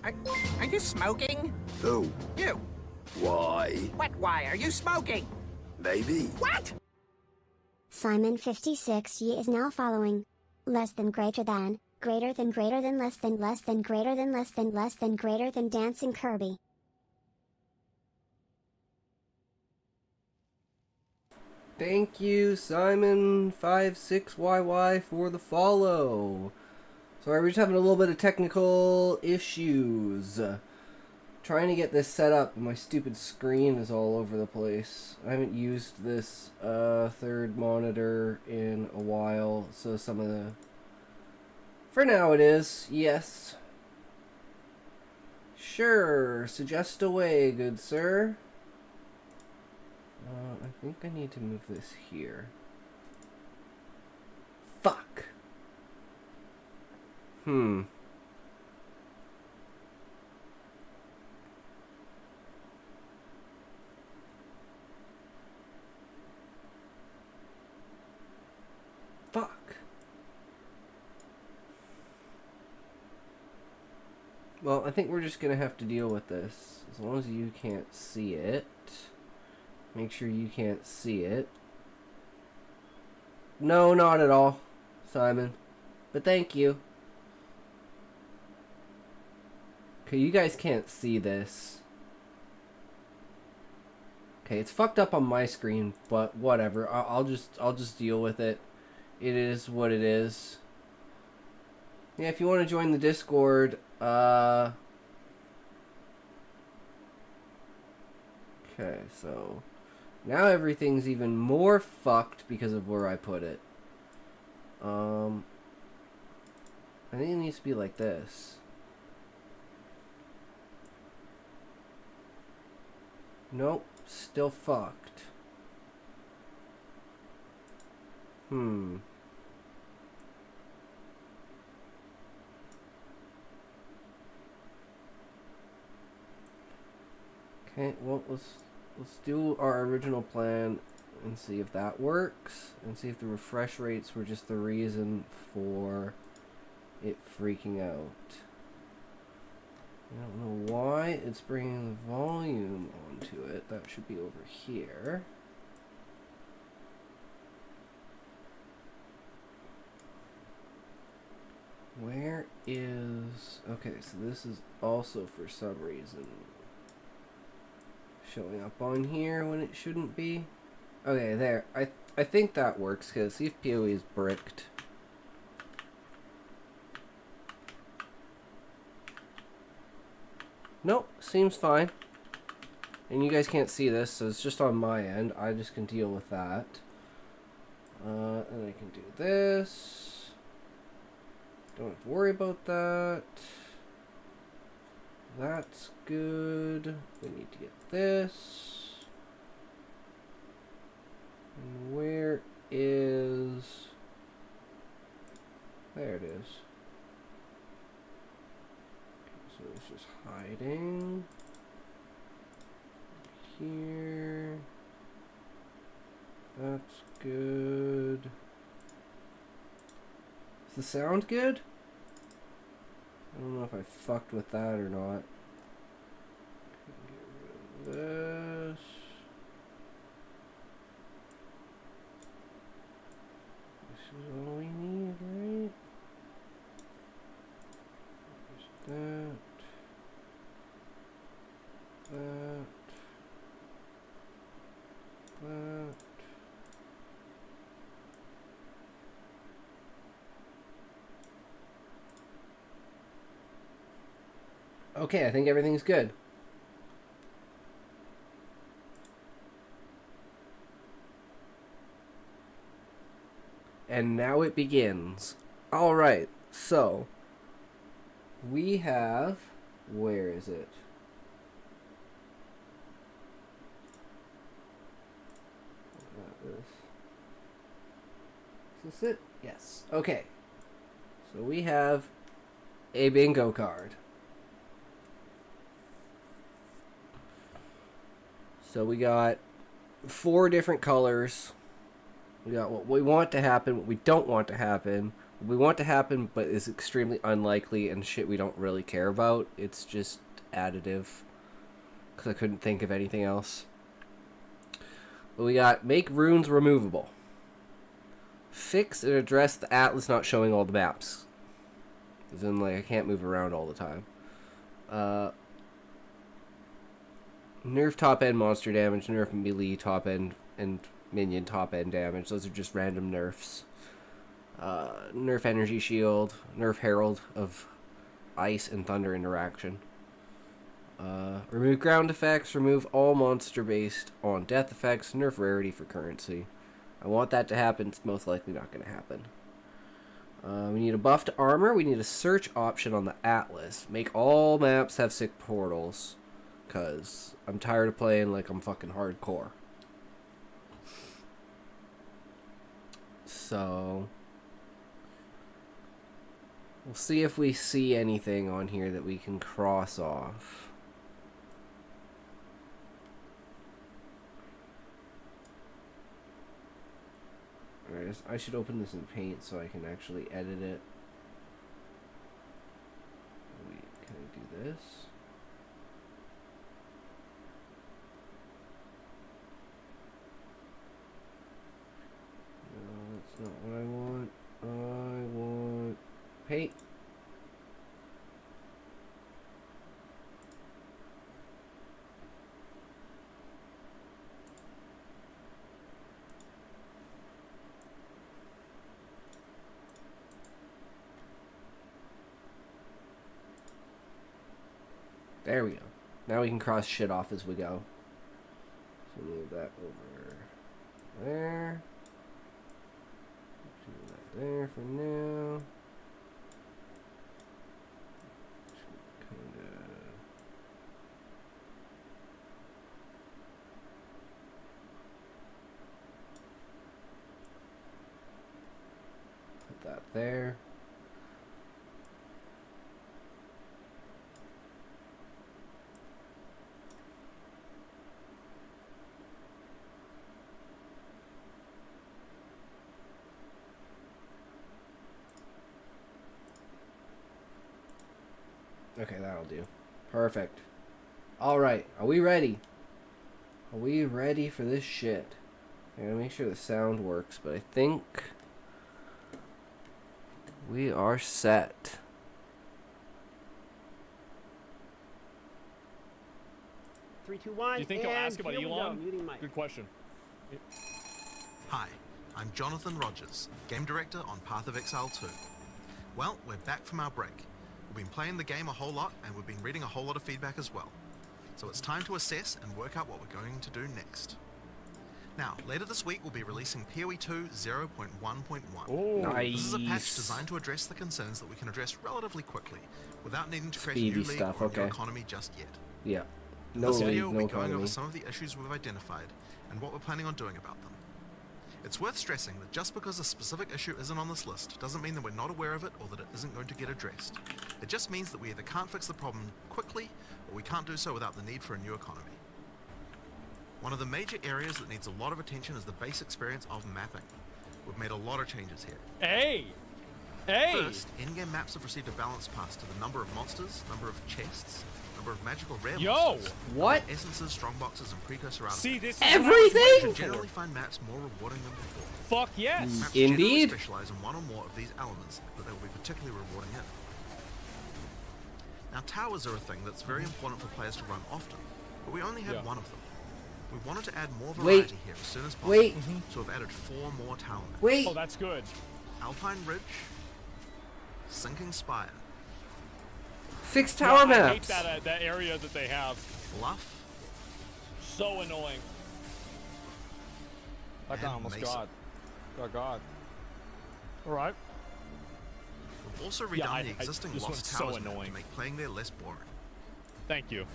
Are, are you smoking? Who? You. Why? What, why? Are you smoking? Maybe. What? Simon 56 ye is now following. Less than greater than less than greater than less than greater than dancing Kirby. Thank you, Simon56YY, for the follow. Sorry, we're just having a little bit of technical issues. Trying to get this set up, my stupid screen is all over the place. I haven't used this third monitor in a while, so some of the... For now it is, yes. Sure, suggest a way, good sir. I think I need to move this here. Fuck. Fuck. Well, I think we're just gonna have to deal with this. As long as you can't see it. Make sure you can't see it. No, not at all, Simon. But thank you. Okay, you guys can't see this. Okay, it's fucked up on my screen, but whatever. I'll just deal with it. It is what it is. Yeah, if you want to join the Discord, okay, so now everything's even more fucked because of where I put it. I think it needs to be like this. Nope, still fucked. Okay, well, let's do our original plan and see if that works, and see if the refresh rates were just the reason for it freaking out. I don't know why it's bringing the volume onto it. That should be over here. Where is... Okay, so this is also for some reason showing up on here when it shouldn't be. Okay, there. I think that works, because see if PoE is bricked. Nope, seems fine. And you guys can't see this, so it's just on my end. I just can deal with that. And I can do this. Don't have to worry about that. That's good. We need to get this. And where is... There it is. So it's just hiding. Here. That's good. Is the sound good? I don't know if I fucked with that or not. Get rid of this. This is all we need, right? There's that. That. That. Okay, I think everything's good. And now it begins. Alright, so we have... Where is it? Is this it? Yes. Okay. So we have a bingo card. So we got 4 different colors. We got what we want to happen, what we don't want to happen, we want to happen, but is extremely unlikely and shit we don't really care about. It's just additive. Because I couldn't think of anything else. But we got make runes removable. Fix and address the atlas not showing all the maps. As in, like, I can't move around all the time. Nerf top end monster damage, nerf melee top end, and minion top end damage. Those are just random nerfs. Nerf energy shield, nerf herald of ice and thunder interaction. Remove ground effects, remove all monster based on death effects, nerf rarity for currency. I want that to happen, it's most likely not going to happen. We need a buff to armor, we need a search option on the atlas. Make all maps have 6 portals. Because I'm tired of playing like I'm fucking hardcore. So we'll see if we see anything on here that we can cross off. Alright, I should open this in Paint so I can actually edit it. Can I do this? No, that's not what I want. I want Paint. There we go. Now we can cross shit off as we go. So move that over there. Do that there for now. Put that there. Okay, that'll do. Perfect. Alright, are we ready? Are we ready for this shit? I gotta make sure the sound works, but I think we are set. Three, two, one. Do you think he'll ask about here we Elon? go. Muting mic. Good question. Hi, I'm Jonathan Rogers, Game Director on Path of Exile 2. Well, we're back from our break. We've been playing the game a whole lot, and we've been reading a whole lot of feedback as well. So it's time to assess and work out what we're going to do next. Now, later this week we'll be releasing PoE 2 0.1.1. Oh, nice. This is a patch designed to address the concerns that we can address relatively quickly, without needing to create Speedy a new league stuff, or a new okay. economy just yet. Yeah. In No this league, video, no we're going economy. over some of the issues we've identified, and what we're planning on doing about them. It's worth stressing that just because a specific issue isn't on this list doesn't mean that we're not aware of it or that it isn't going to get addressed. It just means that we either can't fix the problem quickly, or we can't do so without the need for a new economy. One of the major areas that needs a lot of attention is the base experience of mapping. We've made a lot of changes here. Hey! Hey! First, in-game maps have received a balance pass to the number of monsters, number of chests, number of magical rare Yo! monsters, What? essences, strongboxes, and precursor artifacts. See, this is Everything? You what should I'm generally for. find maps more rewarding than before. Fuck yes! Maps Indeed. generally specialize in one or more of these elements that they will be particularly rewarding in. Now, towers are a thing that's very important for players to run often, but we only had Yeah. one of them. We wanted to add more Wait. variety here as soon as possible, Wait. so we've added 4 more tower maps. Wait! Oh, that's good. Alpine Ridge, Sinking Spire, Fix tower Yeah, I hate maps! that area that they have. Bluff, So annoying. That guy And almost Mesa. got. God. Alright. We've also redone Yeah, the existing this Lost one's so Towers map to annoying. make playing there less boring. Thank you.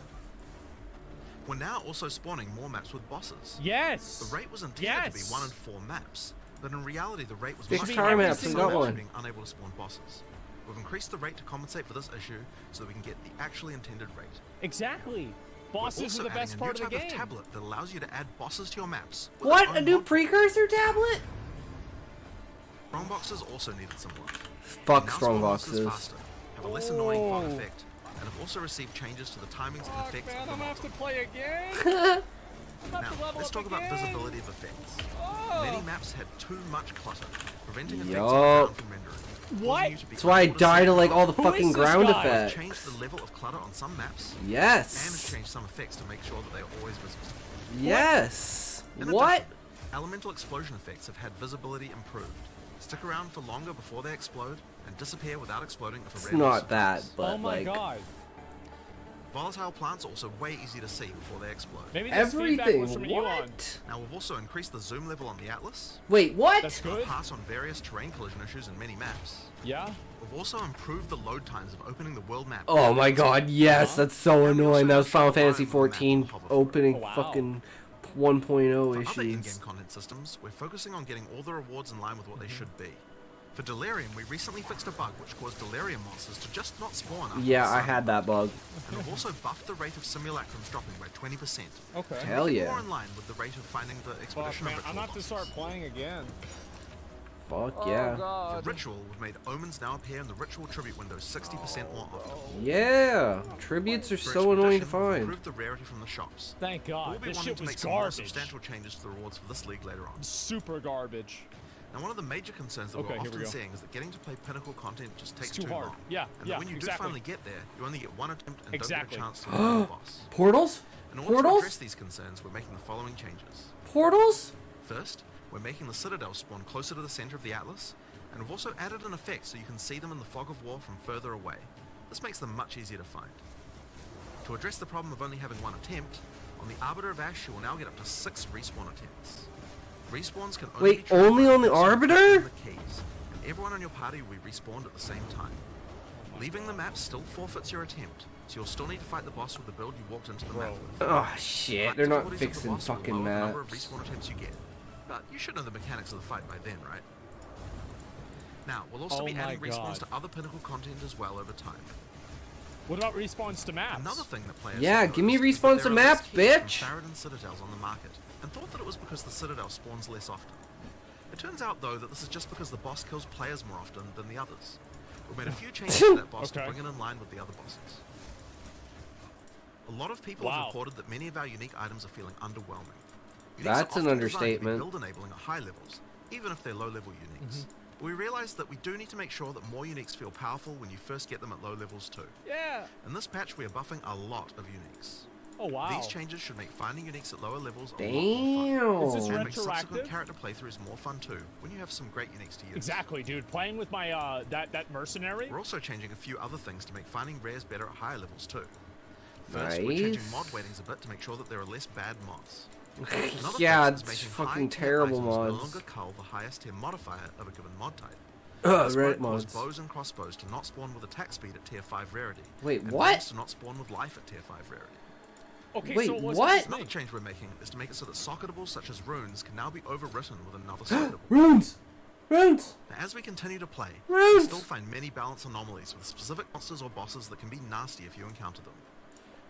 We're now also spawning more maps with bosses. Yes! The rate was intended to be Yes! 1 in 4 maps, but in reality the rate was Fix much tower higher maps, because we some got maps one. being unable to spawn bosses. We've increased the rate to compensate for this issue so that we can get the actually intended rate. Exactly. We're Bosses also are the best adding part a of new the type game. of tablet that allows you to add bosses to your maps. with What? its A own new mod- precursor tablet? Strong boxes also needed some work. Fuck Now strong spawn monsters boxes. faster, have a less annoying fog Oh. effect, and have also received changes to the timings and Fuck, effects man, of the I'm gonna mod. have to play again. I'm Now, have to level let's up talk about again. visibility of effects. Oh. Many maps had too much clutter, preventing effects Yup. on the ground from rendering. What? causing you to be That's why I unable to die see to like the all the Who fucking is this ground guy? effects. Changed the level of clutter on some maps, and has Yes. changed some effects to make sure that they are always visible. Yes. In What? addition, elemental explosion effects have had visibility improved. Stick around for longer before they explode, and disappear without exploding if a It's random not that, strikes. but Oh my like god. Volatile plants are also way easy to see before they explode. Maybe this feedback everything. was from Elon. What? Now we've also increased the zoom level on the Atlas, Wait, what? That's to good. pass on various terrain collision issues in many maps. Yeah. We've also improved the load times of opening the world map. Oh my god, yes, Uh-huh. that's so And we annoying. also That was have Final Shovel Fantasy Iron on the map 14 and hover through it. opening Oh, wow. fucking 1.0 For other in-game issues. content systems, we're focusing on getting all the rewards in line with what they should be. For Delirium, we recently fixed a bug which caused Delirium monsters to just not spawn after Yeah, the I sun. had that bug. And we've also buffed the rate of simulacrums dropping by 20%. Okay. Hell More yeah. in line with the rate of finding the Fuck, expedition man, of I'm ritual gonna have to start monsters. playing again. Fuck Oh yeah. For god. Ritual, we've made omens now appear in the ritual tribute window 60% more often. Yeah. Tributes are For so annoying to Expedition, we've find. improved the rarity from the shops. Thank We'll god. be This wanting shit to make was some more garbage. substantial changes to the rewards for this league later on. Super garbage. Now, one of the major concerns that Okay, we're here we often go. seeing is that getting to play pinnacle content just takes too hard. long. Yeah, And yeah, that when you exactly. do finally get there, you only get one attempt and Exactly. don't get a chance to become the boss. Portals? In order to Portals? address these concerns, we're making the following changes. Portals? First, we're making the Citadel spawn closer to the center of the Atlas, and we've also added an effect so you can see them in the fog of war from further away. This makes them much easier to find. To address the problem of only having one attempt, on the Arbiter of Ash you will now get up to 6 respawn attempts. Respawns can only Wait, be triggered only by on the pressing Arbiter? the keys, and everyone on your party will be respawned at the same time. Leaving the map still forfeits your attempt, so you'll still need to fight the boss with the build you walked into the map with. Oh shit, they're not Difficulties of the fixing boss will fucking lower the number of maps. respawn attempts you get, but you should know the mechanics of the fight by then, right? Now, we'll also Oh be adding my respawns God. to other pinnacle content as well over time. What about respawns to maps? Another thing that players Yeah, have give me noticed is that respawns there to are maps, less keys bitch. from Faradin Citadels on the market, and thought that it was because the Citadel spawns less often. It turns out, though, that this is just because the boss kills players more often than the others. We've made a few changes to that boss Okay. to bring it in line with the other bosses. A lot of people Wow. have reported that many of our unique items are feeling underwhelming. Uniques That's are an often designed to be understatement. build enabling at high levels, even if they're low-level uniques. Mm-hmm. But we realized that we do need to make sure that more uniques feel powerful when you first get them at low levels too. Yeah. In this patch, we are buffing a lot of uniques. Oh wow. These changes should make finding uniques at lower levels a lot more Is this fun. Damn. And make subsequent retroactive? character playthroughs more fun too, when you have some great uniques to use. Exactly, dude. Playing with my that mercenary. We're also changing a few other things to make finding rares better at higher levels too. First, we're changing Nice. mod weightings a bit to make sure that there are less bad mods. Another Yeah, fix is it's making fucking high-tier terrible items no mods. longer cull the highest tier modifier of a given mod type. Ugh, This Reddit might cause mods. bows and crossbows to not spawn with attack speed at tier 5 rarity. Wait, and what? bows to not spawn with life at tier 5 rarity. Okay, Wait, so it wasn't what? just Another me. change we're making is to make it so that socketables such as runes can now be overwritten with another socketable. Runes! Runes! Now, as we continue to play, Runes! we'll still find many balance anomalies with specific monsters or bosses that can be nasty if you encounter them.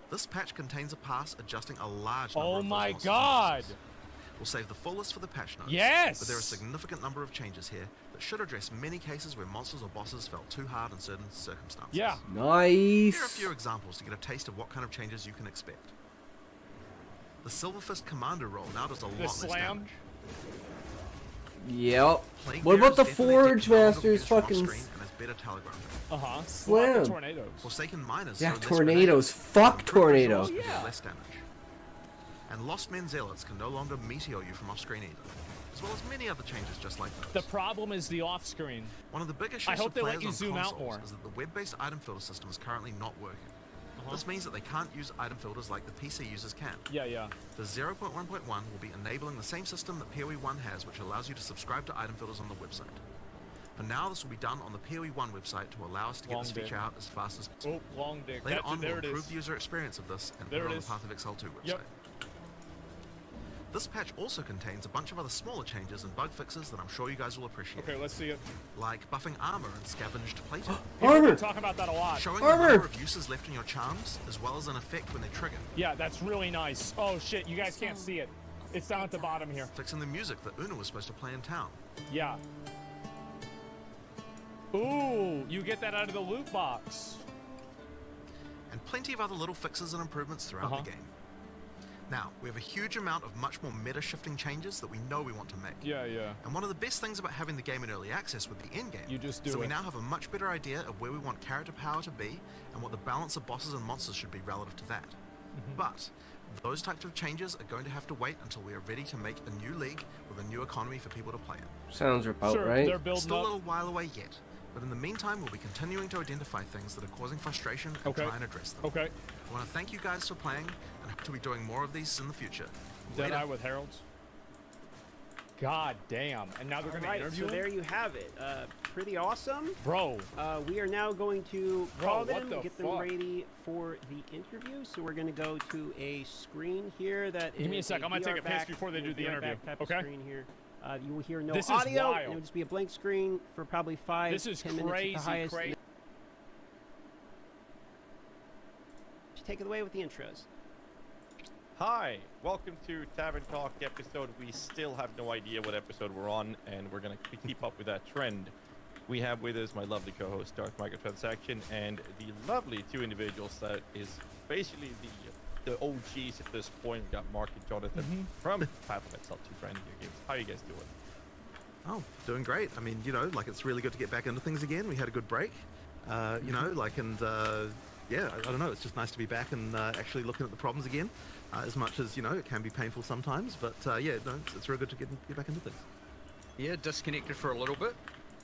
This patch contains a pass adjusting a large number Oh of those my monsters and god. bosses. We'll save the full list for the patch notes. Yes! But there are a significant number of changes here that should address many cases where monsters or bosses felt too hard in certain circumstances. Yeah. Here are a Nice! few examples to get a taste of what kind of changes you can expect. The Silverfist Commander role now does a lot The less slam. damage. Yep. Plague What about the Bearers detonate Forge technological Masters abuse from fucking... off-screen and has better telegraphing. Uh-huh. Slam. Tornadoes. Forsaken Miners Yeah, throw less tornadoes. grenades, Fuck improved tornadoes. visuals because Yeah. of less damage. And Lost Men Zealots can no longer meteor you from off-screen either, as well as many other changes just like those. The problem is the off-screen. One of the big issues I hope for they let players you on zoom out consoles more. is that the web-based item filter system is currently not working. This means that they can't use item filters like the PC users can. Yeah, yeah. The 0.1.1 will be enabling the same system that PoE 1 has, which allows you to subscribe to item filters on the website. For now, this will be done on the PoE 1 website to allow us to get Long this dick. feature out as fast as possible. Oh, long dick. Later on, There we'll it improve is. the user experience of this and There put it it on is. the Path of Exile 2 website. Yep. This patch also contains a bunch of other smaller changes and bug fixes that I'm sure you guys will appreciate. Okay, let's see it. Like buffing armor and scavenged plating. People Armor! been talking about that a lot. Showing Armor! the number of uses left in your charms, as well as an effect when they trigger. Yeah, that's really nice. Oh shit, you guys can't see it. It's down at the bottom here. Fixing the music that Una was supposed to play in town. Yeah. Ooh, you get that out of the loot box. And plenty of other little fixes and improvements throughout the game. Now, we have a huge amount of much more meta-shifting changes that we know we want to make. Yeah, yeah. And one of the best things about having the game in early access with the endgame You just do is that we it. now have a much better idea of where we want character power to be and what the balance of bosses and monsters should be relative to that. But those types of changes are going to have to wait until we are ready to make a new league with a new economy for people to play in. Sounds about Sure, right. they're building Still a up. little while away yet, but in the meantime, we'll be continuing to identify things that are causing frustration and Okay. try and address them. Okay. I want to thank you guys for playing and hope to be doing more of these in the future. Dead Later. Eye with Heralds. God damn. And now they're going to Alright, interview so him? there you have it. Pretty awesome. Bro. We are now going to Bro, call what them, the get them fuck? ready for the interview. So we're going to go to a screen here that Give me a is sec, I'm gonna take a piss back- before they do the VR interview, back type okay? of screen here. You will hear no This is audio. wild. It will just be a blank screen for probably 5, This is 10 minutes crazy, at the highest. crazy. Take it away with the intros. Hi, welcome to Tavern Talk episode. We still have no idea what episode we're on, and we're gonna keep up with that trend. We have with us my lovely co-host Darth Microtransaction and the lovely two individuals that is basically the OGs at this point. We got Mark and Jonathan from Path of Exile 2 Brand New Games. How are you guys doing? Oh, doing great. I mean, you know, like it's really good to get back into things again. We had a good break, you know, like, and yeah, I don't know. It's just nice to be back and actually looking at the problems again. As much as, you know, it can be painful sometimes, but yeah, no, it's real good to get back into things. Yeah, disconnected for a little bit,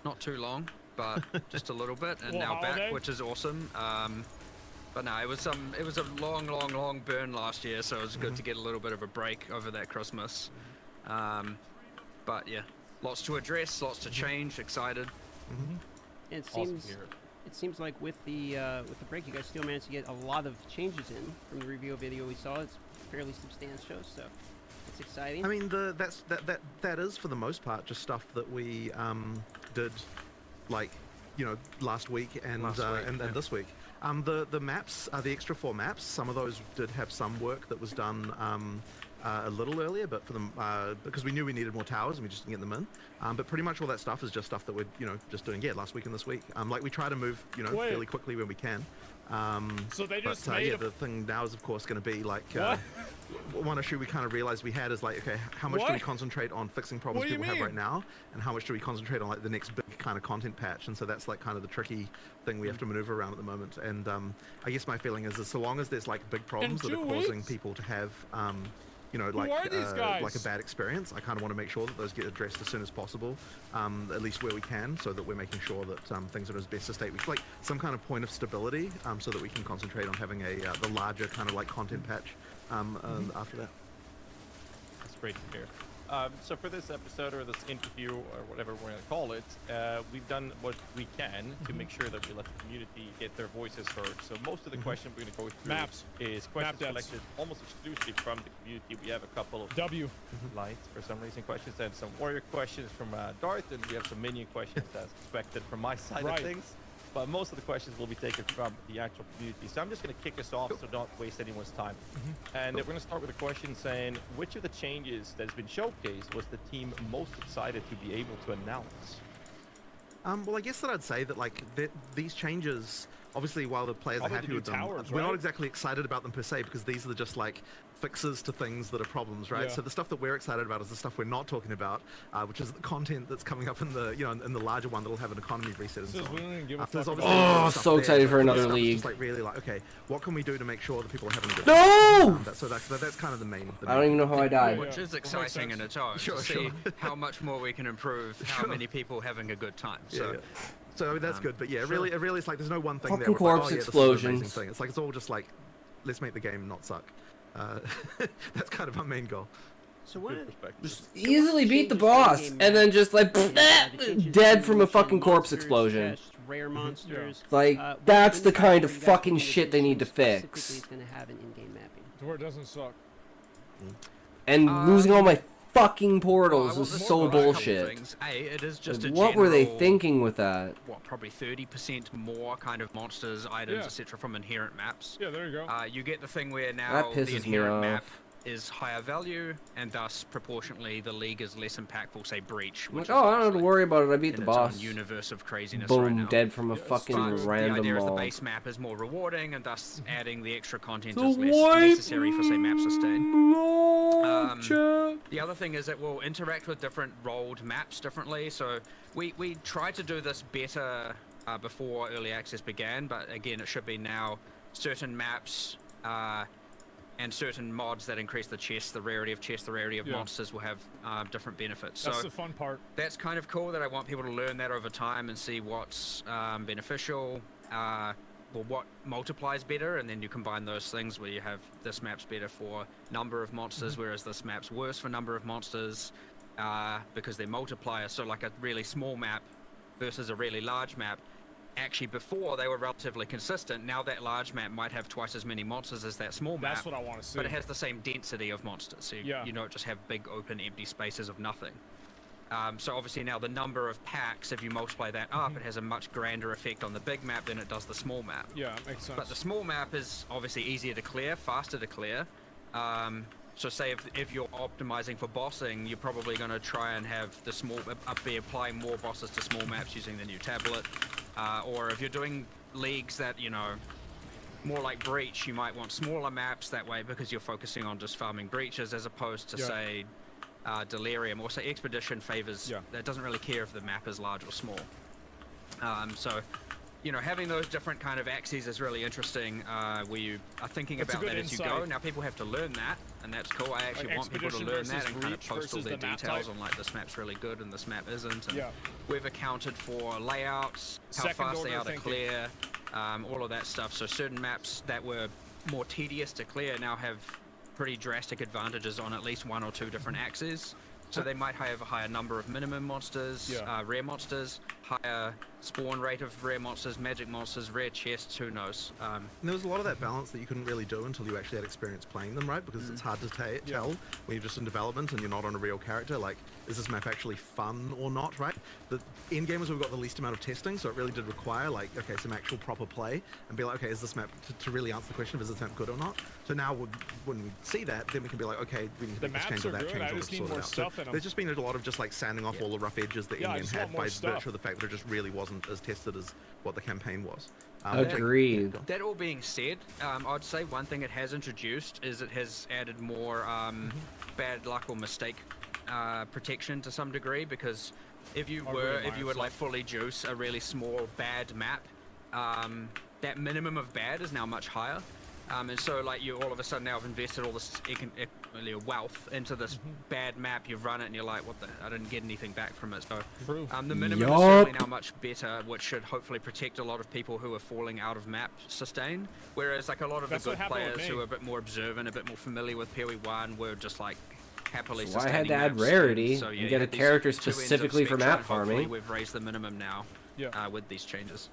not too long, but just a little bit, and Well, now holiday? back, which is awesome. But no, it was a long burn last year, so it was good to get a little bit of a break over that Christmas. But yeah, lots to address, lots to change. Excited. It Awesome seems to hear it. it seems like with the break, you guys still managed to get a lot of changes in from the review video we saw. It's fairly substantial, so it's exciting. I mean, that is for the most part just stuff that we did, like, you know, last week and and this week. The maps, the extra 4 maps, some of those did have some work that was done a little earlier, but for them because we knew we needed more towers and we just didn't get them in. But pretty much all that stuff is just stuff that we're, you know, just doing last week and this week. Like we try to move, you know, fairly quickly when we can. So they just but, made yeah, a... the thing now is of course going to be like one issue we kind of realized we had is like, okay, how much do we What? concentrate on fixing problems What do you people have right mean? now, and how much do we concentrate on like the next big kind of content patch? And so that's like kind of the tricky thing we have to maneuver around at the moment. And I guess my feeling is that so long as there's like big problems that are 2 causing weeks? people to have you know, like are these guys? like a bad experience, I kind of want to make sure that those get addressed as soon as possible, at least where we can, so that we're making sure that things are in as best a state. We like some kind of point of stability, so that we can concentrate on having a the larger kind of like content patch after that. That's great to hear. So for this episode or this interview or whatever we're going to call it, we've done what we can to make sure that we let the community get their voices heard. So most of the questions we're going to go through Maps. is questions Map collected almost exclusively from the community. We have a couple of W. lights for some reason questions and some warrior questions from Darth, and we have some minion questions as expected from my side Right. of things. But most of the questions will be taken from the actual community. So I'm just going to kick us off so don't waste anyone's time. And we're going to start with a question saying, which of the changes that's been showcased was the team most excited to be able to announce? Well, I guess that I'd say that like these changes, obviously, while the players Probably are the happy new with them, towers, we're not right? exactly excited about them per se, because these are just like fixes to things that are problems, right? Yeah. So the stuff that we're excited about is the stuff we're not talking about, which is the content that's coming up in the, you know, in the larger one that'll have an economy reset and Says so we on. don't even give a There's fuck obviously about a lot Oh, of stuff so there, excited for but another this stuff is league. Just like really like, okay, what can we do to make sure that people are having a good No! time? So that's kind of the main. I don't even know how I died. Which is exciting in its own, Sure, to see sure. how much more we can improve, how Sure. many people having a good time. Yeah, So yeah. So I mean, that's good, but yeah, it really is like there's no one thing Fucking there. Where corpse it's like, oh, yeah, this is an amazing explosions. thing. It's like it's all just like, let's make the game not suck. That's kind of our main goal. So one Good of perspective. Just easily beat the changes to boss, game and then maps, just like the changes dead to from a mission fucking corpse monsters, explosion. chests, rare monsters. Like, what that's the impact kind are of you guys fucking hoping shit this they need to specifically fix. is going to have an in-game mapping? To where it doesn't suck. And losing all my fucking Well, I portals want is to so talk about a couple bullshit. things. It is just a What were they general- thinking with that? What, probably 30% more kind of monsters, items, Yeah. etc. from inherent maps. Yeah, there you go. You get the thing where now That the pisses me inherent off. map is higher value, and thus proportionally the league is less impactful. Say Breach, I'm which like, is oh, I don't have to obviously worry about it. I beat in the its own boss. universe of craziness Boom, right now. dead from a fucking But random the idea is the mob. base map is more rewarding, and thus adding the extra content The is less white necessary for, say, map sustain. launcher. The other thing is it will interact with different rolled maps differently. So we tried to do this better before early access began, but again, it should be now. Certain maps and certain mods that increase the chest, the rarity of chests, the rarity of monsters will have different benefits. That's so the fun part. that's kind of cool that I want people to learn that over time and see what's beneficial, or what multiplies better, and then you combine those things where you have this map's better for number of monsters, whereas this map's worse for number of monsters because they're multipliers. So like a really small map versus a really large map, actually before they were relatively consistent. Now that large map might have twice as many monsters as that small map. That's what I want to see. But it has the same density of monsters, so you don't just have big open empty spaces of nothing. So obviously now the number of packs, if you multiply that up, it has a much grander effect on the big map than it does the small map. Yeah, makes sense. But the small map is obviously easier to clear, faster to clear. So say if you're optimizing for bossing, you're probably going to try and have the be applying more bosses to small maps using the new tablet. Or if you're doing leagues that, you know, more like Breach, you might want smaller maps that way because you're focusing on just farming breaches as opposed to say Delirium, or say Expedition favors that doesn't really care if the map is large or small. So, you know, having those different kind of axes is really interesting where you are thinking about that as you go. Now people have to learn that, and that's cool. I actually want people to learn that and kind of post all their details on like this map's really good and this map isn't. And we've accounted for layouts, how fast they are to clear, all of that stuff. So certain maps that were more tedious to clear now have pretty drastic advantages on at least one or two different axes. So they might have a higher number of minimum monsters, rare monsters, higher spawn rate of rare monsters, magic monsters, rare chests, who knows. And there was a lot of that balance that you couldn't really do until you actually had experience playing them, right? Because it's hard to tell when you're just in development and you're not on a real character, like, is this map actually fun or not, right? The end game is we've got the least amount of testing, so it really did require, like, okay, some actual proper play, and be like, okay, is this map, to really answer the question of is this map good or not? So now when we see that, then we can be like, okay, we need to make this change or that change or sort it out. So there's just been a lot of just like sanding off all the rough edges that in-game had by virtue of the fact that it just really wasn't as tested as what the campaign was. Agreed. That all being said, I'd say one thing it has introduced is it has added more bad luck or mistake protection to some degree, because if you would like fully juice a really small bad map, that minimum of bad is now much higher. And so like you all of a sudden now have invested all this wealth into this bad map, you've run it and you're like, what the, I didn't get anything back from it. So the minimum is certainly now much better, which should hopefully protect a lot of people who are falling out of map sustain. Whereas like a lot of the good players who are a bit more observant, a bit more familiar with PoE1 were just like happily so I had to add rarity and get a character specifically for map farming. We've raised the minimum now with these changes.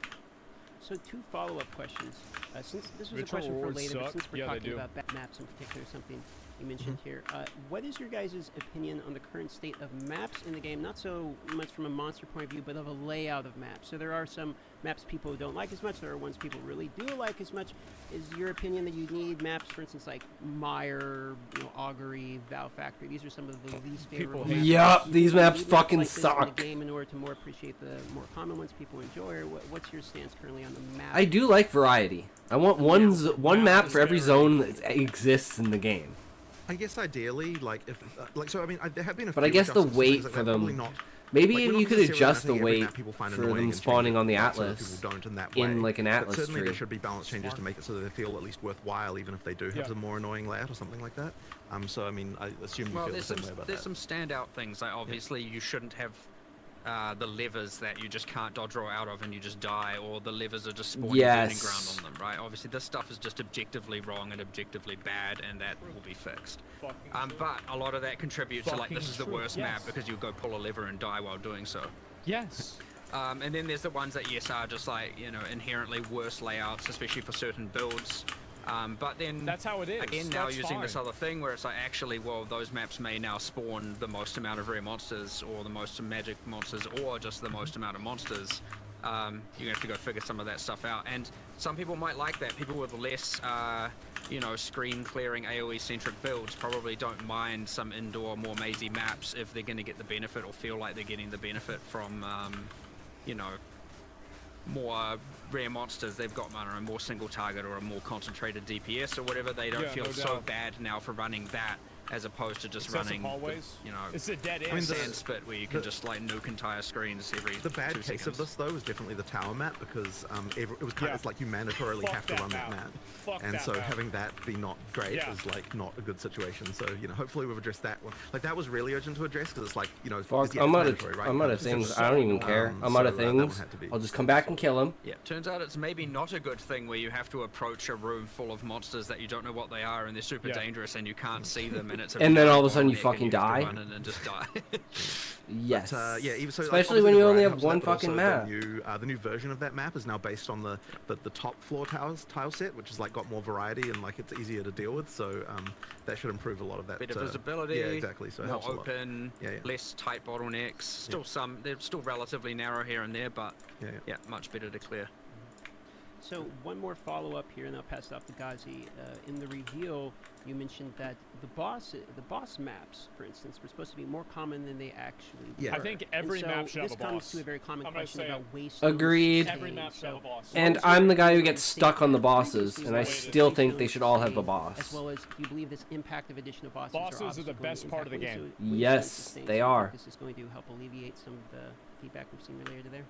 So two follow-up questions. Since this was a question for later, but since we're talking about bad maps in particular, something you mentioned here, what is your guys' opinion on the current state of maps in the game? Not so much from a monster point of view, but of a layout of maps. So there are some maps people don't like as much. There are ones people really do like as much. Is your opinion that you need maps, for instance, like Mire, Augury, Vow Factory? These are some of the least favorable maps. Yup, these maps fucking suck. In the game in order to more appreciate the more common ones people enjoy, or what's your stance currently on the map? I do like variety. I want one map for every zone that exists in the game. I guess ideally, like if so, I mean, there have been a few. But I guess the adjustments to weight things for that, them. not, Maybe like, you could adjust the weight for them and spawning on the right, so that atlas people don't in that way. in like an atlas but certainly tree. there should be balance changes to make it so that they feel at least worthwhile, even if they do have some more annoying layout or something like that. So I mean, I assume you feel the same way about that. There's some standout things. Like obviously, you shouldn't have the levers that you just can't dodge roll out of and you just die, or the levers are just spawning burning ground on them, right? Obviously, this stuff is just objectively wrong and objectively bad, and that will be fixed. But a lot of that contributes to like, this is the worst map because you'll go pull a lever and die while doing so. Yes. And then there's the ones that, yes, are just like, inherently worse layouts, especially for certain builds. But then that's how it is. Again, now using this other thing where it's like, actually, well, those maps may now spawn the most amount of rare monsters or the most magic monsters or just the most amount of monsters. you have to go figure some of that stuff out. And some people might like that. People with less, screen clearing AoE-centric builds probably don't mind some indoor, more mazy maps if they're going to get the benefit or feel like they're getting the benefit from, more rare monsters. They've got, I don't know, more single target or a more concentrated DPS or whatever. They don't feel so bad now for running that, as opposed to just running, it's a dead end. sand spit where you can just like nuke entire screens every The bad 2 case seconds. of this though is definitely the tower map, because it was kind of, it's like you mandatorily have to run that map, and so having that be not great is like not a good situation. So hopefully we've addressed that one. Like that was really urgent to address, because it's like Fuck, I'm out of things. I don't even care. I'm out of things. I'll just come back and kill him. Yeah, turns out it's maybe not a good thing where you have to approach a room full of monsters that you don't know what they are and they're super dangerous and you can't see them, and it's and then all of a sudden you fucking die. Run in and just die. Yes. But, even so, especially when you only have one fucking map. The new version of that map is now based on the top floor tile set, which has like got more variety and like it's easier to deal with. So that should improve a lot of that. Better visibility. Yeah, exactly. So it more helps open. a lot. Less tight bottlenecks. Still they're still relatively narrow here and there, but much better to clear. So one more follow-up here, and I'll pass it off to Ghazi. In the reveal, you mentioned that the boss maps, for instance, were supposed to be more common than they actually were. I think every map should have a boss. This comes to a very common question about waste. Agreed. Every map should have a boss. And I'm the guy who gets stuck on the bosses, and I still think they should all have a boss. As well as, do you believe this impact of addition of bosses? Bosses are the best part of the game. Yes, they are. This is going to help alleviate some of the feedback we've seen related to there.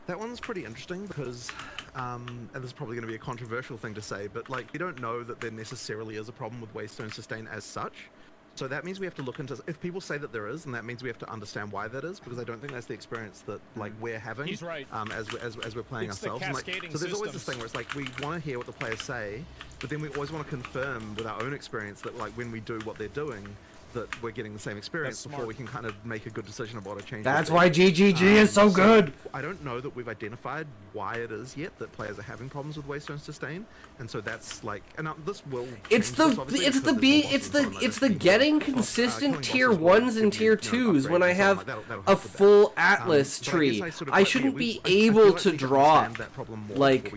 That one's pretty interesting because, and this is probably going to be a controversial thing to say, but like we don't know that there necessarily is a problem with Waystone Sustain as such. So that means we have to look into, if people say that there is, then that means we have to understand why that is, because I don't think that's the experience that like we're having. He's right. As we're playing ourselves. And, so there's always this thing where it's like we want to hear what the players say, but then we always want to confirm with our own experience that like when we do what they're doing, that we're getting the same experience before we can kind of make a good decision about a change. That's why GGG is so good. I don't know that we've identified why it is yet that players are having problems with Waystone Sustain, and so that's like, and this will. It's the getting consistent tier 1s and tier 2s when I have a full Atlas tree. I shouldn't be able to draw like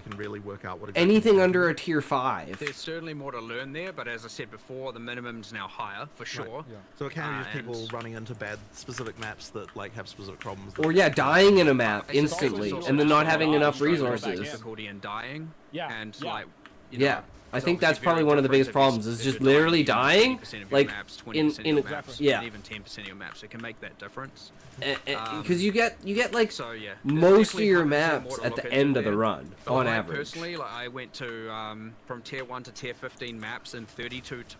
anything under a tier 5. There's certainly more to learn there, but as I said before, the minimum's now higher for sure. Right. Yeah. So it can be just people running into bad specific maps that like have specific problems. Or dying in a map instantly and then not having enough resources. Difficulty in dying. And like. I think that's probably one of the biggest problems is just literally dying, like in even 10% of your maps. It can make that difference. Because you get like most of your maps at the end of the run on average. Personally, like I went to from tier 1 to tier 15 maps in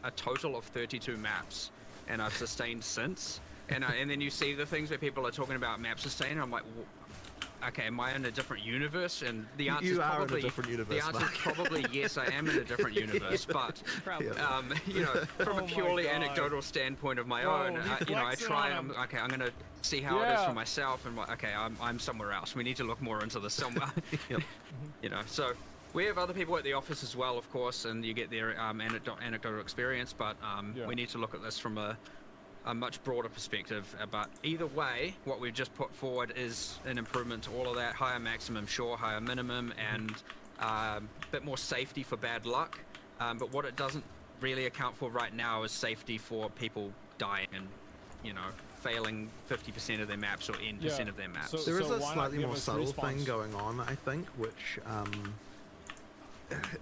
a total of 32 maps, and I've sustained since. And then you see the things where people are talking about map sustain, and I'm like, okay, am I in a different universe? And the answer is probably in a different universe, the answer is probably yes, I am in a different universe. But from a purely anecdotal standpoint of my own, I try. I'm gonna see how it is for myself, and okay, I'm somewhere else. We need to look more into this somewhere. So we have other people at the office as well, of course, and you get their anecdotal experience. But we need to look at this from a much broader perspective, but either way, what we've just put forward is an improvement to all of that. Higher maximum, sure, higher minimum, and a bit more safety for bad luck. But what it doesn't really account for right now is safety for people dying and, failing 50% of their maps or N% of their maps. There is a slightly more subtle thing going on, I think, which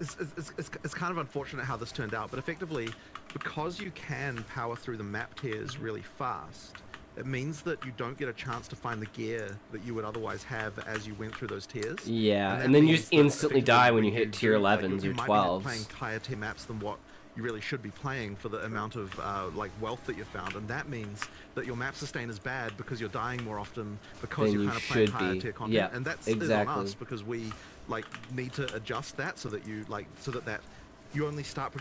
it's kind of unfortunate how this turned out, but effectively, because you can power through the map tiers really fast, it means that you don't get a chance to find the gear that you would otherwise have as you went through those tiers. Yeah, and then you just instantly die when you hit tier 11s or 12s. You might be playing higher tier maps than what you really should be playing for the amount of wealth that you found, and that means that your map sustain is bad because you're dying more often because you're kind of playing higher tier content, and that's on us because we need to adjust that so that you you only start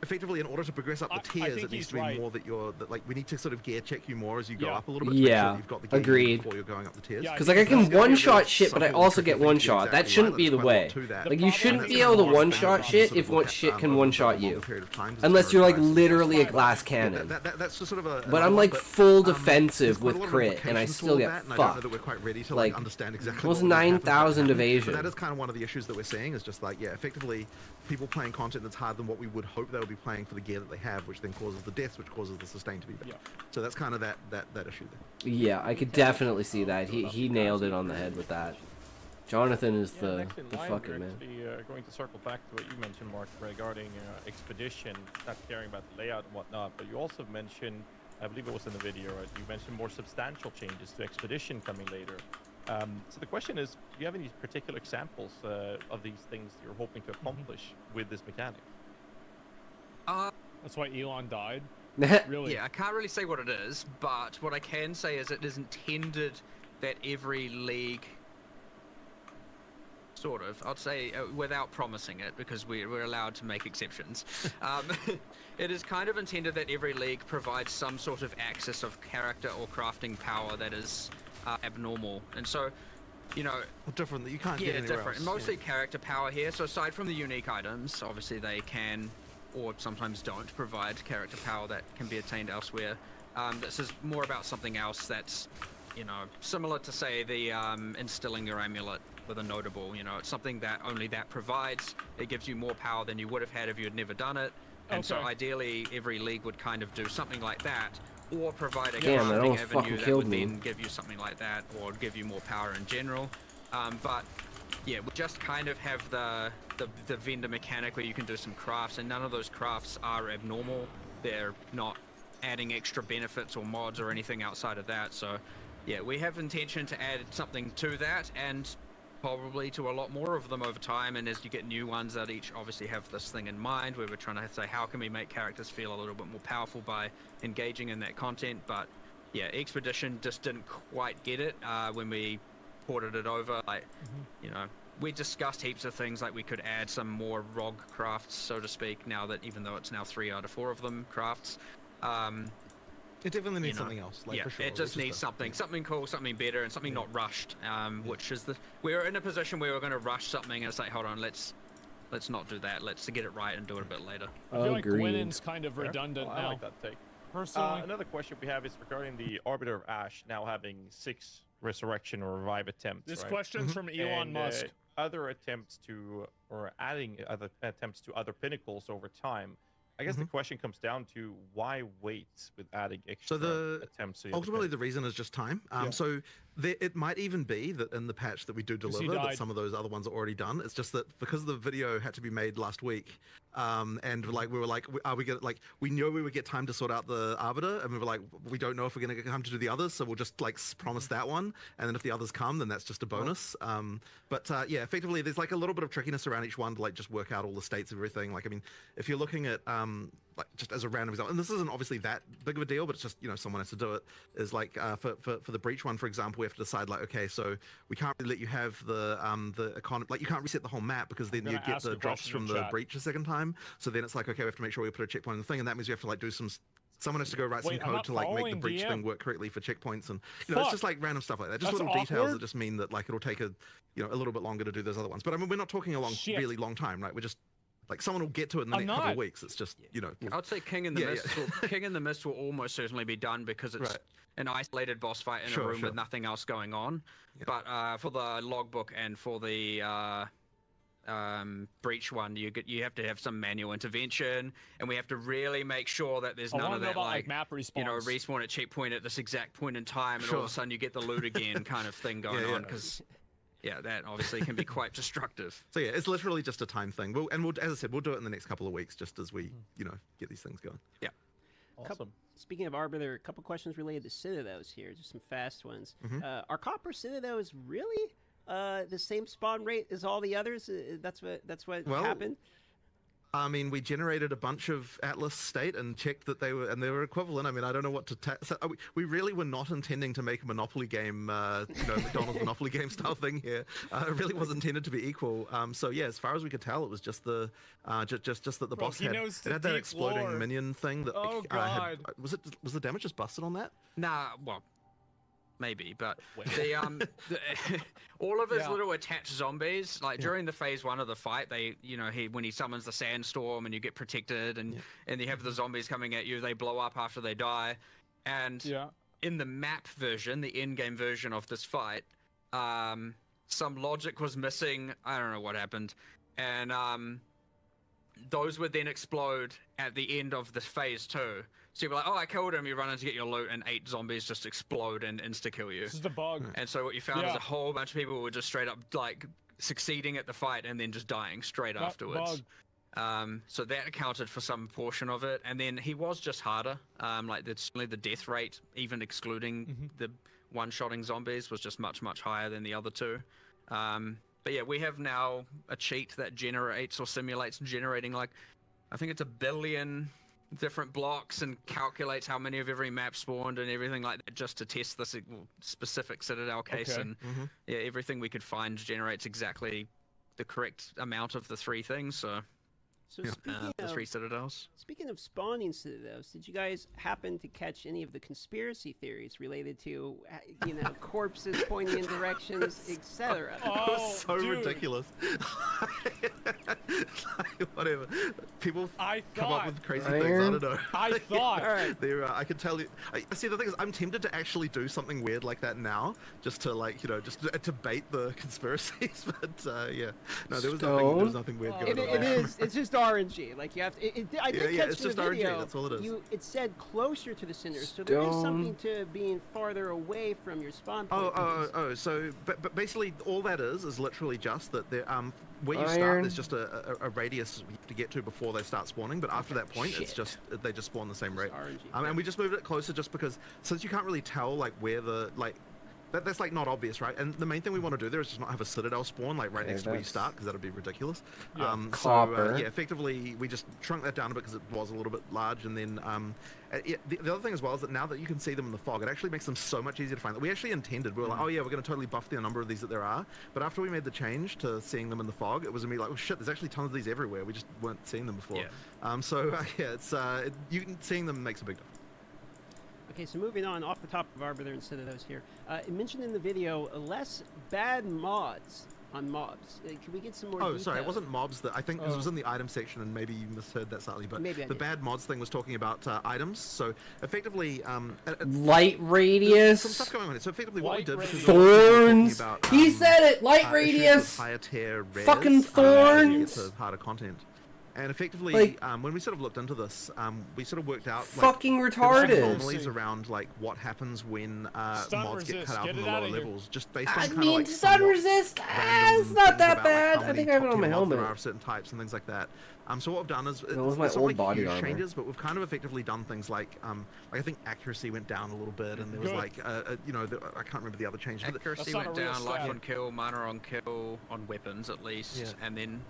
effectively, in order to progress up the tiers, it needs to be more that we need to sort of gear check you more as you go up a little bit. To make sure that you've got the gear agreed. before you're going up the tiers. Because like I can one-shot shit, but I also get one-shot. That shouldn't be the way. Like you shouldn't be able to one-shot shit if what shit can one-shot you, unless you're like literally a glass cannon. That's just sort of a. But I'm like full defensive with crit, and I still get fucked. I don't know that we're quite ready to like understand exactly. Almost 9,000 evasion. But that is kind of one of the issues that we're seeing. Is just like effectively, people playing content that's harder than what we would hope they would be playing for the gear that they have, which then causes the deaths, which causes the sustain to be bad. So that's kind of that issue there. Yeah, I could definitely see that. He nailed it on the head with that. Jonathan is the fucking man. Going to circle back to what you mentioned, Mark, regarding Expedition, not caring about the layout and whatnot, but you also mentioned, I believe it was in the video, right? You mentioned more substantial changes to Expedition coming later. So the question is, do you have any particular examples of these things you're hoping to accomplish with this mechanic? That's why Elon died? Really? Yeah, I can't really say what it is, but what I can say is it is intended that every league, sort of, I'd say without promising it, because we're allowed to make exceptions, it is kind of intended that every league provides some sort of access of character or crafting power that is abnormal. And so, you know, different that you can't get anywhere different. else. Mostly character power here. So aside from the unique items, obviously they can, or sometimes don't, provide character power that can be attained elsewhere. This is more about something else that's, you know, similar to, say, the instilling your amulet with a notable. You know, it's something that only that provides. It gives you more power than you would have had if you had never done it. And so ideally, every league would kind of do something like that, or provide a crafting avenue that would then give you something like that, or give you more power in general. But yeah, we just kind of have the vendor mechanic where you can do some crafts, and none of those crafts are abnormal. They're not adding extra benefits or mods or anything outside of that. So yeah, we have intention to add something to that, and probably to a lot more of them over time. And as you get new ones that each obviously have this thing in mind, where we're trying to say, how can we make characters feel a little bit more powerful by engaging in that content. But yeah, Expedition just didn't quite get it when we ported it over. Like, you know, we discussed heaps of things, like we could add some more ROG crafts, so to speak, now that, even though it's now 3 out of 4 of them crafts. It definitely needs something else. Like, yeah, for sure. it just needs something cool, something better, and something not rushed. Which is we're in a position where we're going to rush something and it's like, hold on, let's not do that. Let's get it right and do it a bit later. I feel like Gwynen's kind of redundant now. I like that take. Personally, another question we have is regarding the Arbiter of Ash now having 6 resurrection or revive attempts. This question's from Elon Musk. Other attempts to, or adding other attempts to other pinnacles over time. I guess the question comes down to, why wait with adding extra attempts? Ultimately, the reason is just time. So it might even be that in the patch that we do deliver, that some of those other ones are already done. It's just that because the video had to be made last week, and like we were like, are we gonna, like, we knew we would get time to sort out the Arbiter, and we were like, we don't know if we're gonna get time to do the others, so we'll just like promise that one, and then if the others come, then that's just a bonus. But yeah, effectively, there's like a little bit of trickiness around each one to like just work out all the states of everything. Like, I mean, if you're looking at like just as a random example, and this isn't obviously that big of a deal, but it's just, you know, someone has to do it, is like for the breach one, for example, we have to decide like, okay, so we can't really let you have the economy, like you can't reset the whole map, because then you get the drops from the breach a second time. So then it's like, okay, we have to make sure we put a checkpoint in the thing, and that means we have to like do someone has to go write some code to like make the breach thing work correctly for checkpoints, and you know, it's just like random stuff like that. Just little details that just mean that like it'll take a little bit longer to do those other ones. But I mean, we're not talking a really long time, right? We're just like, someone will get to it in the next couple of weeks. It's just, you know. I'd say King in the Mist. King in the Mist will almost certainly be done, because it's an isolated boss fight in a room with nothing else going on. But for the logbook and for the breach one, you have to have some manual intervention, and we have to really make sure that there's none of that like map respawns. You know, respawn at checkpoint at this exact point in time, and all of a sudden you get the loot again kind of thing going on, because that obviously can be quite destructive. So yeah, it's literally just a time thing. We'll, as I said, we'll do it in the next couple of weeks, just as we, you know, get these things going. Yeah. Awesome. Speaking of Arbiter, a couple questions related to Citadels here, just some fast ones. Are Copper Citadels really the same spawn rate as all the others? That's what happened? I mean, we generated a bunch of Atlas state and checked that they were equivalent. I mean, I don't know what to so we really were not intending to make a Monopoly game, McDonald's Monopoly game style thing here. It really was intended to be equal. So yeah, as far as we could tell, it was just the just that the boss had that exploding minion thing. That was the damage just busted on that? Nah, well. Maybe, but the all of his little attached zombies, like during the phase 1 of the fight, they, when he summons the sandstorm and you get protected, and you have the zombies coming at you, they blow up after they die, and in the map version, the in-game version of this fight, some logic was missing. I don't know what happened, and those would then explode at the end of the phase 2. So you're like, oh, I killed him. You run in to get your loot, and 8 zombies just explode and insta-kill you. This is the bug. And so what you found is a whole bunch of people were just straight up like succeeding at the fight and then just dying straight afterwards. So that accounted for some portion of it. And then he was just harder. Like certainly the death rate, even excluding the one-shotting zombies, was just much, much higher than the other 2. But yeah, we have now a cheat that generates or simulates generating like, I think it's 1 billion different blocks and calculates how many of every map spawned and everything like that, just to test this specific Citadel case. And yeah, everything we could find generates exactly the correct amount of the 3 things. So the 3 Citadels. Speaking of spawning Citadels, did you guys happen to catch any of the conspiracy theories related to, corpses pointing in directions, etc.? It was so ridiculous. Whatever. People come up with crazy things. I don't know. I thought. All right. I can tell you. See, the thing is, I'm tempted to actually do something weird like that now, just to just to bait the conspiracies. But yeah, no, there was nothing weird going on. It is. It's just RNG. Like you have to. I did catch it's just the video. RNG. That's all it is. It said closer to the center, so there is something to being farther away from your spawn point. So, but basically, all that is literally just that there. Where you start, there's just a radius you have to get to before they start spawning. But after that point, it's just they just spawn the same rate. And we just moved it closer just because since you can't really tell like where the that's like not obvious, right? And the main thing we want to do there is just not have a Citadel spawn like right next to where you start, because that would be ridiculous. Yeah. Yeah, effectively we just shrunk that down a bit because it was a little bit large. And then the other thing as well is that now that you can see them in the fog, it actually makes them so much easier to find. That we actually intended, we were like, oh yeah, we're going to totally buff the number of these that there are. But after we made the change to seeing them in the fog, it was immediately like, oh shit, there's actually tons of these everywhere. We just weren't seeing them before. Yeah. It's seeing them makes a big difference. Okay, so moving on off the top of Arbiter instead of those here. It mentioned in the video less bad mods on mobs. Can we get some more detail? Sorry, it wasn't mobs. That I think this was in the item section, and maybe you misheard that slightly. But the bad mods thing was talking about items. So effectively, light radius. Some stuff going on. So effectively, what we did was thorns. About, he said it. Light radius. Higher tier rares, fucking thorns. To harder content. And effectively, when we sort of looked into this, we sort of worked out fucking retarded anomalies around like what happens when mods get cut out in the lower levels, just based on kind of like stun resist. It's not that bad. I think I have it on my helmet. There are certain types and things like that. So what we've done is it's not like huge changes, but we've kind of effectively done things like I think accuracy went down a little bit, and there was like I can't remember the other changes. Accuracy went down, life on kill, mana on kill on weapons at least, and then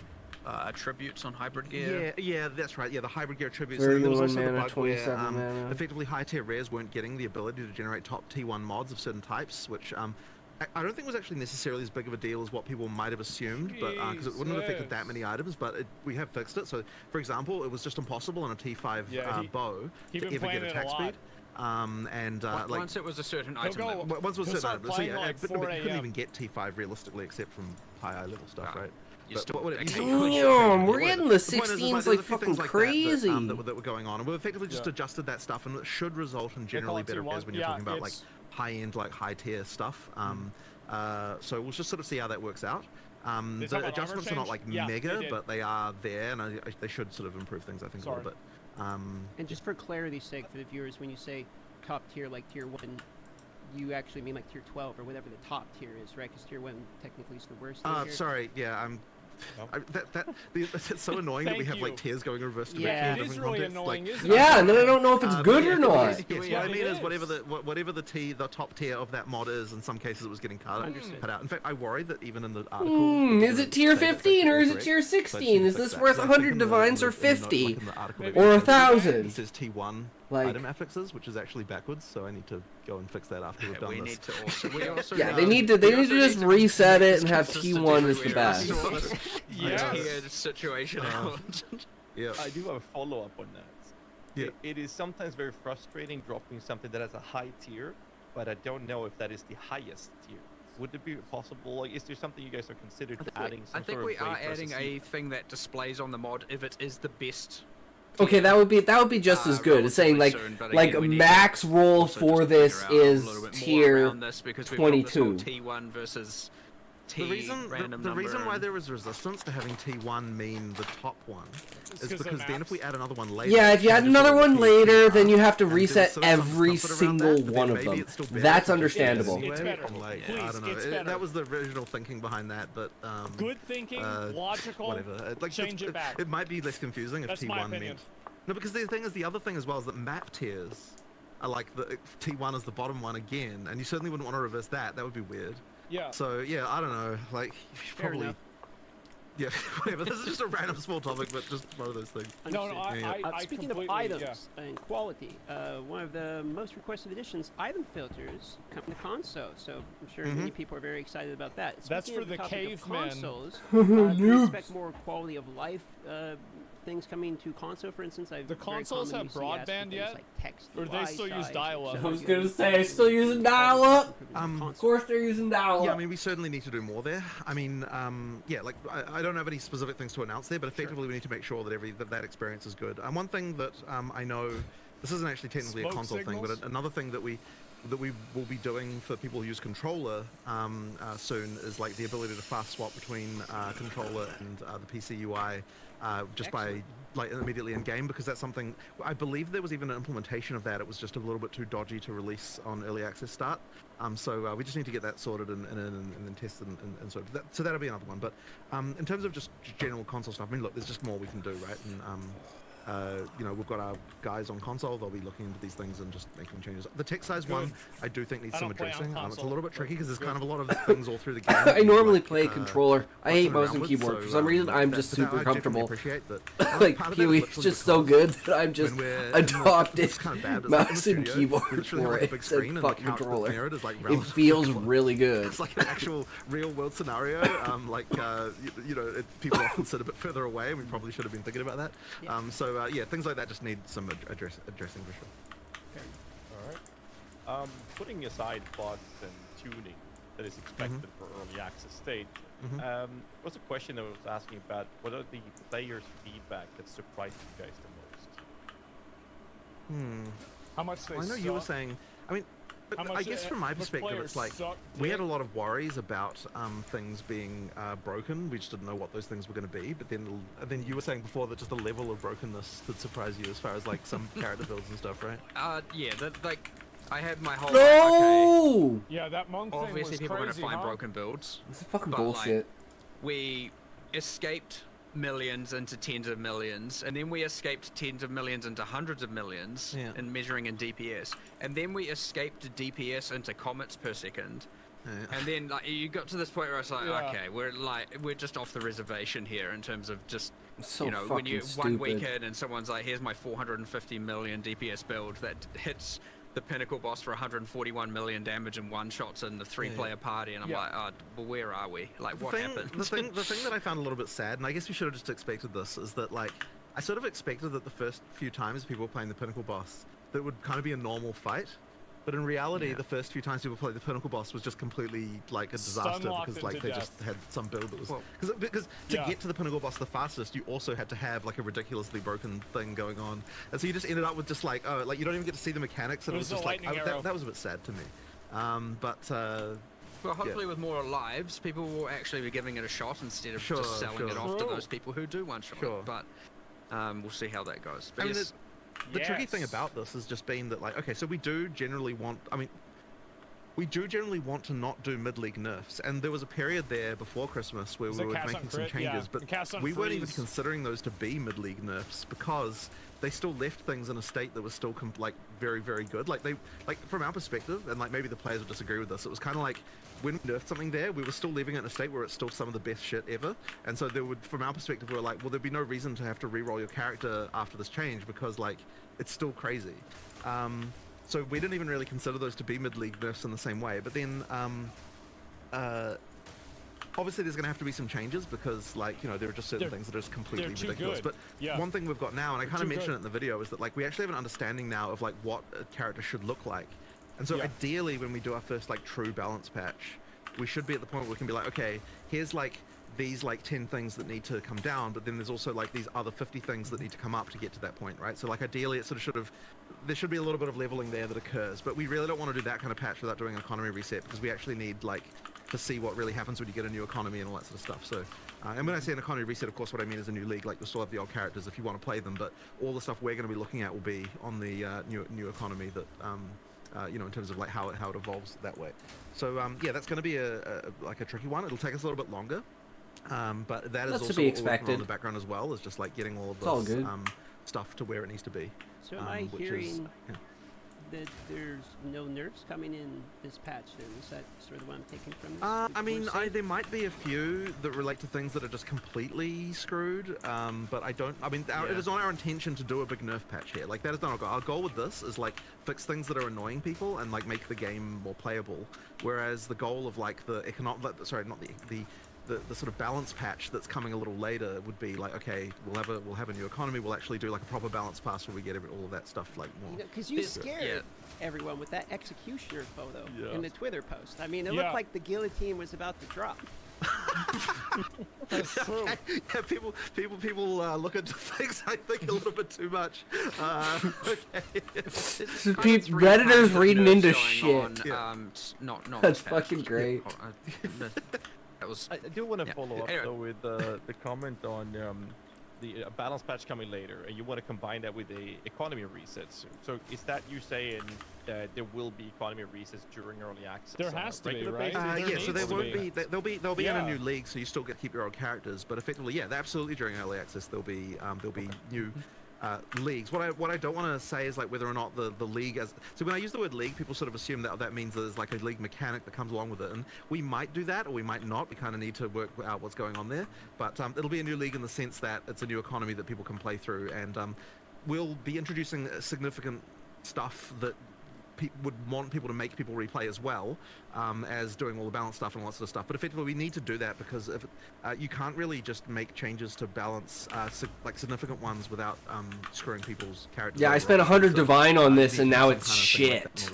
attributes on hybrid gear. Yeah, that's right. Yeah, the hybrid gear attributes. 31 mana, 27 mana. Effectively, high tier rares weren't getting the ability to generate top T1 mods of certain types, which I don't think was actually necessarily as big of a deal as what people might have assumed, but because it wouldn't have affected that many items, but we have fixed it. So, for example, it was just impossible on a T5 bow to ever get attack speed. Once it was a certain item. Once it was a certain item. So yeah, but you couldn't even get T5 realistically except from high level stuff, right? We're getting the 16s like fucking crazy. That were going on, and we've effectively just adjusted that stuff, and it should result in generally better pairs when you're talking about like high-end, like high-tier stuff. So we'll just sort of see how that works out. The adjustments are not like mega, but they are there, and they should sort of improve things, I think, a little bit. And just for clarity's sake, for the viewers, when you say top tier, like tier 1, you actually mean like tier 12 or whatever the top tier is, right? Because tier 1 technically is the worst. Sorry, yeah, I'm It's so annoying that we have like tiers going in reverse direction. Yeah, in it is different really contexts. annoying, Like, isn't it? Yeah, and then I don't know if it's good or not. Yes, what Yeah, I mean it is is. whatever the top tier of that mod is, in some cases it was getting cut out. In fact, I worry that even in the article. Is it tier 15 or is it tier 16? Is this worth 100 divines or 50? Or 1,000? It says T1 Like- item affixes, which is actually backwards, so I need to go and fix that after we've done We this. need to also Yeah, they need to just reset it and have T1 as the best. Tiered situation out. Yeah. I do have a follow-up on that. Yeah. It is sometimes very frustrating dropping something that has a high tier, but I don't know if that is the highest tier. Would it be possible? Like, is there something you guys are considered adding? I think we are adding a a thing that displays on the mod if it is the best. Okay, that would be just as good. It's saying like Soon, but like again, we need max to roll also for just this figure out a is little bit more tier around this because we've got this whole 22. T1 versus T The reason random the number reason why and- there is resistance to having T1 mean the top one is 'cause of because then if maps. we add another one later. Yeah, if you we add just another roll one T2 later, up, then you have to and there's reset sort of some every stuff around single that, but then one of maybe them. it's still better That's to just do it understandable. It's anyway. better. I'm like, Please, I don't know. it's better. That was the original thinking behind that, but Good thinking, logical. whatever. Like, change it back. It might be less confusing if That's T1 my opinion. meant. No, because the other thing as well is that map tiers are like the T1 is the bottom one again, and you certainly wouldn't want to reverse that. That would be weird. Yeah. So yeah, I don't know. Like, you should Fair probably. enough. Yeah, whatever. This is just a random small topic, but just one of those things. No, no, I Speaking of completely, items and quality, one of the most requested additions, item filters, come to console. So I'm sure many people are very excited about that. That's Speaking for of the topic of cavemen. consoles, do you expect more quality of life things coming to console? For instance, The consoles have broadband yet? Like text, Or they still use dial-up? I was gonna say, still using dial-up. Of Of course they're using dial-up. Yeah, I mean, we certainly need to do more there. I mean, yeah, like I don't have any specific things to announce there, but effectively we need to make sure that that experience is good. And one thing that I know, this isn't actually technically Smoke a console thing, signals? but another thing that we will be doing for people who use controller soon is like the ability to fast swap between controller and the PC UI just by like immediately in game, because that's something I believe there was even an implementation of that. It was just a little bit too dodgy to release on early access start. So we just need to get that sorted and then test and so that'll be another one. But in terms of just general console stuff, I mean, look, there's just more we can do, right? And you know, we've got our guys on console. They'll be looking into these things and just making changes. The text size one, I do think needs I some don't play on addressing. It's a console, little bit but tricky because there's good. kind of a lot of things all through the game. I normally like, play controller. I hate bouncing mouse and around with, keyboard. For so, some reason, I'm just that super I definitely comfortable. appreciate that. Like Part of that is Pewie's literally just so because good that I'm just when we're adopted it's kind of bad, but like in the mouse and studio, keyboard we literally have, for like, a it. big It's screen a and the fucking couch that's controller. mirrored is, like, It relatively feels close. really good. It's like an actual real world scenario. You know, people often sit a bit further away, and we probably should have been thinking about that. Yeah. So yeah, things like that just need some addressing for sure. All right. Putting aside bugs and tuning that is expected for early access state, what's a question that I was asking about? What are the players' feedback that surprised you guys the most? How much they I know suck. you were saying. I mean, but How I much, guess from my which perspective, players it's like suck we had a dick? lot of worries about things being broken. We just didn't know what those things were going to be. But then you were saying before that just the level of brokenness that surprised you as far as like some character builds and stuff, right? Yeah, like I had my whole okay, No! Yeah, that monk thing obviously was people are crazy, gonna find huh? broken builds. This is fucking But, bullshit. We escaped millions into tens of millions, and then we escaped tens of millions into hundreds of millions Yeah. in measuring in DPS, and then we escaped DPS into comets per second. Yeah. And then like you got to this point where it's like, Yeah. okay, we're just off the reservation here in terms of just So you know when fucking you stupid. 1 week in and someone's like, here's my 450 million DPS build that hits the pinnacle boss for 141 million damage and one shots in the 3-player party, and I'm Yeah. like, oh, well, where are we? Like, what happened? The thing that I found a little bit sad, and I guess we should have just expected this, is that like I sort of expected that the first few times people were playing the pinnacle boss, that it would kind of be a normal fight. But in reality, the first few times people played the pinnacle boss was just completely like a disaster Stun-locked because like into they death. just had some build that was Well, because to yeah. get to the pinnacle boss the fastest, you also had to have like a ridiculously broken thing going on, and so you just ended up with just like like you don't even get to see the mechanics, and It it was was just a like lightning arrow. that was a bit sad to me. Well, hopefully with more lives, people will actually be giving it a shot instead of Sure, just selling it sure. off to True. those people who do one-shot Sure. it. But we'll see how that goes. But I mean, yes, the tricky thing Yes. about this has just been that, like, okay, so we do generally want. I mean, we do generally want to not do mid-league nerfs, and there was a period there before Christmas where we were making some changes, but we weren't even considering those to be mid-league nerfs because they still left things in a state that was still like very, very good. Like from our perspective, and like maybe the players would disagree with this, it was kind of like when we nerfed something there, we were still leaving it in a state where it's still some of the best shit ever. And so there would, from our perspective, we were like, well, there'd be no reason to have to re-roll your character after this change because like it's still crazy. So we didn't even really consider those to be mid-league nerfs in the same way. But then, obviously there's going to have to be some changes because, like, you know, there are just certain things that are just completely ridiculous. But one thing we've got now, and I kind of mentioned it in the video, is that, like, we actually have an understanding now of, like, what a character should look like. And so ideally, when we do our first, like, true balance patch, we should be at the point where we can be like, okay, here's, like, these like 10 things that need to come down, but then there's also like these other 50 things that need to come up to get to that point, right? So like ideally it sort of there should be a little bit of leveling there that occurs, but we really don't want to do that kind of patch without doing an economy reset because we actually need like to see what really happens when you get a new economy and all that sort of stuff. So and when I say an economy reset, of course what I mean is a new league. Like you'll still have the old characters if you want to play them, but all the stuff we're going to be looking at will be on the new economy that you know, in terms of like how it evolves that way. So yeah, that's going to be like a tricky one. It'll take us a little bit longer. But that is also to be expected. On the background as well, is just like getting all of this stuff to where it needs to be. So am I hearing that there's no nerfs coming in this patch then? Is that sort of what I'm taking from this? I mean, there might be a few that relate to things that are just completely screwed, but I mean, it is not our intention to do a big nerf patch here. Like, that is not our goal. Our goal with this is, like, fix things that are annoying people and, like, make the game more playable. Whereas the goal of, like, the sort of balance patch that's coming a little later would be like, okay, we'll have a new economy. We'll actually do like a proper balance pass where we get all of that stuff like more. Because you scared everyone with that executioner photo in the Twitter post. I mean, it looked like the guillotine was about to drop. That's true. Yeah, people look into things I think a little bit too much. Redditors reading into shit. Not That's fucking great. I do want to follow up though with the comment on the balance patch coming later, and you want to combine that with the economy resets. So is that you saying there will be economy resets during early access? There has to be, right? Yeah, so there won't be. They'll be in a new league, so you still get to keep your old characters. But effectively, yeah, absolutely during early access there'll be new. Leagues. What I don't want to say is like whether or not the league so when I use the word league, people sort of assume that means there's like a league mechanic that comes along with it, and we might do that or we might not. We kind of need to work out what's going on there, but it'll be a new league in the sense that it's a new economy that people can play through, and we'll be introducing significant stuff that would want people to make people replay as well as doing all the balance stuff and all that sort of stuff. But effectively we need to do that because if you can't really just make changes to balance like significant ones without screwing people's characters. Yeah, I spent 100 divine on this and now it's shit.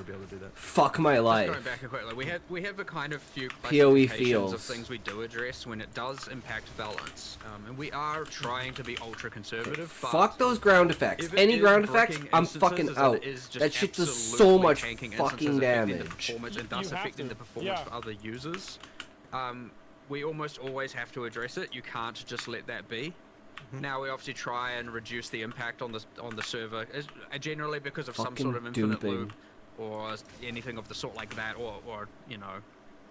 Fuck my life. Going back quickly, we have a kind of few PoE classifications feels of things we do address when it does impact balance, and we are trying to be ultra conservative. Fuck those ground effects. Any ground effects, I'm fucking out. That shit does so much fucking damage. And thus affecting the performance for other users. We almost always have to address it. You can't just let that be. Now we obviously try and reduce the impact on the server, generally because of some sort of infinite loop or anything of the sort like that, or you know,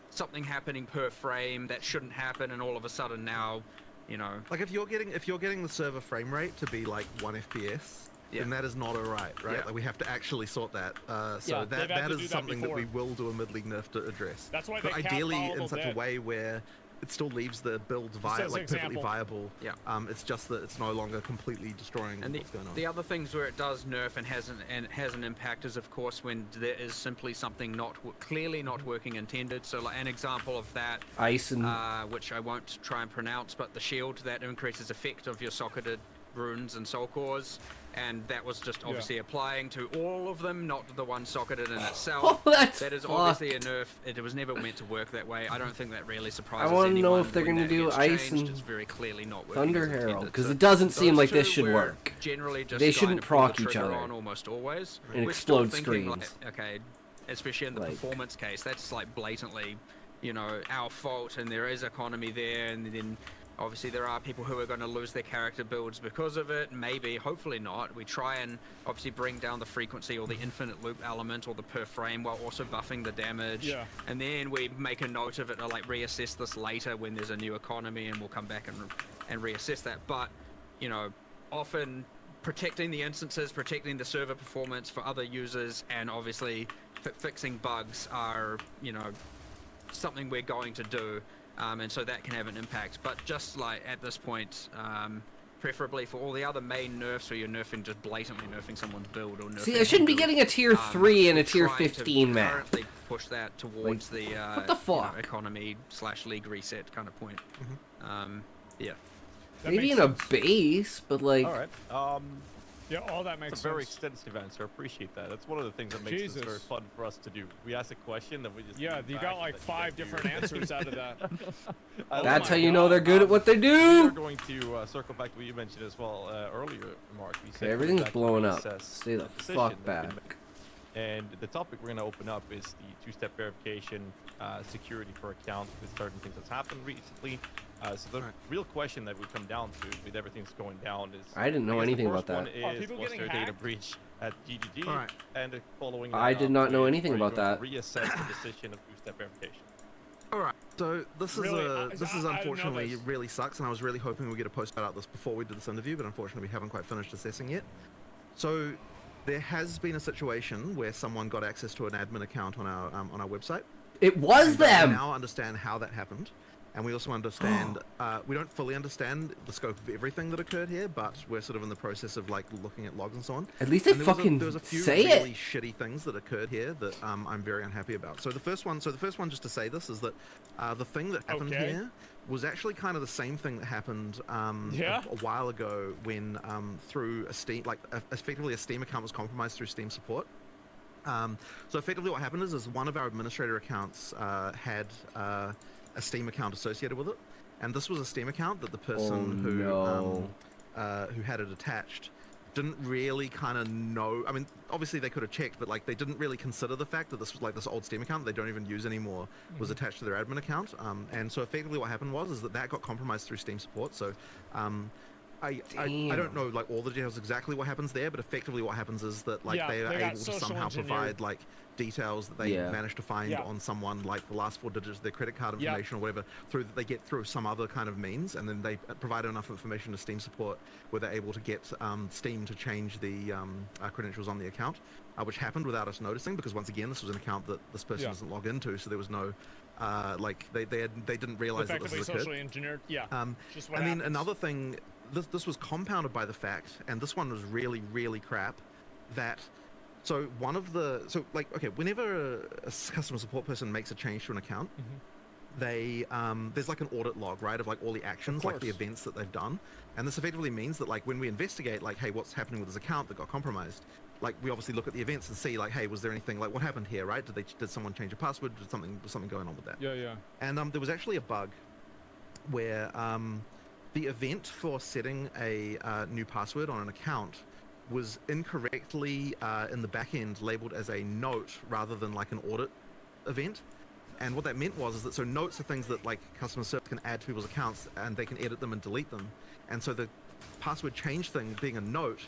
something happening per frame that shouldn't happen, and all of a sudden now, you know, like if you're getting the server frame rate to be like 1 FPS. Then that is not alright, right? Like we have to actually sort that. So that is something that we will do a mid-league nerf to address. That's why but ideally in such a way where it still leaves the builds perfectly viable. It's just that it's no longer completely destroying what's going on. The other things where it does nerf and has an impact is, of course, when there is simply something clearly not working intended. So, like an example of that, which I won't try and pronounce, but the shield that increases effect of your socketed runes and soul cores, and that was just obviously applying to all of them, not the one socketed in itself. That is obviously a nerf. It was never meant to work that way. I don't think that really surprises anyone. I want to know if they're going to do ice and it's very clearly not Thunder Herald, because it doesn't seem like this should work. Generally just they shouldn't proc each other on almost always and explode screens. Like, okay, especially in the performance case, that's like blatantly, you know, our fault, and there is economy there, and then Obviously, there are people who are going to lose their character builds because of it. Maybe, hopefully not. We try and obviously bring down the frequency or the infinite loop element or the per frame while also buffing the damage. Yeah. And then we make a note of it to like reassess this later when there's a new economy, and we'll come back and reassess that. But, you know, often protecting the instances, protecting the server performance for other users, and obviously fixing bugs are, you know, something we're going to do. And so that can have an impact. But just like at this point, preferably for all the other main nerfs where you're nerfing, just blatantly nerfing someone's build or nerfing. See, I shouldn't be getting a tier 3 and a tier trying to 15 map. currently push that towards the what the fuck? economy / league reset kind of point. Yeah. That Maybe makes in sense. a base, but like. All right. Yeah, all that makes It's a very sense. extensive answer. Appreciate that. That's one of the things that makes this very fun for us to do. We ask a question, then we just Yeah, you got like 5 different answers out of that. That's how you know they're good at what they We do. are going to circle back to what you mentioned as well earlier, Mark. We said Everything's exactly blowing we up. assess Stay the decision fuck that we back. make. And the topic we're going to open up is the two-step verification, security for accounts with certain things that's happened recently. So the real question that we come down to with everything that's going down is... I didn't know guess anything the about first one that. Are is, people was getting there a data hacked? breach at GGG? All right. And following I that did up not know with, anything are you about going that. to reassess the decision of two-step verification. All right. So this is Really? I this is didn't know unfortunately this. really sucks, and I was really hoping we get a post about this before we did this interview, but unfortunately we haven't quite finished assessing yet. So there has been a situation where someone got access to an admin account on our website. It was And, them. we now understand how that happened, and we also understand we don't fully understand the scope of everything that occurred here, but we're sort of in the process of like looking at logs and so on. At least they And there fucking was a few say really it. shitty things that occurred here that I'm very unhappy about. So the first one, just to say this, is that the thing that happened Okay. here was actually kind of the same thing that happened Yeah? a while ago when through a Steam, effectively a Steam account was compromised through Steam support. So effectively what happened is one of our administrator accounts had a Steam account associated with it, and this was a Steam account that the person who had it attached didn't really kind of know. I mean, obviously they could have checked, but like they didn't really consider the fact that this was like this old Steam account they don't even use anymore was attached to their admin account. And so effectively what happened was that got compromised through Steam support. So I don't know like all the details exactly what happens there, but effectively what happens is that like Yeah, they are they got able to social somehow engineered. provide like details that they managed to find Yeah. on someone, like the last 4 digits of their credit card Yeah. information or whatever, through that they get through some other kind of means, and then they provide enough information to Steam support where they're able to get Steam to change the credentials on the account, which happened without us noticing, because once again this was an account that this person doesn't log into, so there was no like they didn't realize that this Effectively was occurred. socially engineered. Yeah. Just what I mean, happens. another thing, this was compounded by the fact, and this one was really, really crap, that, so one of the, so like, okay, whenever a customer support person makes a change to an account, they, there's like an audit log, right, of like all the actions, like the events that they've done, and this effectively means that like when we investigate, like, hey, what's happening with this account that got compromised, like we obviously look at the events and see like, hey, was there anything, like what happened here, right? Did someone change a password? Was something going on with that? Yeah. And there was actually a bug where the event for setting a new password on an account was incorrectly in the back end labeled as a note rather than like an audit event. And what that meant was that so notes are things that like customer service can add to people's accounts and they can edit them and delete them. And so the password change thing being a note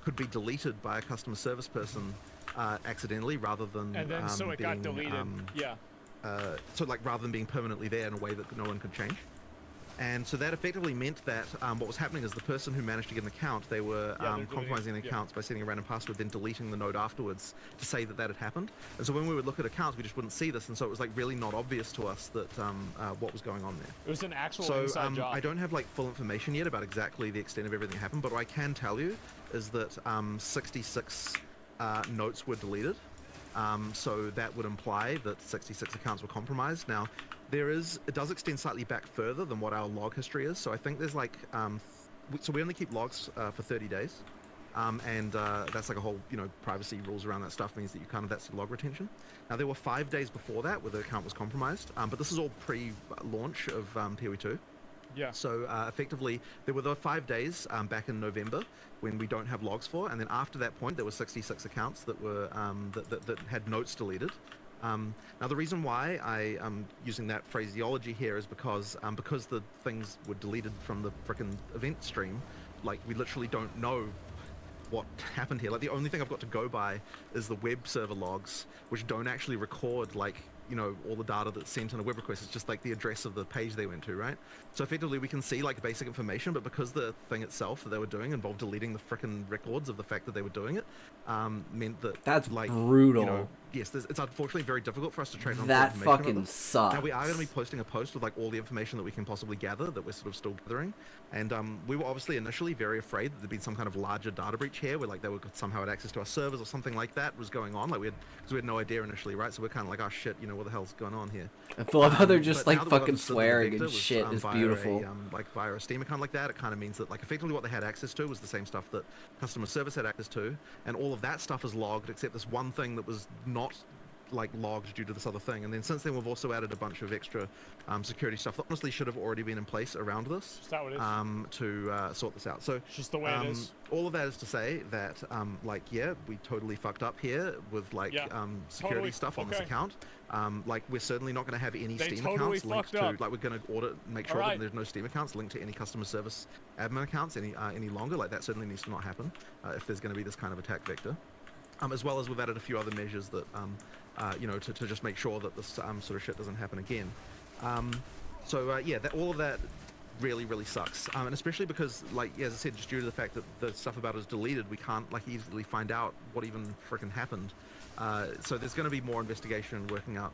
could be deleted by a customer service person accidentally rather than And then so it got being, deleted. Yeah. so like rather than being permanently there in a way that no one could change. And so that effectively meant that what was happening is the person who managed to get an account, they were compromising accounts by setting a random password, then deleting the node afterwards to say that had happened. And so when we would look at accounts, we just wouldn't see this, and so it was like really not obvious to us that what was going on there. It was an actual So inside job. I don't have like full information yet about exactly the extent of everything that happened, but what I can tell you is that 66 notes were deleted. So that would imply that 66 accounts were compromised. Now, it does extend slightly back further than what our log history is. So I think there's like, so we only keep logs for 30 days. And that's like a whole, privacy rules around that stuff means that that's the log retention. Now, there were 5 days before that where the account was compromised, but this is all pre-launch of PoE2. Yeah. So effectively, there were the 5 days back in November when we don't have logs for, and then after that point, there were 66 accounts that were that had notes deleted. Now, the reason why I am using that phraseology here is because the things were deleted from the frickin' event stream, like, we literally don't know what happened here. Like, the only thing I've got to go by is the web server logs, which don't actually record, like, you know, all the data that's sent in a web request. It's just like the address of the page they went to, right? So effectively we can see like basic information, but because the thing itself that they were doing involved deleting the frickin' records of the fact that they were doing it, meant that that's like brutal. You know, yes, it's unfortunately very difficult for us to track on that information. Fucking sucks. Now we are going to be posting a post with like all the information that we can possibly gather that we're sort of still gathering, and we were obviously initially very afraid that there'd been some kind of larger data breach here, where like they would somehow had access to our servers or something like that was going on. Like because we had no idea initially, right? So we're kind of like, oh shit, you know, what the hell's going on here? I love how they're just like fucking swearing and shit. Is beautiful. Like via a Steam account like that, it kind of means that like effectively what they had access to was the same stuff that customer service had access to, and all of that stuff is logged except this one thing that was not like logged due to this other thing. And then since then we've also added a bunch of extra security stuff that honestly should have already been in place around this to sort this out. So it's just the way it is. All of that is to say that like yeah, we totally fucked up here with like security stuff on this account. Like we're certainly not going to have any Steam accounts linked to like we're going to audit and make sure that there's no Steam accounts linked to any customer service admin accounts any longer. Like that certainly needs to not happen if there's going to be this kind of attack vector. As well as we've added a few other measures that you know, to just make sure that this sort of shit doesn't happen again. Yeah, all of that really sucks, and especially because, like, as I said, just due to the fact that the stuff about it is deleted, we can't like easily find out what even frickin' happened. So there's going to be more investigation and working out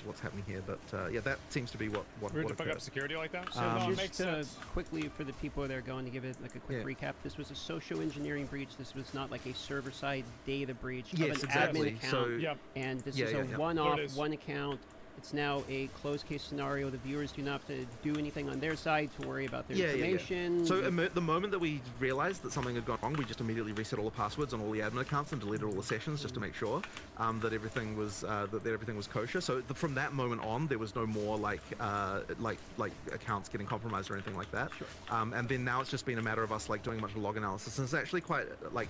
what's happening here. But yeah, that seems to be what weird to fuck up security like that. So just quickly for the people that are going to give it like a quick recap. This was a social engineering breach. This was not like a server-side data breach of an admin account. So, and this is a one-off, one account. It's now a closed case scenario. The viewers do not have to do anything on their side to worry about their information. So the moment that we realized that something had gone wrong, we just immediately reset all the passwords on all the admin accounts and deleted all the sessions just to make sure that everything was kosher. So from that moment on, there was no more like accounts getting compromised or anything like that. Sure. And then now it's just been a matter of us like doing a bunch of log analysis, and it's actually quite like.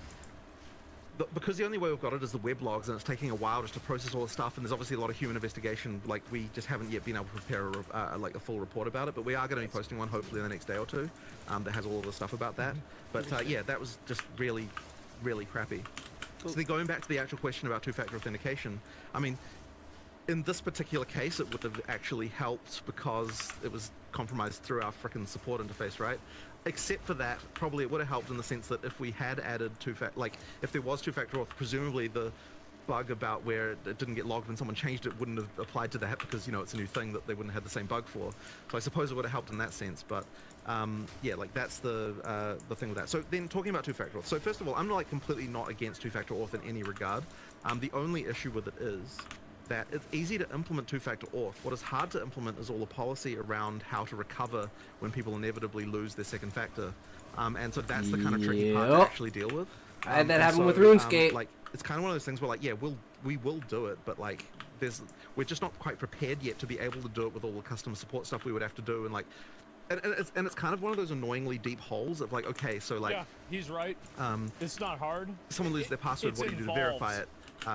Because the only way we've got it is the web logs, and it's taking a while just to process all the stuff, and there's obviously a lot of human investigation. Like we just haven't yet been able to prepare like a full report about it, but we are going to be posting one hopefully in the next day or two that has all of the stuff about that. But yeah, that was just really crappy. Cool. So then going back to the actual question about two-factor authentication, I mean, in this particular case, it would have actually helped because it was compromised through our frickin' support interface, right? Except for that, probably it would have helped in the sense that if we had added if there was two-factor auth, presumably the bug about where it didn't get logged when someone changed it wouldn't have applied to that because, you know, it's a new thing that they wouldn't have the same bug for. So I suppose it would have helped in that sense, but yeah, like that's the thing with that. So then talking about two-factor auth. So first of all, I'm like completely not against two-factor auth in any regard. The only issue with it is that it's easy to implement two-factor auth. What is hard to implement is all the policy around how to recover when people inevitably lose their second factor. And so that's the kind of tricky part to actually deal with. I had that happen with RuneScape. Like, it's kind of one of those things where, like, yeah, we will do it, but like, we're just not quite prepared yet to be able to do it with all the customer support stuff we would have to do, and like, and it's kind of one of those annoyingly deep holes of like, okay, so like, yeah, he's right. It's not hard. Someone loses their password. What do you do to verify it?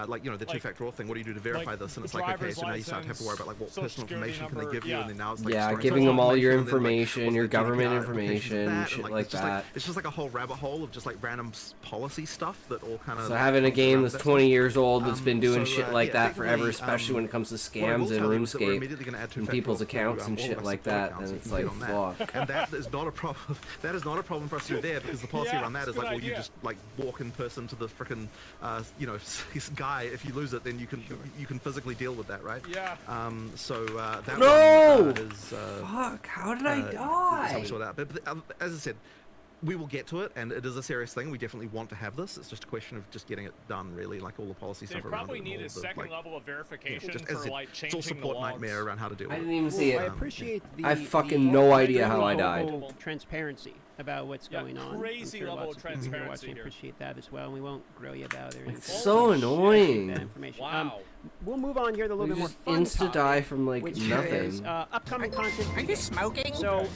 Like, you know, the two-factor auth thing, what do you do to verify this? And it's like, okay, so now you start to have to worry about like what personal information can they give you, and then now it's like giving them all your information, your government information, shit like that. It's just like a whole rabbit hole of just like random policy stuff that all kind of. So having a game that's 20 years old that's been doing shit like that forever, especially when it comes to scams and RuneScape and people's accounts and shit like that, then it's like, fuck. And that is not a problem. That is not a problem for us to do there, because the policy around that is like, well, you just like walk in person to the frickin' you know, guy. If you lose it, then you can physically deal with that, right? Yeah. So that one is fuck. How did I die? Sort out. But as I said, we will get to it, and it is a serious thing. We definitely want to have this. It's just a question of just getting it done, really, like all the policy stuff around it. They probably need a second level of verification for like changing it's all support nightmare around how to deal with it. I didn't even see it. I appreciate the I fucking no idea how I died. Transparency about what's going on. Crazy level of transparency here. Appreciate that as well. We won't grill you about it. It's so annoying. Information. Wow. we'll move on here to a little We bit more just fun insta-die topic, from, like, which nothing. is upcoming content. Are you smoking? So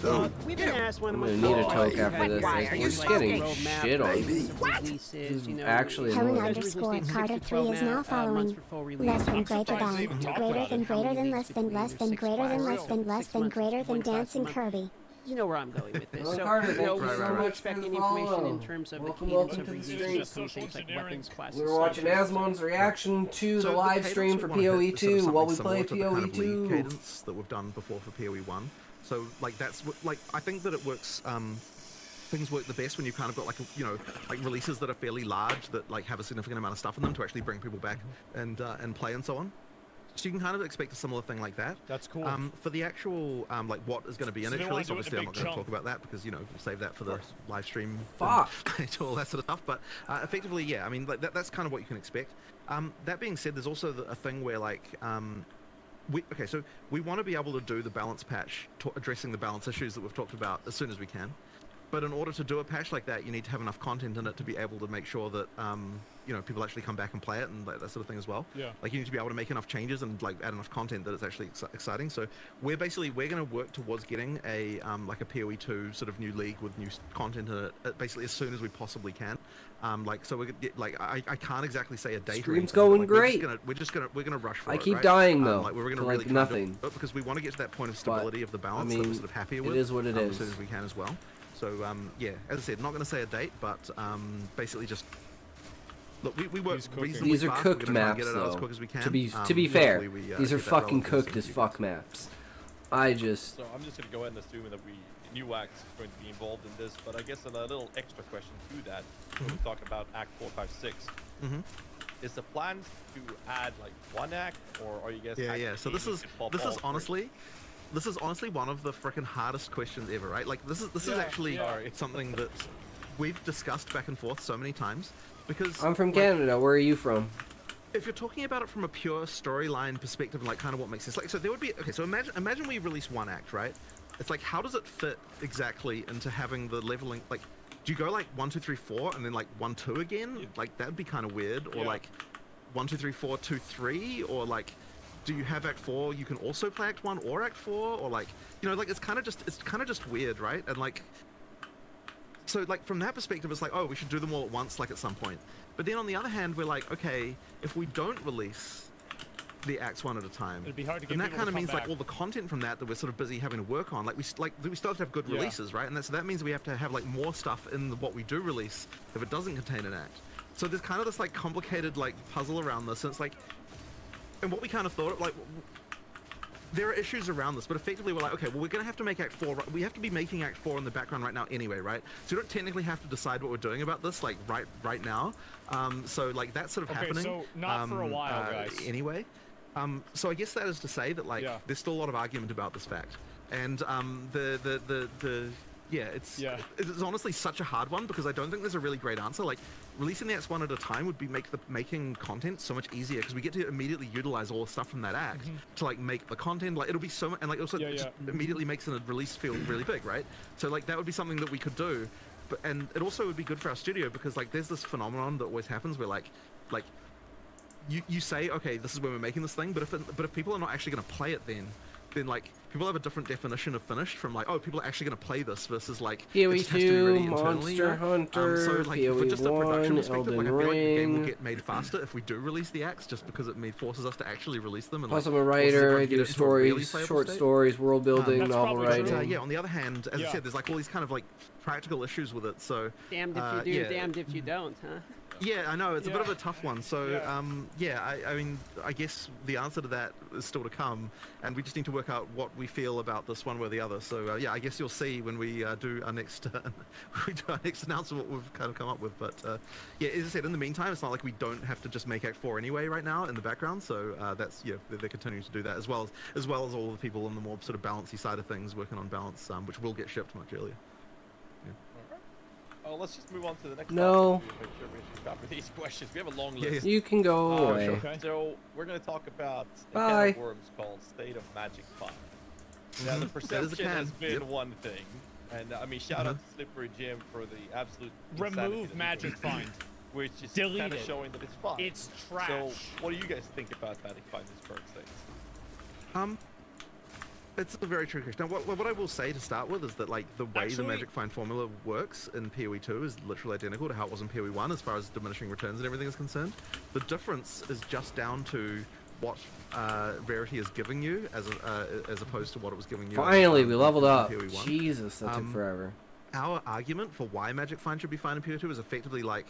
we've been asked one of the I'm most gonna need a popular toke after this. Why Like, are you we're just smoking? getting roadmap, shit on. Maybe. releases, you know, Actually Helen annoying. underscore Carter 3 is now months following. for full release. Less than I'm greater surprised they than even talked greater about than it. greater than less than less than greater than less than less than greater than dancing Kirby. You know where I'm going with this. Well, So, Carter, you know, thank you so we're much expecting for the information follow. in terms of Welcome, the welcome cadence of to the releases stream. of some things like weapons classes. We were watching Asmon's reaction to So the live cadence stream we for wanna hit PoE is sort of 2 while we something play similar to the kind PoE of league 2. cadence that we've done before for PoE 1. So like that's like I think that it works. Things work the best when you kind of got like like releases that are fairly large that like have a significant amount of stuff in them to actually bring people back and play and so on. So you can kind of expect a similar thing like that. That's cool. For the actual like what is going to be in So it, they really, wanna do it in a obviously I'm big not going to chunk. talk about that because we'll save that for the live stream. Fuck. And all that sort of stuff. But effectively, yeah, I mean like that's kind of what you can expect. That being said, there's also a thing where like so we want to be able to do the balance patch addressing the balance issues that we've talked about as soon as we can. But in order to do a patch like that, you need to have enough content in it to be able to make sure that people actually come back and play it and like, that sort of thing as well. Yeah. Like you need to be able to make enough changes and like add enough content that it's actually exciting. So we're going to work towards getting a like a PoE 2 sort of new league with new content in it basically as soon as we possibly can. So we're gonna get, like I can't exactly say a date. Stream's or anything, going but, like, great. We're gonna rush for it. I keep right? dying though. Like we're gonna to, really like try and do nothing. it because we want to get to that point of stability of the balance I that mean, we're sort of happier it with. is what it As is. soon as we can as well. So yeah, as I said, not going to say a date, but basically just look. We work reasonably These are fast. cooked We're gonna try maps and get it out as though. quick as we can. To be fair, hopefully we, these are get that fucking relatively cooked soon as you fuck guys. maps. I just So I'm just going to go ahead and assume that new acts is going to be involved in this, but I guess a little extra question to that when we talk about Act 4, 5, 6. Is the plan to add like one act, or are you guys? Yeah. So this is honestly one of the freaking hardest questions ever, right? Like this is actually something that we've discussed back and forth so many times because I'm from like, Canada. Where are you from? if you're talking about it from a pure storyline perspective and like kind of what makes sense, like so there would be so imagine we release one act, right? It's like how does it fit exactly into having the leveling? Like do you go like 1 2 3 4 and then like 1 2 again? Like that'd be kind of weird. Or like 1 2 3 4 2 3, or like do you have Act 4 you can also play Act 1 or Act 4, or like like it's kind of just weird, right? And like so like from that perspective it's like, oh, we should do them all at once like at some point. But then on the other hand we're like, okay, if we don't release the acts one at a time, It'd be hard to get and that people kind to of come means back. like all the content from that we're sort of busy having to work on, like we still have to have good releases, right? And so that means we have to have like more stuff in what we do release if it doesn't contain an act. So there's kind of this like complicated like puzzle around this, and it's like, and what we kind of thought of, like there are issues around this, but effectively we're like, okay, well we're gonna have to make Act 4, we have to be making Act 4 in the background right now anyway, right? So we don't technically have to decide what we're doing about this like right now. So like that's sort of happening. So not for a while, guys. Anyway. So I guess that is to say that like there's still a lot of argument about this fact, and it's honestly such a hard one because I don't think there's a really great answer. Like releasing the acts one at a time would be making content so much easier because we get to immediately utilize all the stuff from that act to like make the content, like it'll be so much, and like also just immediately makes the release feel really big, right? So like that would be something that we could do, and it also would be good for our studio because like there's this phenomenon that always happens where like you say, okay, this is when we're making this thing, but if people are not actually going to play it, then like people have a different definition of finished from like, oh, people are actually going to play this versus like PoE it just has to be ready 2, internally. Monster Hunter, So like for just a PoE production 1, perspective, like I Elden feel like the game will Ring. get made faster if we do release the acts, just because it forces us to actually release them. And Plus, like, I'm a forces writer. everyone I to get do it into a really stories, playable short state. stories, world building, That's novel probably true. writing. Yeah, on the other hand, as I said, there's like all these kind of like practical issues with it. So Damned if you do, damned if you don't, huh? yeah, I know it's a bit of a tough one. So Yeah. I mean, I guess the answer to that is still to come, and we just need to work out what we feel about this one way or the other. So yeah, I guess you'll see when we do our next announcement what we've kind of come up with. But yeah, as I said, in the meantime, it's not like we don't have to just make Act 4 anyway right now in the background. So that's they're continuing to do that as well as all the people on the more sort of balancey side of things working on balance, which will get shipped much earlier. Oh, let's just move on to the next No. topic. Make sure we cover these questions. We have a long list. You can go away. Okay. So we're going to talk about a Bye. can of worms called State of Magic 5. Now, the That is a perception can. has been Yep. one thing. And I mean, shout out to Slippery Jim for the absolute insanity that Remove he Magic was Find. which is Delete kind of it. showing that it's fine. It's trash. So, what do you guys think about Magic Finder's current state? It's a very tricky question. Now, what I will say to start with is that like the way the Magic Find formula works in PoE 2 is literally identical to how it was in PoE 1 as far as diminishing returns and everything is concerned. The difference is just down to what Rarity is giving you as opposed to what it was giving you. Finally, we leveled in up. PoE 1. Jesus, that took forever. Our argument for why Magic Find should be fine in PoE 2 is effectively like,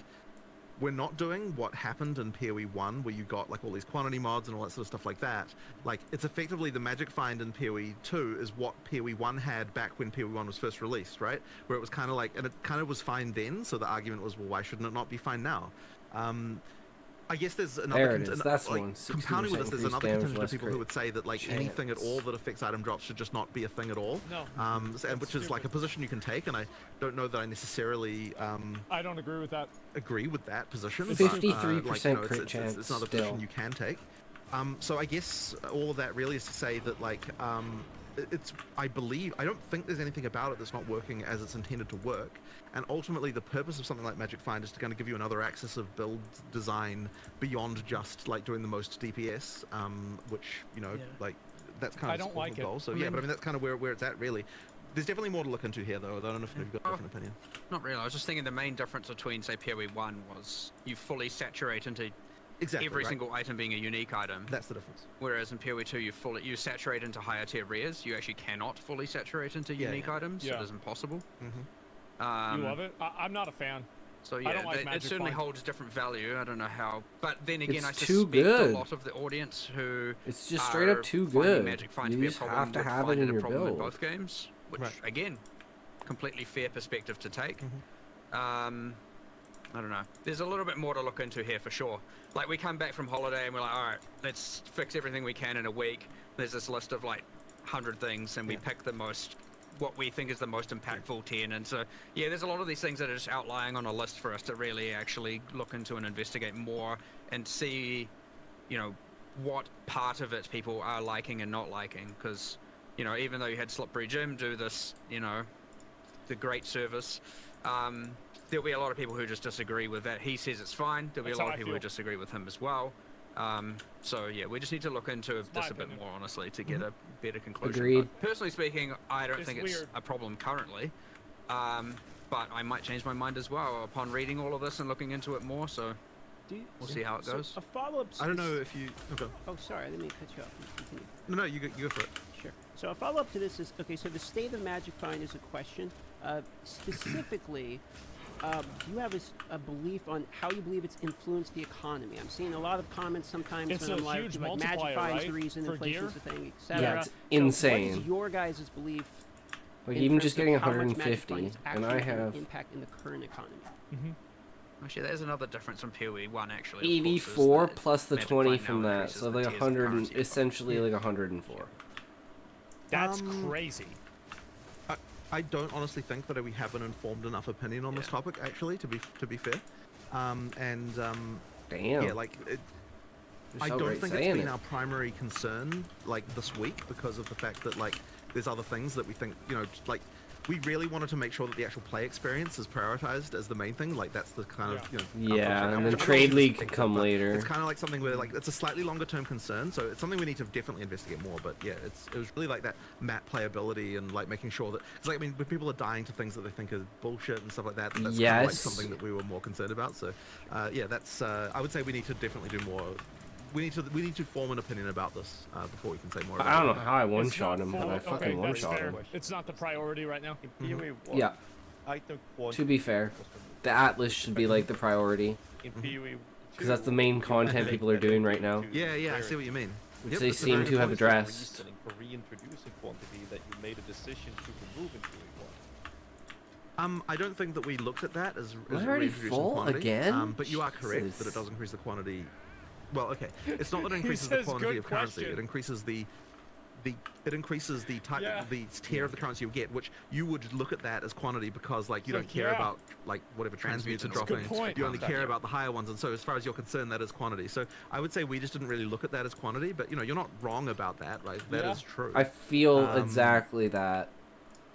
we're not doing what happened in PoE 1 where you got like all these quantity mods and all that sort of stuff like that. Like, it's effectively the Magic Find in PoE 2 is what PoE 1 had back when PoE 1 was first released, right? Where it was kind of like, and it kind of was fine then, so the argument was, well, why shouldn't it not be fine now? I guess there's another... There it is. That's like, one. compounding with this, there's another contingent of people crit who would say that like anything at all that affects item drops should just not be a thing at all. No. And which is like a position you can take, and I don't know that I necessarily... I don't agree with that. agree with that position. 53% crit chance it's not a still. position you can take. So I guess all of that really is to say that like I don't think there's anything about it that's not working as it's intended to work. And ultimately the purpose of something like Magic Find is to kind of give you another axis of build design beyond just like doing the most DPS, which, you know, like that's kind of the goal. So yeah, but I mean that's kind of where it's at really. There's definitely more to look into here, though. I don't know if you've got a different opinion. Not really. I was just thinking the main difference between, say, PoE 1 was you fully saturate into every single item being a unique item. That's the difference. Whereas in PoE 2, you saturate into higher tier rares. You actually cannot fully saturate into unique items. It is impossible. You love it? I'm not a fan. So yeah, I don't like it certainly holds different value. I don't know how, but then again, It's I too suspect good. a lot of the audience who It's just straight up too good. Magic Find You to be a just problem have to would have it find in a your problem in build. both games, which again, completely fair perspective to take. I don't know. There's a little bit more to look into here for sure. Like we come back from holiday and we're like, all right, let's fix everything we can in a week. There's this list of like 100 things, and we pick the most, what we think is the most impactful 10. And so, yeah, there's a lot of these things that are just outlying on a list for us to really actually look into and investigate more and see, you know, what part of it people are liking and not liking. Because, you know, even though you had Slippery Jim do this, you know, the great service, there'll be a lot of people who just disagree with that. He says it's fine. There'll be a lot of people who disagree with him as well. So yeah, we just need to look into this a bit more honestly to get a better conclusion. Agreed. But personally speaking, I don't think it's a problem currently, but I might change my mind as well upon reading all of this and looking into it more. So we'll see how it goes. A follow-up. I don't know if you. Okay. Oh, sorry, I didn't mean to cut you off. Continue. No, you go for it. Sure. So a follow-up to this is okay. So the state of Magic Find is a question. Specifically, do you have a belief on how you believe it's influenced the economy? I'm seeing a lot of comments sometimes. It's when a I'm huge like Magic multiplier, Find's right? the reason, For inflation's gear? the thing, etc. Yeah, it's So insane. what is your guys' belief? Like in even terms just of getting how much Magic 150, Find's and I actually having have an impact in the current economy. Actually, there's another difference from PoE 1 actually. 84 plus the Magic 20 Find from now that, increases so the like tiers of 100, currency. essentially like 104. That's crazy. I don't honestly think that we have an informed enough opinion on this topic, actually, to be fair. Damn. Yeah, like I so don't great think it's saying been it. our primary concern like this week because of the fact that like there's other things that we think, you know, like we really wanted to make sure that the actual play experience is prioritized as the main thing. Like that's the kind of, you know, Yeah, and then I'm Trade not League can expecting, come but later. It's kind of like something where like it's a slightly longer term concern, so it's something we need to definitely investigate more. But yeah, it was really like that map playability and like making sure that it's like, I mean, when people are dying to things that they think are bullshit and stuff like that, that's kind of like Yes. something that we were more concerned about. So yeah, that's I would say we need to definitely do more. We need to form an opinion about this before we can say more about I don't it. know how I It's one-shot not him, but full- I fucking okay, that's one-shot fair. him. It's not the priority right now. In PoE 1, Yeah. item To quantity be fair, the Atlas should be like the priority, in PoE because that's the main content people are doing right now. Yeah, I see what you mean. Which they it's a seem very to have good addressed. reasoning for reintroducing quantity that you made a decision to remove in PoE 1. I don't think that we looked at that as Am I already reintroducing full quantity. again? But you are correct Jesus. that it does increase the quantity. Well, okay, it's not that it He increases the says, quantity "Good of currency. question." It increases the type, Yeah. the tier of the currency you get, which you would look at that as quantity because like you don't care about like whatever transmutes are That's a good dropping. point. You only care about the higher ones, and so as far as you're concerned, that is quantity. So I would say we just didn't really look at that as quantity, but you know, you're not wrong about that, right? That is true. I feel exactly that.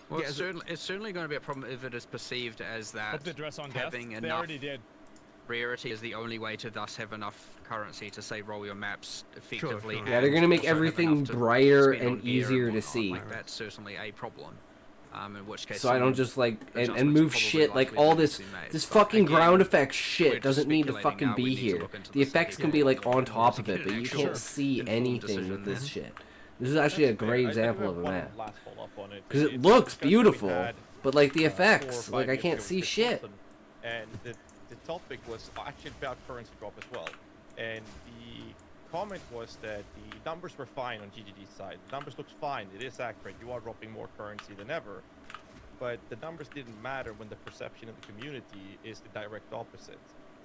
Well, Yeah, it's certainly going to be a problem if it is perceived as that Hope to dress on death. having They enough already did. rarity is the only way to thus have enough currency to say roll your maps effectively. Sure. Yeah, they're gonna make also have everything enough to brighter spend on and gear easier to whatnot. see. Like, that's certainly a problem. In which case, So I don't just like and move probably shit like likely all to this be made. this But fucking again, ground effects we're shit just doesn't need to speculating fucking now, we be need to here. look into The this effects can again. be like on More top to of get it, an but you actual can't see informed anything decision with this there. shit. This is actually a That's fair. great I example have of a one map. last follow-up on it. Because it It's looks discussion we beautiful, had, but like the 4 or effects, 5 like I years can't ago see with shit. Wilson, and the topic was actually about currency drop as well. And the comment was that the numbers were fine on GGG's side. The numbers looks fine. It is accurate. You are dropping more currency than ever. But the numbers didn't matter when the perception in the community is the direct opposite.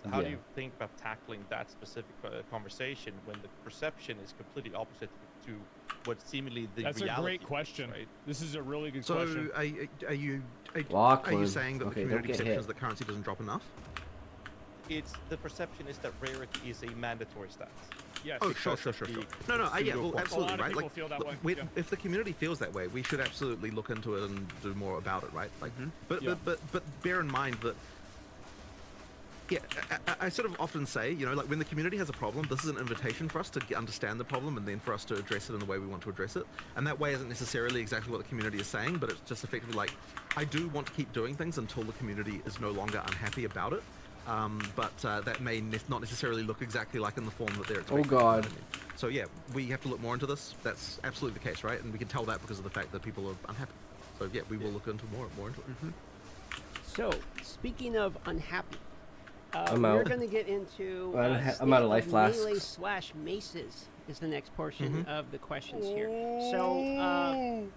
So how do you think about tackling that specific conversation when the perception is completely opposite to what seemingly the That's reality a great is, question. right? This is a really good question. So are you Lachlan. saying that the Okay, don't community get perception hit. is that currency doesn't drop enough? It's the perception is that rarity is a mandatory stat. Yes. Oh, sure. No, well, A absolutely, lot of right? people Like, feel that look, way, yeah. if the community feels that way, we should absolutely look into it and do more about it, right? Like, but bear in mind that, yeah, I sort of often say, you know, like when the community has a problem, this is an invitation for us to understand the problem and then for us to address it in the way we want to address it. And that way isn't necessarily exactly what the community is saying, but it's just effectively like, I do want to keep doing things until the community is no longer unhappy about it. But that may not necessarily look exactly like in the form that they're expecting. Oh God. So yeah, we have to look more into this. That's absolutely the case, right? And we can tell that because of the fact that people are unhappy. So yeah, we will look into more into it. So, speaking of unhappy, I'm we're out. going to get into I'm out of life melee flasks. / maces is the next portion of the questions here. So,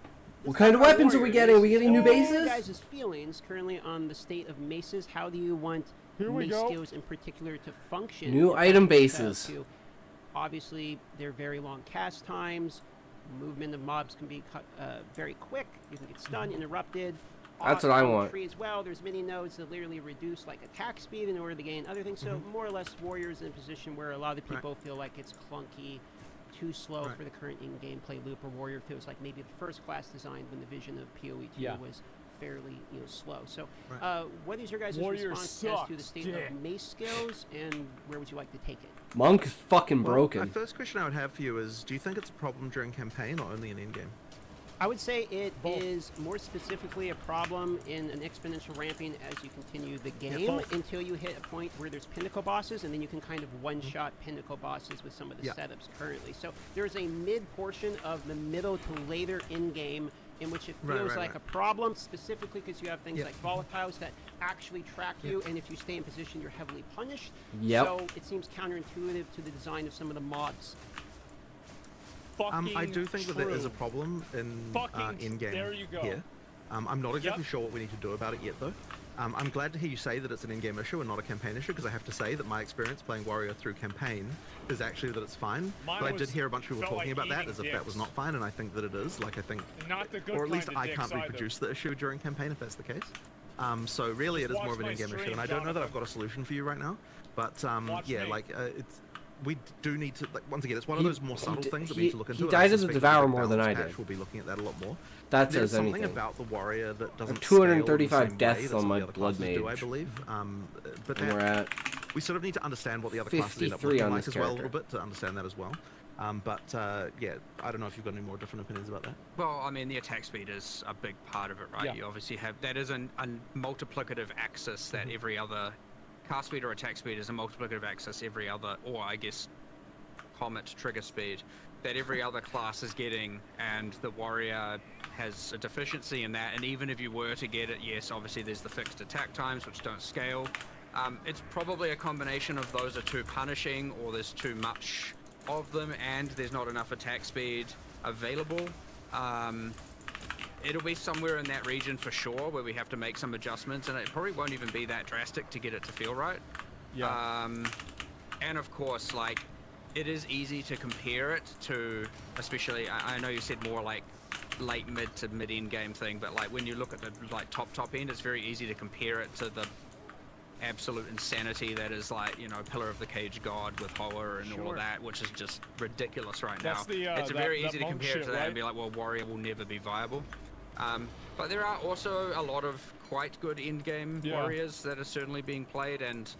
What kind of weapons are we getting? Are we getting new What are your bases? guys' feelings currently on the state of maces? How do you want mace skills in particular to function? New in item Battlefield bases. 2? Obviously, they're very long cast times. Movement of mobs can be very quick. You can get stunned, interrupted. That's what I want. Free as well. There's many nodes that literally reduce like attack speed in order to gain other things. So more or less, Warrior's in a position where a lot of the people feel like it's clunky, too slow for the current in-gameplay loop. Or Warrior feels like maybe the first class designed when the vision of PoE2 was fairly slow. So what is your guys' response as to the state of mace skills, and where would you like to take it? Monk is fucking Well, broken. my first question I would have for you is, do you think it's a problem during campaign or only in endgame? I would say it is more specifically a problem in an exponential ramping as you continue the game until you hit a point where there's pinnacle bosses, and then you can kind of one-shot pinnacle bosses with some of the setups currently. So there's a mid-portion of the middle to later in-game in which it feels like a problem, specifically because you have things like volatiles that actually track you, and if you stay in position, you're heavily punished. So it seems counterintuitive to the design of some of the mobs. I do think that there is a problem in game here. I'm not exactly sure what we need to do about it yet, though. I'm glad to hear you say that it's an in-game issue and not a campaign issue, because I have to say that my experience playing Warrior through campaign is actually that it's fine. But I did hear a bunch of people talking about that as if that was not fine, and I think that it is. Like, I think, or at least I can't reproduce the issue during campaign if that's the case. So really, it is more of an in-game issue, and I don't know that I've got a solution for you right now. But yeah, like it's. We do need to, like, once again, it's one of those more subtle things that we need to look into. He died of the Devour more than I did. We'll be looking at that a lot more. That There's says something anything. about the Warrior that doesn't 235 deaths scale on in the my same way that some of the other Blood classes do, I Mage. believe. But And we're at we sort of need to understand what the other classes end up 53 looking on like this as well a character. little bit to understand that as well. Yeah, I don't know if you've got any more different opinions about that. Well, I mean, the attack speed is a big part of it, right? You obviously have, that is a multiplicative axis that every other, cast speed or attack speed is a multiplicative axis every other, or I guess comet trigger speed, that every other class is getting, and the Warrior has a deficiency in that. And even if you were to get it, yes, obviously there's the fixed attack times which don't scale. It's probably a combination of those are too punishing, or there's too much of them, and there's not enough attack speed available. It'll be somewhere in that region for sure where we have to make some adjustments, and it probably won't even be that drastic to get it to feel right. And of course, like, it is easy to compare it to, especially, I know you said more like late mid to mid end game thing, but like when you look at the like top end, it's very easy to compare it to the absolute insanity that is, like, you know, Pillar of the Cage God with Hoa and all of that, which is just ridiculous right now. It's very easy to compare it to that and be like, well, Warrior will never be viable. But there are also a lot of quite good end game Warriors that are certainly being played, and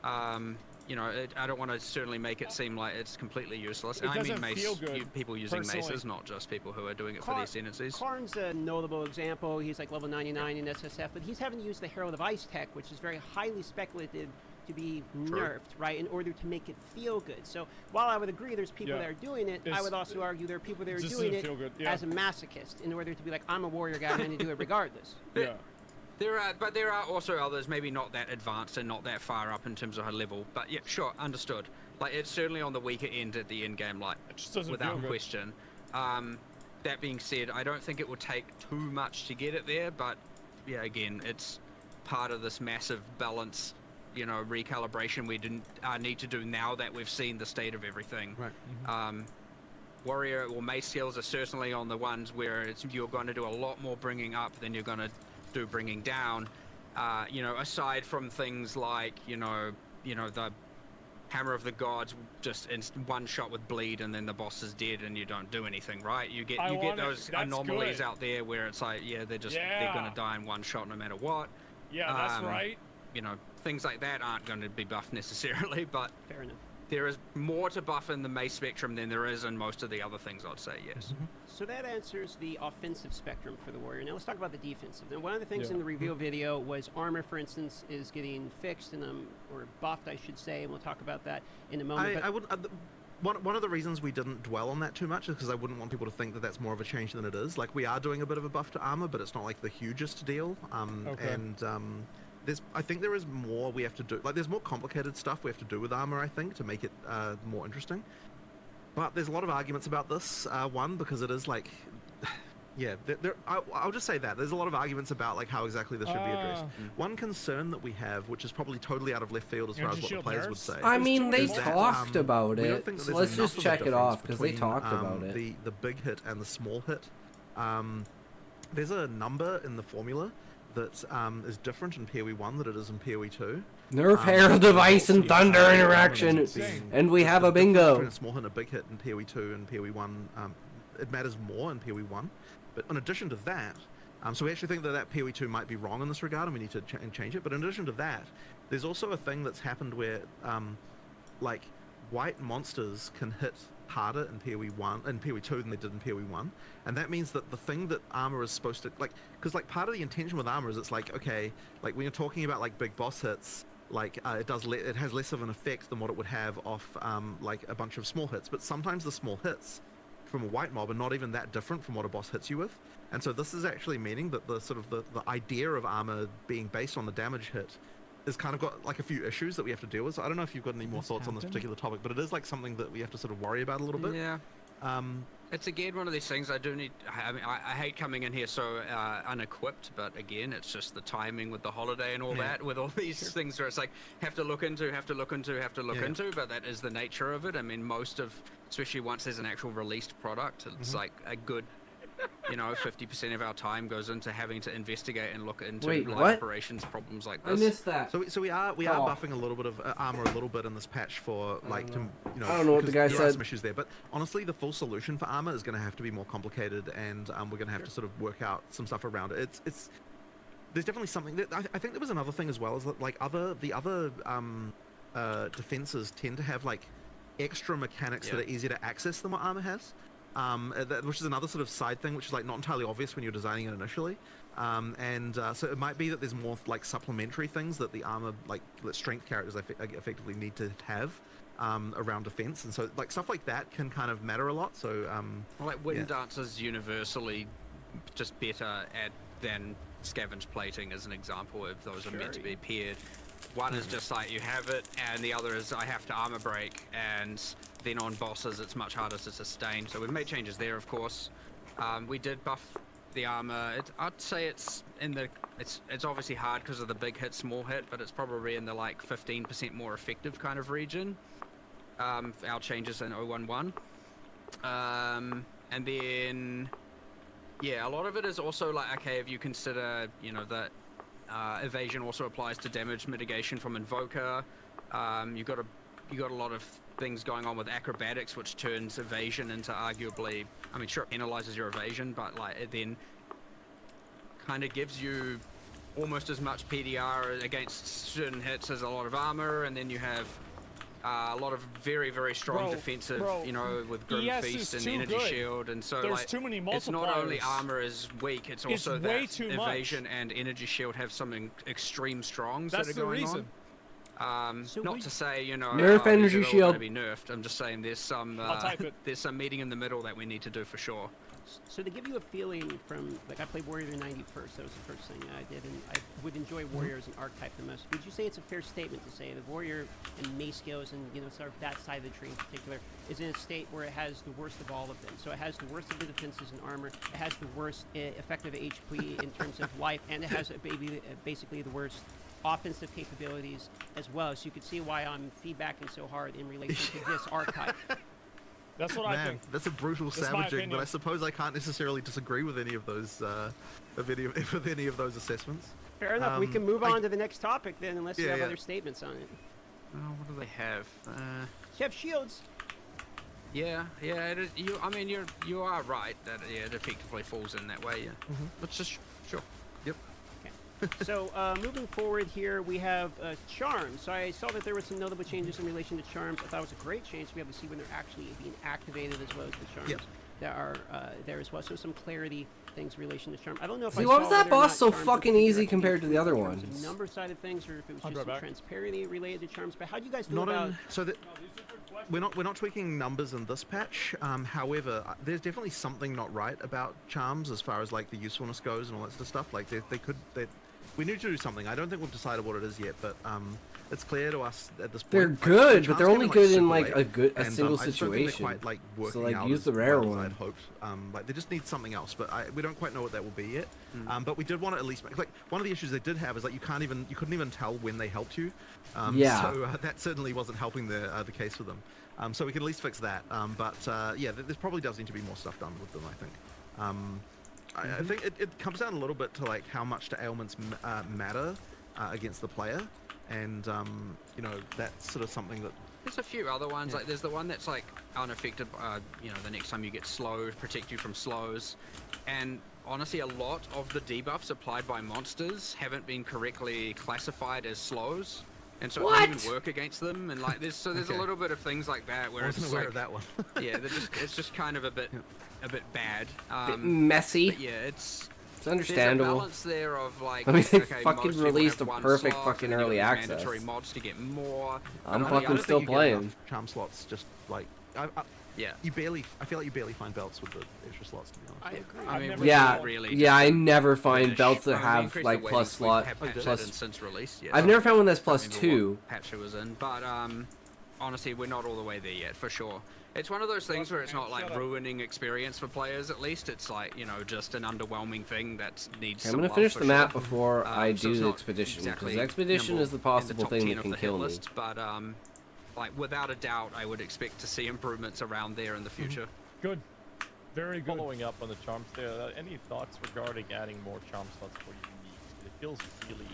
You know, I don't want to certainly make it seem like it's completely useless. And I mean doesn't feel good, people using personally. maces, not just people who are doing it for these tendencies. Karn's a notable example. He's like level 99 in SSF, but he's having to use the Herald of Ice tech, which is very highly speculative to be nerfed, right, in order to make it feel good. So while I would agree there's people that are doing it, I would also argue there are people that are doing it as a masochist in order to be like, I'm a warrior guy, I'm going to do it regardless. But there are also others, maybe not that advanced and not that far up in terms of her level. But yeah, sure, understood. Like, it's certainly on the weaker end at the end game, like, without question. That being said, I don't think it will take too much to get it there, but yeah, again, it's part of this massive balance, you know, recalibration we didn't need to do now that we've seen the state of everything. Right. Warrior or mace skills are certainly on the ones where you're going to do a lot more bringing up than you're going to do bringing down, you know, aside from things like, you know, the Hammer of the Gods, just in one shot with bleed and then the boss is dead and you don't do anything, right? You get those anomalies out there where it's like, they're gonna die in one shot no matter what. Yeah, that's right. You know, things like that aren't going to be buffed necessarily, but fair enough. There is more to buff in the mace spectrum than there is in most of the other things, I'd say, yes. So that answers the offensive spectrum for the warrior. Now let's talk about the defensive. Now, one of the things in the reveal video was armor, for instance, is getting fixed and or buffed, I should say, and we'll talk about that in a moment. One of the reasons we didn't dwell on that too much is because I wouldn't want people to think that that's more of a change than it is. Like, we are doing a bit of a buff to armor, but it's not like the hugest deal. I think there is more we have to do. Like, there's more complicated stuff we have to do with armor, I think, to make it more interesting. But there's a lot of arguments about this. One, because it is like, I'll just say that there's a lot of arguments about like how exactly this should be addressed. One concern that we have, which is probably totally out of left field as far as what the players would say. I mean, they talked about it. So let's just check it off because they talked about it. The big hit and the small hit. There's a number in the formula that is different in PoE 1 than it is in PoE 2. Nerf Herald of Ice and Thunder interaction, and we have a bingo. Between a small hit and a big hit in PoE 2 and PoE 1, it matters more in PoE 1. But in addition to that, so we actually think that PoE 2 might be wrong in this regard, and we need to change it. But in addition to that, there's also a thing that's happened where, like, white monsters can hit harder in PoE 2 than they did in PoE 1, and that means that the thing that armor is supposed to, like, because like part of the intention with armor is it's like, okay, like when you're talking about like big boss hits, like it has less of an effect than what it would have off like a bunch of small hits, but sometimes the small hits from a white mob are not even that different from what a boss hits you with, and so this is actually meaning that the sort of the idea of armor being based on the damage hit is kind of got like a few issues that we have to deal with. So I don't know if you've got any more thoughts on this particular topic, but it is like something that we have to sort of worry about a little bit. Yeah. It's again one of these things I mean, I hate coming in here so unequipped, but again, it's just the timing with the holiday and all that, with all these things where it's like, have to look into, but that is the nature of it. I mean, especially once there's an actual released product, it's like a good, 50% of our time goes into having to investigate and look into operations problems like this. I missed that. So we are buffing a little bit of armor a little bit in this patch for like I don't know what the guy said. There are some issues there, but honestly, the full solution for armor is going to have to be more complicated, and we're going to have to sort of work out some stuff around it. There's definitely something that I think there was another thing as well, is that like the other defenses tend to have like extra mechanics that are easier to access than what armor has. Which is another sort of side thing, which is like not entirely obvious when you're designing it initially, so it might be that there's more like supplementary things that the armor, like that strength characters effectively need to have around defense, and so like stuff like that can kind of matter a lot. So like wind dancers universally just better than scavenge plating as an example, if those are meant to be paired. One is just like you have it, and the other is I have to armor break, and then on bosses it's much harder to sustain. So we've made changes there, of course. We did buff the armor. I'd say it's obviously hard because of the big hit, small hit, but it's probably in the like 15% more effective kind of region. Our changes in 011. And then a lot of it is also like, okay, if you consider that evasion also applies to damage mitigation from Invoker. You got a lot of things going on with acrobatics, which turns evasion into arguably, it penalizes your evasion, but like it then kind of gives you almost as much PDR against certain hits as a lot of armor, and then you have a lot of very, very strong defensive, you know, with Grim Feast and Energy Shield, and so there's too many multipliers. It's not only armor is weak, it's also that evasion and Energy Shield have some extreme strongs that are going on. Not to say, you know, nerf Energy Shield. Be nerfed. I'm just saying there's some meeting in the middle that we need to do for sure. So to give you a feeling from, like, I played Warrior 90 first. That was the first thing I did, and I would enjoy Warrior as an archetype the most. Would you say it's a fair statement to say that Warrior and Mace skills and, you know, sort of that side of the tree in particular is in a state where it has the worst of all of them? So it has the worst of the defenses and armor, it has the worst effective HP in terms of life, and it has basically the worst offensive capabilities as well. So you can see why I'm feedbacking so hard in relation to this archetype. That's what I think. That's a brutal savaging, but I suppose I can't necessarily disagree with any of those with any of those assessments. Fair enough. We can move on to the next topic then, unless you have other statements on it. What do they have? You have shields. Yeah. I mean, you are right that it effectively falls in that way. Yeah. Let's just sure. Yep. So moving forward here, we have charms. So I saw that there were some notable changes in relation to charms. I thought it was a great change to be able to see when they're actually being activated, as well as the charms that are there as well. So some clarity things in relation to charm. I don't know if why was that boss so fucking easy compared to the other ones? Number side of things, or if it was just some transparency related to charms. But how do you guys feel about? We're not tweaking numbers in this patch. However, there's definitely something not right about charms as far as like the usefulness goes and all that sort of stuff. Like we need to do something. I don't think we've decided what it is yet, but it's clear to us at this point. They're good, but they're only good in like a single situation. Quite, like, so like use the rare one. I'd hoped. Like they just need something else, but we don't quite know what that will be yet. But we did want to at least like one of the issues they did have is like you couldn't even tell when they helped you. So that certainly wasn't helping the case for them. So we can at least fix that. But yeah, there probably does need to be more stuff done with them, I think. I think it comes down a little bit to like how much the ailments matter against the player, and you know, that's sort of something that. There's a few other ones, like there's the one that's like unaffected, you know, the next time you get slow, protect you from slows, and honestly a lot of the debuffs applied by monsters haven't been correctly classified as slows. And so it doesn't even work against them, and like there's a little bit of things like that where it's like of that one. yeah, it's just kind of a bit bad, bit messy. Yeah, it's understandable. There's a balance there of like. I mean, they fucking released a perfect fucking early access. Mandatory mods to get more. I'm fucking still playing. Charm slots, just like yeah. I feel like you barely find belts with the extra slots, to be honest. I agree. I never find belts that have like plus slot. Since release, I've never found one that's +2. Patch it was in, but honestly, we're not all the way there yet, for sure. It's one of those things where it's not like ruining experience for players. At least it's like, you know, just an underwhelming thing that needs. I'm gonna finish the map before I do the expedition, because the expedition is the possible thing that can kill me. But like without a doubt, I would expect to see improvements around there in the future. Good, very good. Following up on the charms there, any thoughts regarding adding more charm slots for unique? It feels really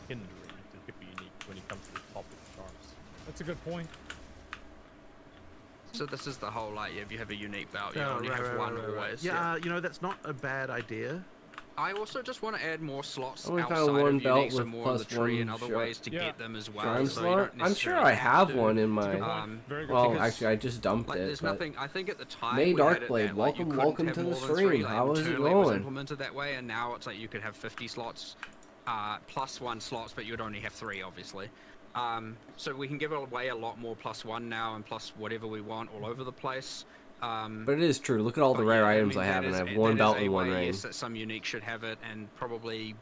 hindering to keep unique when it comes to the topic of charms. That's a good point. So this is the whole like if you have a unique belt, you only have one always. Yeah, you know, that's not a bad idea. I also just want to add more slots only outside found one of belt unique, so with more on the tree and other ways to get them as well. So I'm sure I have one in my. Well, actually, I just dumped it. There's nothing. I think at the time. May Darkblade, welcome to the stream. How is it going? It was implemented that way, and now it's like you could have 50 slots, +1 slots, but you would only have 3, obviously. So we can give away a lot more +1 now and plus whatever we want all over the place. But it is true. Look at all the rare items I have, and I have one belt and one ring. Yes, that some unique should have it, and probably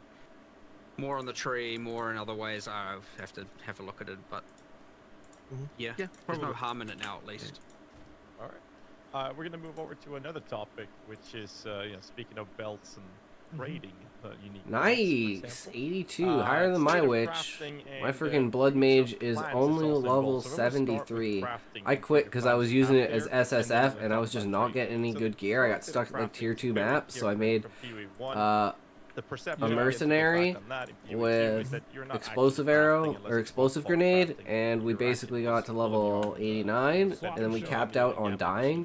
more on the tree, more in other ways. I have to have a look at it, but yeah, there's no harm in it now, at least. All right, we're gonna move over to another topic, which is you know, speaking of belts and trading unique. Nice, 82, higher than my witch. My freaking blood mage is only level 73. I quit because I was using it as SSF and I was just not getting any good gear. I got stuck at like tier 2 maps, so I made a mercenary with explosive arrow or explosive grenade, and we basically got to level 89, and then we capped out on dying.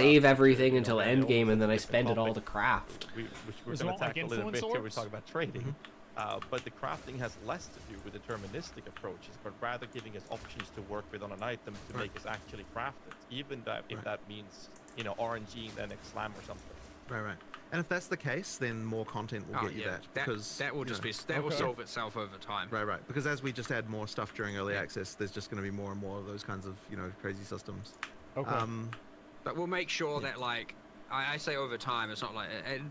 save everything until endgame and then I spend it all to craft. We're going to tackle a little bit here. We're talking about trading. But the crafting has less to do with deterministic approaches, but rather giving us options to work with on an item to make us actually craft it, even if that means, you know, RNGing the next slam or something. Right. And if that's the case, then more content will get you that, because that will just be will solve itself over time. Right. Because as we just add more stuff during early access, there's just going to be more and more of those kinds of, you know, crazy systems. Okay. But we'll make sure that, like, I say over time, it's not like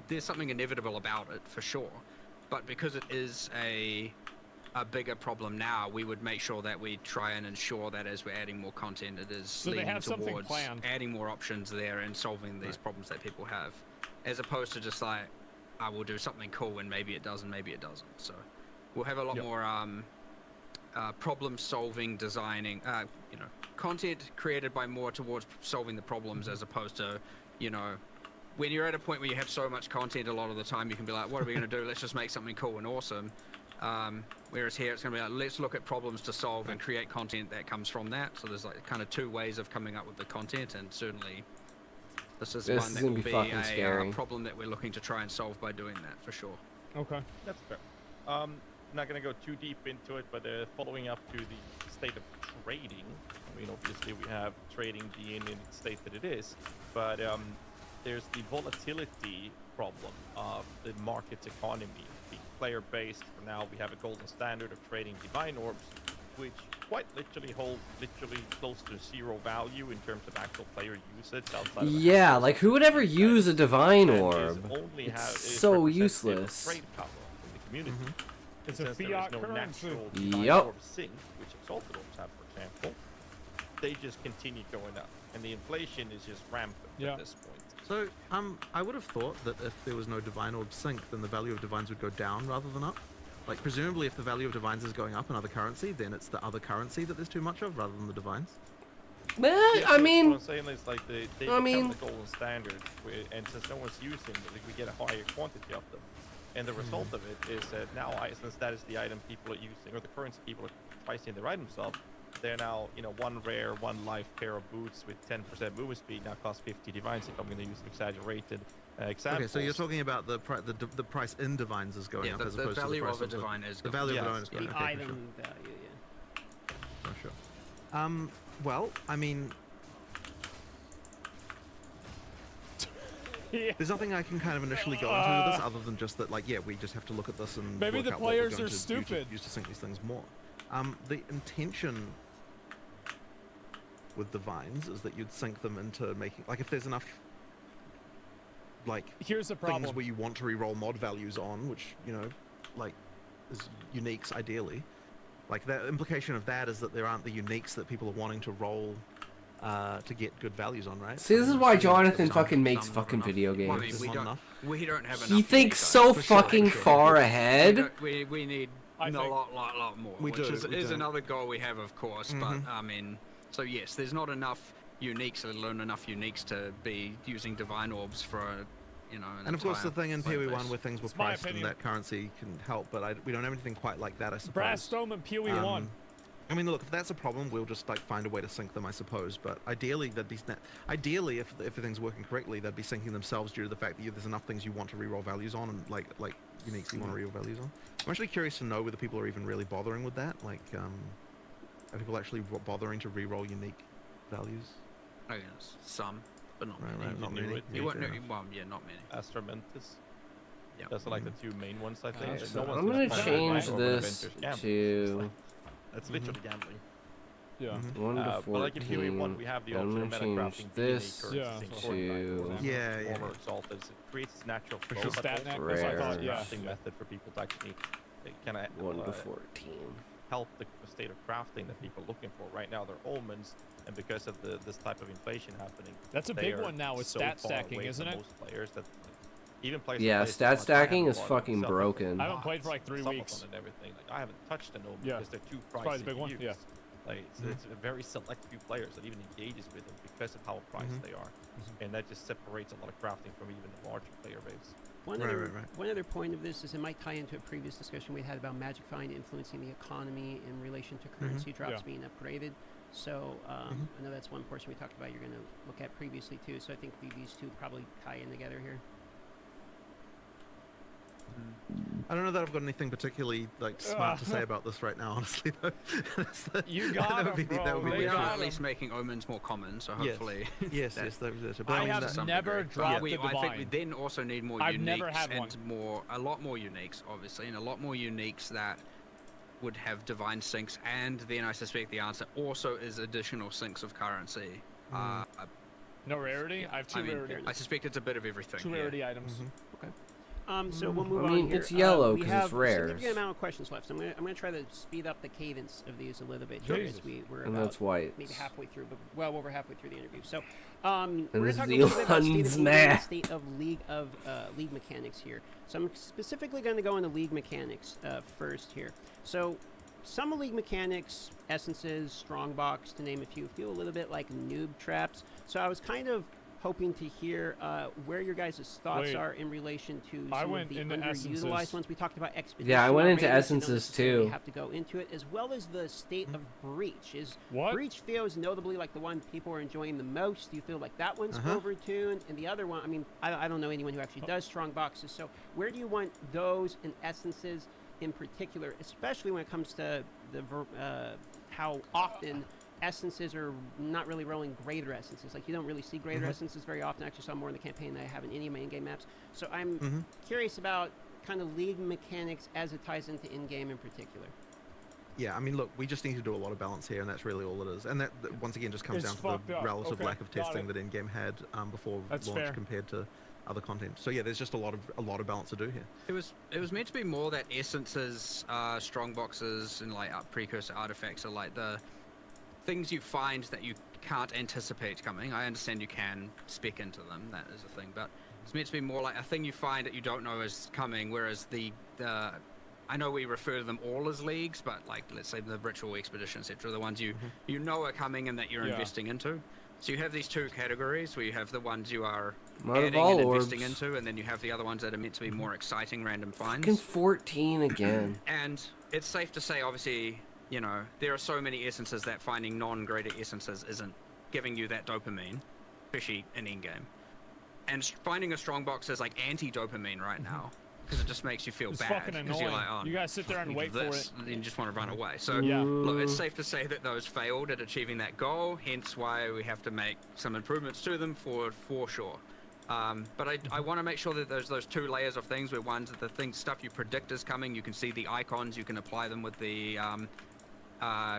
there's something inevitable about it for sure, but because it is a bigger problem now, we would make sure that we try and ensure that as we're adding more content, it is leaning towards adding more options there and solving these problems that people have, as opposed to just like, I will do something cool and maybe it does and maybe it doesn't. So we'll have a lot more problem solving, designing, you know, content created by more towards solving the problems, as opposed to, you know, when you're at a point where you have so much content, a lot of the time you can be like, what are we going to do? Let's just make something cool and awesome. Whereas here it's going to be like, let's look at problems to solve and create content that comes from that. So there's like kind of two ways of coming up with the content, and certainly this is one that will be a problem that we're looking to try and solve by doing that for sure. Okay. That's fair. I'm not going to go too deep into it, but following up to the state of trading, I mean, obviously we have trading being in the state that it is, but there's the volatility problem of the market's economy. Being player-based, for now we have a golden standard of trading divine orbs, which quite literally hold close to zero value in terms of actual player usage outside of like who would ever use a divine orb? It's so useless. Trade power in the community. It's a fiat currency. Orb sink, which exalted orbs have, for example, they just continue going up, and the inflation is just rampant at this point. So, I would have thought that if there was no divine orb sink, then the value of divines would go down rather than up. Like, presumably if the value of divines is going up in other currency, then it's the other currency that there's too much of rather than the divines. I mean, what I'm saying is, like, they become the golden standard, and since no one's using them, like, we get a higher quantity of them. And the result of it is that now, since that is the item people are using, or the currency people are pricing their items of, they're now, you know, one rare, one life pair of boots with 10% movement speed now costs 50 divines, if I'm going to use an exaggerated example. Okay, so you're talking about the price in divines is going up as opposed to the price of the divine is the value of a divine is going up. The item value, Oh, sure. Well, I mean, there's nothing I can kind of initially go into with this other than just that, like, we just have to look at this and maybe work the out what we're players going are to stupid. Use to sync these things more. The intention with divines is that you'd sync them into making, like, if there's enough, like, here's the problem, things where you want to reroll mod values on, which, you know, like, is uniques ideally. Like, the implication of that is that there aren't the uniques that people are wanting to roll to get good values on, right? See, this is why Jonathan fucking makes fucking video games. Well, I mean, we don't have enough. He thinks so fucking far ahead. We need a lot more, which is another goal we have, of course. But I mean, so yes, there's not enough uniques, let alone enough uniques to be using divine orbs for a, you know. And of course, the thing in PoE1 where things were priced and that currency can help, but we don't have anything quite like that, I suppose. Brass Stone and PoE1. I mean, look, if that's a problem, we'll just like find a way to sync them, I suppose. But ideally, if everything's working correctly, they'd be syncing themselves due to the fact that there's enough things you want to reroll values on, and like uniques you want to reroll values on. I'm actually curious to know whether people are even really bothering with that. Like, are people actually bothering to reroll unique values? Oh yes, some, but not many. Right, not many. Not many. Astramentus. Yeah, that's like the two main ones, I think. So I'm gonna change this to. That's literally gambling. Yeah. 1 to 14. But like in PoE1, we have the option of metacrafting this to exalted. It creates this natural flow. Just that crafting method for people to actually kind of 1 to 14. Help the state of crafting that people are looking for. Right now, they're omens, and because of this type of inflation happening, that's a big one now with stat stacking, isn't it? Most players that even players. Yeah, stat stacking is fucking broken. I haven't played for like 3 weeks. And everything. Like, I haven't touched an omen because they're too pricey. It's a big one. Yeah. Like, it's a very select few players that even engages with them because of how priced they are, and that just separates a lot of crafting from even the larger player base. One other point of this is it might tie into a previous discussion we had about Magic Find influencing the economy in relation to currency drops being upgraded. So I know that's one portion we talked about you're going to look at previously too. So I think these two probably tie in together here. I don't know that I've got anything particularly like smart to say about this right now, honestly. Though. You got that would be, bro. that would be We the are issue. at least making omens more common, so hopefully. Yes, that- yes, that's it. I mean, have that- never dropped the I think we divine. then also need more I've uniques never had and one. a lot more uniques, obviously, and a lot more uniques that would have divine sinks, and then I suspect the answer also is additional sinks of currency. No rarity? I have two rarity. I suspect it's a bit of everything. Two rarity items. So we'll move I mean, on here. it's yellow we 'cause have it's rares. a significant amount of questions left. So I'm gonna try to speed up the cadence of these a little bit here Jesus. as we're And about that's white. maybe halfway through, but well over halfway through the interview. So And we're this going to is talk a little bit about Elon's state of map. state of league mechanics here. So I'm specifically going to go into league mechanics first here. So some league mechanics, essences, strongbox, to name a few, feel a little bit like noob traps. So I was kind of hoping to hear where your guys' thoughts Wait. are in relation to I some went of the into underutilized essences. ones. We talked about expedition. Yeah, I went into already, so you don't essences necessarily too. have to go into it, as well as the state of breach. Is What? breach feels notably like the one people are enjoying the most? Do you feel like that one's overtuned? And the other one, I mean, I don't know anyone who actually does strong boxes. So where do you want those and essences in particular, especially when it comes to the how often essences are not really rolling greater essences. Like, you don't really see greater essences very often. I actually saw more in the campaign than I have in any of my in-game maps. So I'm curious about kind of league mechanics as it ties into in-game in particular. Yeah, I mean, look, we just need to do a lot of balance here, and that's really all it is. And that once again just comes It's down to fucked the up. relative Okay, lack of got testing it. that in-game had before That's launch fair. compared to other content. So yeah, there's just a lot of balance to do here. It was meant to be more that essences, strong boxes, and like precursor artifacts are like the things you find that you can't anticipate coming. I understand you can spec into them, that is a thing, but it's meant to be more like a thing you find that you don't know is coming, whereas the I know we refer to them all as leagues, but like, let's say the ritual expedition, etc., the ones you know are coming and that you're investing into. So you have these two categories where you have the ones you are adding and investing into, and then you have the other ones that are meant to be more exciting random finds. Fucking 14 again. And it's safe to say, obviously, you know, there are so many essences that finding non-greater essences isn't giving you that dopamine, especially in in-game. And finding a strong box is like anti-dopamine right now, because it just makes you feel It's bad. fucking 'cause annoying. You're like, oh, You guys sit there and wait for this, it. and then you just want to run away. So, Yeah. look, it's safe to say that those failed at achieving that goal, hence why we have to make some improvements to them for sure. But I want to make sure that there's those two layers of things where one's the stuff you predict is coming, you can see the icons, you can apply them with the,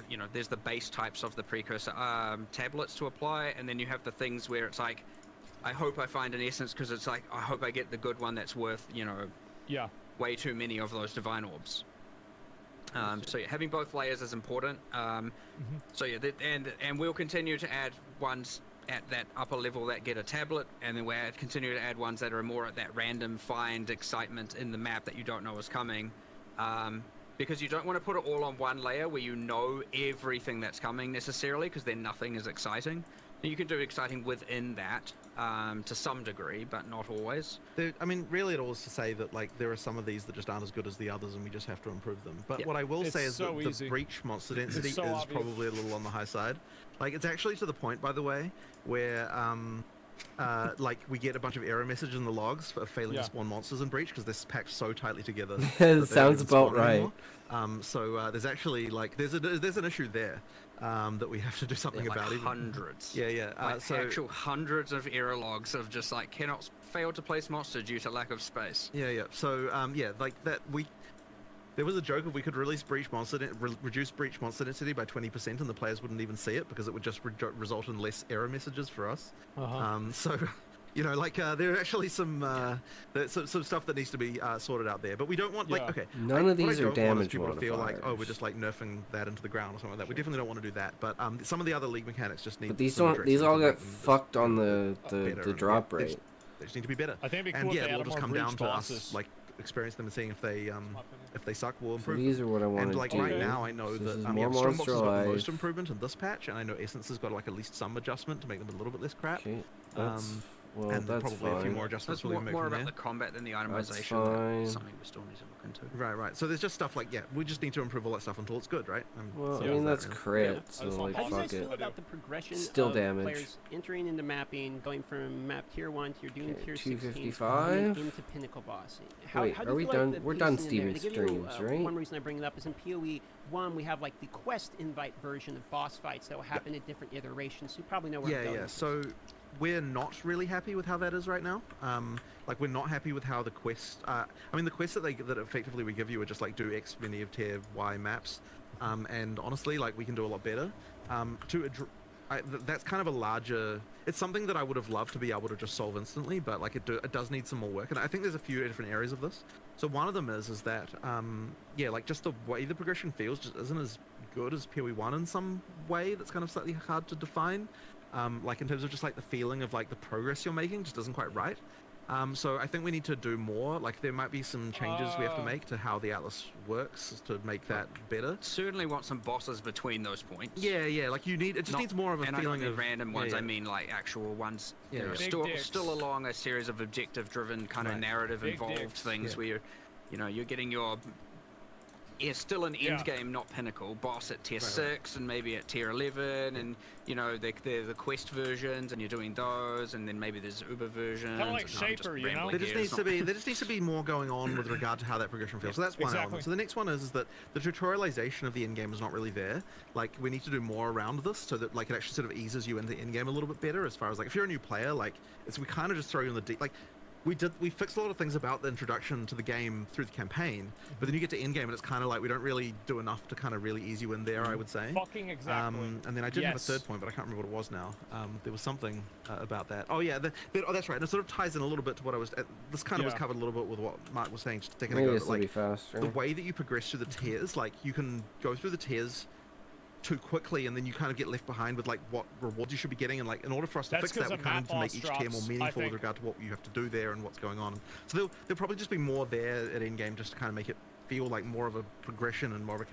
you know, there's the base types of the precursor tablets to apply, and then you have the things where it's like, I hope I find an essence because it's like, I hope I get the good one that's worth, you know, way too many of those divine orbs. So yeah, having both layers is important. So yeah, and we'll continue to add ones at that upper level that get a tablet, and then we'll continue to add ones that are more at that random find excitement in the map that you don't know is coming. Because you don't want to put it all on one layer where you know everything that's coming necessarily, because then nothing is exciting. You can do exciting within that to some degree, but not always. I mean, really, it all is to say that like there are some of these that just aren't as good as the others, and we just have to improve them. But what I will say is that the breach monster density is probably a little on the high side. Like, it's actually to the point, by the way, where like we get a bunch of error messages in the logs for failing to spawn monsters in breach because they're packed so tightly together. It sounds about right. So there's actually like there's an issue there that we have to do something like about. Hundreds. Yeah. Like So actual hundreds of error logs of just like cannot fail to place monster due to lack of space. Yeah. So yeah, like that there was a joke if we could release breach monster reduce breach monster density by 20% and the players wouldn't even see it because it would just result in less error messages for us. So you know, like there are actually some stuff that needs to be sorted out there, but we don't want like None of these are damage people to feel like, modifiers. oh, we're just like nerfing that into the ground or something like that. We definitely don't want to do that, but some of the other league mechanics just need. But these some don't. These addressing all to got make them just fucked on better the and drop they rate. just need to be better. I think it'd be And cool yeah, if they it'll added just more come down breach to bosses. us like experience them and seeing if they suck, we'll So improve. these are what I want And to like do. right now, I know So this that is yeah, more Strongbox monster has got the life. most improvement in this patch, and I know Essence has got like at least some adjustment to make them a little bit less crap. Okay, that's Well, and then that's probably a few fine. more adjustments That's we'll more, make more from about there. the combat than the That's itemization. fine. That's something we still need to look into. Right. So there's just stuff like, yeah, we just need to improve all that stuff until it's good, right? Well, so I mean, is that's that really. crit, Yeah, I so just want like, How do you fuck guys it. feel about the progression Still of damage. players entering into mapping, going from map tier 1 to your Doom Okay, tier 16, 255. and then into Pinnacle Boss? Wait, how do are you we feel done? Like the We're done pacing in there? Steven's They give you, streams, right? One reason I bring it up is in PoE 1 we have like the quest invite version of boss fights that will happen at different iterations, so you probably know where I'm going Yeah. with So we're not really happy with how that is right now. Like we're not happy with how the quest. I mean, the quests that effectively we give you are just like do X many of tier Y maps, and honestly, like we can do a lot better. That's kind of a larger. It's something that I would have loved to be able to just solve instantly, but like it does need some more work, and I think there's a few different areas of this. So one of them is that yeah, like just the way the progression feels just isn't as good as PoE 1 in some way. That's kind of slightly hard to define. Like in terms of just like the feeling of like the progress you're making just isn't quite right. So I think we need to do more. Like there might be some changes we have to make to how the Atlas works to make that better. Certainly want some bosses between those points. Yeah. Like you need. It just needs more of a and feeling I don't of mean random ones. Yeah. I mean like actual ones. Yeah, You know, yeah. still along a series of objective-driven kind of Right. narrative Big involved dicks. things Yeah. where you're getting your. It's still an end game, not pinnacle. Boss at tier 6 and maybe at tier 11, and they're the quest versions, and you're doing those, and then maybe there's Uber versions. Kind of like Shaper, you know? There just needs to be more going on with regard to how that progression feels. So that's one element. So the next one is that the tutorialization of the end game is not really there. Like we need to do more around this so that like it actually sort of eases you into the end game a little bit better. As far as like if you're a new player, like we kind of just throw you in the deep. Like we fixed a lot of things about the introduction to the game through the campaign, but then you get to end game and it's kind of like we don't really do enough to kind of really ease you in there. I would say. Fucking exactly. And then I did have a third point, but I can't remember what it was now. There was something about that. Oh yeah, that's right. And it sort of ties in a little bit to what I was. This kind of was covered a little bit with what Mark was saying just a second ago. This will Like be faster. the way that you progress through the tiers, like you can go through the tiers too quickly, and then you kind of get left behind with like what rewards you should be getting, and like in order for us to fix that, we kind of need to make each tier more meaningful with regard to what you have to do there and what's going on. So there'll probably just be more there at end game just to kind of make it feel like more of a progression and more of a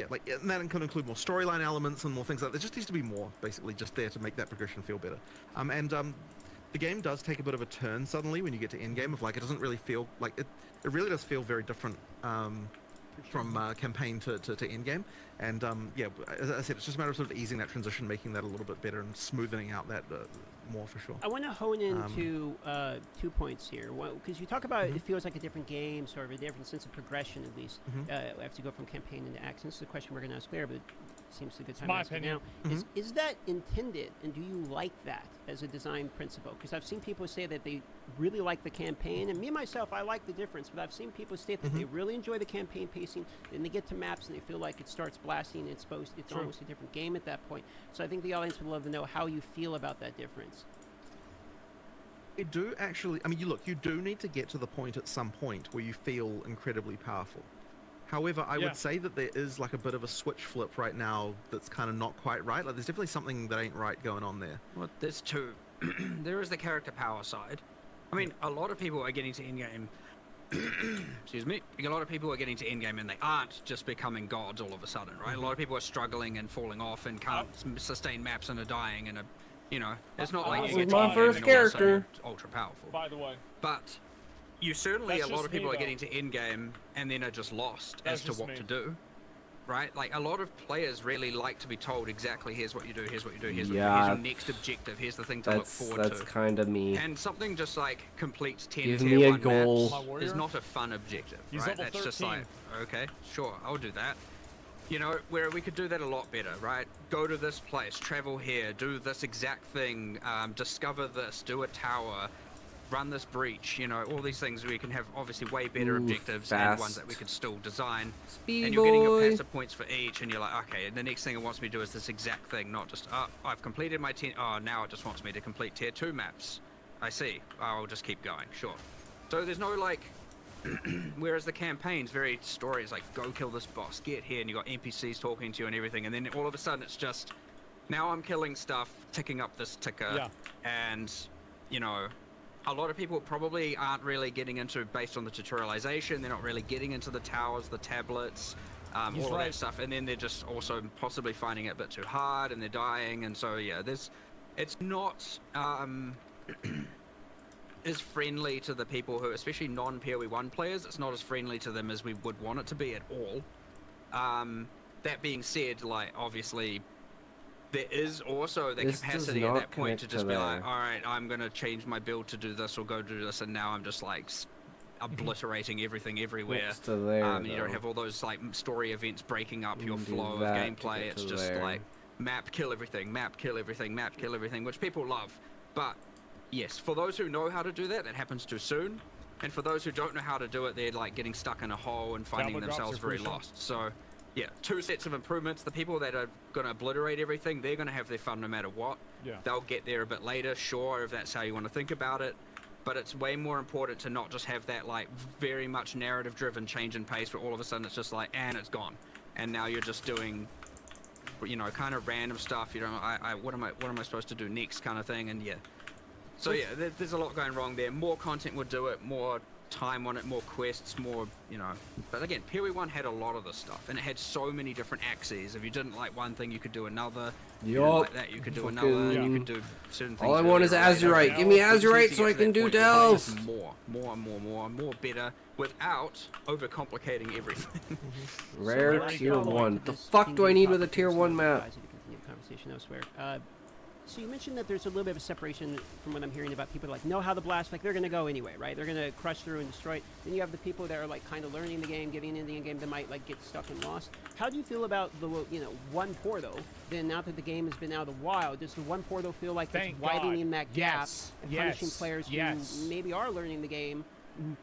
like, and that can include more storyline elements and more things like that. There just needs to be more basically just there to make that progression feel better. The game does take a bit of a turn suddenly when you get to end game of like it doesn't really feel like it really does feel very different from campaign to end game, and yeah, as I said, it's just a matter of sort of easing that transition, making that a little bit better and smoothing out that more for sure. I want to hone into 2 points here, because you talk about it feels like a different game, sort of a different sense of progression at least. We have to go from campaign into action. This is a question we're going to ask later, but it seems a good time to ask it now. Is that intended, and do you like that as a design principle? Because I've seen people say that they really like the campaign, and me myself, I like the difference, but I've seen people state that they really enjoy the campaign pacing, and they get to maps and they feel like it starts blasting, and it's almost a different game at that point. So I think the audience would love to know how you feel about that difference. You do actually, I mean, you do need to get to the point at some point where you feel incredibly powerful. However, I would say that there is like a bit of a switch flip right now that's kind of not quite right. Like there's definitely something that ain't right going on there. Well, there's two. There is the character power side. I mean, a lot of people are getting to endgame. Excuse me. A lot of people are getting to endgame and they aren't just becoming gods all of a sudden, right? A lot of people are struggling and falling off and can't sustain maps and are dying and it's not like you get to my endgame first and all of a sudden character. it's ultra powerful. By the way. But you certainly, That's a lot just of people me, are getting to endgame and then are just lost That's as to just what me. to do. Right? Like, a lot of players really like to be told exactly, here's what you do, here's what you do, here's your next objective, here's the thing to look forward to. That's kind of me. And something just like complete 10 Give tier me a 1 goal. maps is not a fun objective, He's right? level That's just 13. like, okay, sure, I'll do that. You know, where we could do that a lot better, right? Go to this place, travel here, do this exact thing, discover this, do a tower, run this breach, you know, all these things we can have obviously way better objectives and ones that we could still design. And you're getting your passive points for each, and you're like, okay, the next thing it wants me to do is this exact thing, not just, I've completed my now it just wants me to complete tier 2 maps. I see. I'll just keep going, sure. So there's no like, whereas the campaign's very stories like go kill this boss, get here, and you got NPCs talking to you and everything, and then all of a sudden it's just, now I'm killing stuff, ticking up this ticker, and you know, a lot of people probably aren't really getting into, based on the tutorialization, they're not really getting into the towers, the tablets, all of that stuff, and then they're just also possibly finding it a bit too hard and they're dying, and so yeah, there's it's not as friendly to the people who, especially non-PoE1 players, it's not as friendly to them as we would want it to be at all. That being said, like, obviously, there is also the capacity at that point to just be like, all right, I'm going to change my build to do this or go do this, and now I'm just, like, obliterating everything everywhere. You don't have all those, like, story events breaking up your flow of gameplay. It's just, like, map, kill everything, map, kill everything, map, kill everything, which people love. But, yes, for those who know how to do that, that happens too soon. And for those who don't know how to do it, they're, like, getting stuck in a hole and finding themselves very lost. So, yeah, 2 sets of improvements. The people that are going to obliterate everything, they're going to have their fun no matter what. Yeah. They'll get there a bit later, sure, if that's how you want to think about it. But it's way more important to not just have that, like, very much narrative-driven change in pace where all of a sudden it's just like, and it's gone. And now you're just doing, you know, kind of random stuff. You know, what am I supposed to do next kind of thing? And yeah. So yeah, there's a lot going wrong there. More content would do it, more time on it, more quests, more, you know. But again, PoE1 had a lot of this stuff, and it had so many different axes. If you didn't like one thing, you could do another. You didn't like that, you could do another. You could do certain things. All I want is Azurite. Give me Azurite so I can do delves. More better, without overcomplicating everything. Rare tier 1. The fuck do I need with a tier 1 map? Conversation elsewhere. So you mentioned that there's a little bit of a separation from what I'm hearing about people like know how the blast, like they're going to go anyway, right? They're going to crush through and destroy it. Then you have the people that are like kind of learning the game, getting into the game, that might like get stuck and lost. How do you feel about the, you know, one Porto? Then now that the game has been out a while, does the one Porto feel like it's widening that gap and punishing players who maybe are learning the game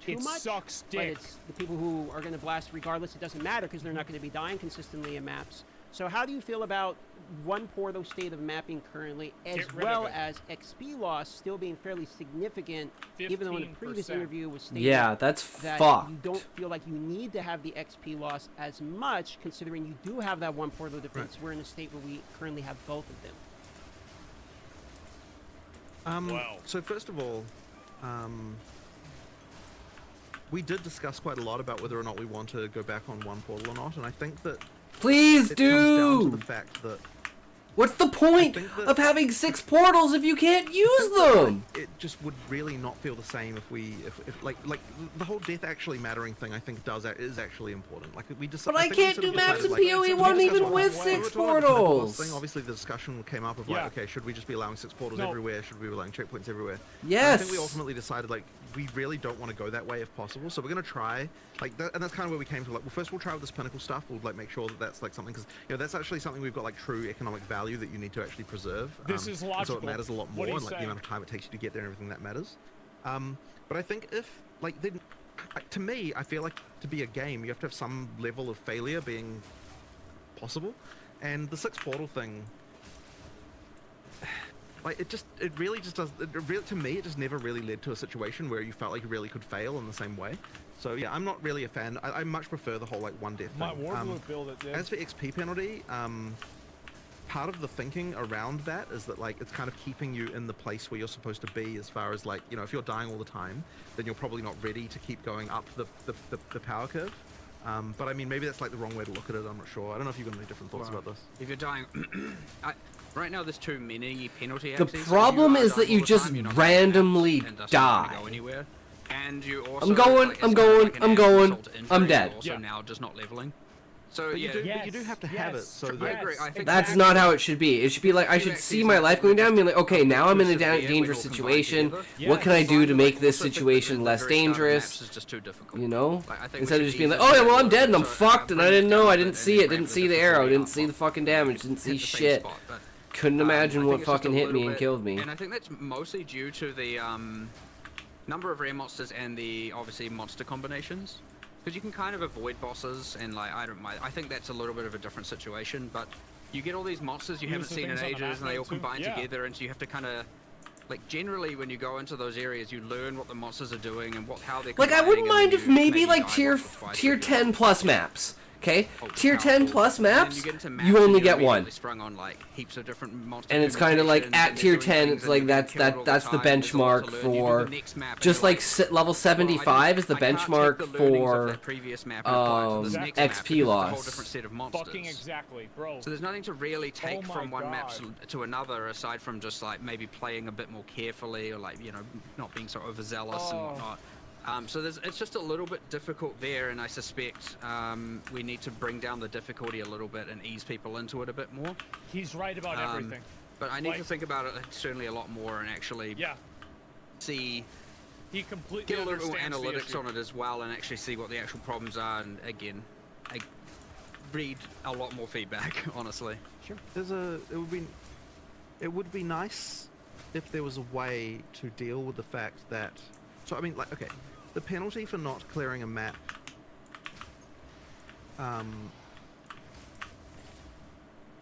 too much? It sucks dick. But it's the people who are going to blast regardless. It doesn't matter because they're not going to be dying consistently in maps. So how do you feel about one Porto state of mapping currently, as well as XP loss still being fairly significant, even though in the previous interview was stated that's that fucked. You don't feel like you need to have the XP loss as much, considering you do have that one Porto defense. Right. We're in a state where we currently have both of them. So first of all, we did discuss quite a lot about whether or not we want to go back on one portal or not, and I think that please it comes down to do. the fact that what's the point of having 6 portals if you can't use them? It just would really not feel the same if we, if like the whole death actually mattering thing. I think is actually important. Like we just. But I can't do maps in PoE1 even with 6 portals. Obviously, the discussion came up of like, okay, should we just be allowing 6 portals everywhere? Should we be allowing checkpoints everywhere? Yes. I think we ultimately decided like we really don't want to go that way if possible. So we're gonna try like that, and that's kind of where we came to. Like, well, first we'll try with this pinnacle stuff. We'll like make sure that that's like something, because you know that's actually something we've got like true economic value that you need to actually preserve. This is logical. So it matters a lot more, and like the amount of time it takes you to get there and everything that matters. But I think if like then, to me, I feel like to be a game, you have to have some level of failure being possible, and the 6 portal thing. Like it really just does. To me, it just never really led to a situation where you felt like you really could fail in the same way. So yeah, I'm not really a fan. I much prefer the whole like one death thing. As for XP penalty, part of the thinking around that is that like it's kind of keeping you in the place where you're supposed to be, as far as like, you know, if you're dying all the time, then you're probably not ready to keep going up the power curve. But I mean, maybe that's like the wrong way to look at it. I'm not sure. I don't know if you've got any different thoughts about this. If you're dying, right now there's too many penalty axes. The problem is that you just randomly die. Go anywhere. And you also I'm going. I'm dead. Also now just not leveling. So but you do have to have it. So I agree. I think that's not how it should be. It should be like I should see my life going down and be like, okay, now I'm in a dangerous situation. What can I do to make this situation less dangerous? You know? Instead of just being like, oh yeah, well I'm dead and I'm fucked and I didn't know, I didn't see it, didn't see the arrow, didn't see the fucking damage, didn't see shit. Couldn't imagine what fucking hit me and killed me. And I think that's mostly due to the number of rare monsters and the obviously monster combinations. Because you can kind of avoid bosses, and like I think that's a little bit of a different situation. But you get all these monsters you haven't seen in ages, and they all combine together, and so you have to kind of like generally when you go into those areas, you learn what the monsters are doing and how they're. Like I wouldn't mind if maybe like tier 10 plus maps. Okay, Oh, tier 10 plus and then maps, you get into you only and you're get one. immediately sprung on like heaps of different monster And it's kind of like permutations, at and tier they're doing 10, things, it's and like you're being that's killed all that's the time, and there's a lot benchmark to learn. You do for the next map, and just you're like level 75 is the I can't take benchmark the learnings of for that previous map and apply it to this next map, XP because it's a whole loss. different set of monsters. Fucking exactly, bro. So there's nothing to really take Oh from my one map God. to another, aside from just like maybe playing a bit more carefully, or like, you know, not being so overzealous and whatnot. So it's just a little bit difficult there, and I suspect we need to bring down the difficulty a little bit and ease people into it a bit more. He's right about everything. But I need to think about it certainly a lot more and actually see, he completely get a little more understands the analytics issue. on it as well, and actually see what the actual problems are. And again, I read a lot more feedback, honestly. Sure. It would be nice if there was a way to deal with the fact that, so I mean, like, okay, the penalty for not clearing a map,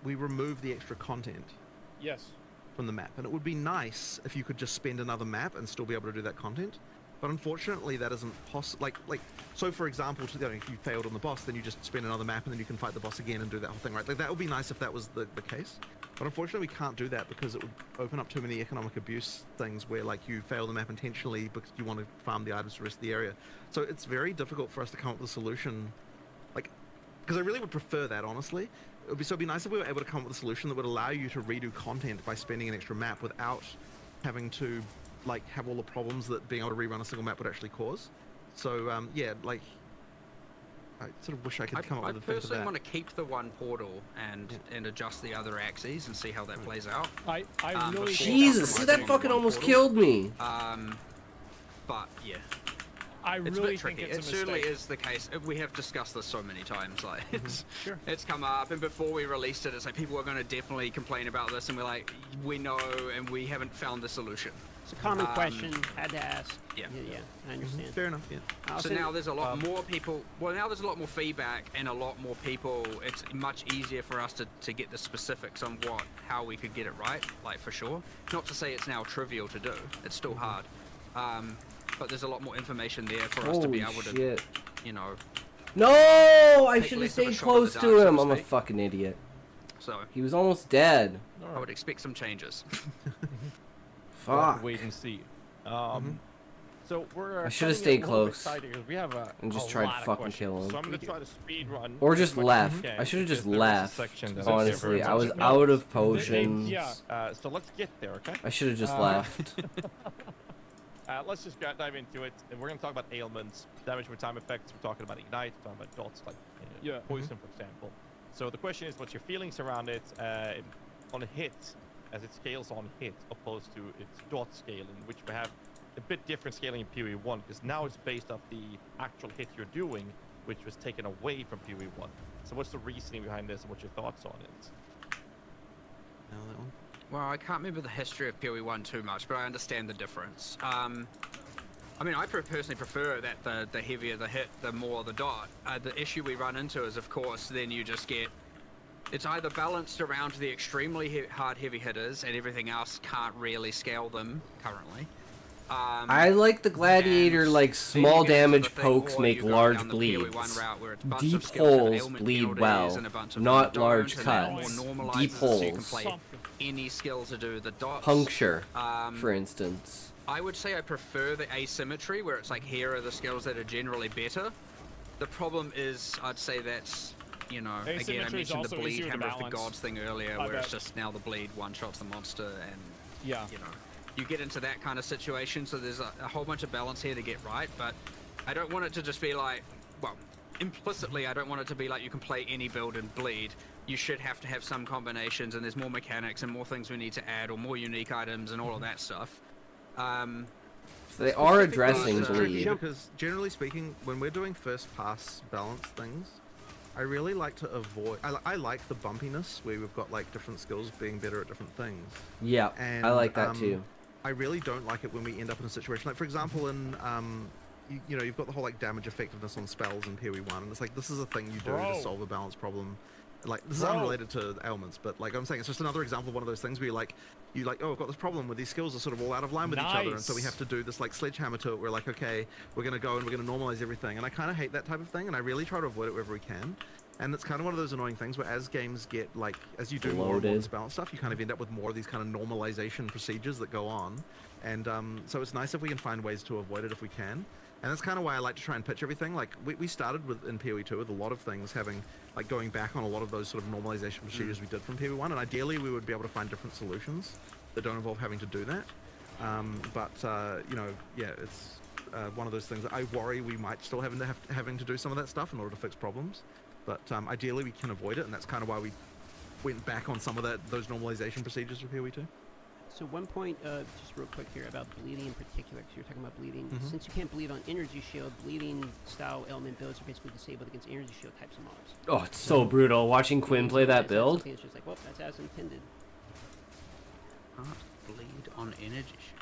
we remove the extra content Yes. from the map, and it would be nice if you could just spend another map and still be able to do that content. But unfortunately, that isn't possible. Like, so for example, if you failed on the boss, then you just spend another map and then you can fight the boss again and do that whole thing, right? Like, that would be nice if that was the case. But unfortunately, we can't do that because it would open up too many economic abuse things where, like, you fail the map intentionally because you want to farm the items for the rest of the area. So it's very difficult for us to come up with a solution, like, because I really would prefer that, honestly. It'd be nice if we were able to come up with a solution that would allow you to redo content by spending an extra map without having to, like, have all the problems that being able to rerun a single map would actually cause. So, yeah, like, I sort of wish I could come up with a thing for that. I personally want to keep the one portal and adjust the other axes and see how that plays out. I really Jesus, see, that fucking almost killed me. But yeah, I it's a really bit tricky. think it's a It certainly mistake. is the case. We have discussed this so many times. Like, Sure. it's come up, and before we released it, it's like people are going to definitely complain about this, and we're like, we know, and we haven't found the solution. It's a common question. Had to ask. Yeah. Yeah, I understand. Fair enough, yeah. So now there's a lot more people. Well, now there's a lot more feedback and a lot more people. It's much easier for us to get the specifics on how we could get it right, like, for sure. Not to say it's now trivial to do. It's still hard. But there's a lot more information there for us to be able to, you know. No, I take should have less of a stayed shot in the close dark, to so him. to I'm a speak. fucking idiot. So He was almost dead. I would expect some changes. We'll have Fuck. to wait and see. So we're. I should have coming in stayed a little bit close tighter 'cause we have and just a tried to lot of fucking questions. kill him. So I'm gonna try to speed run. Or as just much as left. can, I should have because just there is a left. section that Honestly, I was different. out of potions. Yeah. So let's get there, okay? I should have just left. Let's just dive into it. And we're going to talk about ailments, damage with time effects. We're talking about ignite. We're talking about dots, like poison, for example. So the question is, what's your feelings around it on a hit, as it scales on hit, opposed to its dot scaling, which we have a bit different scaling in PoE 1, because now it's based off the actual hit you're doing, which was taken away from PoE 1. So what's the reasoning behind this, and what's your thoughts on it? That one. Well, I can't remember the history of PoE 1 too much, but I understand the difference. I mean, I personally prefer that the heavier the hit, the more the dot. The issue we run into is, of course, then you just get... It's either balanced around the extremely hard heavy hitters, and everything else can't really scale them currently. I like the gladiator, like, small damage pokes make large bleeds. Deep holes bleed well, not large cuts. Deep holes. Any skill to do the dots. Puncture, for instance. I would say I prefer the asymmetry, where it's like, here are the skills that are generally better. The problem is, I'd say that's, you know, again, I mentioned the bleed hammer of the gods thing earlier, where it's just now the bleed one-shots the monster, and, you know, you get into that kind of situation, so there's a whole bunch of balance here to get right, but I don't want it to just be like, well, implicitly, I don't want it to be like you can play any build and bleed. You should have to have some combinations, and there's more mechanics and more things we need to add, or more unique items and all of that stuff. So they are addressing bleed. Because generally speaking, when we're doing first pass balance things, I really like to avoid... I like the bumpiness, where we've got, like, different skills being better at different things. Yeah, and, I like that too. I really don't like it when we end up in a situation like, for example, in you know, you've got the whole, like, damage effectiveness on spells in PoE 1, and it's like, this is a thing you do to solve a balance problem. Like, this is unrelated to ailments, but, like, I'm saying, it's just another example of one of those things where you like, oh, I've got this problem where these skills are sort of all out of line with each other, and so we have to do this, like, sledgehammer to it. We're like, okay, we're gonna go and we're gonna normalize everything, and I kind of hate that type of thing, and I really try to avoid it wherever we can. And it's kind of one of those annoying things where as games get, like, as you do more and more of this balance stuff, you kind of end up with more of these kind of normalization procedures that go on. And so it's nice if we can find ways to avoid it if we can. And that's kind of why I like to try and pitch everything. Like, we started with in PoE 2 with a lot of things having, like, going back on a lot of those sort of normalization procedures we did from PoE 1. And ideally, we would be able to find different solutions that don't involve having to do that. You know, yeah, it's one of those things that I worry we might still having to do some of that stuff in order to fix problems. But ideally, we can avoid it, and that's kind of why we went back on some of those normalization procedures for PoE 2. So one point, just real quick here about bleeding in particular, because you're talking about bleeding. Since you can't bleed on energy shield, bleeding style element builds are basically disabled against energy shield types of mobs. Oh, it's so brutal watching Quinn play that build. It's just like, well, that's as intended. Can't bleed on energy shield.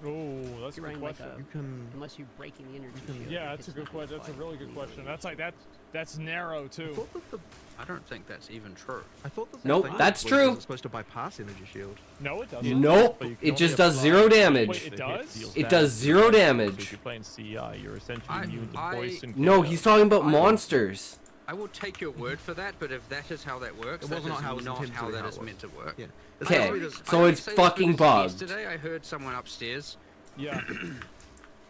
Oh, that's a You're good running question. like unless you're breaking the energy shield. Yeah, that's a good question. That's a really good question. That's like that's narrow too. I don't think that's even true. I thought that Nope, that's true. It's supposed to bypass energy shield. No, it doesn't. Nope, it just does 0 damage. Wait, it does? It does 0 damage. So if you're playing CI, you're essentially immune to poison. No, he's talking about monsters. I will take your word for that, but if that is how that works, It that wasn't is how it was not intended how to be that how is it was. meant to work. Yeah. Okay, so I it's say this fucking because bugged. Yesterday, I heard someone upstairs Yeah.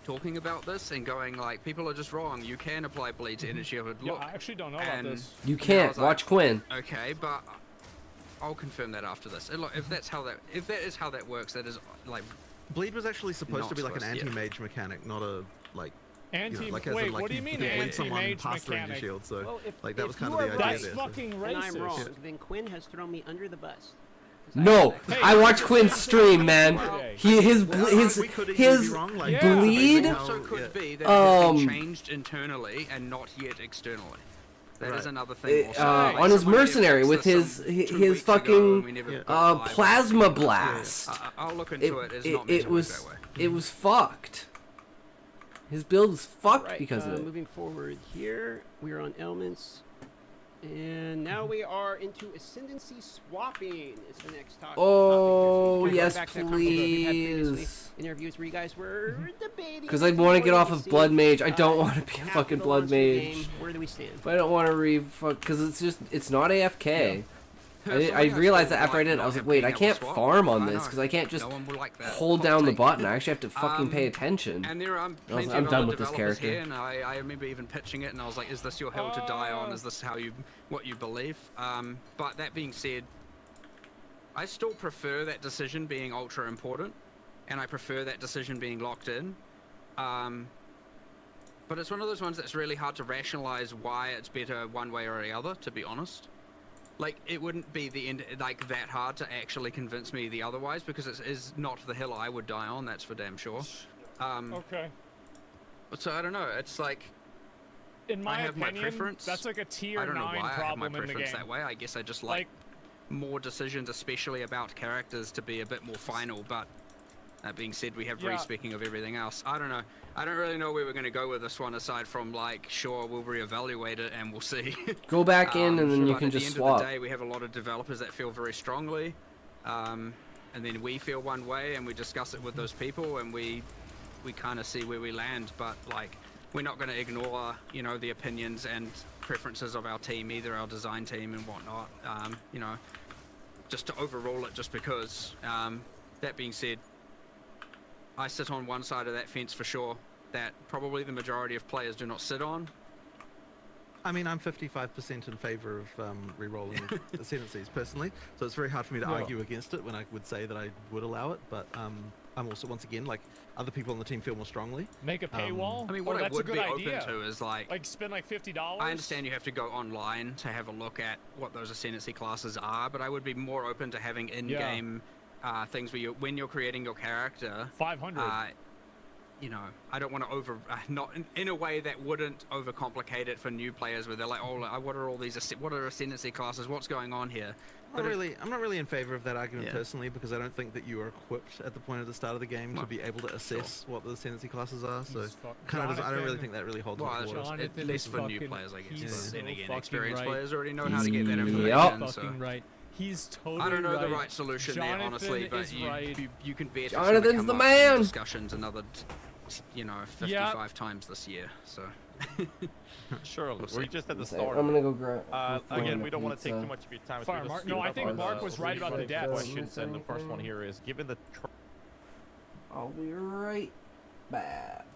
talking about this and going like, people are just wrong. You can apply bleed to energy shield. Yeah, Look, I actually don't know about and this. You I can't. was Watch like, Quinn. Okay, but I'll confirm that after this. And look, if that is how that works, that is like Bleed was actually supposed to be like an Not supposed- anti-mage mechanic, not a, like, Anti. you know, like as wait, in, like, what do you mean bleed someone anti-mage past their energy mechanic? shield, so Well, like that was kind you of the are idea right, That's there. fucking and I'm racist. wrong, then Quinn has thrown me under the bus. No, Hey, I watch Quinn's hey, stream, man. His We could easily be wrong, like, Yeah. bleed. It also could be that it has been Um, changed internally and not yet externally. That is Right. another thing. Also. On his someone mercenary fixed with this his some 2 weeks ago fucking and we never got live. plasma blast. I'll look into it. It's not meant It to was work that way. it was fucked. His build was fucked Right, because of it. moving forward here, we are on elements, and now we are into ascendancy swapping. Is the next topic. Oh, We're going yes, back to that conversation we've had previously, please. Interviews where you guys were debating. Because I want to get off of see, Blood Mage. I don't want to be a after fucking the Blood launch of the Mage. game, where do we stand? But I don't want to because it's not AFK. Personally, I realized that still after I did it, like I was not like, wait, I being able can't to swap. farm on I this know. because I can't just No one will like that. hold Hot down the take. button. I actually have to fucking pay attention. And there are plenty I'm of done other with this developers character. here, and I remember even pitching it, and I was like, "Is this your hill to die on? Is this what you believe?" But that being said, I still prefer that decision being ultra important, and I prefer that decision being locked in. But it's one of those ones that's really hard to rationalize why it's better one way or the other. To be honest. Like, it wouldn't be the end, like, that hard to actually convince me the otherwise, because it is not the hill I would die on, that's for damn sure. Okay. So, I don't know, it's like, In my I have opinion, my preference. that's like a tier I don't know 9 why I have my problem in the preference game. that way. I guess I just like more decisions, especially about characters, to be a bit more final, but that being said, we have re-speaking of everything else. I don't know. I don't really know where we're going to go with this one, aside from, like, sure, we'll reevaluate it and we'll see. Go back in and then you but can at just the swap. end of the day, we have a lot of developers that feel very strongly, and then we feel one way and we discuss it with those people and we kind of see where we land, but, like, we're not going to ignore, you know, the opinions and preferences of our team, either our design team and whatnot, you know, just to overrule it just because. That being said, I sit on one side of that fence for sure, that probably the majority of players do not sit on. I mean, I'm 55% in favor of re-rolling ascendancies personally, so it's very hard for me to argue against it when I would say that I would allow it, but I'm also, once again, like, other people on the team feel more strongly. Make a paywall? I mean, what I that's would a good be idea. open to is, like spend like $50? I understand you have to go online to have a look at what those ascendancy classes are, but I would be more open to having in-game things where when you're creating your character, 500. You know, I don't want to not in a way that wouldn't overcomplicate it for new players, where they're like, oh, what are all these? What are ascendancy classes? What's going on here? I'm not really in favor of that argument personally, because I don't think that you are equipped at the point of the start of the game to be able to assess what the ascendancy classes are. So, I don't really think that really holds up. At least for new players, I guess. He's But then again, fucking experienced right. players already know how to get that information. Yep. So. Fucking right. He's totally I don't know the right. right solution Jonathan there, honestly, but is right. you can bet Jonathan's the man. discussions another you know, 55 times this year. So. Surely. We're just at the So, start. I'm gonna go grab. Again, we don't want to take too much of your time. Fire, Mark. No, I think Mark was right about the deaths. Questions, and the first one here is, given the... I'll be right back.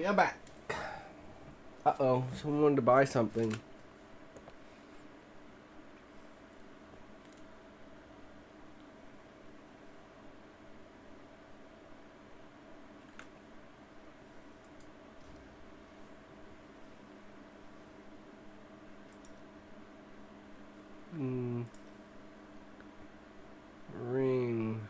We are back. Uh-oh, someone wanted to buy something. Ring.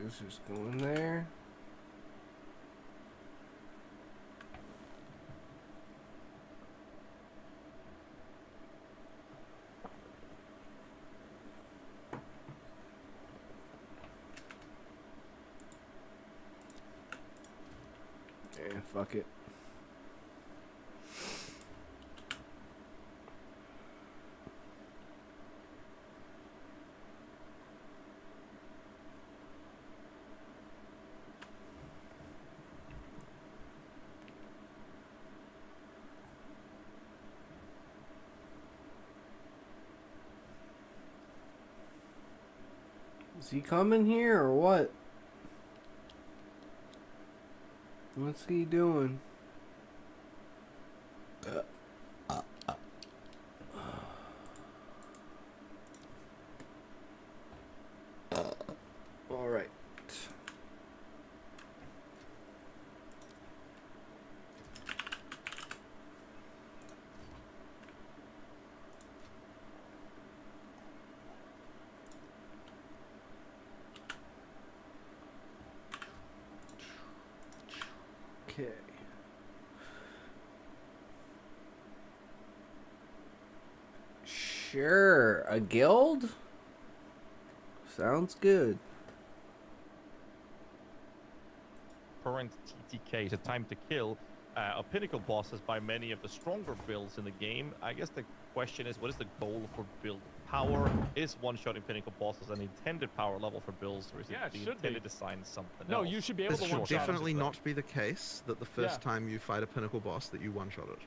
Let's just go in there. Yeah, fuck it. Is he coming here or what? What's he doing? All right. Okay. Sure, a guild? Sounds good. Current TTK, the time to kill, are pinnacle bosses by many of the stronger builds in the game. I guess the question is, what is the goal for build power? Is one-shotting pinnacle bosses an intended power level for builds, or is it the intended to sign something else? You should be able to one-shot. It should definitely not be the case that the first time you fight a pinnacle boss that you one-shot it.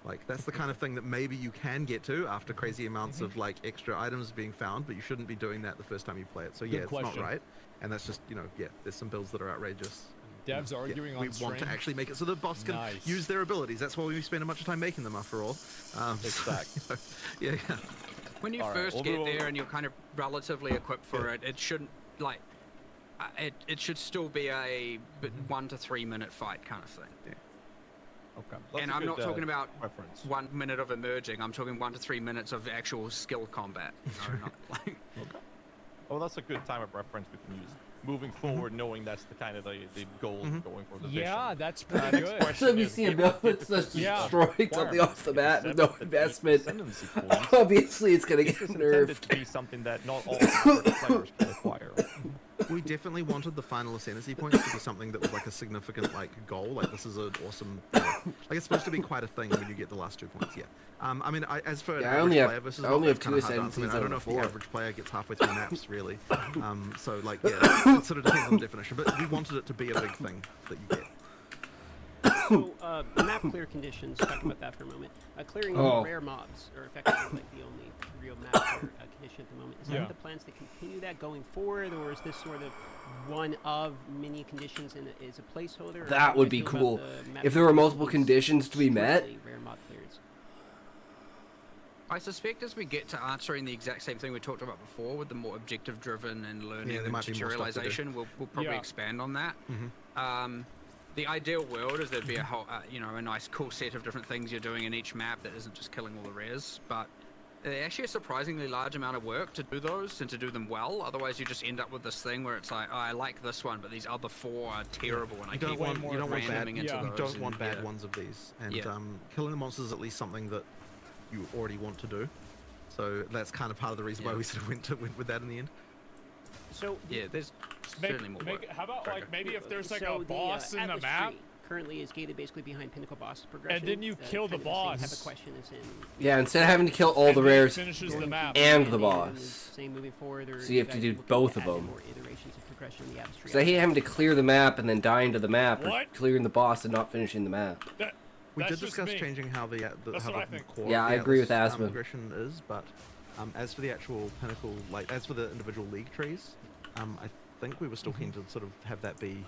Like, that's the kind of thing that maybe you can get to after crazy amounts of, like, extra items being found, but you shouldn't be doing that the first time you play it. So, yeah, it's not right. And that's just, you know, there's some builds that are outrageous. Devs arguing on stream. We want to actually make it so the boss can use their abilities. That's why we spend a bunch of time making them, after all. Exactly. Yeah. When you first get there and you're kind of relatively equipped for it, it shouldn't, like, it should still be a 1 to 3 minute fight kind of thing. Yeah. Okay. And I'm not talking about 1 minute of emerging. I'm talking 1 to 3 minutes of actual skill combat. Not like... Okay. Oh, that's a good time of reference we can use moving forward, knowing that's the kind of the goal going for the vision. Yeah, that's pretty good. So you see a build that's just destroyed something off the bat with no investment. Obviously, it's going to get nerfed. To be something that not all players can acquire. We definitely wanted the final ascendancy points to be something that was like a significant like goal. Like, this is an awesome thing. Like, it's supposed to be quite a thing when you get the last 2 points. Yeah. I mean, as for an average player versus I only have 2 kind of ascendancies. I don't know if the average player gets halfway through maps really. So like, yeah, it sort of depends on the definition. But we wanted it to be a big thing that you get. So, map clear conditions, talking about that for a moment. Clearing rare mobs are effectively like the only real map clear condition at the moment. Is that the plans to continue that going forward, or is this sort of one of many conditions and is a placeholder? That would be cool. If there were multiple conditions to be met. Rare mob clearance? I suspect as we get to answering the exact same thing we talked about before with the more objective-driven and learning and tutorialization, we'll probably expand on that. The ideal world is there'd be a whole, a nice cool set of different things you're doing in each map that isn't just killing all the rares, but actually a surprisingly large amount of work to do those and to do them well. Otherwise, you just end up with this thing where it's like, oh, I like this one, but these other 4 are terrible, and I keep randoming into those. You don't want bad ones of these, and killing the monsters is at least something that you already want to do. So that's kind of part of the reason why we sort of went with that in the end. So there's certainly more work. How about like maybe if there's like a boss in the map? Currently is gated basically behind pinnacle boss progression. And then you kill the boss. Type of question is in. Yeah, instead of having to kill all the rares finishes the map and the boss. Same moving forward, or so you have to do both of them. More iterations of progression in the So I hate having to clear the map and then dying to the map, or clearing the boss and not finishing the map. We That's did just discuss me. changing how the That's what I think. core Yeah, of I the agree with Atlas, Aspen. progression is, but as for the actual pinnacle, like as for the individual league trees, I think we were still keen to sort of have that be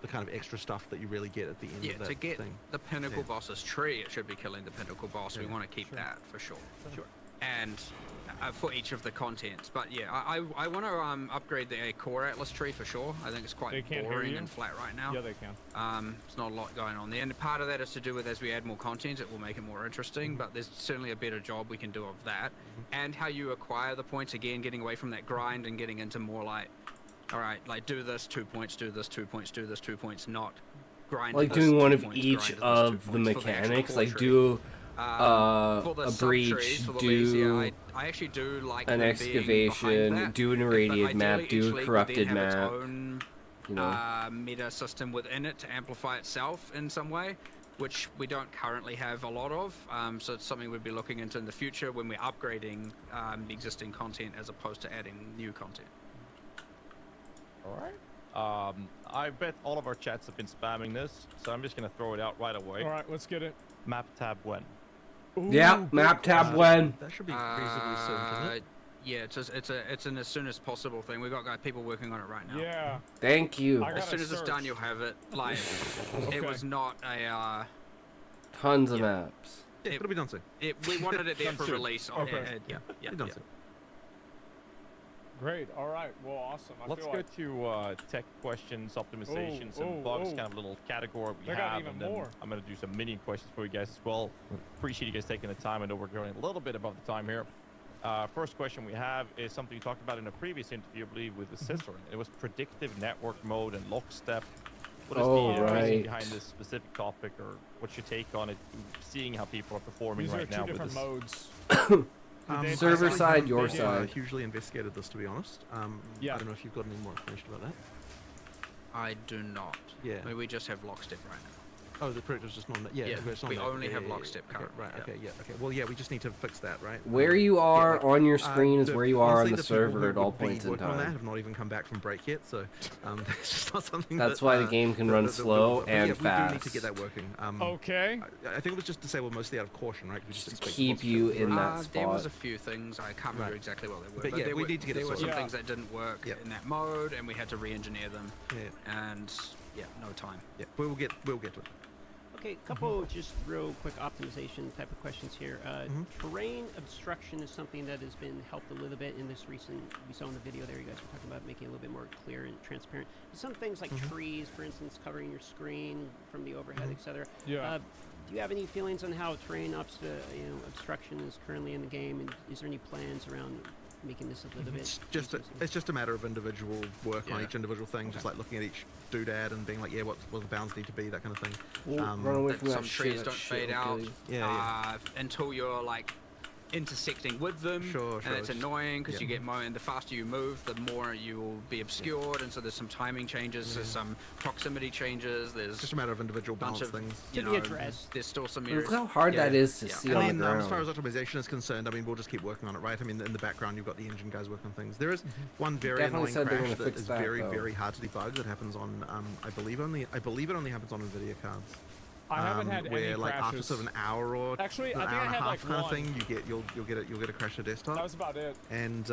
the kind of extra stuff that you really get at the end of that to get thing. the pinnacle boss's tree, it should be killing the pinnacle boss. We want to keep that for sure. Sure. And for each of the contents. But yeah, I want to upgrade the core Atlas tree for sure. I think it's They quite can't hear boring you? and flat right now. Yeah, they can. It's not a lot going on there. And part of that is to do with as we add more content, it will make it more interesting. But there's certainly a better job we can do of that. And how you acquire the points, again, getting away from that grind and getting into more like, all right, like do this 2 points, do this 2 points, do this 2 points, not grind. Like this doing 2 one of points, each grind this 2 of the points for actual mechanics, core like tree. do For the a sub-trees, breach, for the leagues, yeah, do I actually do like an them being behind excavation, that. do an But irradiated map, ideally, each do a league would corrupted then have its map. own, You know, meta system within it to amplify itself in some way, which we don't currently have a lot of. So it's something we'd be looking into in the future when we're upgrading the existing content as opposed to adding new content. All right. I bet all of our chats have been spamming this, so I'm just gonna throw it out right away. All right, let's get it. Map tab when? yeah, map tab when. That should be reasonably soon, shouldn't it? Yeah, it's an as soon as possible thing. We've got people working on it right now. Yeah. Thank you. I As gotta soon as it's done, search. you'll have it. Like, Okay. it was not a. Tons of maps. Yeah, it'll be done soon. We wanted it there Done for soon. release. Okay. Yeah. It'll be done soon. Great. All right. Well, awesome. Let's feel go like... to tech questions, optimization, some oh, bugs, oh. kind of a little category we They got have, even and then more. I'm going to do some mini questions for you guys as well. Appreciate you guys taking the time. I know we're going a little bit above the time here. First question we have is something you talked about in a previous interview, I believe, with the sister. It was predictive network mode and lockstep. What is the reason right. behind this specific topic, or what's your take on it, seeing how people are performing These right are two now with different this? modes. Server I side, haven't your been, side. hugely investigated this, to be honest. Yeah. I don't know if you've got any more information about that. I do not. Yeah. I mean, we just have lockstep right now. Oh, the predictor's just not on that. Yeah, Yeah, it's not we on that. only have Yeah, lockstep okay, currently, right, yeah. okay, yeah, okay. Well, yeah, we just need to fix that, right? Where you are like, on your screen is the- where you are on honestly, the people server who at all would be points in working on that time. have not even come back from break yet, so that's just not something That's that, why the game can run slow but and yeah, we do need to fast. get that working. Okay. I think it was just disabled mostly out of caution, right? We just To expect keep positive you to in work. that There was spot. a few things. I can't remember Right. exactly what they were. But yeah, there we were, need to get it there were sorted. some Yeah. things that didn't work Yeah. in that mode, and we had to re-engineer them. Yeah, And yeah, no time. yeah, we'll get to it. Okay, a couple just real quick optimization type of questions here. Terrain obstruction is something that has been helped a little bit in this recent, we saw in the video there, you guys were talking about making it a little bit more clear and transparent. Some things like trees, for instance, covering your screen from the overhead, etc. Yeah. Do you have any feelings on how terrain obstruction is currently in the game, and is there any plans around making this a little bit? It's just a matter of individual work on Yeah. each individual thing, just like looking at each doodad and being like, yeah, what the bounds need to be, that kind of thing. Run away That from some that trees shit. don't That shit fade will kill out you. Yeah, until you're like intersecting with them, Sure, and it's just- annoying because yeah. you get and the faster you move, the more you will be obscured, and so there's some timing changes, there's some proximity changes, there's It's just a matter of individual bunch balance of things. you To be know, addressed. there's still some Look areas. how hard Yeah. that is to Yeah. see I on mean, the as far ground. as optimization is concerned, I mean, we'll just keep working on it, right? I mean, in the background, you've got the engine guys working on things. There is one very Definitely annoying said they're crash gonna that fix is that, very, though. very hard to debug that happens on, I believe it only happens on NVIDIA cards. I haven't had where any like after crashes. sort of an hour or Actually, an I think hour I and a had, half like, kind of one. thing, you'll get a crash to desktop. That was about it. And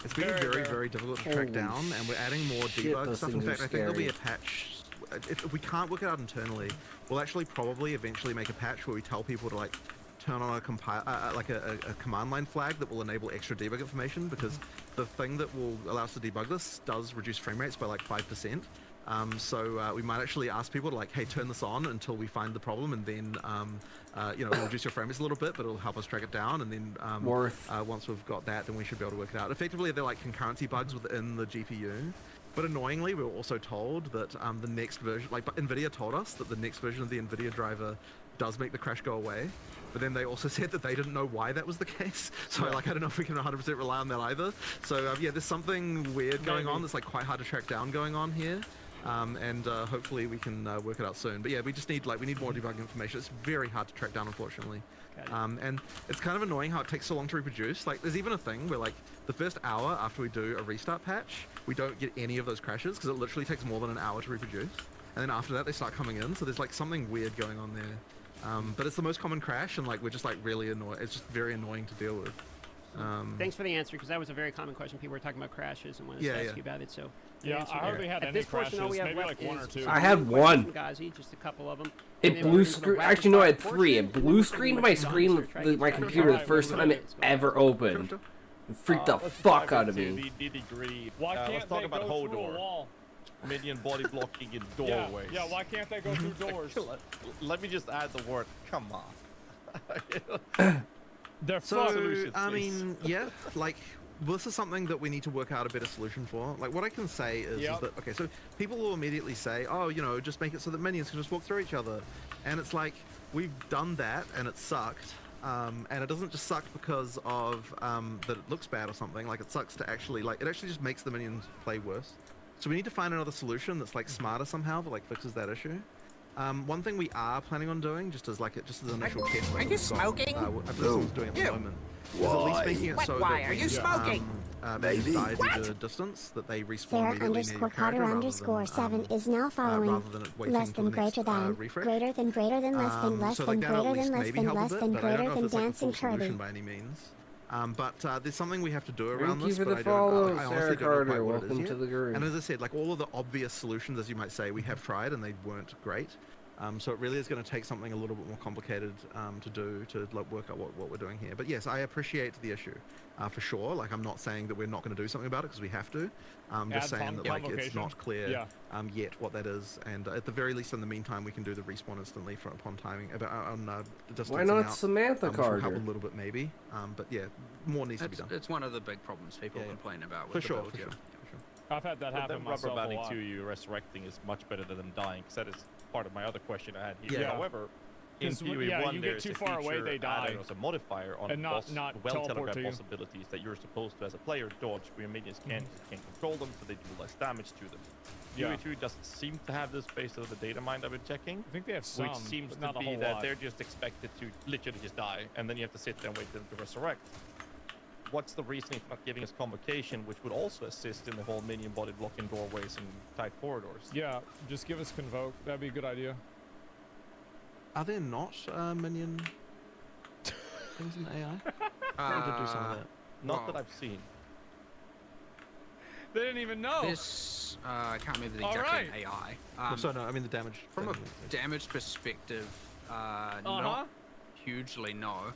it's been Very very, rare. very difficult to track Holy down, and we're adding more shit, debug those stuff. In things are fact, I think there'll be a scary. patch. If we can't work it out internally, we'll actually probably eventually make a patch where we tell people to like turn on a a command line flag that will enable extra debug information, because the thing that will allow us to debug this does reduce frame rates by like 5%. So we might actually ask people to like, hey, turn this on until we find the problem, and then it'll reduce your frame rates a little bit, but it'll help us track it down. And then once we've got that, then we should be able to work it out. Effectively, they're like concurrency bugs within the GPU. But annoyingly, we were also told that the next version, like NVIDIA told us that the next version of the NVIDIA driver does make the crash go away. But then they also said that they didn't know why that was the case. So I don't know if we can 100% rely on that either. So yeah, there's something weird going on that's like quite hard to track down going on here. And hopefully we can work it out soon. But yeah, we just need more debug information. It's very hard to track down, unfortunately. And it's kind of annoying how it takes so long to reproduce. Like, there's even a thing where like the first hour after we do a restart patch, we don't get any of those crashes because it literally takes more than an hour to reproduce. and then after that they start coming in. So there's like something weird going on there. But it's the most common crash, and like we're just like really annoyed. It's just very annoying to deal with. Thanks for the answer, because that was a very common question. People were talking about crashes and wanted to ask you about it. So yeah, I hardly had any crashes. Maybe like one or two. I had one. Gazi, just a couple of them. It blue screen. Actually, no, I had 3. It blue screened my screen, my computer, the first time it ever opened. It freaked the fuck out of me. Why can't let's talk they about go through a wall? Minion body blocking in doorways. Yeah, why can't they go through doors? Let me just add the word, come on. They're so, I mean, yeah, like, this is something that we need to work out a better solution for. Like, what I can say is that, okay, so people will immediately say, oh, you know, just make it so that minions can just walk through each other. And it's like, we've done that, and it sucked. And it doesn't just suck because of that it looks bad or something. Like, it sucks to actually, like, it actually just makes the minions play worse. So we need to find another solution that's, like, smarter somehow that, like, fixes that issue. One thing we are planning on doing, just as an initial test. Are you smoking? I believe someone's doing it at the moment. Is at least making it so Why? that Are you smoking? maybe the distance that they respawn Sarah immediately near your character underscore Carter underscore 7 is now following. rather than it waiting Less than until the next, greater than refresh. greater than greater than less than less so than like that at greater least than less maybe than help a less bit, than but I don't greater know than if it's like a dancing full solution Kirby. by any means. But there's something we have to do around Thank you this. for but the I follow, don't, I honestly Sarah don't know quite Carter. what it is Welcome yet. to the group. And as I said, like all of the obvious solutions, as you might say, we have tried and they weren't great. So it really is going to take something a little bit more complicated to do to like, work out what we're doing here. But yes, I appreciate the issue for sure. Like I'm not saying that we're not going to do something about it because we have to. Just saying that like it's not clear yet what that is. And at the very least, in the meantime, we can do the respawn instantly upon timing. Why not Samantha Carter? Which will help a little bit maybe. But yeah, more needs to be done. It's one of the big problems people complain about. For With sure, the build, I've had that happen myself a lot. To you resurrecting is much better than them dying, because that is part of my other question I had here. Yeah. However, in theory, you get too far away, they die. As a modifier on and not well-telegraphed possibilities that you're supposed to, as a player, dodge, where your minions can't control them, so they do less damage to them. Fury 2 doesn't seem to have this based on the data mine I've been checking. I think they have some, which seems but not to a be whole that lot. they're just expected to literally just die, and then you have to sit there and wait for them to resurrect. What's the reasoning for not giving us convocation, which would also assist in the whole minion body blocking doorways and tight corridors? Yeah, just give us convoke. That'd be a good idea. Are there not minion things in AI? We could do some of that. Not that I've seen. They didn't even know. This I can't remember the exact AI. So no, I mean the damage. From a damage perspective, not hugely no.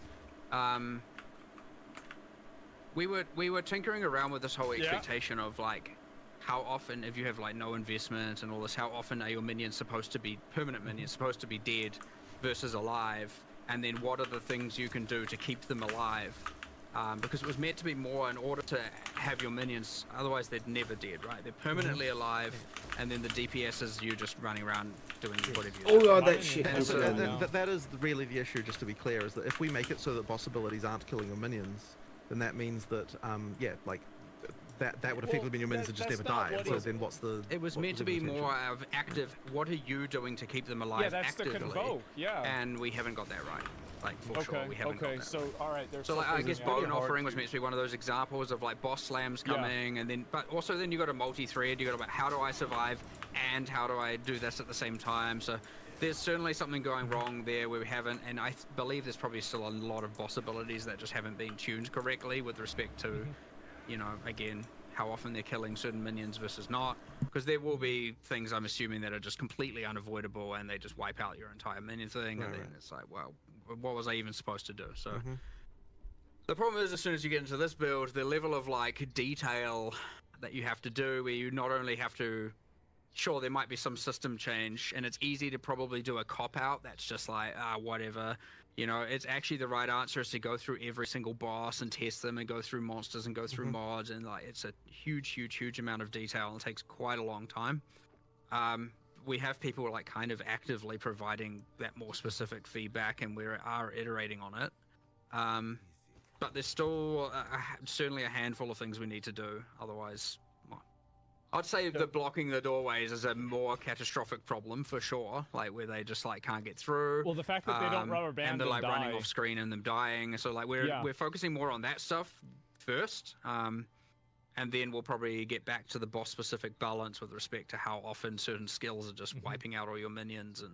We were tinkering around with this whole expectation of like how often, if you have like no investment and all this, how often are your minions supposed to be permanent minions supposed to be dead versus alive, and then what are the things you can do to keep them alive? Because it was meant to be more in order to have your minions, otherwise they're never dead, right? They're permanently alive, and then the DPS is you just running around doing whatever you do. Oh god, that shit. So that is really the issue, just to be clear, is that if we make it so that boss abilities aren't killing your minions, then that means that, yeah, like, that would effectively mean your minions would just never die. So then what's the... It was meant to be more of active, what are you doing to keep them alive actively? The convoke, and we haven't got that right. Like, for sure, we haven't got that. So, alright, so like, I guess Bone Offering was meant to be one of those examples of like boss slams coming, and then, but also then you got a multi-thread, you got about how do I survive, and how do I do this at the same time, so there's certainly something going wrong there where we haven't, and I believe there's probably still a lot of boss abilities that just haven't been tuned correctly with respect to, you know, again, how often they're killing certain minions versus not, because there will be things I'm assuming that are just completely unavoidable and they just wipe out your entire minion thing, and then it's like, well, what was I even supposed to do? So the problem is, as soon as you get into this build, the level of like detail that you have to do, where you not only have to, sure, there might be some system change, and it's easy to probably do a cop-out that's just like, whatever. You know, it's actually the right answer is to go through every single boss and test them and go through monsters and go through mods, and like it's a huge amount of detail and it takes quite a long time. We have people like kind of actively providing that more specific feedback, and we are iterating on it. But there's still certainly a handful of things we need to do. Otherwise, I'd say that blocking the doorways is a more catastrophic problem for sure, like where they just like can't get through. Well, the fact that they don't rubber band and they're like die. running off screen and them dying. So like we're focusing more on that stuff first, and then we'll probably get back to the boss-specific balance with respect to how often certain skills are just wiping out all your minions and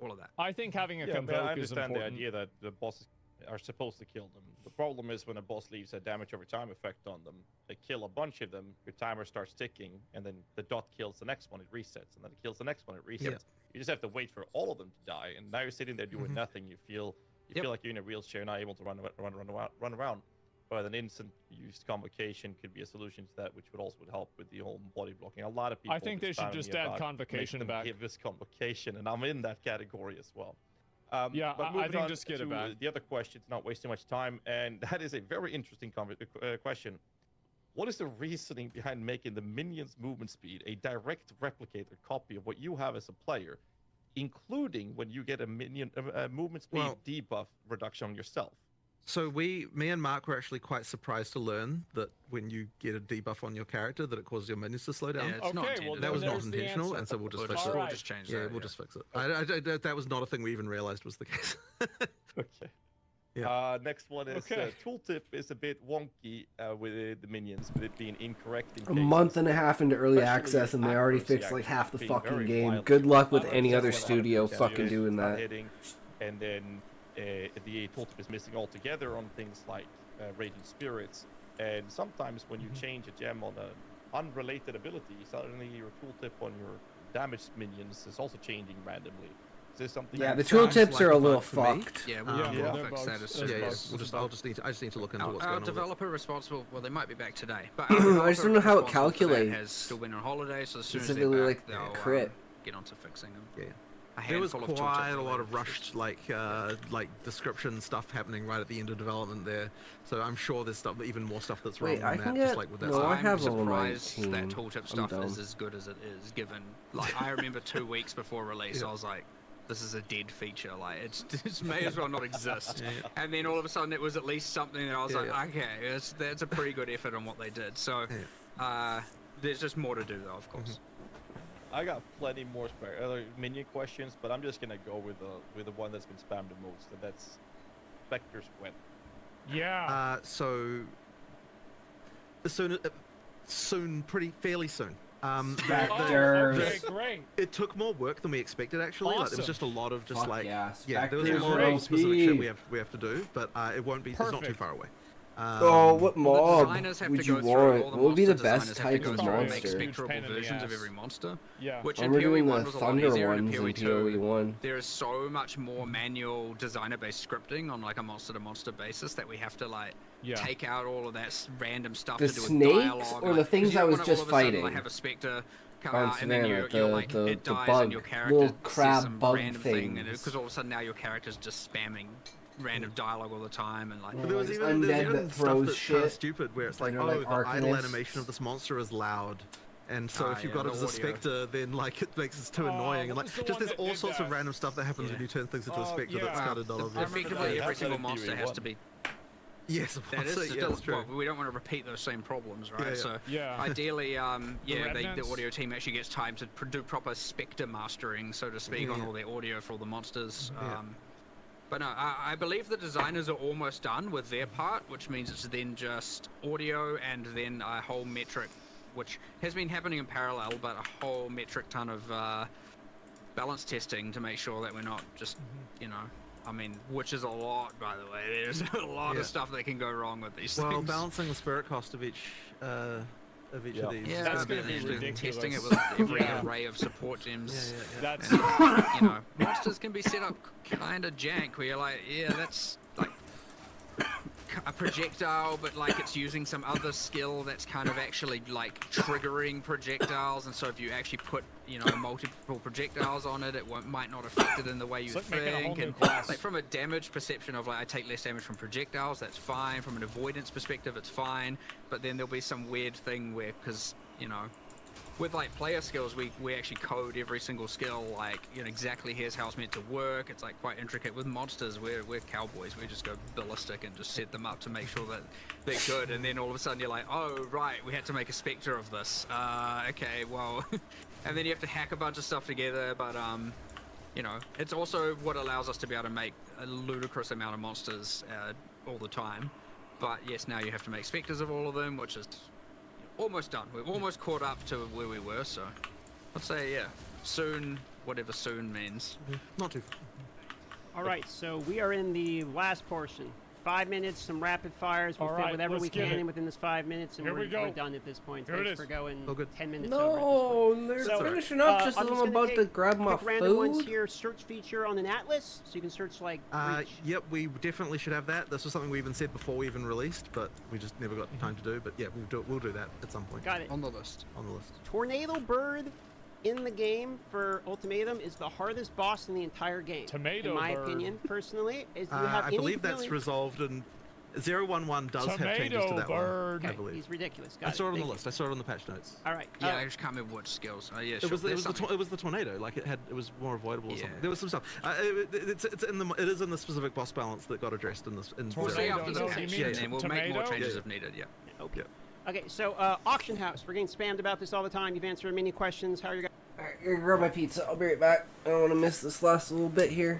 all of that. I think having a I convoke is understand important. the idea that the bosses are supposed to kill them. The problem is when a boss leaves a damage over time effect on them, they kill a bunch of them, your timer starts ticking, and then the dot kills the next one, it resets, and then it kills the next one, it resets. Yeah. You just have to wait for all of them to die, and now you're sitting there doing nothing. You feel like you're in a wheelchair, not able to run around. But an instant use convocation could be a solution to that, which would also help with the whole body blocking. A lot of people. I think they should just add convocation back. Give this convocation, and I'm in that category as well. Yeah, but I think on just get it to back. The other question, to not waste too much time, and that is a very interesting question. What is the reasoning behind making the minion's movement speed a direct replicator copy of what you have as a player, including when you get a minion movement speed debuff reduction on yourself? So me and Mark were actually quite surprised to learn that when you get a debuff on your character, that it causes your minions to slow down. Yeah, it's not intended. That was not there's the intentional, answer. and so we'll just We'll fix just, it. we'll just change that. We'll just fix it. That was not a thing we even realized was the case. Okay. Yeah. Next one is Okay. tooltip is a bit wonky with the minions, with it being incorrect. In A cases. month and a half into early Especially access, and they already accuracy fixed like actually half the being fucking very game. violent. Good luck with I any just other went out studio of the fucking doing start that. hitting, and then the tooltip is missing altogether on things like Raging Spirits. And sometimes when you change a gem on an unrelated ability, suddenly your tooltip on your damaged minions is also changing randomly. Is there something? Yeah, the sounds tooltips like are a a little bug for me. fucked. Yeah, we'll they're fix bugs. that as They're soon Yeah, as bugs. I just need to look into what's our going on. With it. developer responsible, well, they might be back today, but I just don't know how it calculates. calculates. Has still been on holiday, so as soon as they're Specifically, back, like, they'll crit. get onto fixing them. Yeah. A There was handful of quite tooltips a lot of related rushed like description stuff happening right at the end of development there. So I'm sure there's stuff, even more stuff that's wrong Wait, I than can that. get- Just like with that no, stuff. I I'm have all my surprised that team. tooltip I'm stuff is dumb. as good as it is, given, like, I remember 2 weeks before release, I was like, this is a dead feature, like, it may as well not exist. And then all of a sudden it was at least something that I was okay, that's a pretty good effort on what they did. So, there's just more to do though, of course. I got plenty more minion questions, but I'm just gonna go with the one that's been spammed the most, and that's Spectre's Web. Yeah. So fairly soon. Okay, great. It took more work than we expected, actually. Like, there was Awesome. just a lot of just Fuck like yeah, there was a Spectre's lot great. of specific shit we have to do, but it won't be. It's not too Perfect. far away. Oh, what mob designers have would to you go through want? all the What would be the monster best designers have to type go of through and monster? make spectrable Pain in the versions of ass. every monster. Yeah. Which When in we're PoE doing 1 the was a lot Thunder easier. In ones PoE in 2, PoE 1. there is so much more manual designer-based scripting on like a monster-to-monster basis that we have to like take out all of that random stuff The to do with snakes dialogue. or the like, 'cause things you I don't was wanna all just of a sudden, fighting like, have a spectre come on out and then Savannah, you're like the it dies bug, and your character little says crab some bug random thing, and things. because all of a sudden now your character's just spamming random dialogue all the time and like. Yeah. But there was Like even, undead there's even that stuff throws that's kind of shit. stupid, where it's like, They're oh, like the idle arcanists. animation of this monster is loud. And so if you've yeah, got it the as a audio. spectre, then like it makes it too Oh, annoying. And what like was the just one there's that all did sorts of that? random stuff that happens when you turn things into a spectre that's yeah. kind of not obvious. Effectively, that. every single That's monster what has it to be. Yes, of That course. is Yeah, still, that's true. well, we don't want to repeat those same problems, right? Yeah, yeah. So Yeah. ideally, the Revenants? audio team actually gets time to do proper spectre mastering, so to speak, on all their audio for all the monsters. Yeah. But no, I believe the designers are almost done with their part, which means it's then just audio and then a whole metric, which has been happening in parallel, but a whole metric ton of balance testing to make sure that we're not just, I mean, which is a lot, by the way. There's a lot of stuff that can go wrong with these Well, things. balancing the spirit cost of each of these. Yeah, That's but gonna be then ridiculous. testing it with every Yeah. array of support gems. That's And, monsters can be set up kind of jank, where you're like, yeah, that's like a projectile, but like it's using some other skill that's kind of actually like triggering projectiles, and so if you actually put multiple projectiles on it, it might not affect it in the way you It's like making a whole think. new And class. like from a damage perception of like I take less damage from projectiles, that's fine. From an avoidance perspective, it's fine. But then there'll be some weird thing where, because with like player skills, we actually code every single skill, like exactly here's how it's meant to work. It's like quite intricate. With monsters, we're cowboys. We just go ballistic and just set them up to make sure that they're good. And then all of a sudden you're like, oh right, we had to make a spectre of this. Okay, well, and then you have to hack a bunch of stuff together. But it's also what allows us to be able to make a ludicrous amount of monsters all the time. But yes, now you have to make specters of all of them, which is almost done. We've almost caught up to where we were, so I'd say, yeah, soon, whatever soon means. Not too far. All right, so we are in the last portion. 5 minutes, some rapid fires. We'll fit whatever we can in within this 5 minutes, and we're done at this point. Thanks for going 10 minutes over at this point. They're finishing up just as I'm about to grab my random ones food. here. Search feature on an atlas, so you can search like. Yep, we definitely should have that. This was something we even said before we even released, but we just never got time to do. But yeah, we'll do that at some point. Got it. On the list. Tornado Bird in the game for Ultimatum is the hardest boss in the entire game. Tomato in my Bird. opinion, personally. Is, do you have I any believe that's feeling? resolved, and 011 does have changes to that Bird. one. I Okay, believe. he's ridiculous. I saw it on the list. I saw it on the patch notes. All right. Yeah, I just can't remember what skills. Yeah, It was the tornado. Like it was more avoidable or something. There was some stuff. It is in the specific boss balance that got addressed in this. We'll see after the No, patch, you mean and we'll make more tomato? changes if needed. Yeah. Okay. Okay. So auction house. We're getting spammed about this all the time. You've answered many questions. How are you guys? Alright, gonna grab my pizza. I'll be right back. I don't want to miss this last little bit here.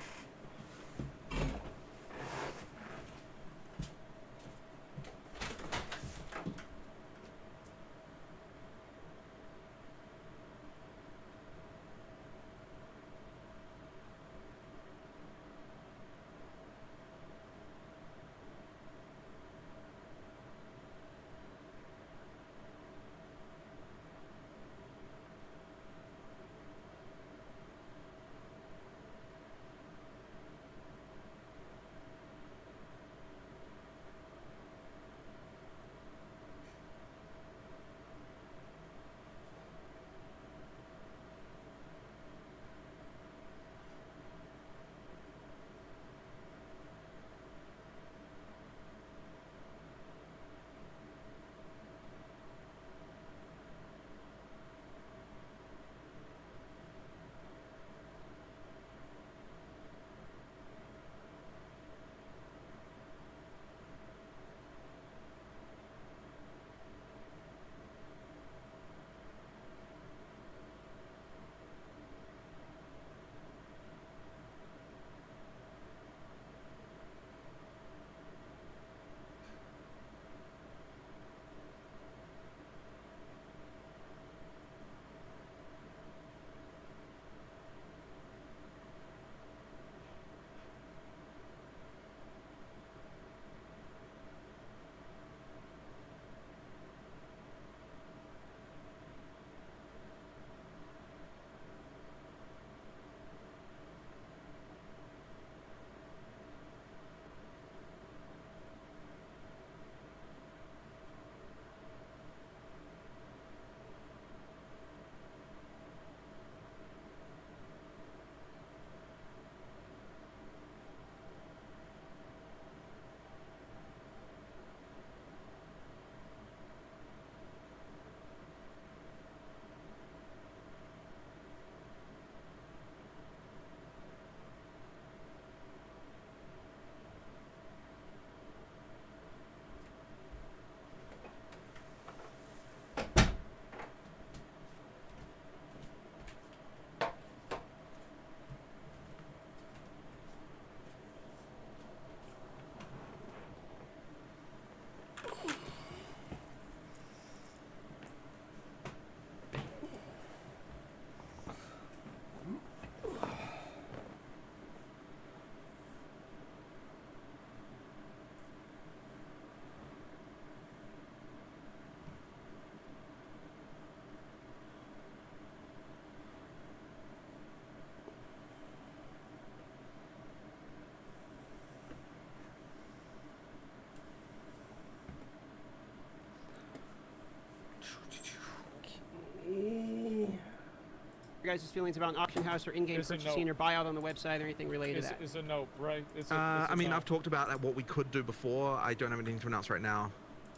Your guys' feelings about an auction house or in-game purchasing or buyout on the website or anything related to that? Is a nope, right? I mean, I've talked about what we could do before. I don't have anything to announce right now.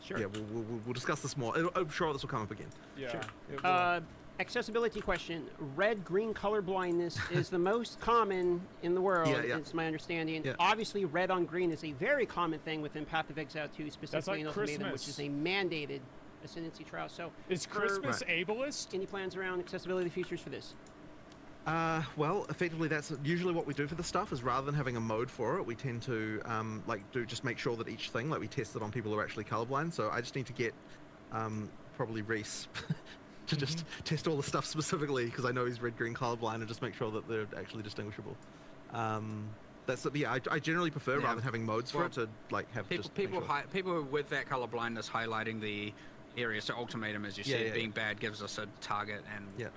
Sure. Yeah, we'll discuss this more. I'm sure this will come up again. Yeah. Sure. Accessibility question. Red-green color blindness is the most common in the world, it's my understanding. Yeah. Obviously, red on green is a very common thing within Path of Exile 2, specifically in Ultimatum, which is a mandated ascendancy trial. So, is Christmas ableist? Any plans around accessibility features for this? Well, effectively, that's usually what we do for the stuff. Is rather than having a mode for it, we tend to just make sure that each thing, like we test it on people who are actually colorblind. So I just need to get probably Reese to just test all the stuff specifically because I know he's red-green colorblind and just make sure that they're actually distinguishable. I generally prefer rather than having modes for it to like have people with that color blindness highlighting the area. So ultimatum, as you said, being bad gives us a target, and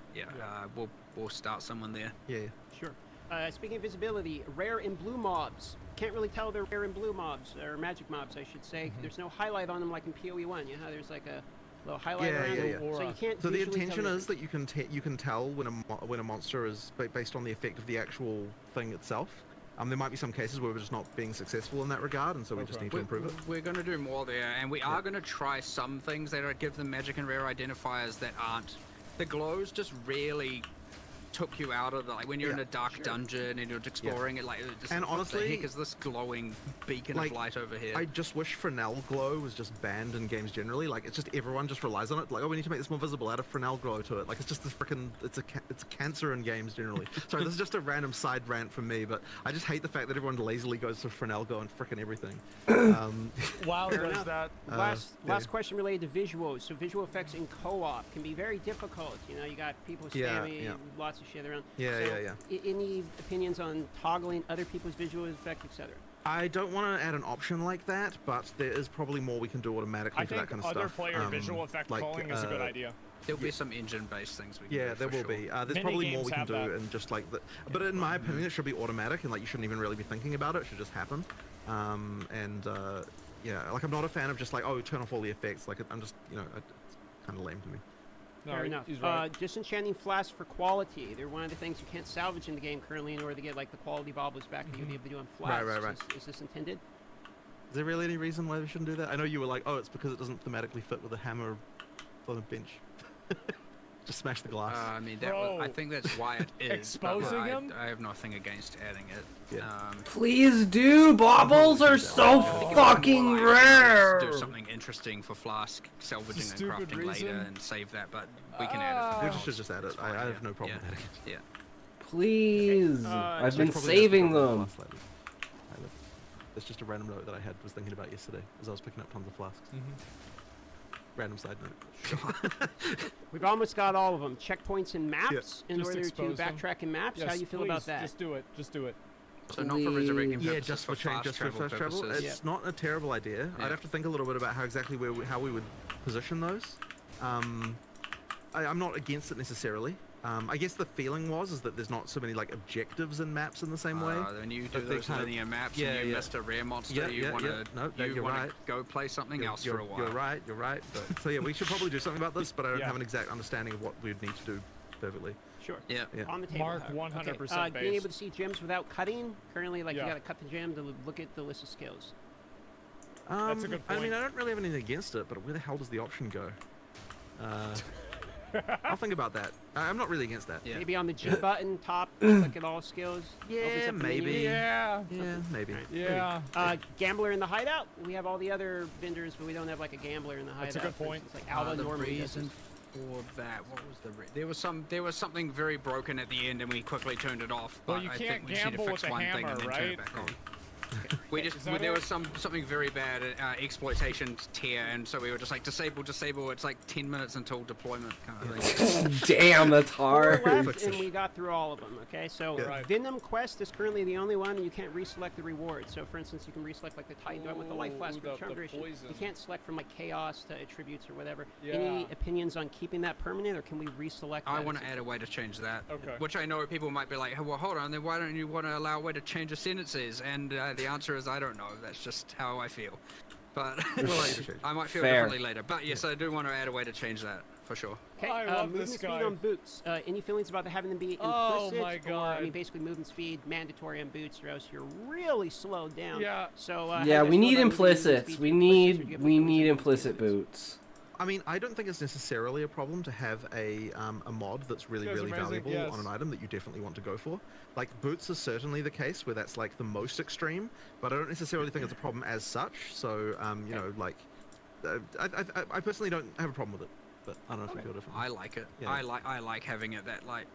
we'll start someone there. Sure. Speaking of visibility, rare and blue mobs. Can't really tell they're rare and blue mobs, or magic mobs, I should say. There's no highlight on them like in PoE 1. You know how there's like a little highlight around them? So you can't. So the intention is that you can tell when a monster is based on the effect of the actual thing itself. There might be some cases where we're just not being successful in that regard, and so we just need to improve it. We're going to do more there, and we are going to try some things that are give them magic and rare identifiers that aren't. The glows just really took you out of the, like when you're in a dark dungeon and you're exploring it, like just, and honestly, what the heck is this glowing beacon of light over here? I just wish Fresnel glow was just banned in games generally. Like it's just everyone just relies on it. Like, oh, we need to make this more visible. Add a Fresnel glow to it. Like it's just this freaking it's a cancer in games generally. Sorry, this is just a random side rant from me, but I just hate the fact that everyone lazily goes to Fresnel glow and freaking everything. Wow, does that? Last question related to visuals. So visual effects in co-op can be very difficult. You know, you got people spamming lots of shit around. Any opinions on toggling other people's visual effects, etc.? I don't want to add an option like that, but there is probably more we can do automatically for that kind of stuff. I think other player visual effect calling is a good idea. There'll be some engine-based things we can do. There will be. There's probably more we can do, and just like that. But in my opinion, it should be automatic, and like you shouldn't even really be thinking about it. It should just happen. Like I'm not a fan of just like, oh, turn off all the effects. Like I'm just, it's kind of lame to me. No, fair enough. Right. Disenchanting flasks for quality. They're one of the things you can't salvage in the game currently in order to get like the quality bobbles back that you'll be able to do on flasks. Right. Is this intended? Is there really any reason why we shouldn't do that? I know you were like, oh, it's because it doesn't thematically fit with a hammer on a bench. Just smash the glass. I mean, I think that's why it is. Exposing him? I have nothing against adding it. Please do! Baubles are so fucking rare! Do something interesting for Flask, salvaging and crafting later, and save that, but we can add it. We should just add it. I have no problem adding it. Yeah. Please! I've been saving them! It's just a random note that I was thinking about yesterday as I was picking up tons of flasks. Random side note. We've almost got all of them. Checkpoints and maps in order to backtrack in maps. Yes, how do you feel about that? Just do it. Just do it. So not for resurrecting purposes, just for fast travel. It's not a terrible idea. I'd have to think a little bit about how we would position those. I'm not against it necessarily. I guess the feeling is that there's not so many like objectives in maps in the same way. When you do those linear maps and you missed a rare monster, you want to go play something else for a while. You're right. But, so we should probably do something about this, but I don't have an exact understanding of what we'd need to do perfectly. Sure. Yeah. On the table. Mark 100% being able to see gems without cutting. Currently, like you got to cut the gem to look at the list of skills. That's a good point. I mean, I don't really have anything against it, but where the hell does the option go? I'll think about that. I'm not really against that. Yeah. Maybe on the G button top, look at all skills. Yeah, maybe. Maybe. Yeah. Gambler in the hideout. We have all the other vendors, but we don't have like a gambler in the hideout. That's a good point. Like Alba normally reason for that. What was there was something very broken at the end, and we quickly turned it off. Well, but you I can't think we just need to gamble fix with a one thing hammer, and then turn it back on. There was something very bad exploitation tier, and so we were just like disable. It's like 10 minutes until deployment kind of thing. Damn, that's hard. 4 left, and we got through all of them. Okay, so Venom Quest is currently the only one, and you can't reselect the reward. So, for instance, you can reselect like the Titan with the Life Flask or Charm Duration. You can't select from like Chaos to Attributes or whatever. Any opinions on keeping that permanent, or can we reselect? I want to add a way to change that. Okay. Which I know people might be like, well, hold on, then why don't you want to allow a way to change the sentences? And the answer is I don't know. That's just how I feel. But I might feel differently later. But yes, I do want to add a way to change that for sure. Okay, I love movement this speed guy. on boots. Any feelings about having them be implicit? Oh my God. Or, I mean, basically movement speed mandatory on boots, or else you're really slowed down. Yeah. So we need implicits. We need implicit boots. I mean, I don't think it's necessarily a problem to have a mod that's really valuable on an item that you definitely want to go for. Like, boots is certainly the case where that's like the most extreme, but I don't necessarily think it's a problem as such. So, I personally don't have a problem with it, but I don't know if you feel different. I like it. Yeah. I like having it that like,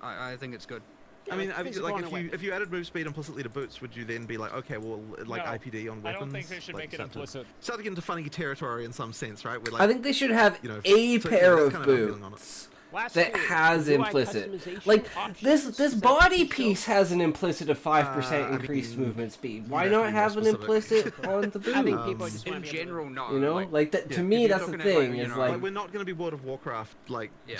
I think it's good. I mean, physical like on a weapon. if you added move speed implicitly to boots, would you then be like, okay, well, like No, IPD on weapons? I don't think they should like, make it implicit. Start to get into funny territory in some sense, right? Where, like, I think they should have you know, a so, pair that's of kind of how I'm feeling on it. boots Last that two, has UI implicit. customization Like this options, body set piece has an implicit of 5% I increased mean, movement speed. you'd Why have to not be more have an specific. implicit on the boot? I think people just want In to be able to- general, no. You know, like that. yeah, To if me, you're that's the looking at, like, thing. you is know, like, Like, we're not going to be World of Warcraft, like, Yeah.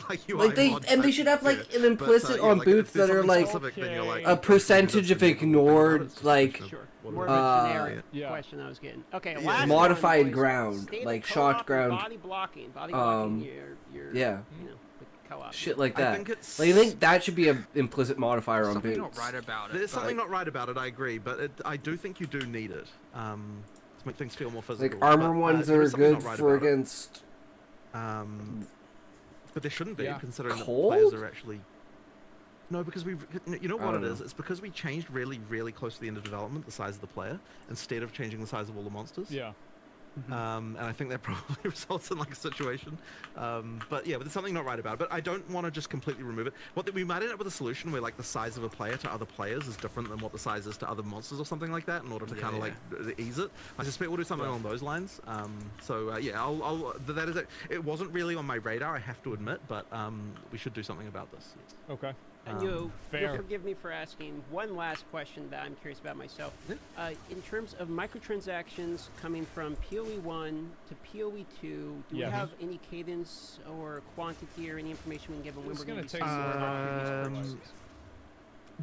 like UI like they mod and they type should have like shit. an But, implicit yeah, on like, if boots there's that are something like specific, then you're like, a percentage of ignored, like Sure. What More is of it? a generic Yeah. question I was getting. Okay, Yeah. last modified one was ground, state of like co-op shot and ground, body blocking, your yeah, you know, the co-op. shit like I that. think it's- Like I think that should be an implicit modifier on Something boots. not right about it. There's but- something not right about it, I agree, but I do think you do need it to make things feel more physical. Like armor but, ones there are is something good not right for about it. against. But there shouldn't be, Yeah. considering Cold? that players are actually. No, because you know I what don't it is? know. It's because we changed really, really close to the end of development the size of the player instead of changing the size of all the monsters. Yeah. And I think that probably results in like a situation. But yeah, but there's something not right about it. But I don't want to just completely remove it. We might end up with a solution where like the size of a player to other players is different than what the size is to other monsters or something like that in order to kind of like ease it. I suspect we'll do something along those lines. Yeah, that is it. It wasn't really on my radar, I have to admit, but we should do something about this. Okay. And you'll Fair. forgive me for asking one last question that I'm curious about myself. In terms of microtransactions coming from PoE 1 to PoE 2, do we Yeah. have any cadence or quantity or any information we can give on when It's we're going gonna to be take seeing more of our previous Um, purchases?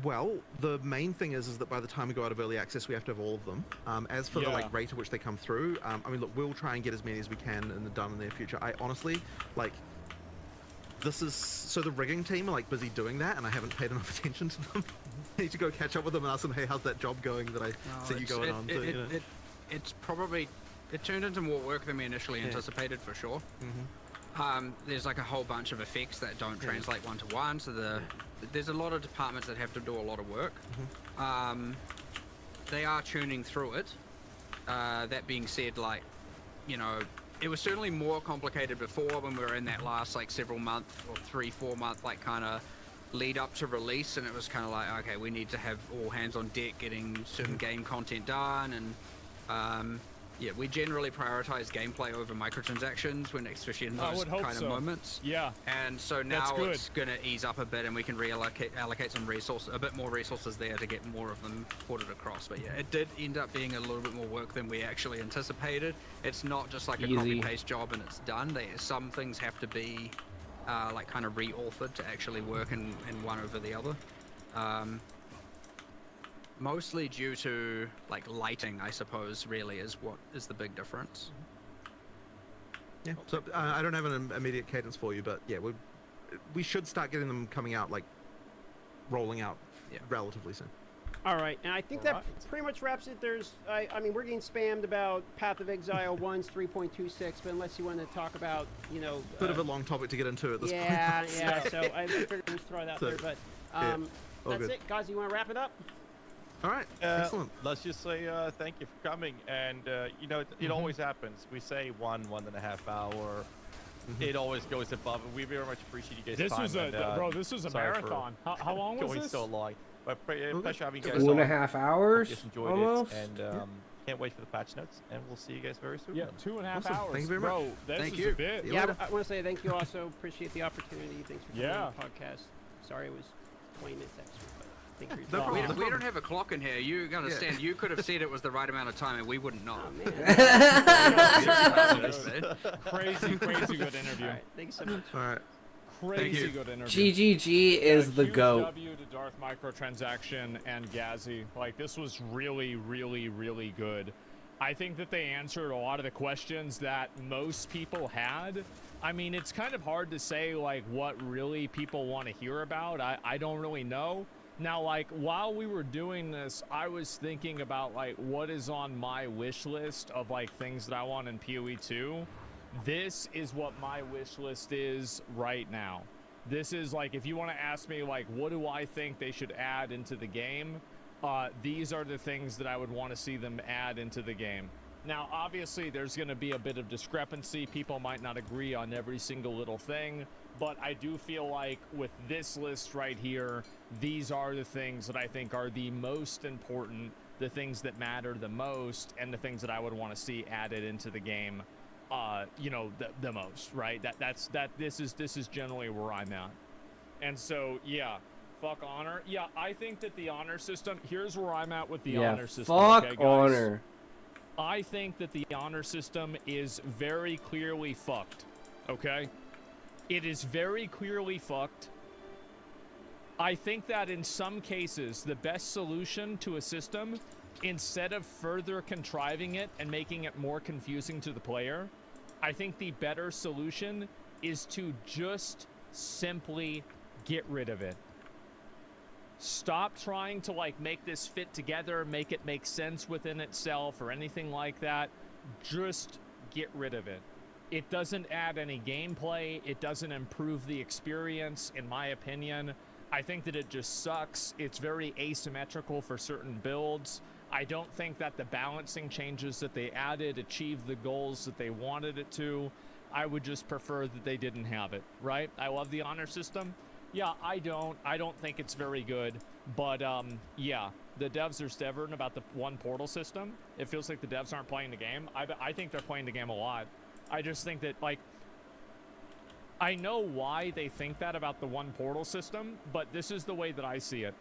Well, the main thing is that by the time we go out of early access, we have to have all of them. As for the Yeah. like rate at which they come through, I mean, look, we'll try and get as many as we can done in the near future. I honestly, like, this is so the rigging team are like busy doing that, and I haven't paid enough attention to them. I need to go catch up with them and ask them, hey, how's that job going that I see you going on? It's probably it turned into more work than we initially anticipated for sure. There's like a whole bunch of effects that don't translate one to one, so there's a lot of departments that have to do a lot of work. They are tuning through it. That being said, like, you know, it was certainly more complicated before when we were in that last like several month or 3-4 month like kind of lead up to release, and it was kind of like, okay, we need to have all hands on deck getting certain game content done, and yeah, we generally prioritize gameplay over microtransactions when, especially in those kind of moments. Yeah. And so now it's going to ease up a bit, and we can allocate some resources, a bit more resources there to get more of them ported across. But yeah, it did end up being a little bit more work than we actually anticipated. It's not just like a copy-paste job and it's done. Some things have to be like kind of re-authored to actually work in one over the other. Mostly due to like lighting, I suppose, really is what is the big difference. Yeah, so I don't have an immediate cadence for you, but yeah, we should start getting them coming out, like rolling out relatively soon. All right, and I think that pretty much wraps it. I mean, we're getting spammed about Path of Exile 1's 3.26, but unless you want to talk about, you know... Bit of a long topic to get into at this point. Yeah, so I figured we'd throw it out there, but that's good. it. Guys, you want to wrap it up? All right, excellent. Let's just say thank you for coming, and you know, it always happens. We say 1.5 hour. It always goes above, and we very much appreciate you guys' time. This was a marathon. How long was going this? so long. But pleasure having you guys 2.5 hours. Just enjoyed almost. it, and can't wait for the patch notes, and we'll see you guys very soon. Yeah, 2.5 hours. Thank you very much. Bro, this Thank is you. a bit. Yeah, I want to say thank you also. Appreciate the opportunity. Thanks for coming on the podcast. Sorry it was 20 minutes extra, but thank you for your time. We don't have a clock in here. You understand? You could have said it was the right amount of time, and we wouldn't know. Oh, man. Crazy good interview. All right, thanks so much. All right. Crazy good interview. GGG is the huge GOAT. W to Darth Microtransaction and Gazzy. Like, this was really, really, really good. I think that they answered a lot of the questions that most people had. I mean, it's kind of hard to say, like, what really people want to hear about. I don't really know. Now, like, while we were doing this, I was thinking about, like, what is on my wish list of, like, things that I want in PoE 2. This is what my wish list is right now. This is, like, if you want to ask me, like, what do I think they should add into the game? These are the things that I would want to see them add into the game. Now, obviously, there's going to be a bit of discrepancy. People might not agree on every single little thing. but I do feel like with this list right here, these are the things that I think are the most important, the things that matter the most, and the things that I would want to see added into the game, you know, the most, right? This is generally where I'm at. And so, yeah, fuck honor. Yeah, I think that the honor system, here's where I'm at with the honor system. Fuck okay, guys? honor. I think that the honor system is very clearly fucked, okay? It is very clearly fucked. I think that in some cases, the best solution to a system, instead of further contriving it and making it more confusing to the player, I think the better solution is to just simply get rid of it. Stop trying to like make this fit together, make it make sense within itself or anything like that. Just get rid of it. It doesn't add any gameplay. It doesn't improve the experience, in my opinion. I think that it just sucks. It's very asymmetrical for certain builds. I don't think that the balancing changes that they added achieved the goals that they wanted it to. I would just prefer that they didn't have it, right? I love the honor system. Yeah, I don't think it's very good, but yeah, the devs are stubborn about the one portal system. It feels like the devs aren't playing the game. I think they're playing the game a lot. I just think that, like, I know why they think that about the one portal system, but this is the way that I see it.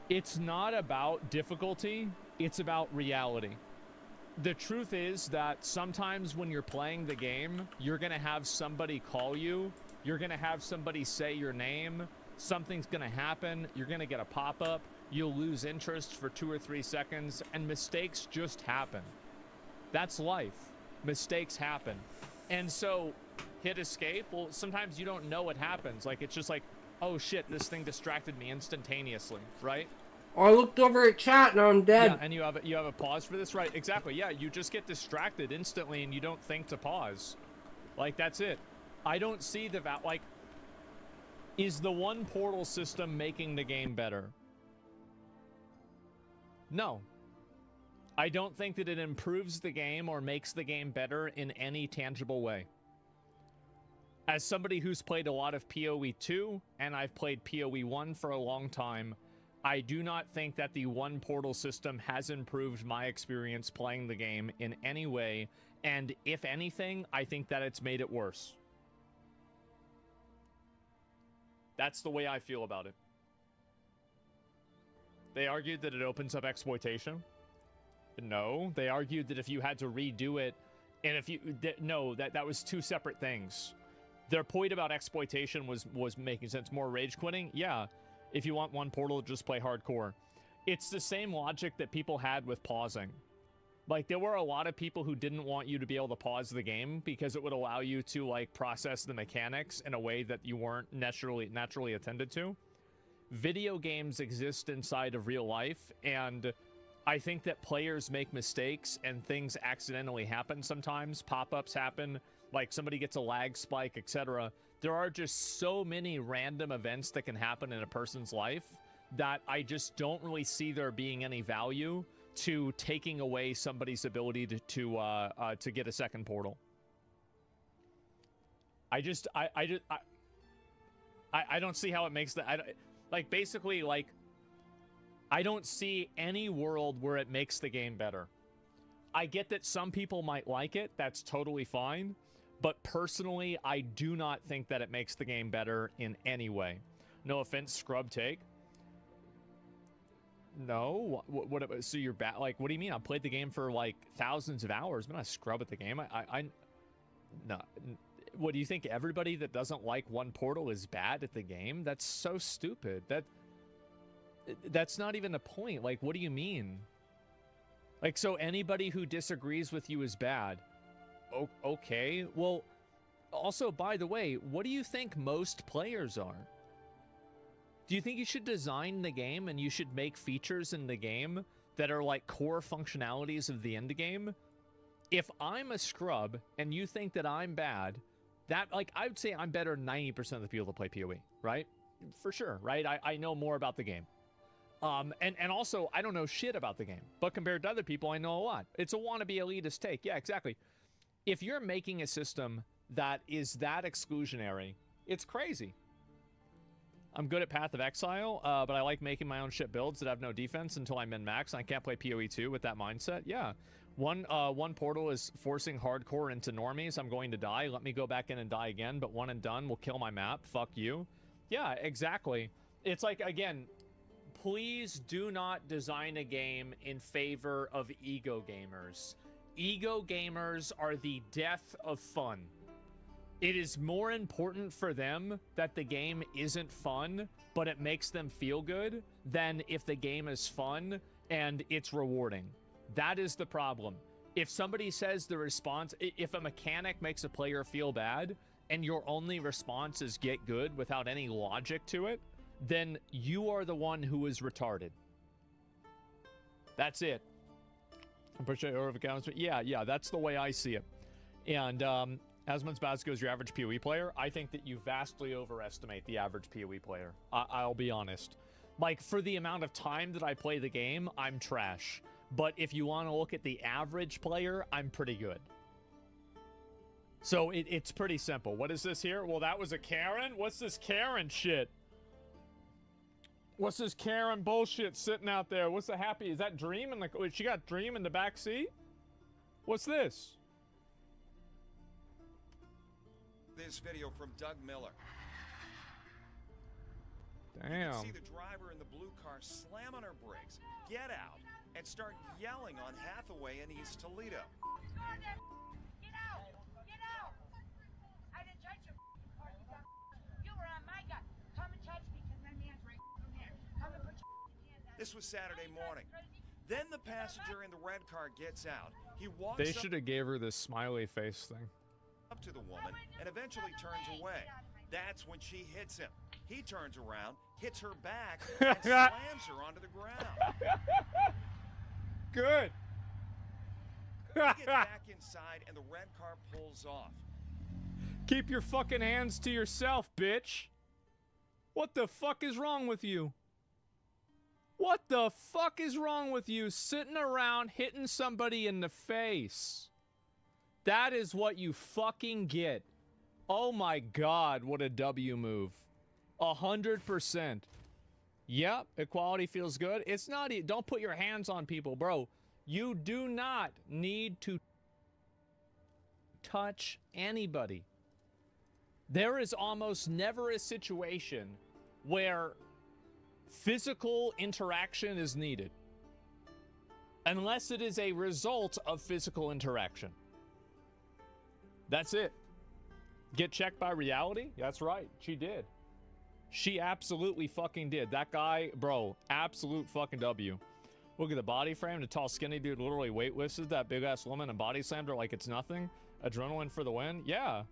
It's not about difficulty, it's about reality. The truth is that sometimes when you're playing the game, you're gonna have somebody call you, you're gonna have somebody say your name, something's gonna happen, you're gonna get a pop-up, you'll lose interest for 2 or 3 seconds, and mistakes just happen. That's life. Mistakes happen. And so, hit escape, well, sometimes you don't know what happens. Like, it's just like, oh shit, this thing distracted me instantaneously, right? I looked over at chat and I'm dead. Yeah, and you have a pause for this, right? Exactly, yeah, you just get distracted instantly and you don't think to pause. Like, that's it. I don't see the like, is the one portal system making the game better? No. I don't think that it improves the game or makes the game better in any tangible way. As somebody who's played a lot of PoE 2, and I've played PoE 1 for a long time, I do not think that the one portal system has improved my experience playing the game in any way, and if anything, I think that it's made it worse. That's the way I feel about it. They argued that it opens up exploitation. No, they argued that if you had to redo it, and if you no, that was two separate things. Their point about exploitation was making sense. More rage quitting, yeah. If you want one portal, just play hardcore. It's the same logic that people had with pausing. Like, there were a lot of people who didn't want you to be able to pause the game because it would allow you to like process the mechanics in a way that you weren't naturally attended to. Video games exist inside of real life, and I think that players make mistakes and things accidentally happen sometimes. Pop-ups happen, like somebody gets a lag spike, etc. There are just so many random events that can happen in a person's life that I just don't really see there being any value to taking away somebody's ability to get a second portal. I don't see how it makes that. Like, basically, like, I don't see any world where it makes the game better. I get that some people might like it. That's totally fine. But personally, I do not think that it makes the game better in any way. No offense, Scrub Take. No? What so you're bad? Like, what do you mean? I played the game for, like, thousands of hours. I'm not a scrub at the game. No. What, do you think everybody that doesn't like one portal is bad at the game? That's so stupid. That's not even a point. Like, what do you mean? Like, so anybody who disagrees with you is bad. Okay. Well, also, by the way, what do you think most players are? Do you think you should design the game and you should make features in the game that are like core functionalities of the end game? If I'm a scrub and you think that I'm bad, that, like, I would say I'm better than 90% of the people that play PoE, right? For sure, right? I know more about the game. And also, I don't know shit about the game. But compared to other people, I know a lot. It's a wannabe elitist take. Yeah, exactly. If you're making a system that is that exclusionary. It's crazy. I'm good at Path of Exile, but I like making my own shit builds that have no defense until I'm min-max, and I can't play PoE 2 with that mindset. Yeah. One portal is forcing hardcore into normies. I'm going to die. Let me go back in and die again, but one and done will kill my map. Fuck you. Yeah, exactly. It's like, again, please do not design a game in favor of ego gamers. Ego gamers are the death of fun. It is more important for them that the game isn't fun, but it makes them feel good, than if the game is fun and it's rewarding. That is the problem. If somebody says the response, if a mechanic makes a player feel bad, and your only response is get good without any logic to it, then you are the one who is retarded. That's it. I'm pretty sure accounts. Yeah, that's the way I see it. And Asmon's Basco is your average PoE player. I think that you vastly overestimate the average PoE player. I'll be honest. Like, for the amount of time that I play the game, I'm trash. But if you want to look at the average player, I'm pretty good. So it's pretty simple. What is this here? Well, that was a Karen? What's this Karen shit? What's this Karen bullshit sitting out there? What's the happy? Is that Dream in the... She got Dream in the back seat? What's this? This video from Doug Miller. Damn. You can see the driver in the blue car slam on her brakes, get out, and start yelling on Hathaway in East Toledo. Get out! Get out! I didn't touch your car, you were on my gun. Come and touch me, because my man's right there. Come and put your hand down. This was Saturday morning. Then the passenger in the red car gets out. He walks They should have gave her this smiley face thing. up to the woman and eventually turns away. That's when she hits him. He turns around, hits her back, and slams her onto the ground. Good. He gets back inside and the red car pulls off. Keep your fucking hands to yourself, bitch. What the fuck is wrong with you? What the fuck is wrong with you sitting around hitting somebody in the face? That is what you fucking get. Oh my god, what a W move. 100%. Yep, equality feels good. It's not... Don't put your hands on people, bro. You do not need to touch anybody. There is almost never a situation where physical interaction is needed. Unless it is a result of physical interaction. That's it. Get checked by reality? That's right. She did. She absolutely fucking did. That guy, bro, absolute fucking W. Look at the body frame. The tall, skinny dude literally weightlifted that big-ass woman and body slammed her like it's nothing. Adrenaline for the win? Yeah.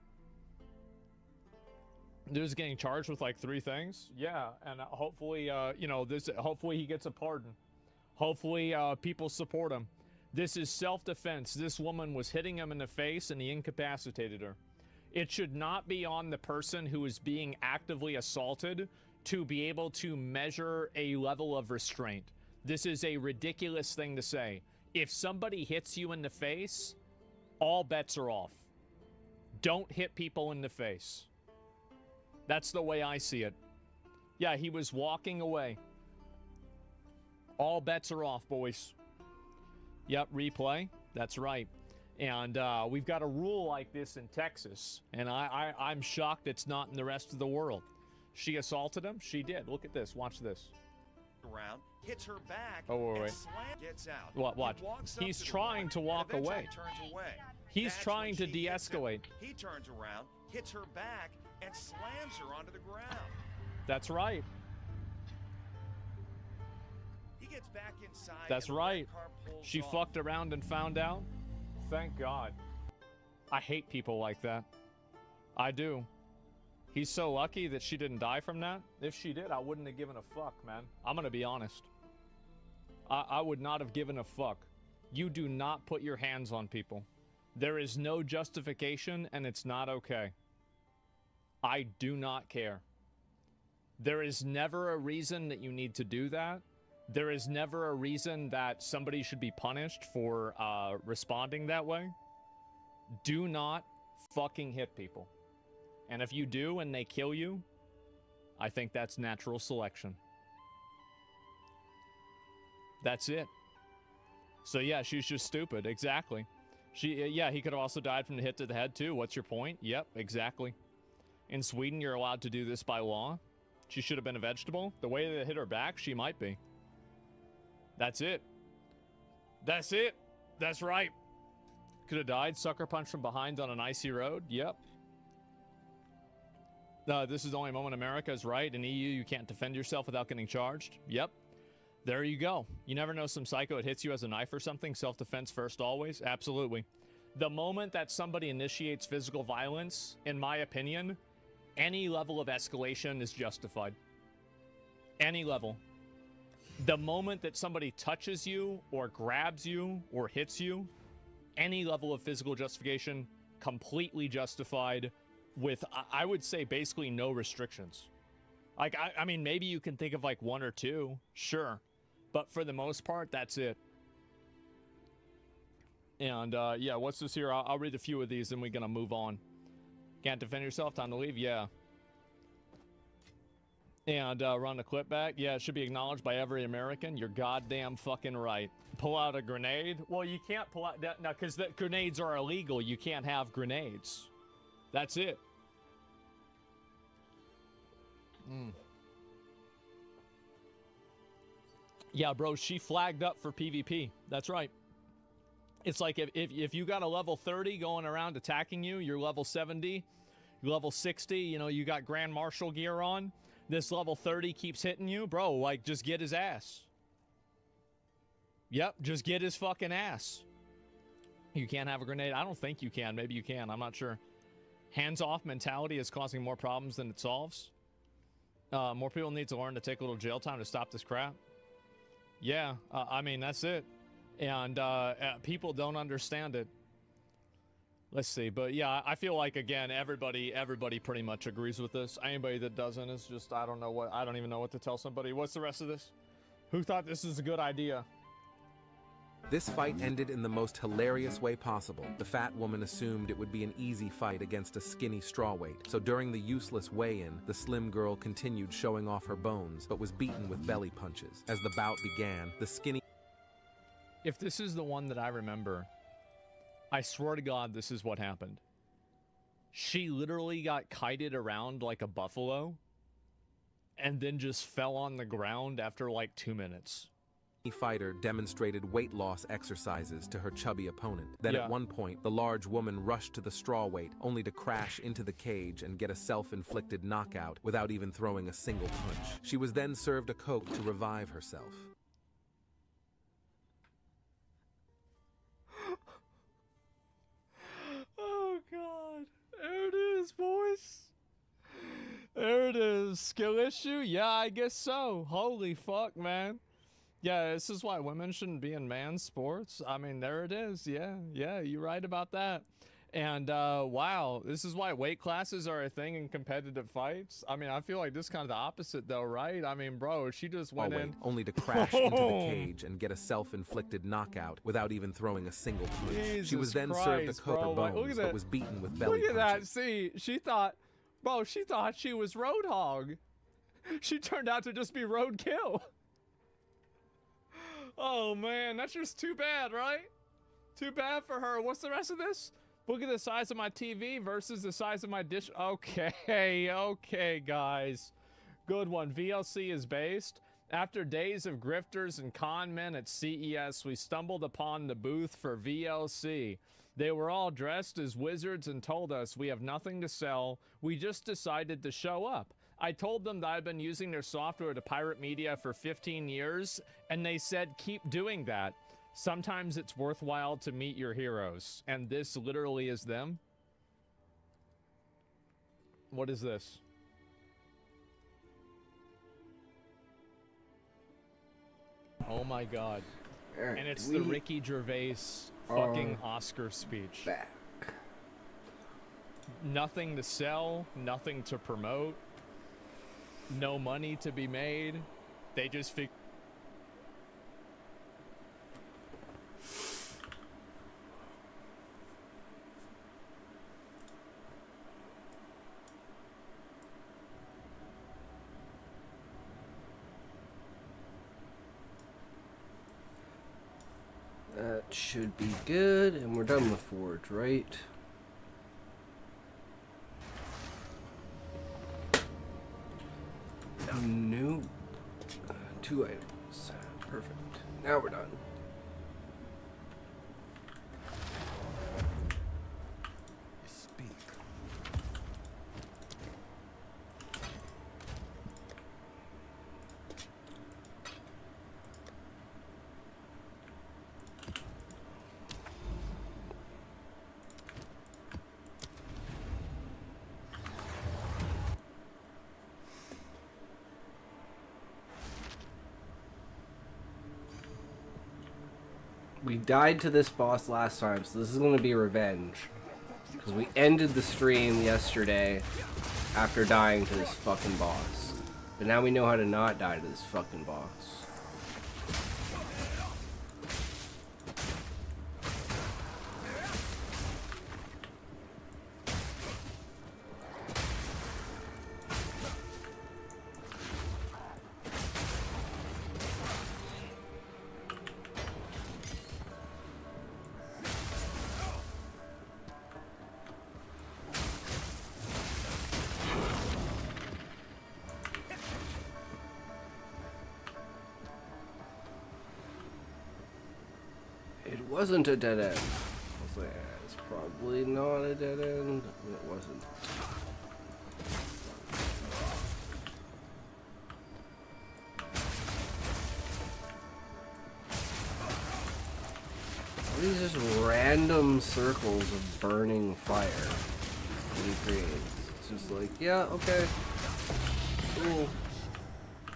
Dude's getting charged with like 3 things? Yeah, and hopefully, you know, hopefully he gets a pardon. Hopefully, people support him. This is self-defense. This woman was hitting him in the face and he incapacitated her. It should not be on the person who is being actively assaulted to be able to measure a level of restraint. This is a ridiculous thing to say. If somebody hits you in the face, all bets are off. Don't hit people in the face. That's the way I see it. Yeah, he was walking away. All bets are off, boys. Yep, replay. That's right. And we've got a rule like this in Texas, and I'm shocked it's not in the rest of the world. She assaulted him? She did. Look at this. Watch this. Around, hits her back, oh, wait. And gets out. What? Watch. He's trying to walk away. Turns away. He's trying to de-escalate. He turns around, hits her back, and slams her onto the ground. That's right. He gets back inside. That's right. She off. fucked around and found out. Thank God. I hate people like that. I do. He's so lucky that she didn't die from that. If she did, I wouldn't have given a fuck, man. I'm gonna be honest. I would not have given a fuck. You do not put your hands on people. There is no justification, and it's not okay. I do not care. There is never a reason that you need to do that. There is never a reason that somebody should be punished for responding that way. Do not fucking hit people. And if you do and they kill you, I think that's natural selection. That's it. So yeah, she's just stupid. Exactly. Yeah, he could have also died from the hit to the head too. What's your point? Yep, exactly. In Sweden, you're allowed to do this by law. She should have been a vegetable. The way they hit her back, she might be. That's it. That's it. That's right. Could have died. Sucker punch from behind on an icy road. Yep. This is the only moment America is right. In EU, you can't defend yourself without getting charged. Yep. There you go. You never know, some psycho, it hits you as a knife or something. Self-defense first always. Absolutely. The moment that somebody initiates physical violence, in my opinion, any level of escalation is justified. Any level. The moment that somebody touches you or grabs you or hits you, any level of physical justification, completely justified with, I would say, basically no restrictions. Like, I mean, maybe you can think of like one or two, sure. But for the most part, that's it. And, yeah, what's this here? I'll read a few of these and we're gonna move on. Can't defend yourself, time to leave? Yeah. And, run the clip back? Yeah, it should be acknowledged by every American. You're goddamn fucking right. Pull out a grenade? Well, you can't pull out that, now, because the grenades are illegal. You can't have grenades. That's it. Yeah, bro, she flagged up for PvP. That's right. It's like if you got a level 30 going around attacking you, you're level 70, you're level 60, you know, you got Grand Marshal gear on, this level 30 keeps hitting you, bro, like, just get his ass. Yep, just get his fucking ass. You can't have a grenade. I don't think you can. Maybe you can. I'm not sure. Hands-off mentality is causing more problems than it solves. More people need to learn to take a little jail time to stop this crap. Yeah, I mean, that's it. And people don't understand it. Let's see. But yeah, I feel like, again, everybody pretty much agrees with this. Anybody that doesn't is just, I don't even know what to tell somebody. What's the rest of this? Who thought this is a good idea? This fight ended in the most hilarious way possible. The fat woman assumed it would be an easy fight against a skinny strawweight, so during the useless weigh-in, the slim girl continued showing off her bones, but was beaten with belly punches. As the bout began, the skinny... If this is the one that I remember, I swear to God this is what happened. She literally got kited around like a buffalo, and then just fell on the ground after like 2 minutes. Fighter demonstrated weight loss exercises to her chubby opponent. Then at one point, the large woman rushed to the strawweight, only to crash into the cage and get a self-inflicted knockout without even throwing a single punch. She was then served a Coke to revive herself. Oh God, there it is, boys. There it is. Skill issue? Yeah, I guess so. Holy fuck, man. Yeah, this is why women shouldn't be in man's sports. I mean, there it is. Yeah, you're right about that. And, wow, this is why weight classes are a thing in competitive fights. I mean, I feel like this is kind of the opposite, though, right? I mean, bro, she just went in... only to crash into the cage and get a self-inflicted knockout without even throwing a single punch. Jesus she was then Christ, served a Coke her like, bones, but was beaten with belly punches. Look at that. punches. See, she thought she was Roadhog. She turned out to just be Roadkill. Oh man, that's just too bad, right? Too bad for her. What's the rest of this? Look at the size of my TV versus the size of my dish. Okay, guys. Good one. VLC is based. After days of grifters and con men at CES, we stumbled upon the booth for VLC. They were all dressed as wizards and told us we have nothing to sell. We just decided to show up. I told them that I've been using their software to pirate media for 15 years, and they said, keep doing that. Sometimes it's worthwhile to meet your heroes. And this literally is them. What is this? Oh my God. And it's the Ricky Gervais fucking Oscar speech. Back. Nothing to sell, nothing to promote. No money to be made. They just That should be good, and we're done with Forge, right? Nope. 2 items. Perfect. Now we're done. We died to this boss last time, so this is going to be revenge. Because we ended the stream yesterday after dying to this fucking boss. But now we know how to not die to this fucking boss. It wasn't a dead end. I was like, it's probably not a dead end. It wasn't. All these just random circles of burning fire that he creates. It's just like, yeah, okay. Cool.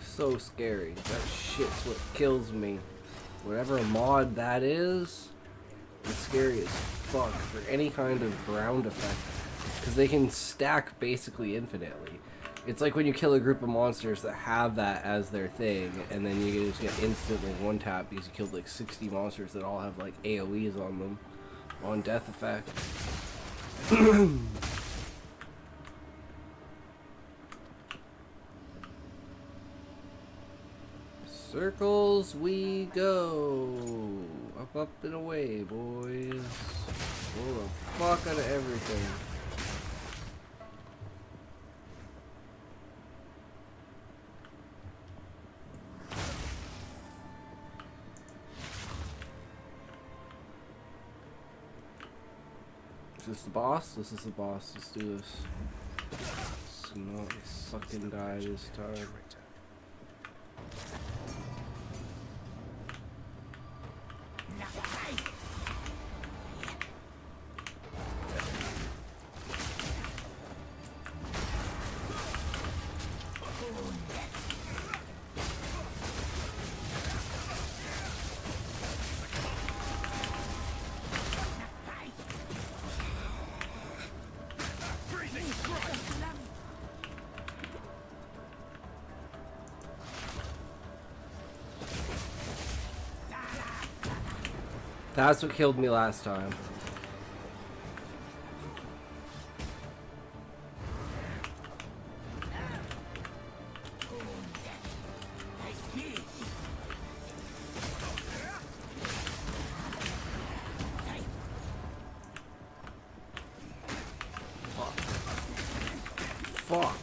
So scary. That shit's what kills me. Whatever mod that is, it's scary as fuck for any kind of ground effect. Because they can stack basically infinitely. It's like when you kill a group of monsters that have that as their thing, and then you just get instantly one tap because you killed like 60 monsters that all have like AoEs on them. On death effect. Circles we go. Up, up, and away, boys. Blow the fuck out of everything. Is this the boss? This is the boss. Let's do this. Let's not fucking die this time. That's what killed me last time. Fuck.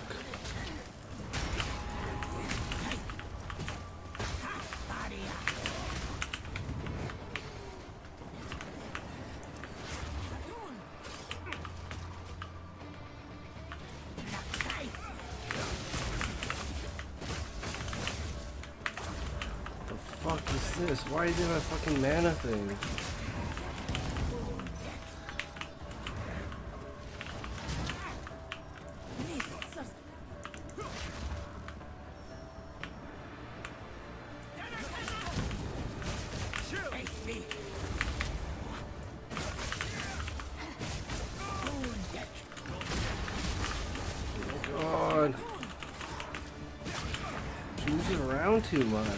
What the fuck is this? Why did I fucking mana thing? God. Moving around too much.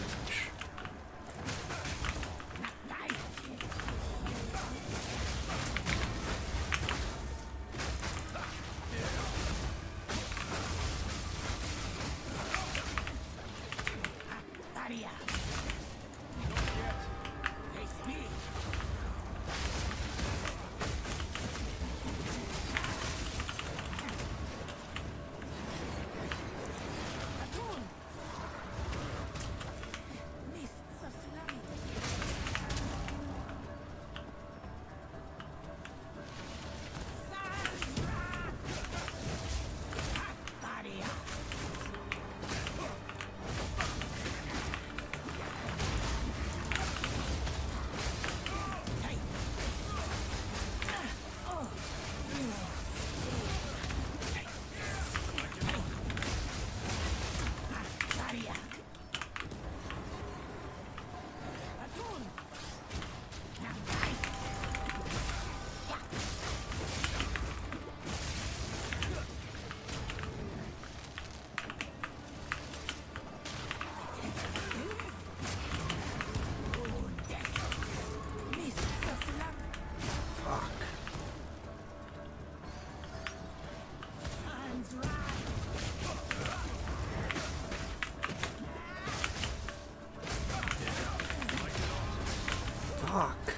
Fuck.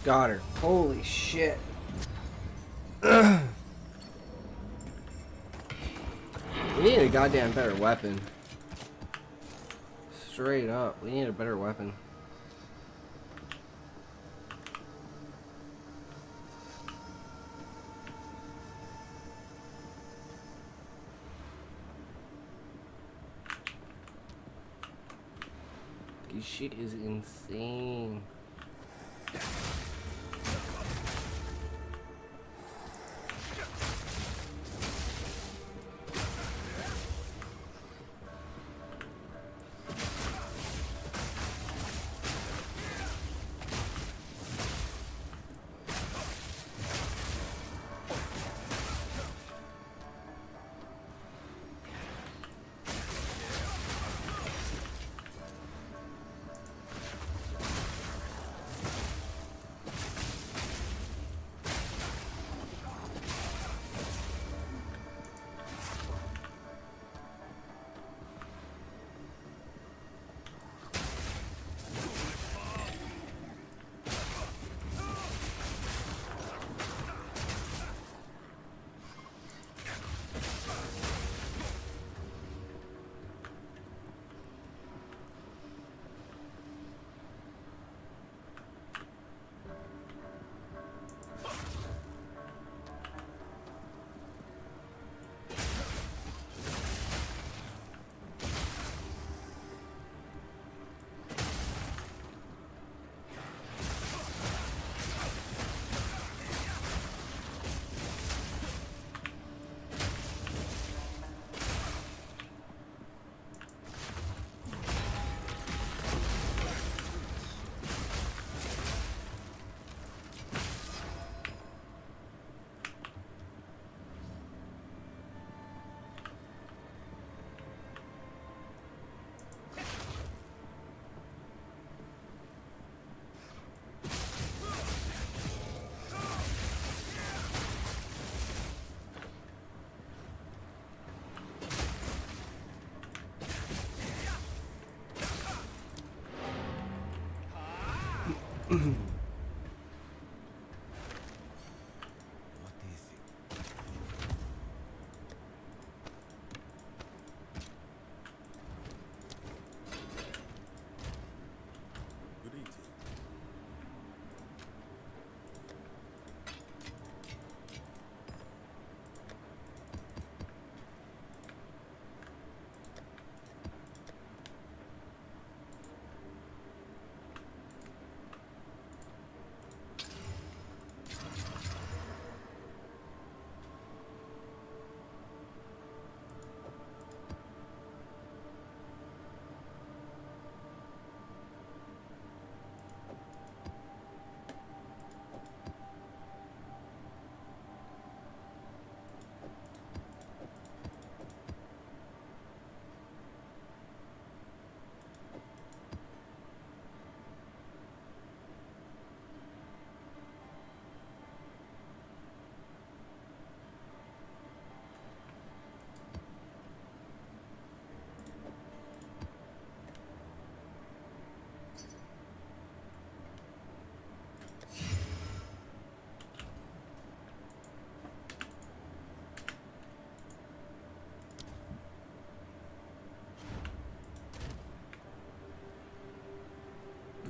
Got her. Holy shit. We need a goddamn better weapon. Straight up, we need a better weapon. This shit is insane.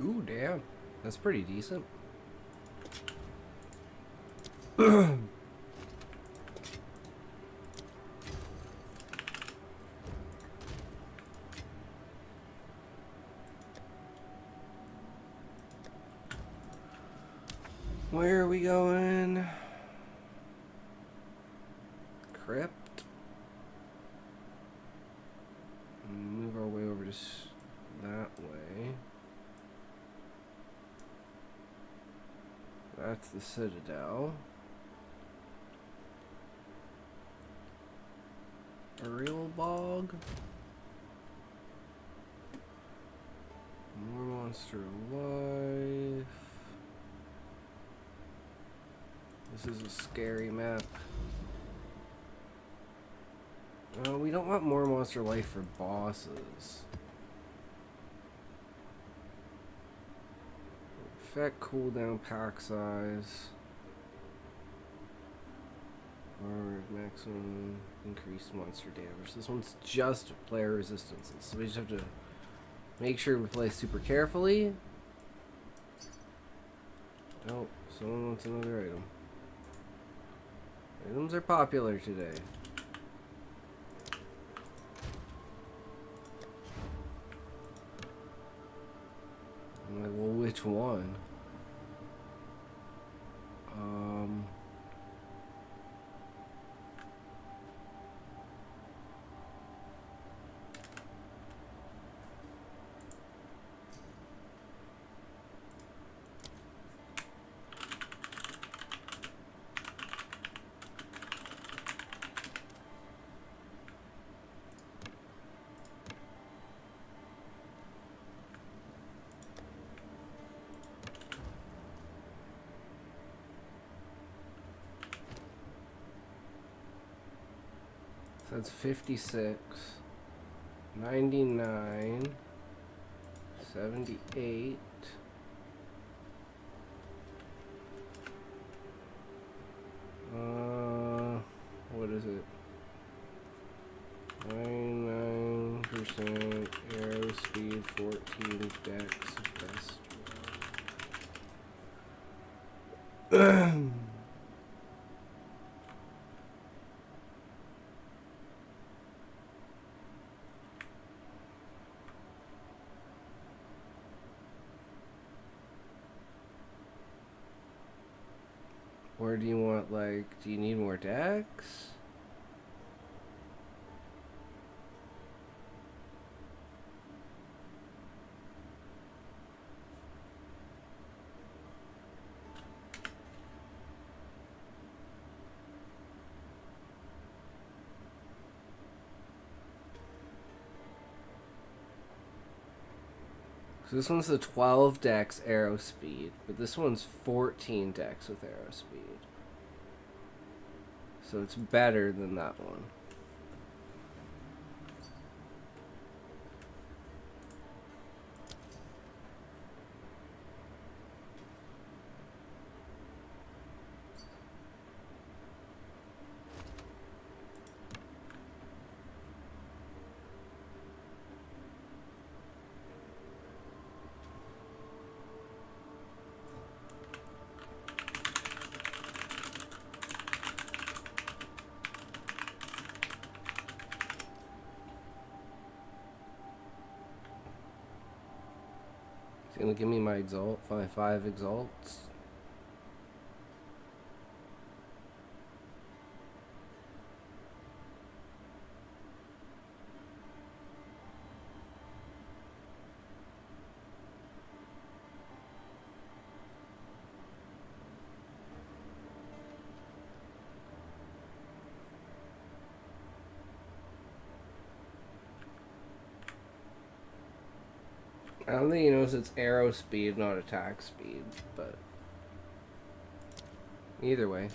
Ooh, damn. That's pretty decent. Where are we going? Crypt. Move our way over to that way. That's the Citadel. A real bog. More monster life. This is a scary map. We don't want more monster life for bosses. Effect cooldown, pack size. Or maximum increased monster damage. This one's just player resistances, so we just have to make sure we play super carefully. Oh, someone wants another item. Items are popular today. I'm like, well, which one? That's 56, 99, 78. What is it? 99% arrow speed, 14 dex, best. Or do you want, like, do you need more decks? So this one's the 12 dex arrow speed, but this one's 14 dex with arrow speed. So it's better than that one. It's gonna give me my exalt, five exalts. I don't think he knows it's arrow speed, not attack speed, but either way.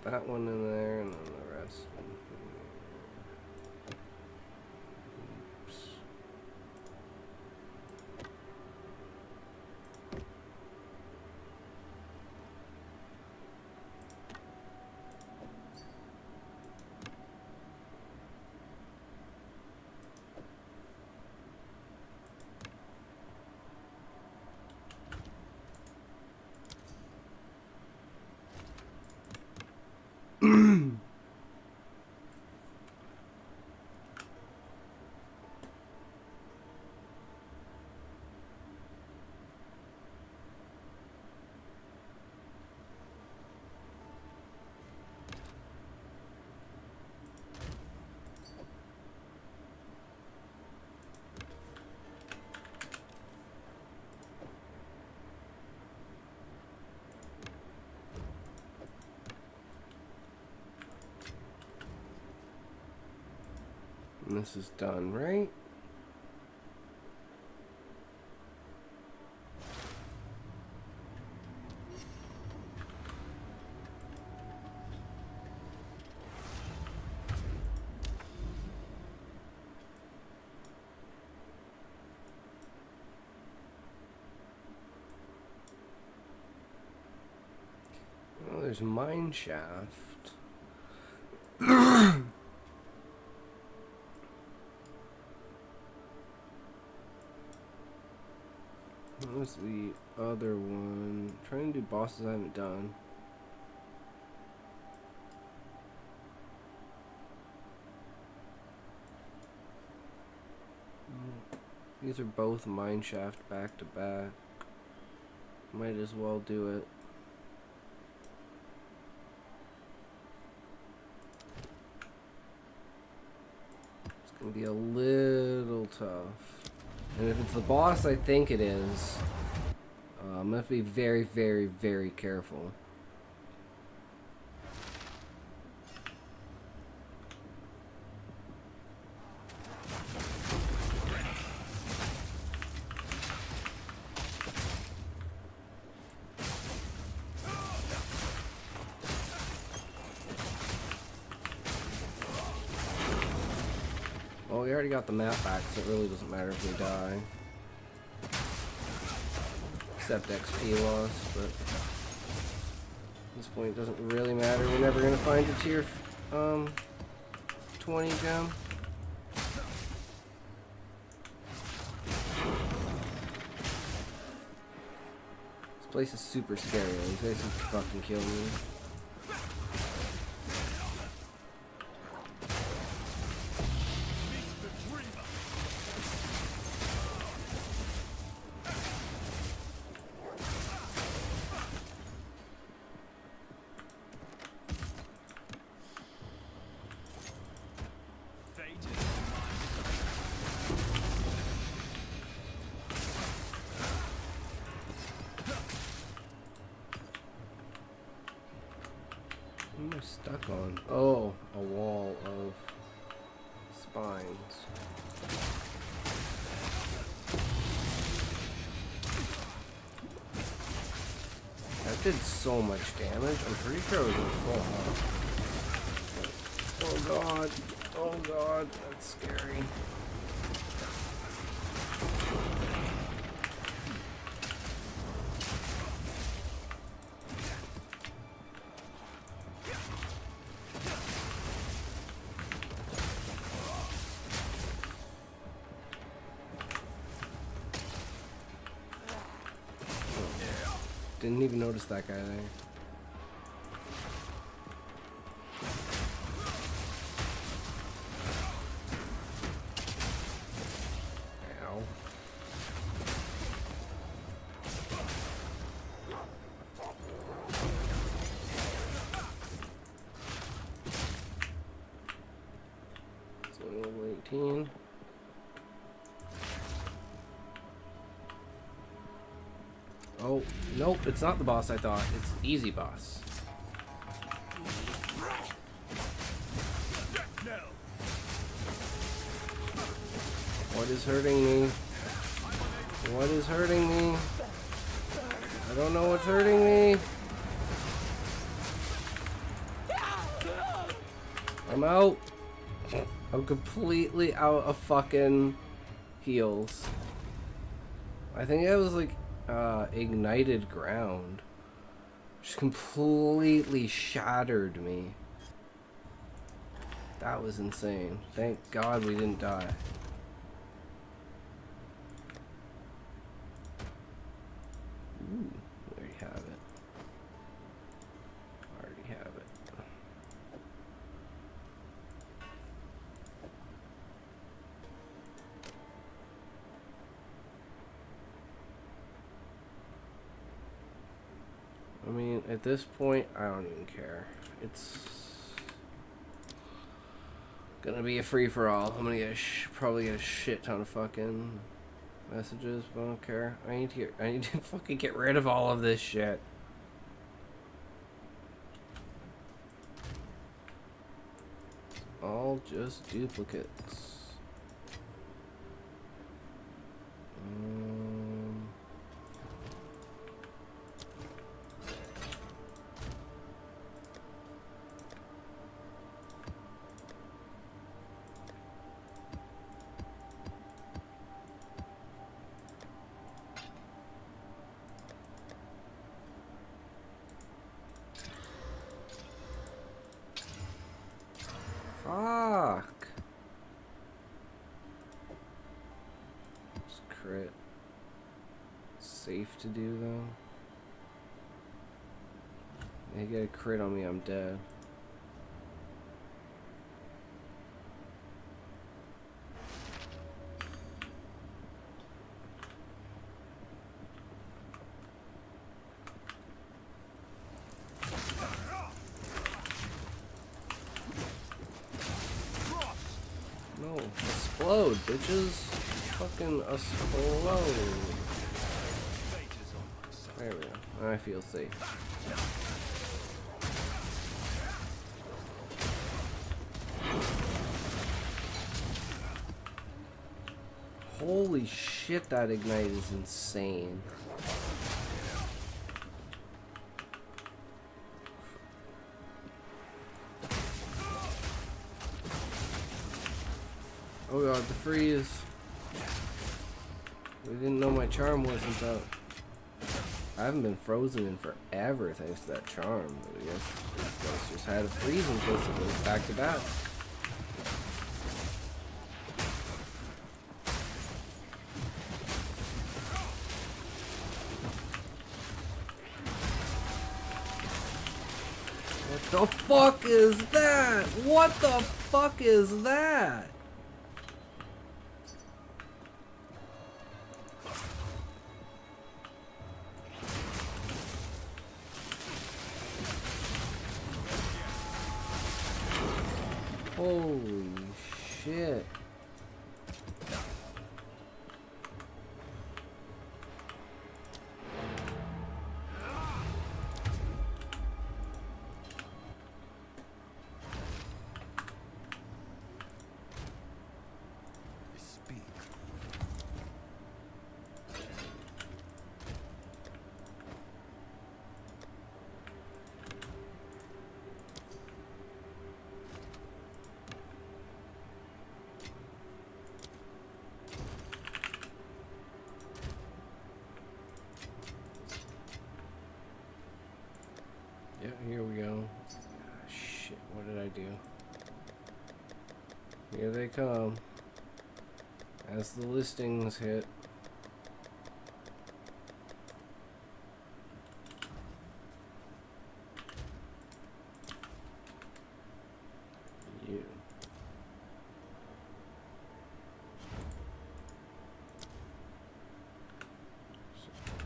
That one in there, and then the rest. Oops. And this is done, right? There's mine shaft. What was the other one? I'm trying to do bosses I haven't done. These are both mine shaft back to back. Might as well do it. It's gonna be a little tough. And if it's the boss I think it is, I'm gonna have to be very, very, very careful. Well, we already got the map back, so it really doesn't matter if we die. Except XP loss, but at this point it doesn't really matter. We're never gonna find a tier 20 gem. This place is super scary. These guys can fucking kill me. What am I stuck on? Oh, a wall of spines. That did so much damage. I'm pretty sure I was in full health. Oh god. Oh god. That's scary. Didn't even notice that guy there. Ow. It's only level 18. Oh, nope, it's not the boss I thought. It's easy boss. What is hurting me? What is hurting me? I don't know what's hurting me. I'm out. I'm completely out of fucking heals. I think it was like ignited ground. Just completely shattered me. That was insane. Thank God we didn't die. Ooh, there you have it. Already have it. I mean, at this point, I don't even care. It's gonna be a free-for-all. I'm gonna get probably get a shit ton of fucking messages, but I don't care. I need to fucking get rid of all of this shit. All just duplicates. Fuck. Just crit. Safe to do though. They get a crit on me, I'm dead. No, explode, bitches. Fucking explode. There we go. I feel safe. Holy shit, that ignite is insane. Oh god, the freeze. We didn't know my charm wasn't up. I haven't been frozen in forever thanks to that charm. I guess I just had a freeze in case it was back to back. What the fuck is that? What the fuck is that? Holy shit. Yeah, here we go. Ah, shit, what did I do? Here they come. As the listings hit. You.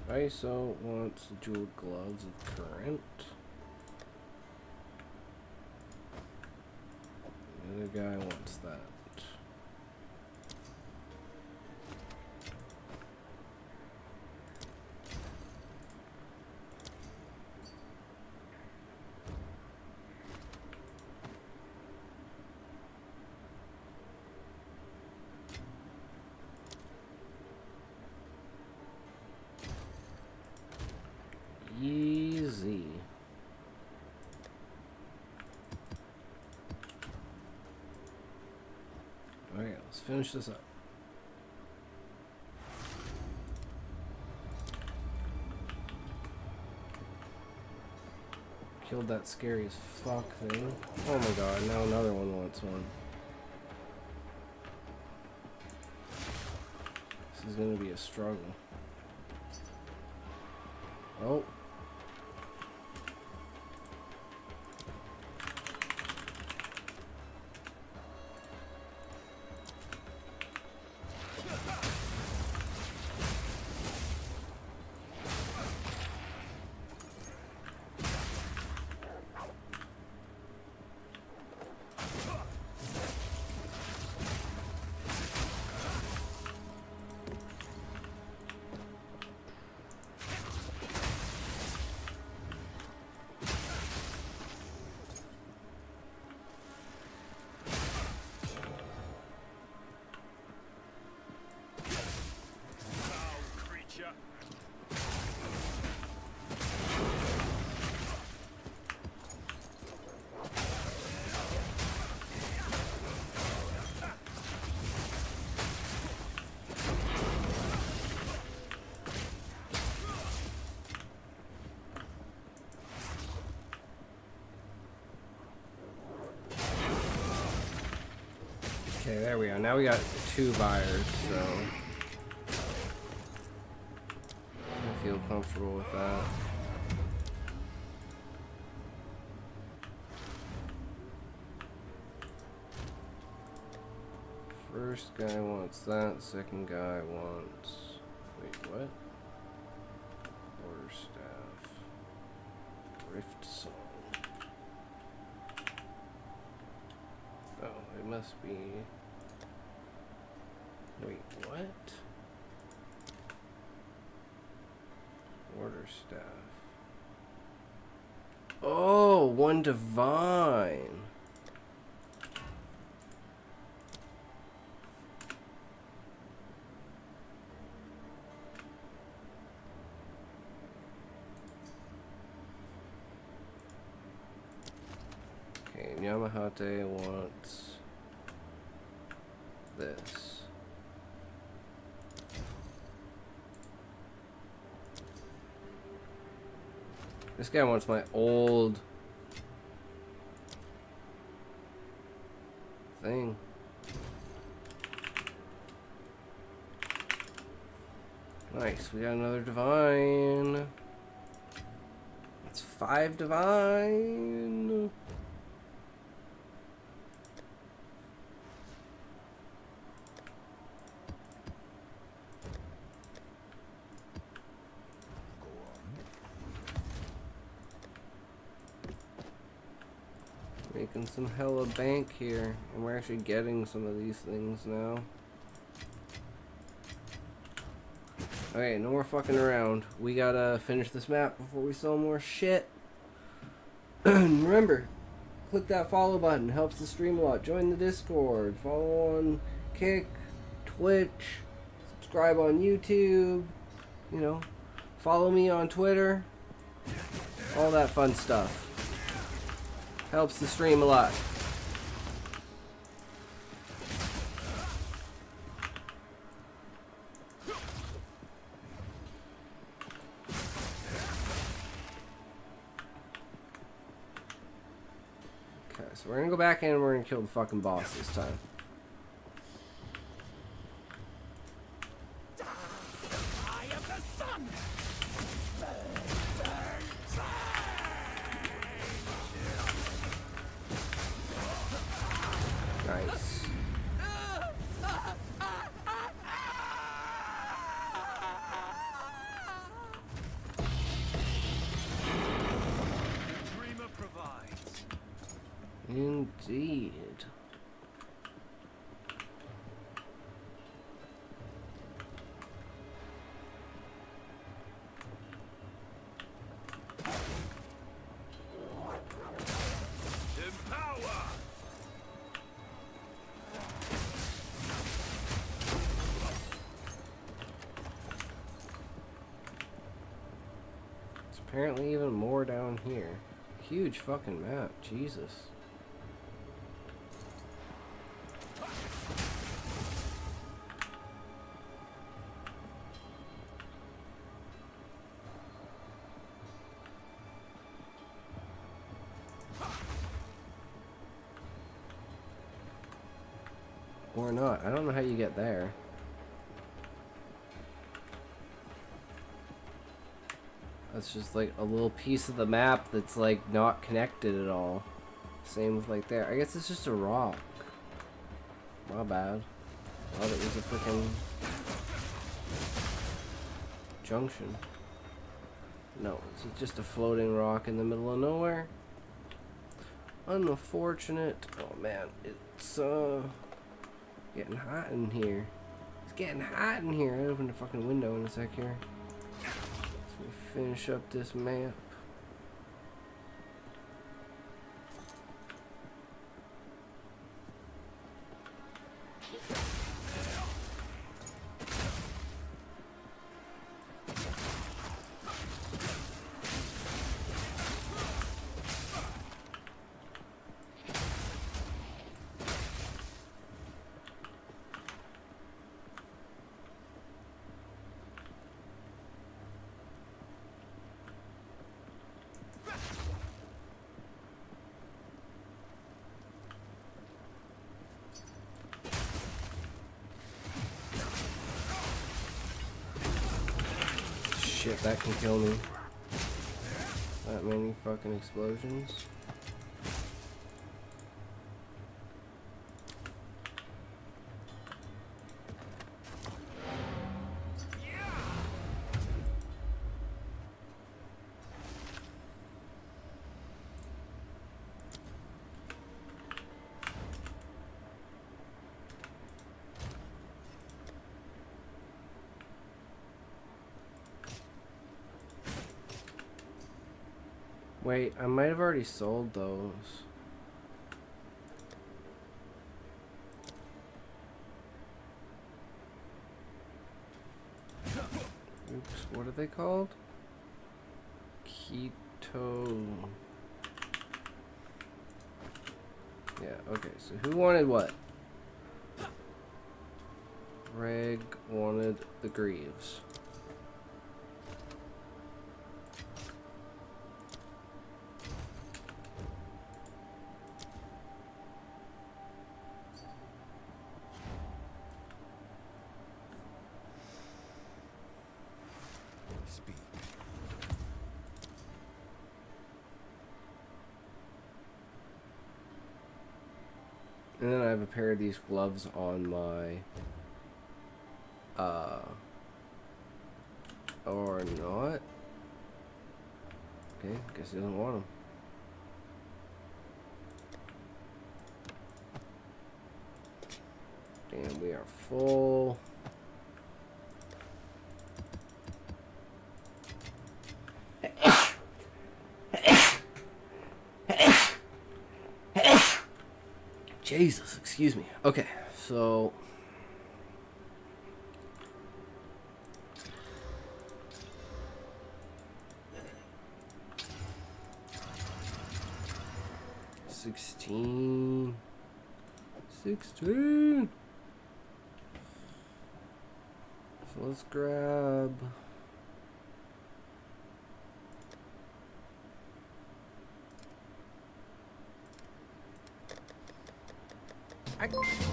So, ISO wants jeweled gloves of current. The other guy wants that. Easy. Okay, let's finish this up. Killed that scary as fuck thing. Oh my god, now another one wants one. This is gonna be a struggle. Oh. Okay, there we go. Now we got 2 buyers, so I feel comfortable with that. First guy wants that, second guy wants... Wait, what? Order staff. Rift song. Oh, it must be... Wait, what? Order staff. Oh, 1 divine. Okay, Yamahate wants this. This guy wants my old thing. Nice, we got another divine. It's 5 divine. Making some hella bank here, and we're actually getting some of these things now. Okay, no more fucking around. We gotta finish this map before we sell more shit. Remember, click that follow button, helps the stream a lot. Join the Discord, follow on Kick, Twitch, subscribe on YouTube, you know, follow me on Twitter, all that fun stuff. Helps the stream a lot. Okay, so we're gonna go back in and we're gonna kill the fucking boss this time. Nice. Dreamer provides. Indeed. Apparently even more down here. Huge fucking map, Jesus. Or not. I don't know how you get there. That's just like a little piece of the map that's like not connected at all. Same with like there. I guess it's just a rock. My bad. I thought it was a freaking junction. No, it's just a floating rock in the middle of nowhere. Unfortunate. Oh man, it's getting hot in here. It's getting hot in here. I opened the fucking window in a sec here. Finish up this map. shit, that can kill me. That many fucking explosions. Wait, I might have already sold those. Oops, what are they called? Keto. Yeah, okay, so who wanted what? Greg wanted the Greaves. And then I have a pair of these gloves on my, or not. Okay, guess he doesn't want them. And we are full. Jesus, excuse me. Okay, so $16. So let's grab.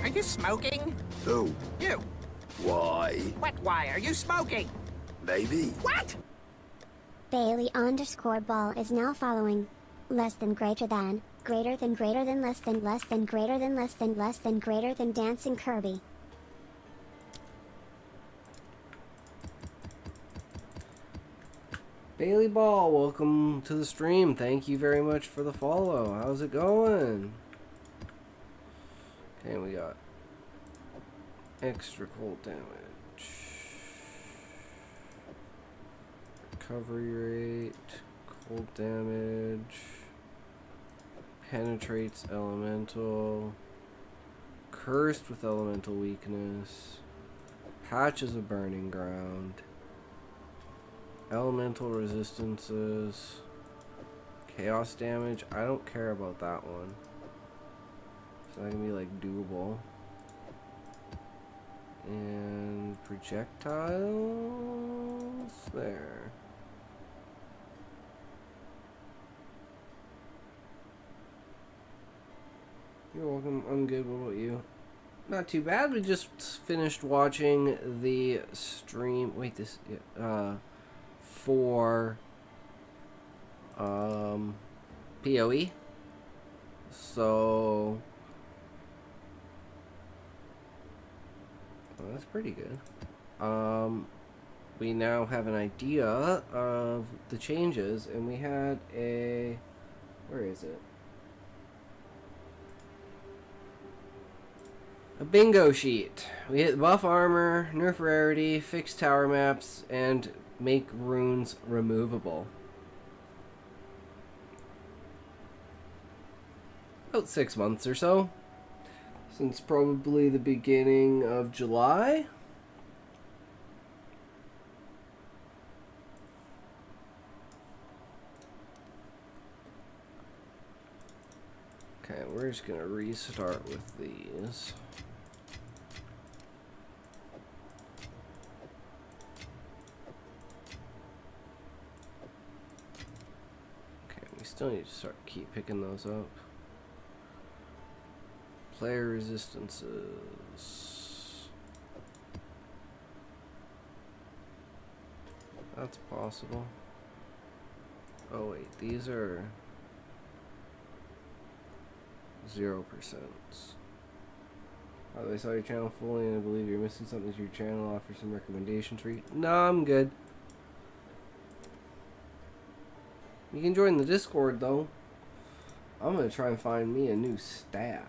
Are you smoking? Who? You. Why? What? Why are you smoking? Maybe. What? Bailey_ball is now following. Less than greater than less than less than greater than less than less than greater than dancing Kirby. Bailey Ball, welcome to the stream. Thank you very much for the follow. How's it going? Okay, we got extra cold damage, recovery rate, cold damage, penetrates elemental, cursed with elemental weakness, patches of burning ground, elemental resistances, chaos damage. I don't care about that one. So that can be like doable. And projectiles there. You're welcome. I'm good. What about you? Not too bad. We just finished watching the stream. Wait, this for PoE. So well, that's pretty good. We now have an idea of the changes, and we had a, where is it? A bingo sheet. We hit buff armor, nerf rarity, fix tower maps, and make runes removable. About 6 months or so. Since probably the beginning of July. Okay, we're just gonna restart with these. Okay, we still need to keep picking those up. Player resistances. That's possible. Oh wait, these are 0%. I saw your channel fully and I believe you're missing something to your channel. Offer some recommendations for you. No, I'm good. You can join the Discord though. I'm gonna try and find me a new staff.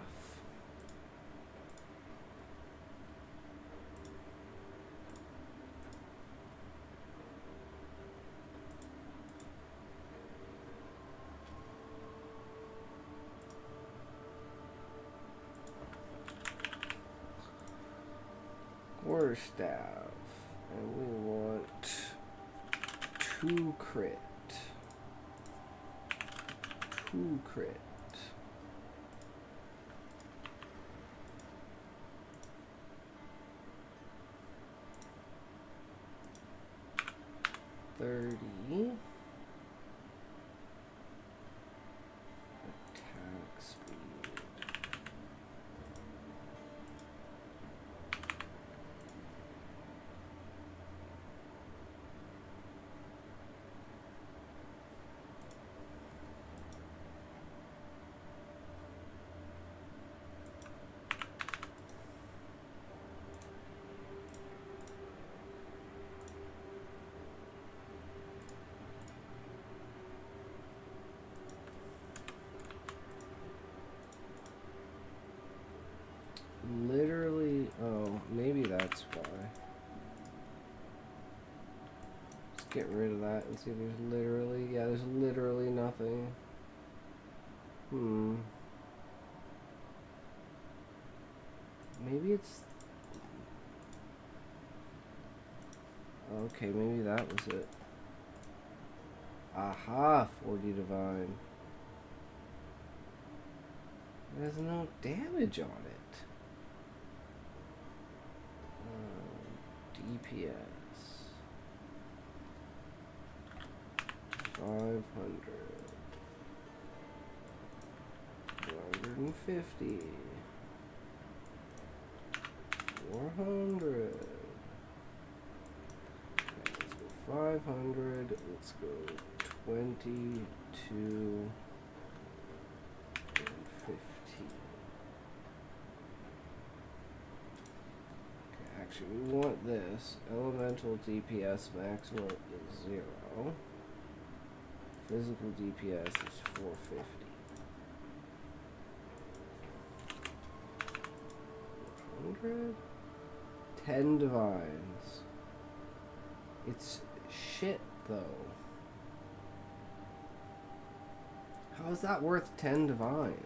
Quarterstaff, and we want 2 crit. 2 crit. $30. Attack speed. Literally, oh, maybe that's why. Let's get rid of that and see if there's literally, yeah, there's literally nothing. Maybe it's, okay, maybe that was it. Aha, 40 divine. There's no damage on it. DPS 500 150 400. Let's go 500. Let's go 22 and 15. Actually, we want this. Elemental DPS maximum is 0. Physical DPS is 450. 400? 10 divines. It's shit, though. How is that worth 10 divines?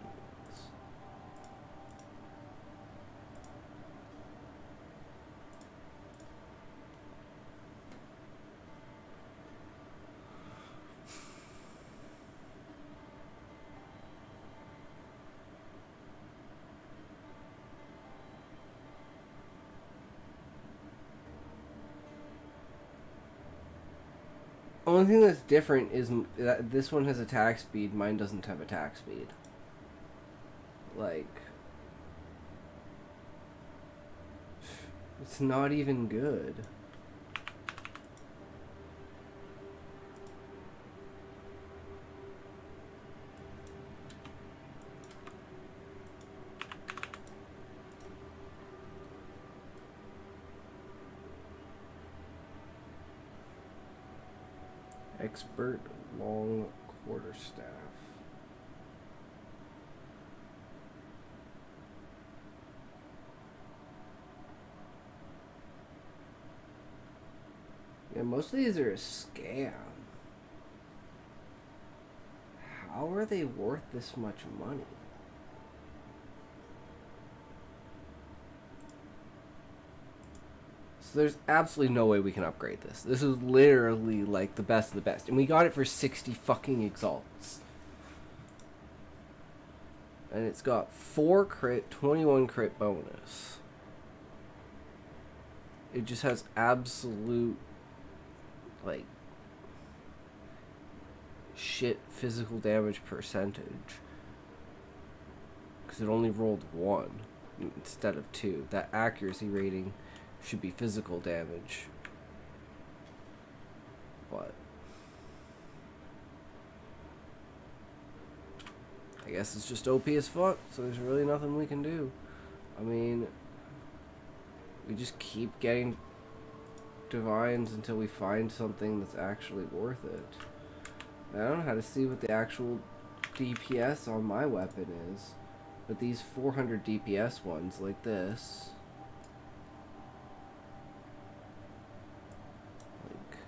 Only thing that's different is that this one has attack speed, mine doesn't have attack speed. Like, it's not even good. Expert long quarterstaff. Yeah, most of these are a scam. How are they worth this much money? So there's absolutely no way we can upgrade this. This is literally like the best of the best. And we got it for 60 fucking exalts. And it's got 4 crit, 21 crit bonus. It just has absolute, like, shit physical damage percentage. Because it only rolled 1 instead of 2. That accuracy rating should be physical damage. But I guess it's just OP as fuck, so there's really nothing we can do. I mean, we just keep getting divines until we find something that's actually worth it. I don't know how to see what the actual DPS on my weapon is, but these 400 DPS ones like this, like,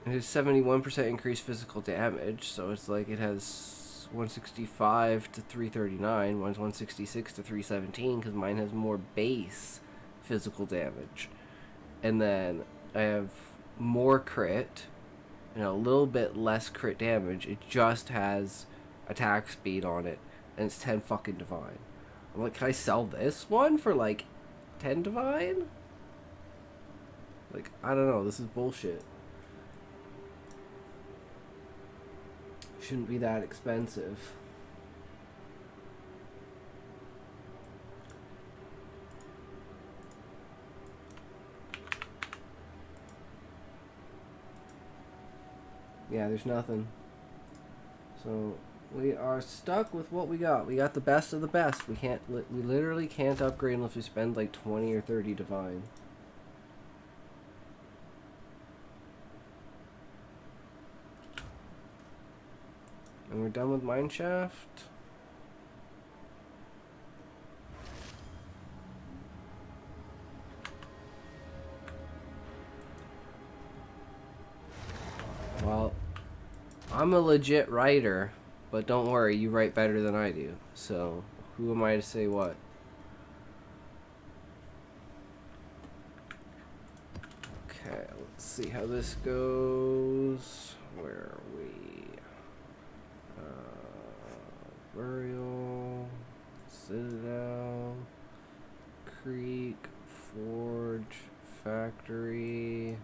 it has 71% increased physical damage, so it's like it has 165 to 339, mine's 166 to 317, because mine has more base physical damage. And then I have more crit and a little bit less crit damage. It just has attack speed on it, and it's 10 fucking divine. I'm like, can I sell this one for like 10 divine? Like, I don't know, this is bullshit. Shouldn't be that expensive. Yeah, there's nothing. So we are stuck with what we got. We got the best of the best. We can't. We literally can't upgrade unless we spend like 20 or 30 divine. And we're done with Mineshaft. Well, I'm a legit writer, but don't worry, you write better than I do. So, who am I to say what? Okay, let's see how this goes. Where are we? Burial, Citadel, Creek, Forge, Factory.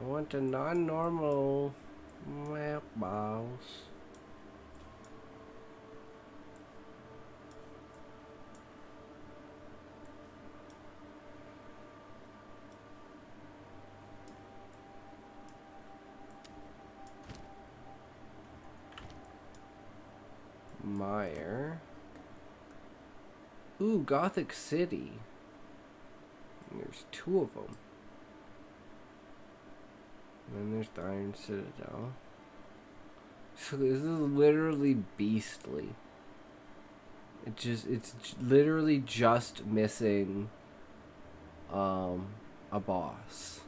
I want a non-normal map, boss. Meyer. Ooh, Gothic City. And there's 2 of them. And then there's the Iron Citadel. So this is literally beastly. It's literally just missing a boss.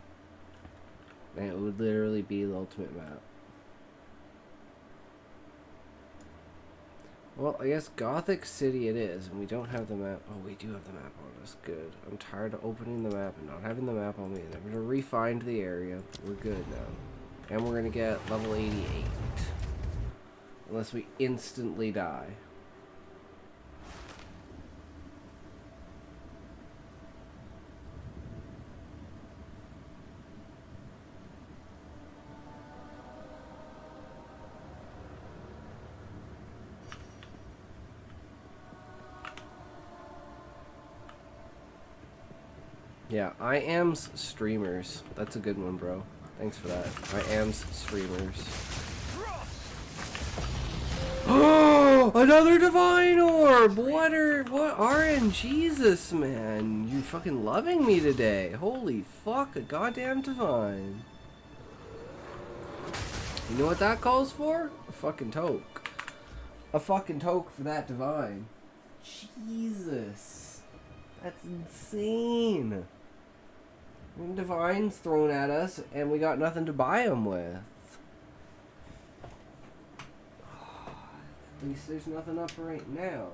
And it would literally be the ultimate map. Well, I guess Gothic City it is, and we don't have the map. Oh, we do have the map on us. Good. I'm tired of opening the map and not having the map on me. And I'm going to re-find the area. We're good now. And we're going to get level 88. Unless we instantly die. Yeah, I am's streamers. That's a good one, bro. Thanks for that. I am's streamers. Oh, another divine orb! What RNGesus, man? You fucking loving me today. Holy fuck, a goddamn divine. You know what that calls for? A fucking toke. A fucking toke for that divine. Jesus. That's insane. Divines thrown at us, and we got nothing to buy them with. At least there's nothing up right now.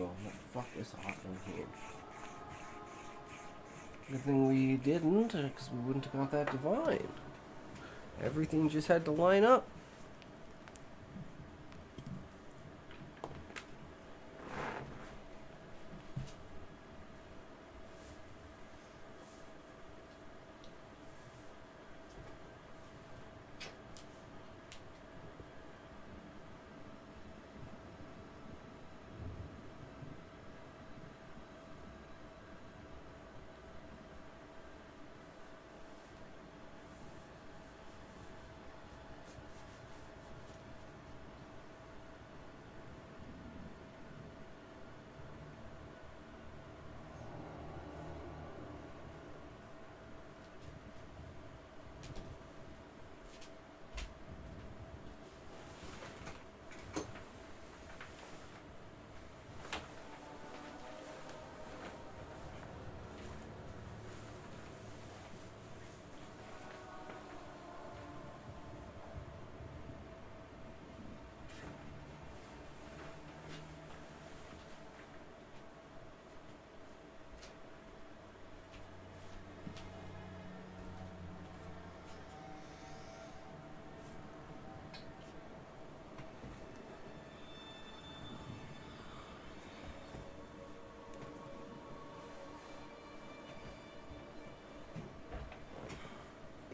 Oh, fuck is hot in here. Good thing we didn't, because we wouldn't have got that divine. Everything just had to line up.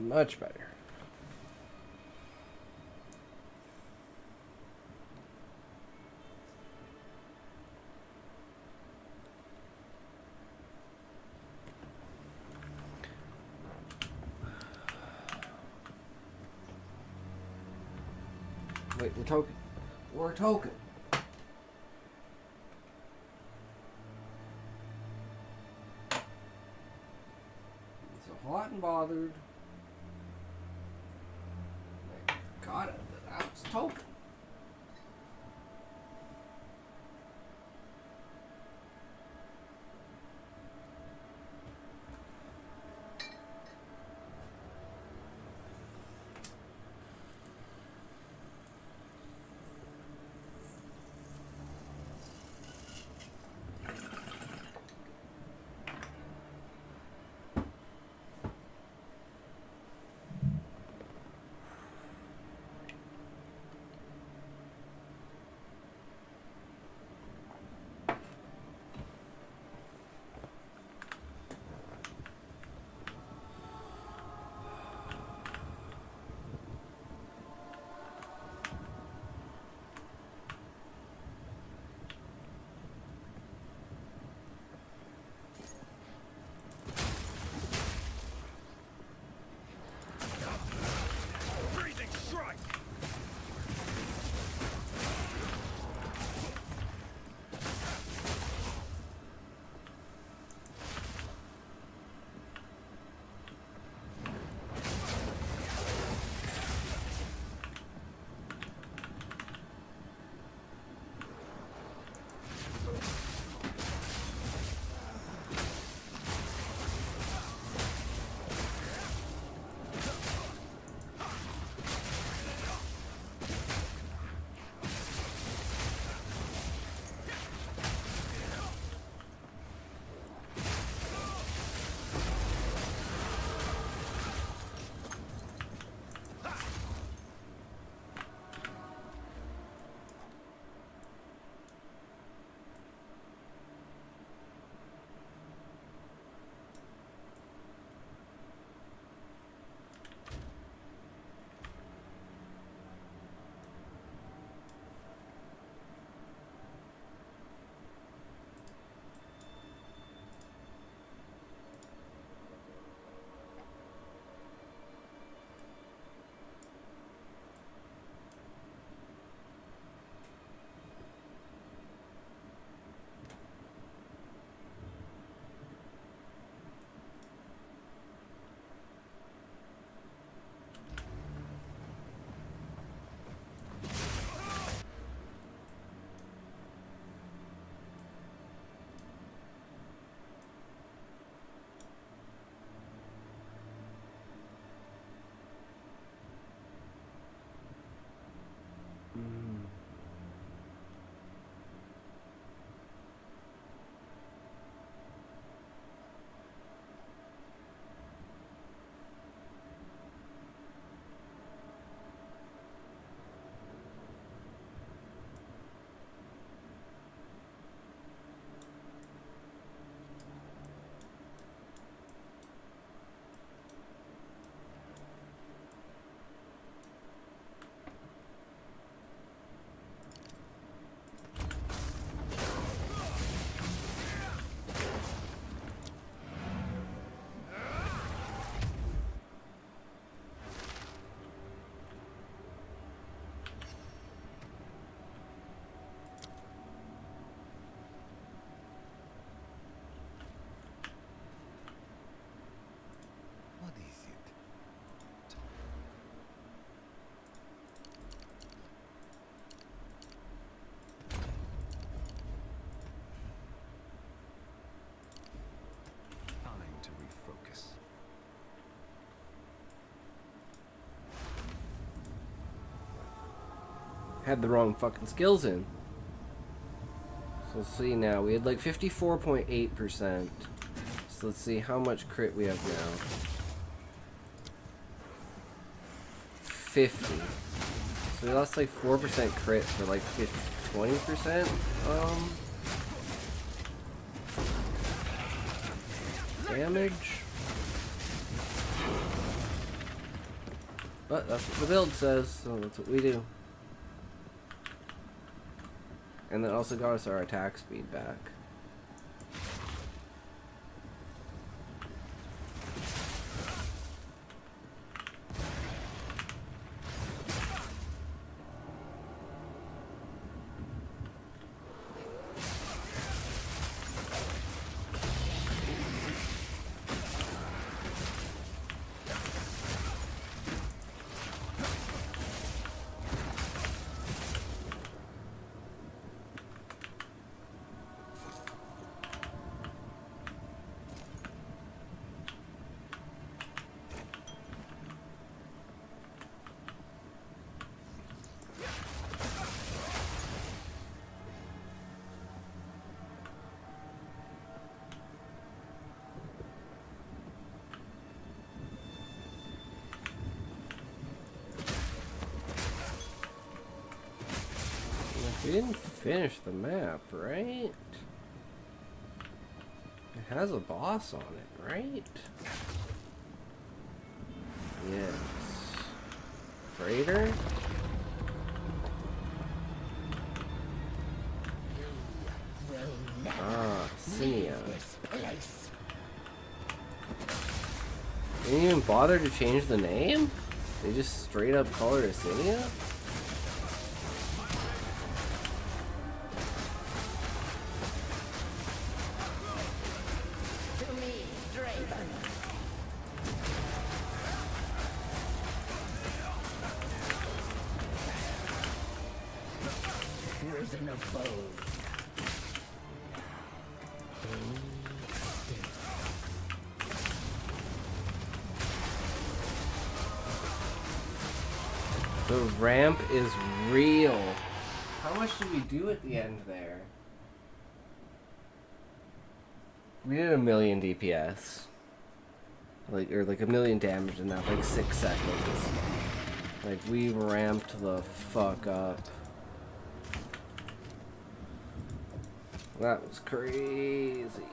Much better. Wait, we're token. We're token. So hot and bothered. Got it. That was token. Had the wrong fucking skills in. So let's see now. We had like 54.8%. So let's see how much crit we have now. 50. So we lost like 4% crit for like 20%. Damage. But that's what the build says, so that's what we do. And that also got us our attack speed back. We didn't finish the map, right? It has a boss on it, right? Yes. Freighter? Ah, Cinia. They didn't even bother to change the name? They just straight up call her Cinia? The ramp is real. How much did we do at the end there? We did 1,000,000 DPS. Or like 1,000,000 damage in that, like 6 seconds. Like, we ramped the fuck up. That was crazy.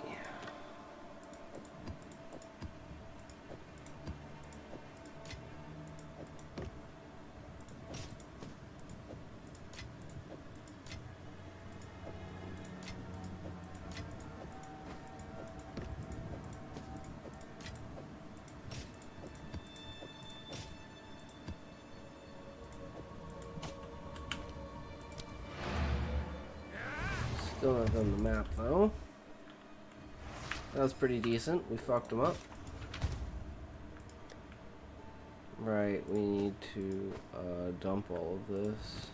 Still not done the map though. That was pretty decent. We fucked them up. Right, we need to dump all of this.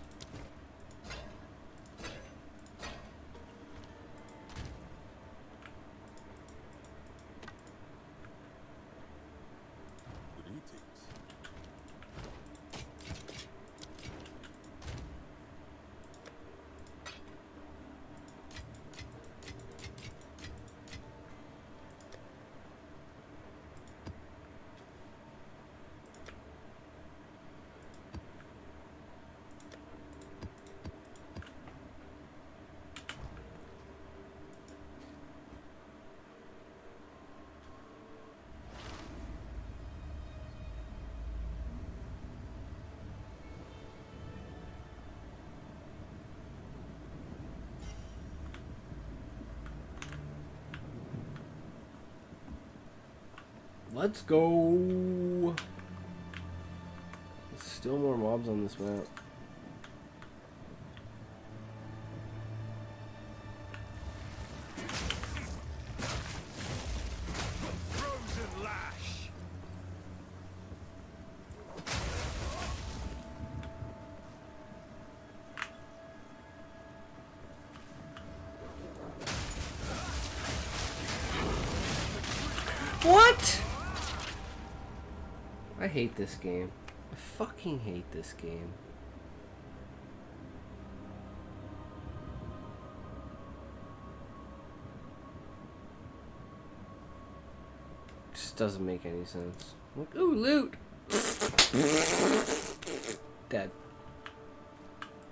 Let's go. There's still more mobs on this map. Frozen lash. What? I hate this game. I fucking hate this game. just doesn't make any sense. Like, ooh, loot! Dead.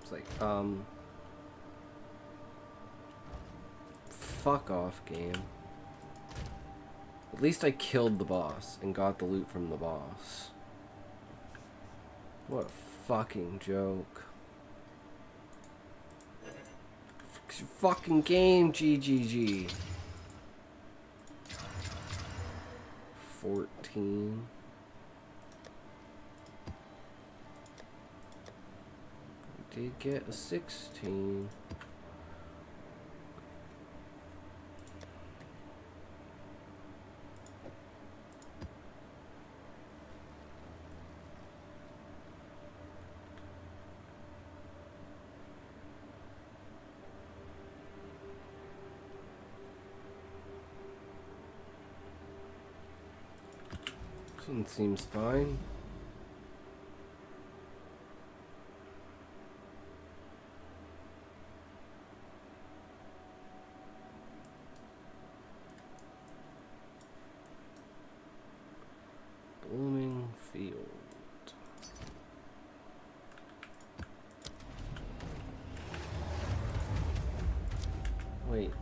It's like, fuck off, game. At least I killed the boss and got the loot from the boss. What a fucking joke. Fix your fucking game, GGG. 14. We did get a 16. This one seems fine. Blooming Field. Wait,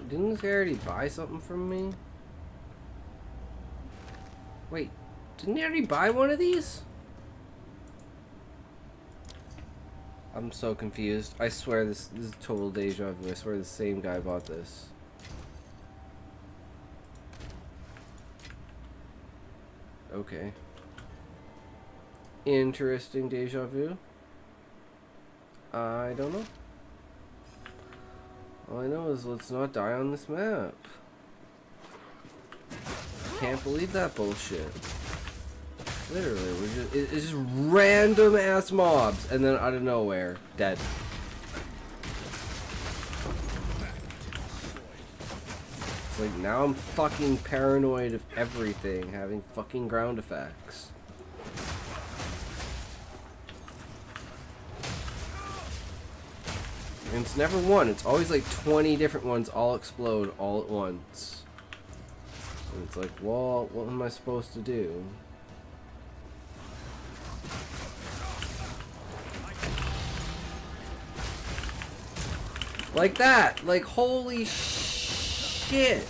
didn't this guy already buy something from me? Wait, didn't he already buy one of these? I'm so confused. I swear this is total deja vu. I swear the same guy bought this. Okay. Interesting deja vu. I don't know. All I know is let's not die on this map. Can't believe that bullshit. Literally, it's just random ass mobs, and then out of nowhere, dead. It's like now I'm fucking paranoid of everything, having fucking ground effects. And it's never one, it's always like 20 different ones all explode all at once. And it's like, well, what am I supposed to do? Like that! Like, holy shit!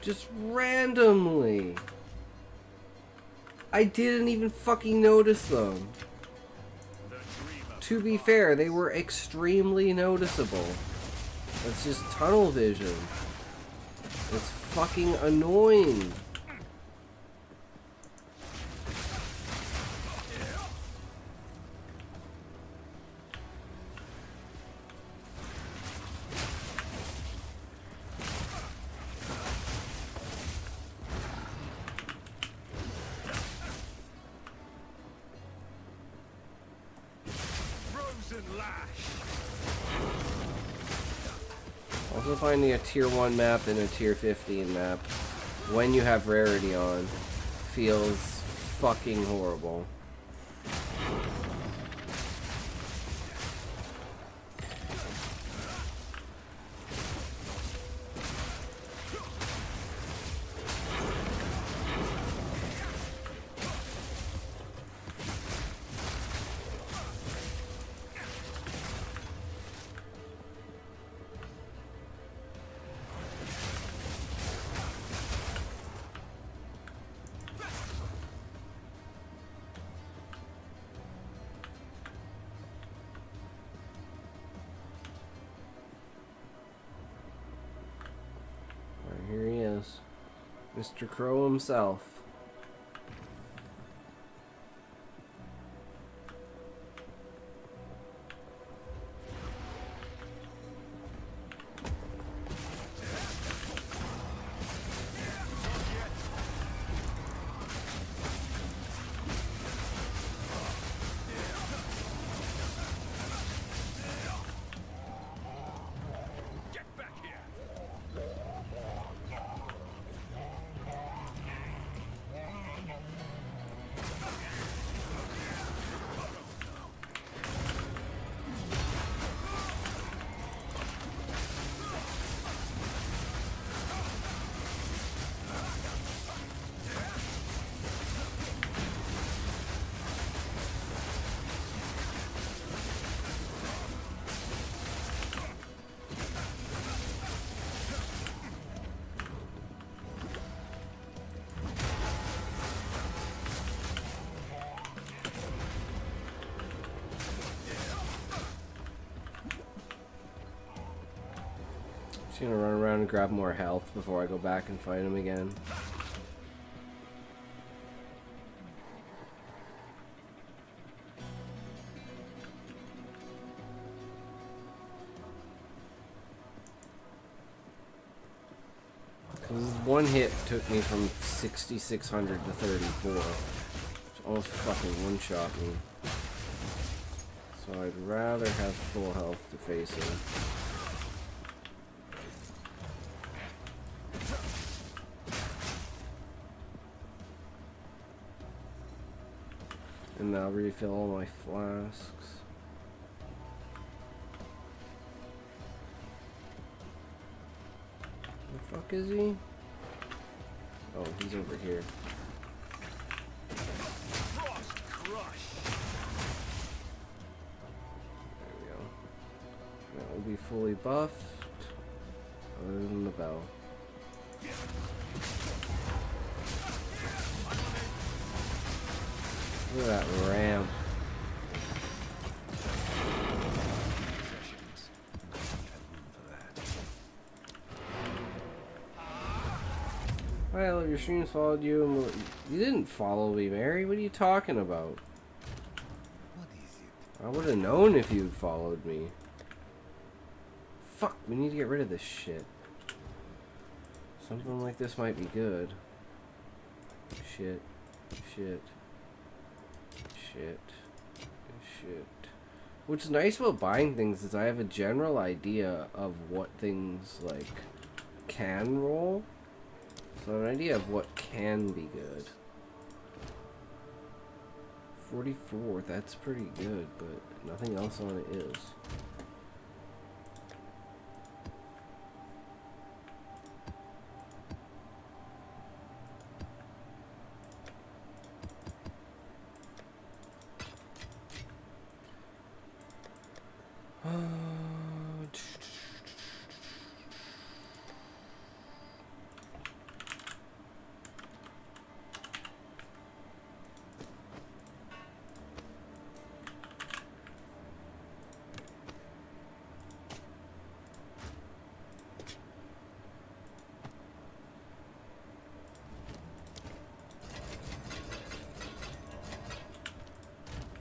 Just randomly! I didn't even fucking notice them. To be fair, they were extremely noticeable. It's just tunnel vision. It's fucking annoying. Also finding a tier 1 map and a tier 15 map when you have rarity on feels fucking horrible. Here he is. Mr. Crow himself. Just gonna run around and grab more health before I go back and fight him again. One hit took me from 6,600 to 34. Which almost fucking one-shot me. So I'd rather have full health to face him. And now refill all my flasks. Where the fuck is he? Oh, he's over here. There we go. That will be fully buffed. Other than the bell. Look at that ramp. Hi, I love your streams, followed you. And you didn't follow me, Mary. What are you talking about? What is it? I would have known if you followed me. Fuck, we need to get rid of this shit. Something like this might be good. Shit. Shit. Shit. Shit. What's nice about buying things is I have a general idea of what things, like, can roll. So I have an idea of what can be good. 44, that's pretty good, but nothing else on it is.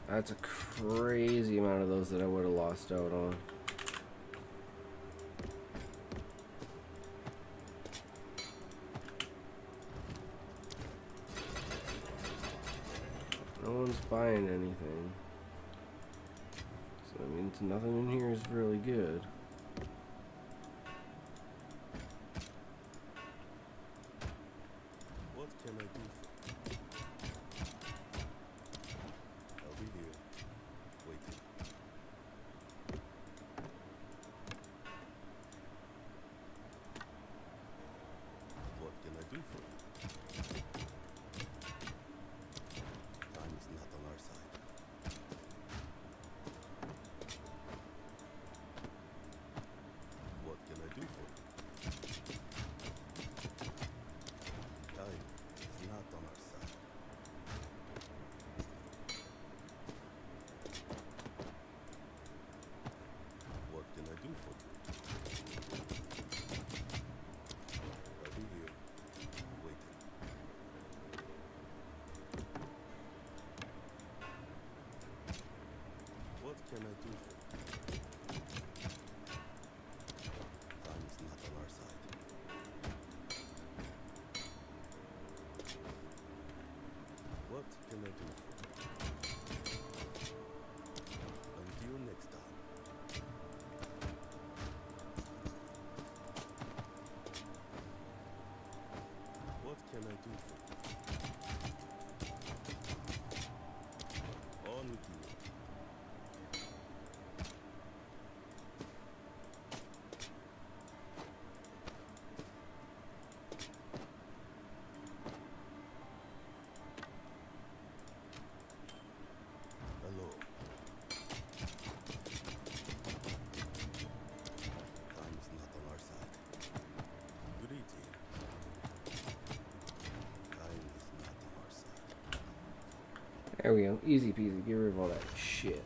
That's a crazy amount of those that I would have lost out on. No one's buying anything. So that means nothing in here is really good. What can I do for you? I'll be here, waiting. What can I do for you? Time is not on our side. What can I do for you? Time is not on our side. What can I do for you? I'll be here, waiting. What can I do for you? Time is not on our side. What can I do for you? Until next time. What can I do for you? On with you. Hello. Time is not on our side. Greeting. Time is not on our side. There we go. Easy peasy. Get rid of all that shit.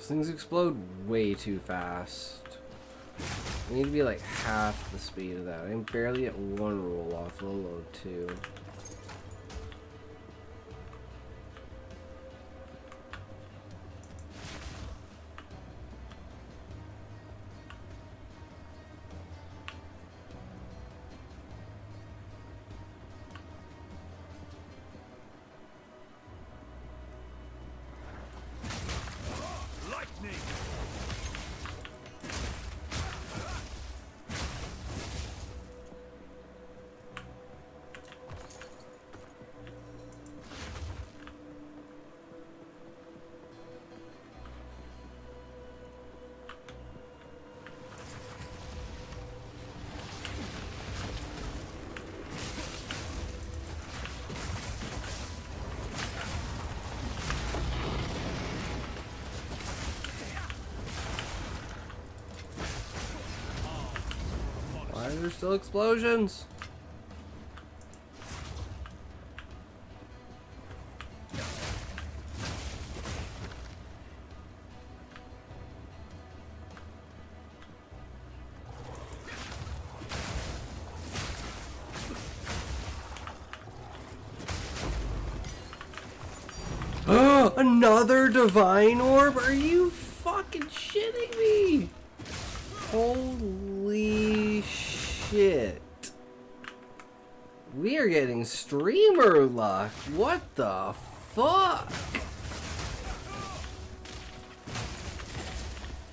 things explode way too fast. I need to be like half the speed of that. I'm barely at 1 roll off, low load 2. Why are there still explosions? Another divine orb? Are you fucking shitting me? Holy shit. We are getting streamer luck. What the fuck?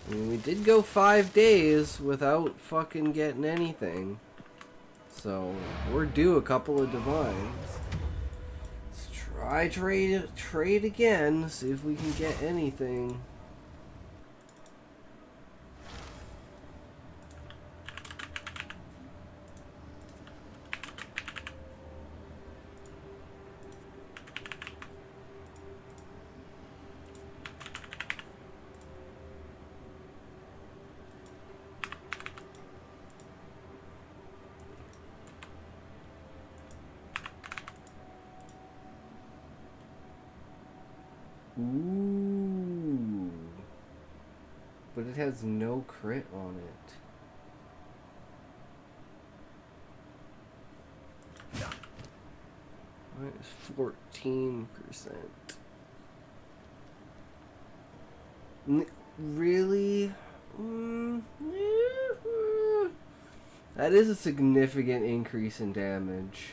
I mean, we did go 5 days without fucking getting anything. So, we're due a couple of divines. Let's try trade again, see if we can get anything. Ooh. But it has no crit on it. Minus 14%. Really? That is a significant increase in damage.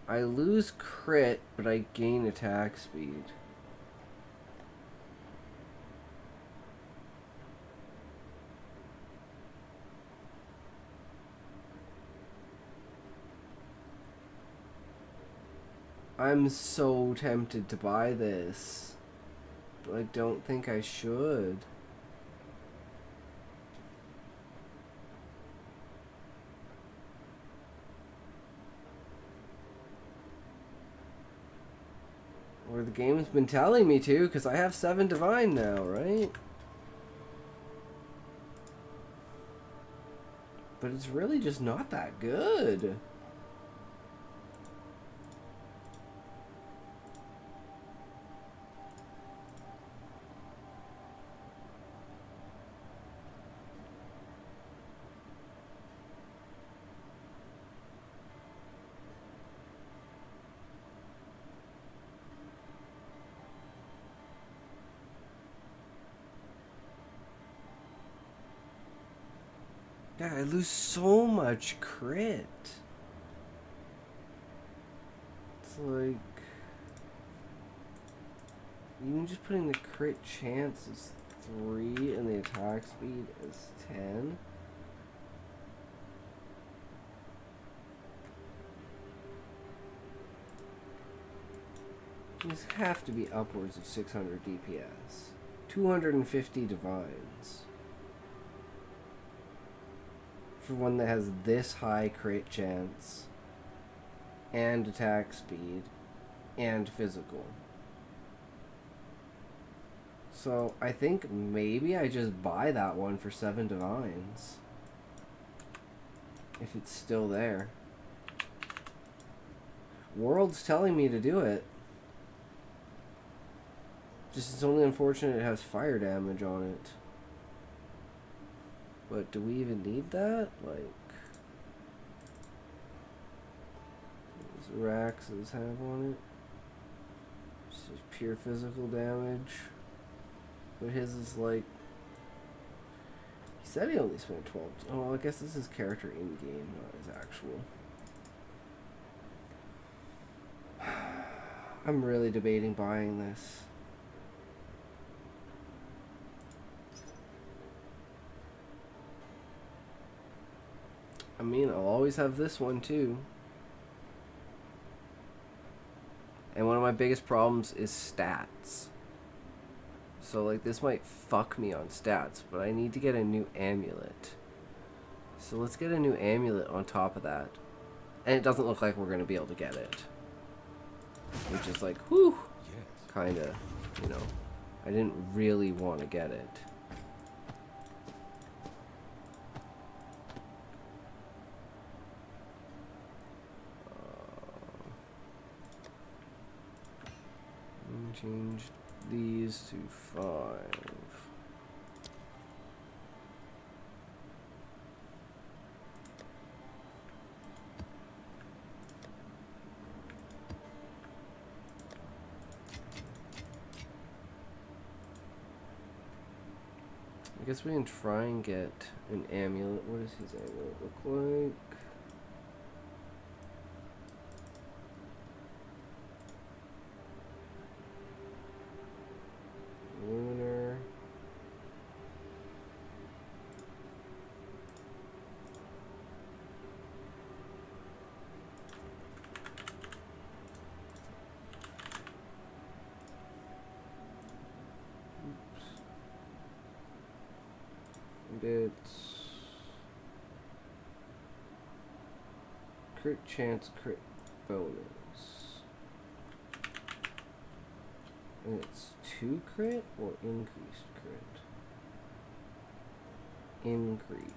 I lose crit, but I gain attack speed. I'm so tempted to buy this, but I don't think I should. Or the game's been telling me to, because I have 7 divine now, right? But it's really just not that good. Yeah, I lose so much crit. It's like... even just putting the crit chance is 3 and the attack speed is 10. These have to be upwards of 600 DPS. 250 divines. For one that has this high crit chance and attack speed and physical. So I think maybe I just buy that one for 7 divines if it's still there. World's telling me to do it. Just it's only unfortunate it has fire damage on it. But do we even need that? Like, Rax's have on it. Just pure physical damage. But his is like, he said he only spent 12. Oh, well, I guess this is character in game, not his actual. I'm really debating buying this. I mean, I'll always have this one too. And one of my biggest problems is stats. So like this might fuck me on stats, but I need to get a new amulet. So let's get a new amulet on top of that. And it doesn't look like we're going to be able to get it. Which is like, whew, kind of, you know, I didn't really want to get it. Change these to 5. I guess we can try and get an amulet. What does his amulet look like? Lunar. Oops. And it's crit chance, crit bonus. And it's 2 crit or increased crit? Increased.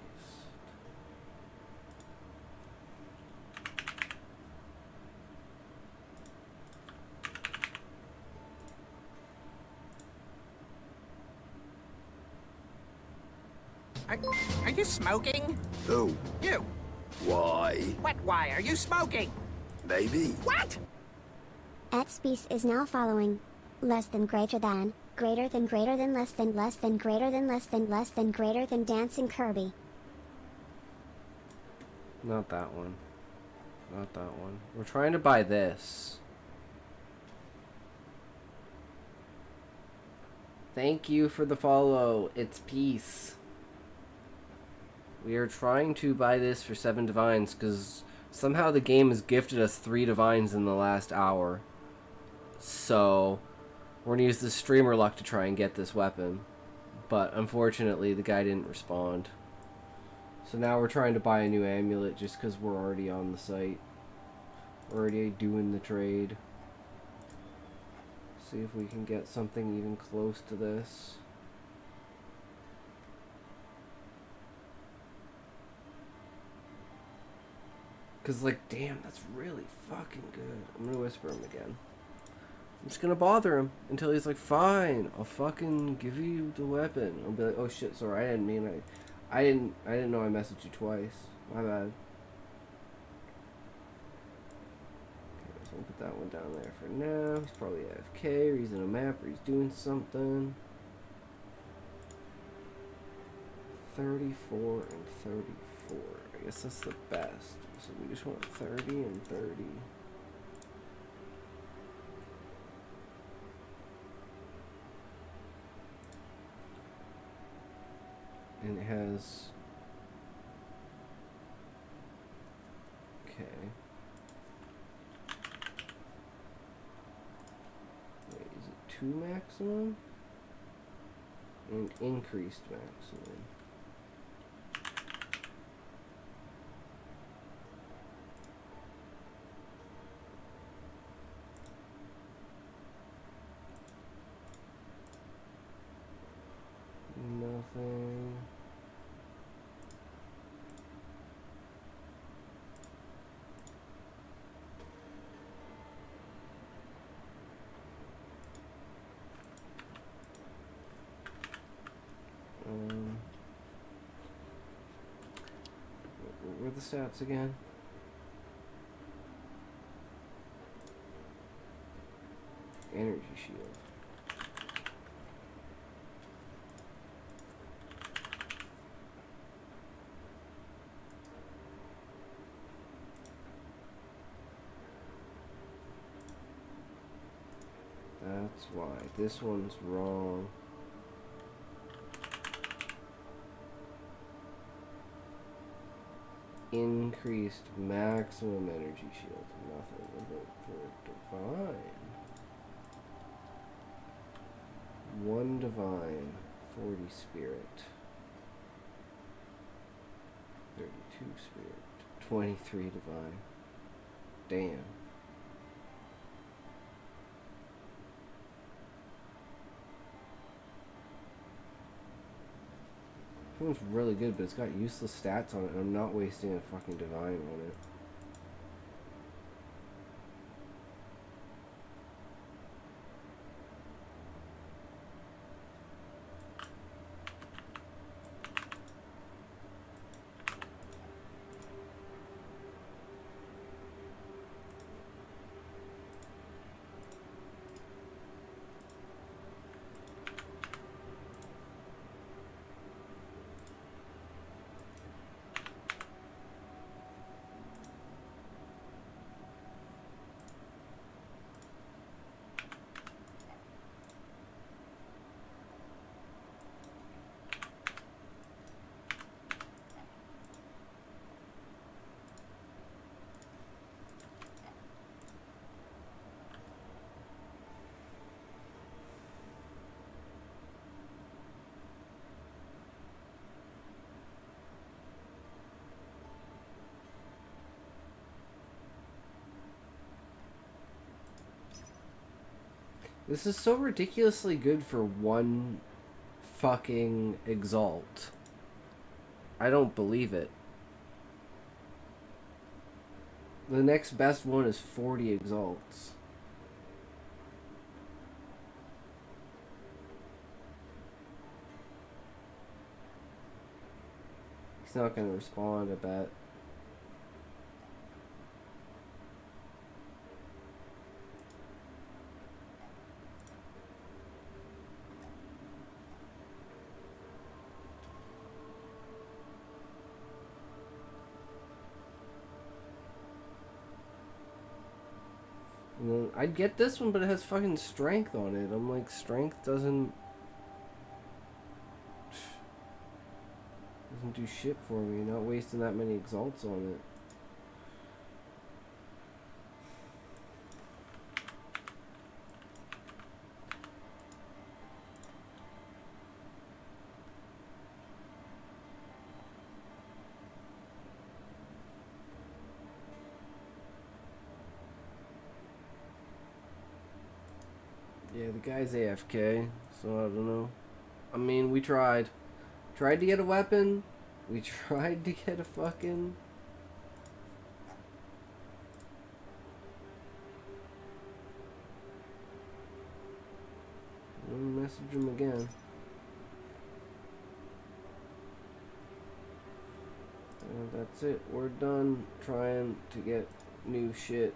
Are you smoking? Who? You. Why? What? Why are you smoking? Maybe. What? X-Piece is now following. Less than greater than, greater than greater than less than less than greater than less than less than greater than dancing Kirby. Not that one. Not that one. We're trying to buy this. Thank you for the follow. It's peace. We are trying to buy this for 7 divines because somehow the game has gifted us 3 divines in the last hour. So we're going to use the streamer luck to try and get this weapon. But unfortunately the guy didn't respond. So now we're trying to buy a new amulet just because we're already on the site. We're already doing the trade. See if we can get something even close to this. Cause like, damn, that's really fucking good. I'm gonna whisper him again. I'm just gonna bother him until he's like, fine, I'll fucking give you the weapon. I'll be like, oh shit, sorry, I didn't mean I didn't know I messaged you twice. My bad. Okay, so I'll put that one down there for now. He's probably AFK, or he's in a map, or he's doing something. 34 and 34. I guess that's the best. So we just want 30 and 30. And it has... Okay. Wait, is it 2 maximum? And increased maximum. Nothing. the stats again? Energy shield. That's why this one's wrong. Increased maximum energy shield. Nothing. What about for divine? 1 divine, 40 spirit, 32 spirit, 23 divine. Damn. This one's really good, but it's got useless stats on it, and I'm not wasting a fucking divine on it. This is so ridiculously good for one fucking exalt. I don't believe it. The next best one is 40 exalts. He's not going to respond, I bet. I'd get this one, but it has fucking strength on it. I'm like, strength doesn't do shit for me. Not wasting that many exalts on it. Yeah, the guy's AFK, so I don't know. I mean, we tried. Tried to get a weapon. We tried to get a fucking... I'll message him again. That's it. We're done trying to get new shit.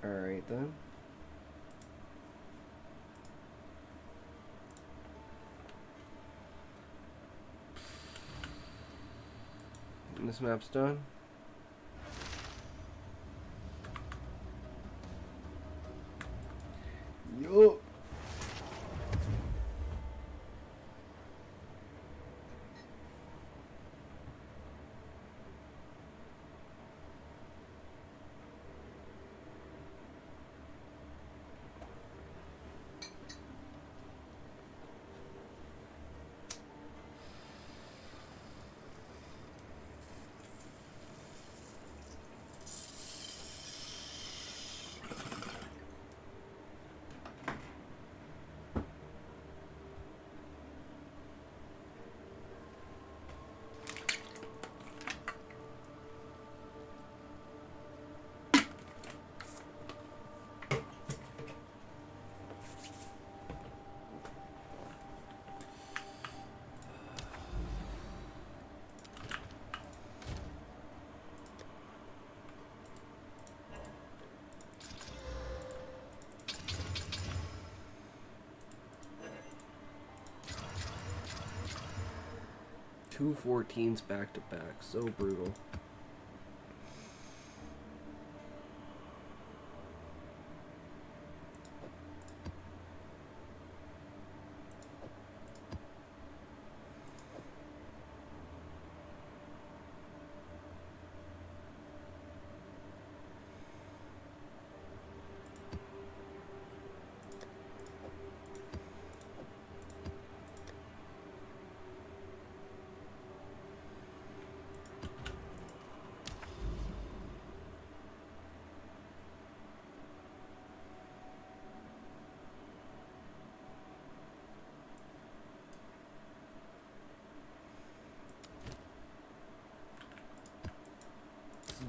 Alright then. And this map's done. Yup. 2 14s back to back. So brutal.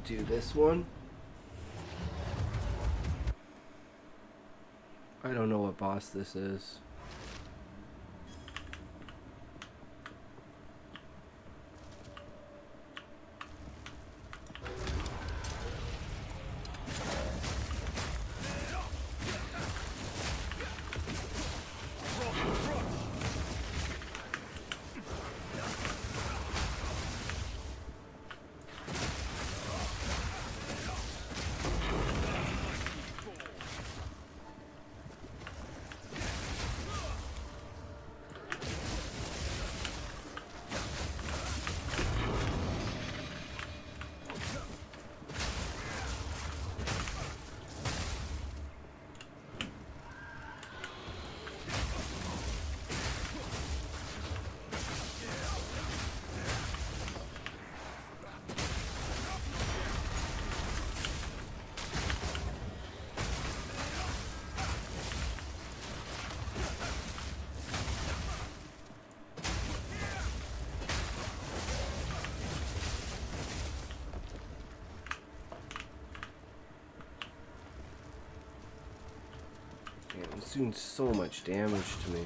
Do this one. I don't know what boss this is. It's doing so much damage to me.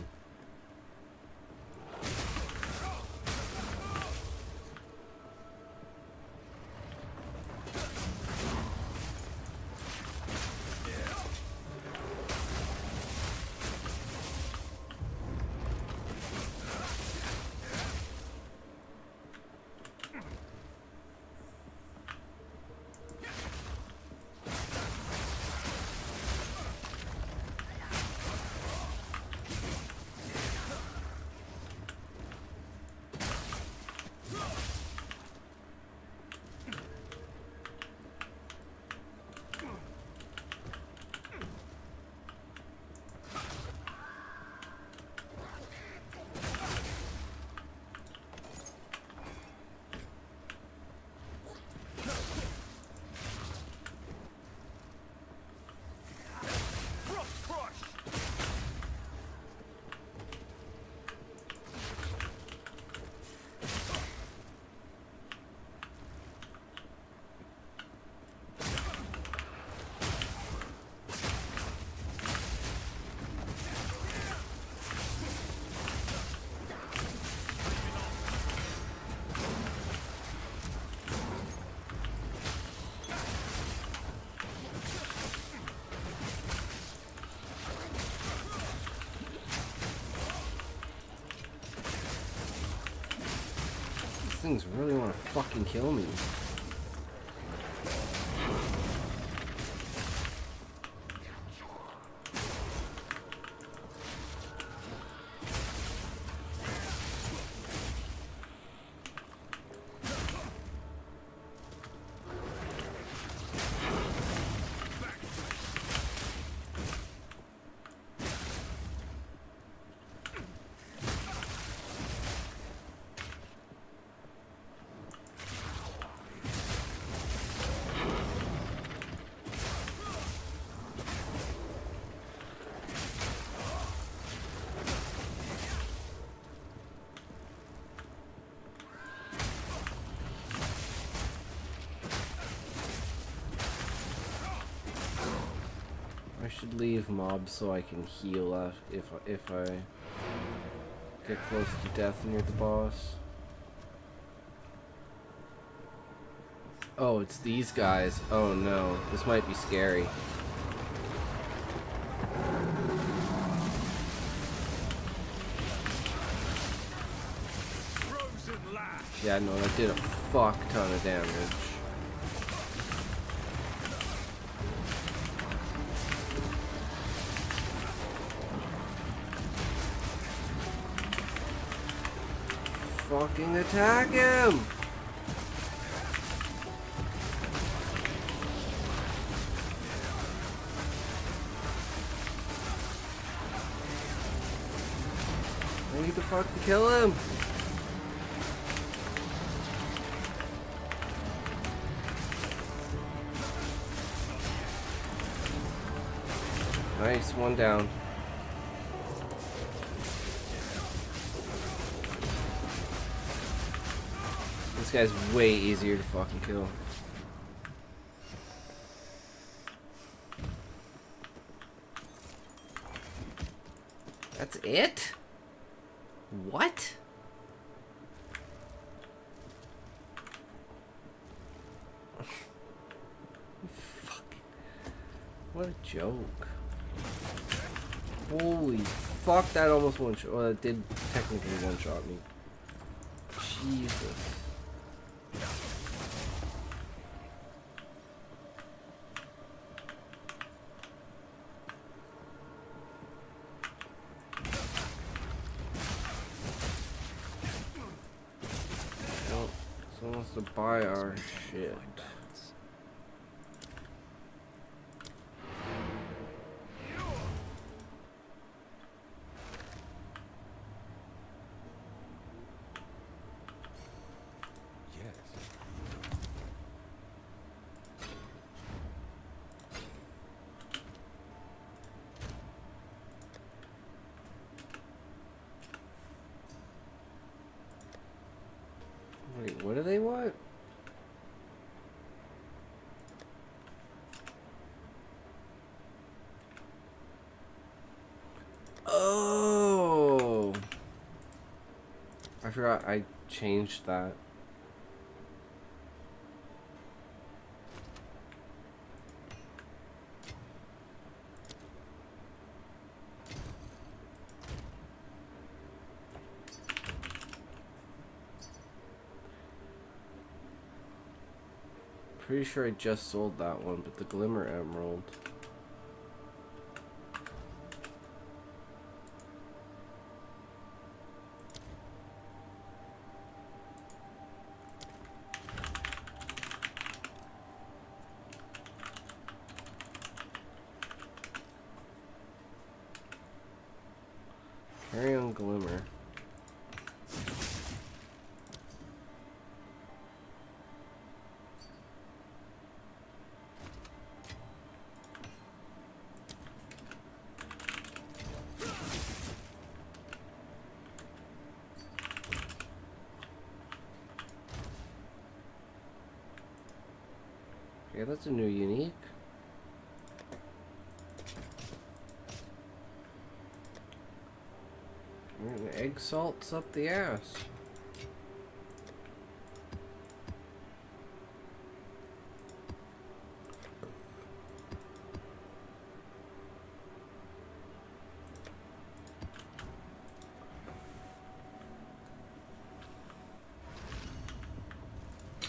Things really want to fucking kill me. I should leave mobs so I can heal out if I get close to death near the boss. Oh, it's these guys. Oh no, this might be scary. Frozen laugh. Yeah, no, that did a fuck ton of damage. Fucking attack him! I need to fucking kill him! Nice, one down. This guy's way easier to fucking kill. That's it? What? Fuck. What a joke. Holy fuck, that almost one-shot. Well, it did technically one-shot me. Jesus. Well, someone wants to buy our shit. Wait, what do they want? Oh! I forgot I changed that. Pretty sure I just sold that one, but the Glimmer Emerald. Carry on Glimmer. Yeah, that's a new unique. And egg salts up the ass.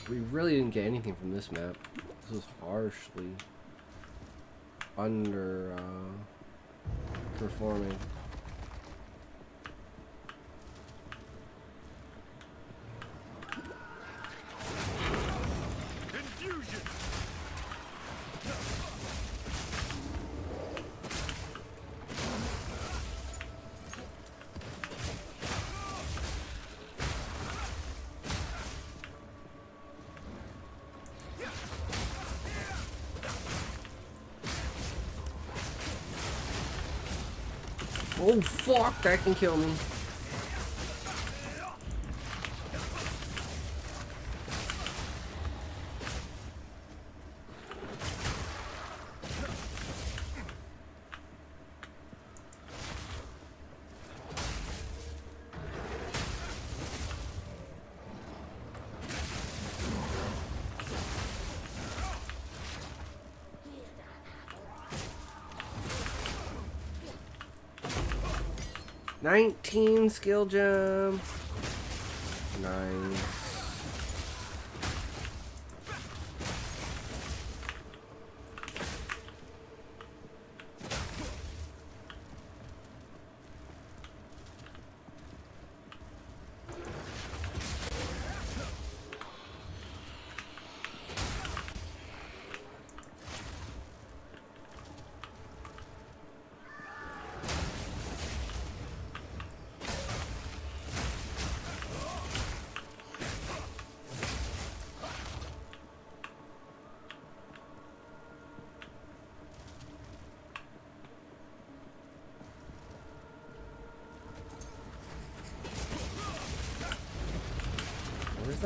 We really didn't get anything from this map. This was harshly under performing. Confusion. Oh fuck, that can kill me. $19 skill gem. Nice.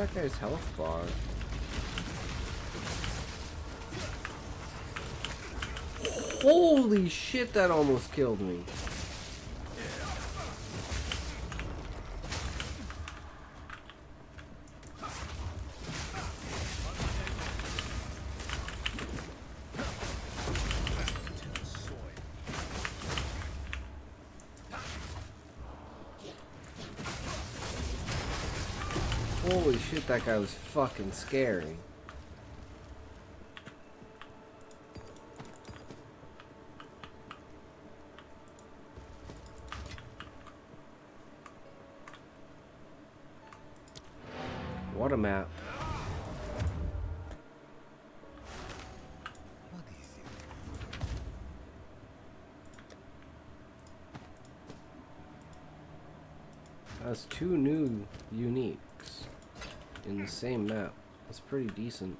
that guy's health bar? Holy shit, that almost killed me. Holy shit, that guy was fucking scary. What a map. That's 2 new uniques in the same map. That's pretty decent.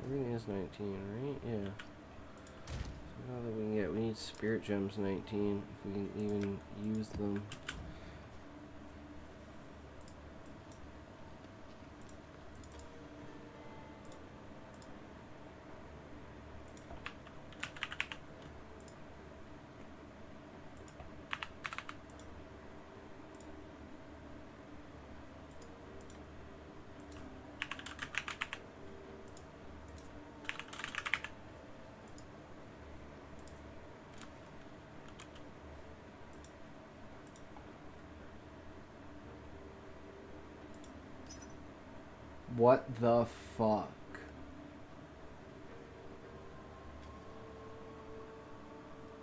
Everything is 19, right? Yeah. So now that we can get, we need spirit gems 19 if we can even use them. What the fuck?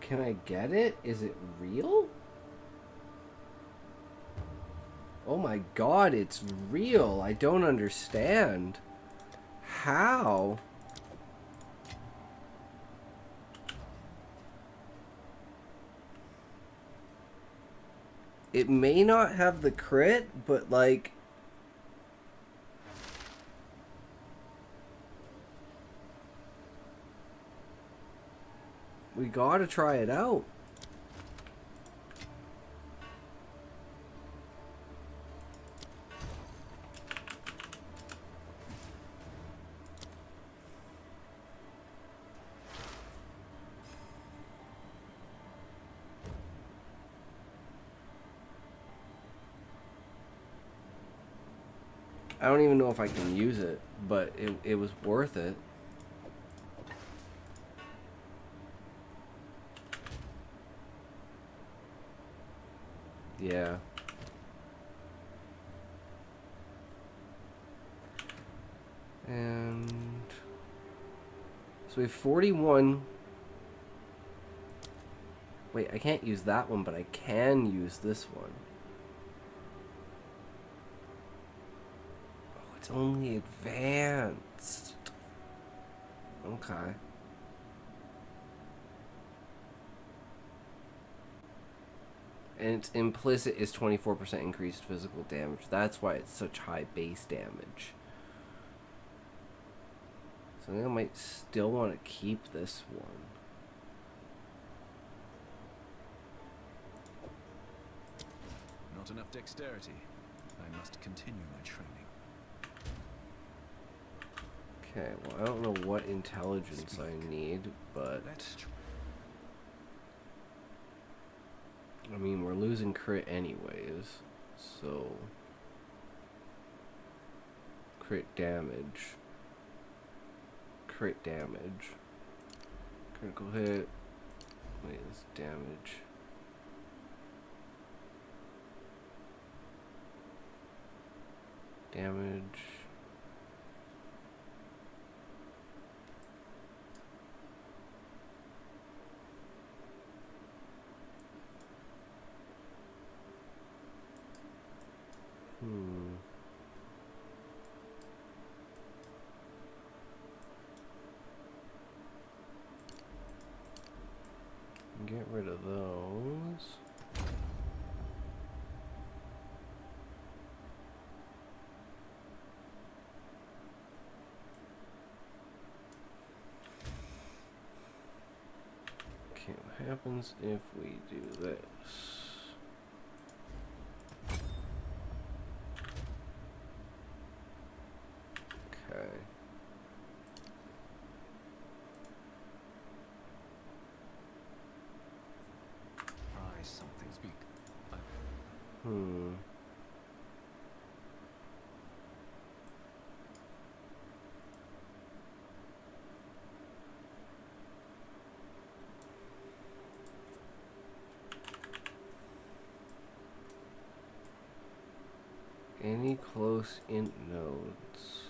Can I get it? Is it real? Oh my god, it's real. I don't understand. How? It may not have the crit, but like... we gotta try it out. I don't even know if I can use it, but it was worth it. Yeah. And so we have 41. Wait, I can't use that one, but I can use this one. Oh, it's only advanced. Okay. And its implicit is 24% increased physical damage. That's why it's such high base damage. So I think I might still want to keep this one. Not enough dexterity. I must continue my training. Okay, well I don't know what intelligence I need, but... I mean, we're losing crit anyways, so... Crit damage. Crit damage. Critical hit. Wait, this damage. Damage. Get rid of those. Okay, happens if we do this? Okay. Try something. Speak. Any close int nodes?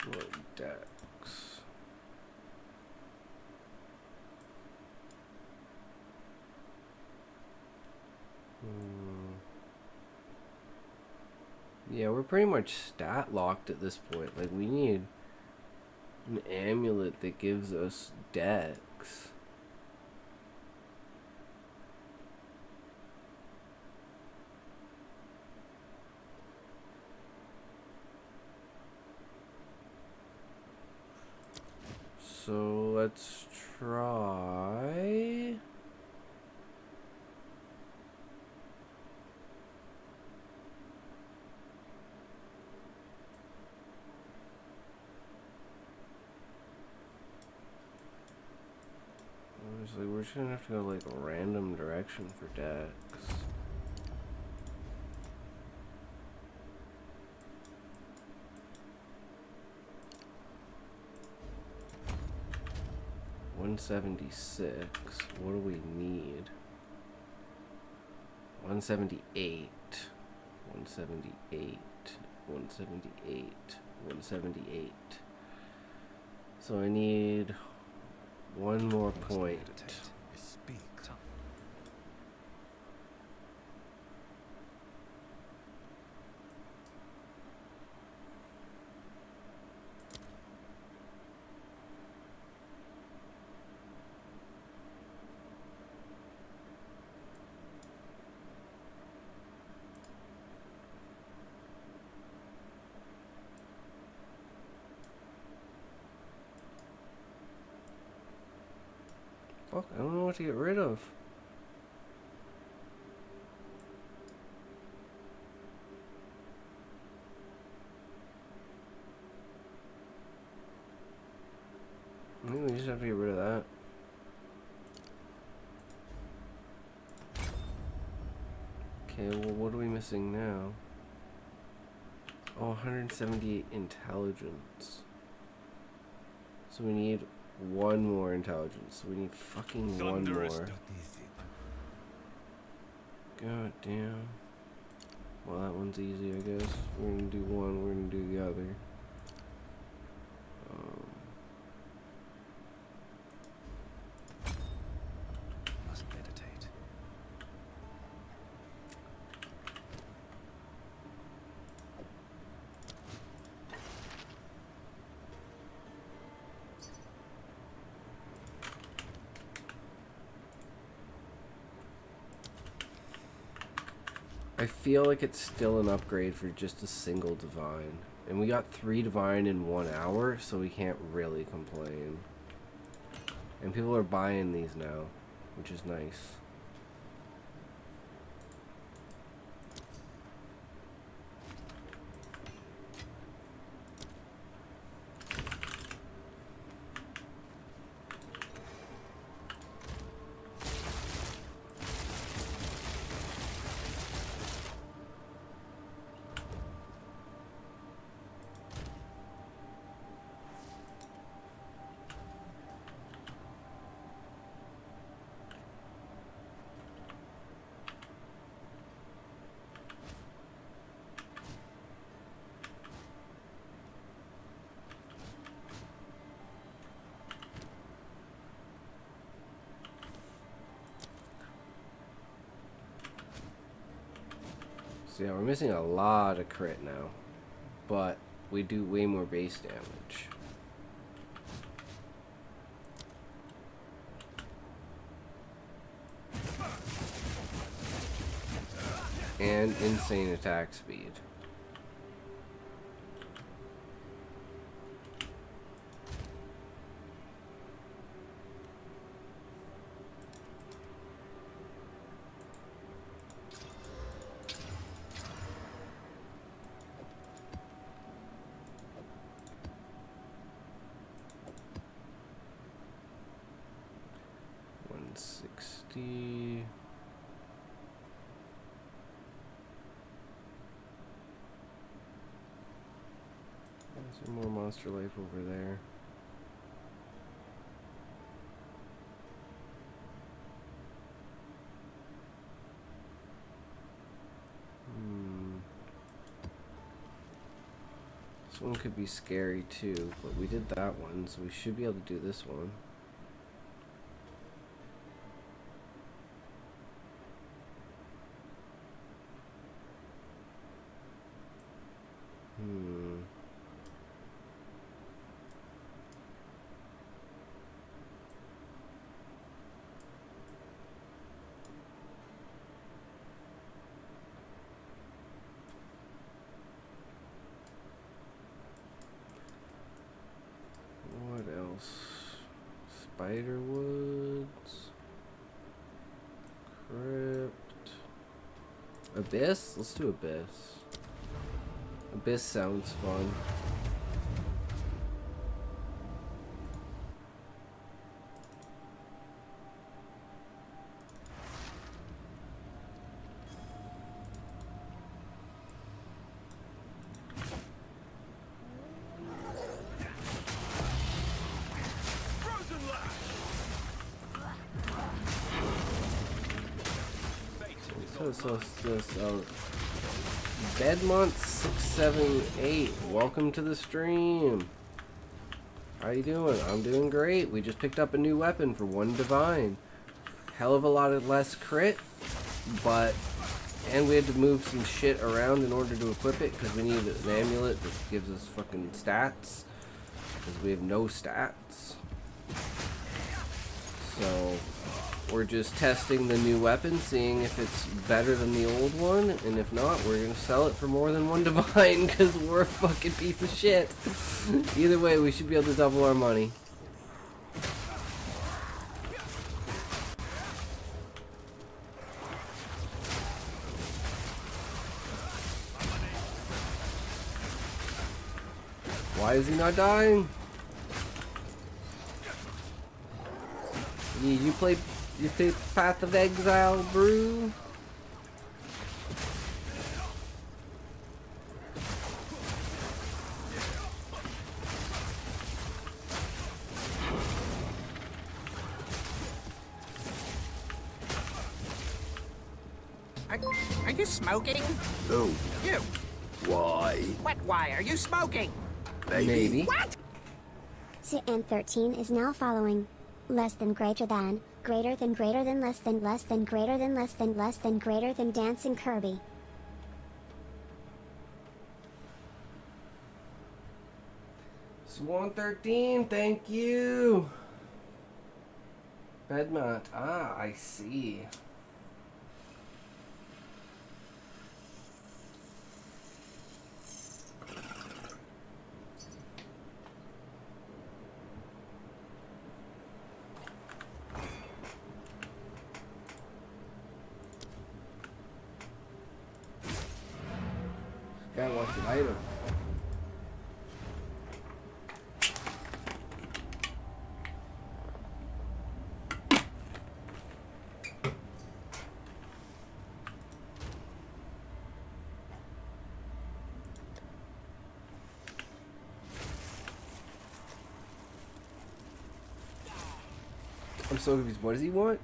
What decks? Yeah, we're pretty much stat locked at this point. Like, we need an amulet that gives us decks. So let's try. Honestly, we're just gonna have to go like a random direction for decks. $176. What do we need? 178. 178. 178. 178. So I need one more point. Speak. Fuck, I don't know what to get rid of. Maybe we just have to get rid of that. Okay, well, what are we missing now? Oh, 178 intelligence. So we need one more intelligence. So we need fucking one more. God damn. Well, that one's easy, I guess. We're gonna do one, we're gonna do the other. Must meditate. I feel like it's still an upgrade for just a single divine. And we got 3 divine in 1 hour, so we can't really complain. And people are buying these now, which is nice. So yeah, we're missing a lot of crit now, but we do way more base damage. and insane attack speed. Some more monster life over there. This one could be scary too, but we did that one, so we should be able to do this one. What else? Spider Woods. Crypt. Abyss? Let's do Abyss. Abyss sounds fun. So Bedmont678, welcome to the stream. How you doing? I'm doing great. We just picked up a new weapon for 1 divine. Hell of a lot of less crit, and we had to move some shit around in order to equip it because we needed an amulet that gives us fucking stats because we have no stats. So we're just testing the new weapon, seeing if it's better than the old one, and if not, we're gonna sell it for more than 1 divine because we're a fucking piece of shit. Either way, we should be able to double our money. Why is he not dying? You play Path of Exile, brew? Are you smoking? No. You. Why? What? Why are you smoking? Maybe. What? And 13 is now following. Less than greater than less than greater than less than greater than less than greater than dancing Kirby. Swan 13, thank you. Bedmont, I see. Guy wants an item. I'm so confused. What does he want?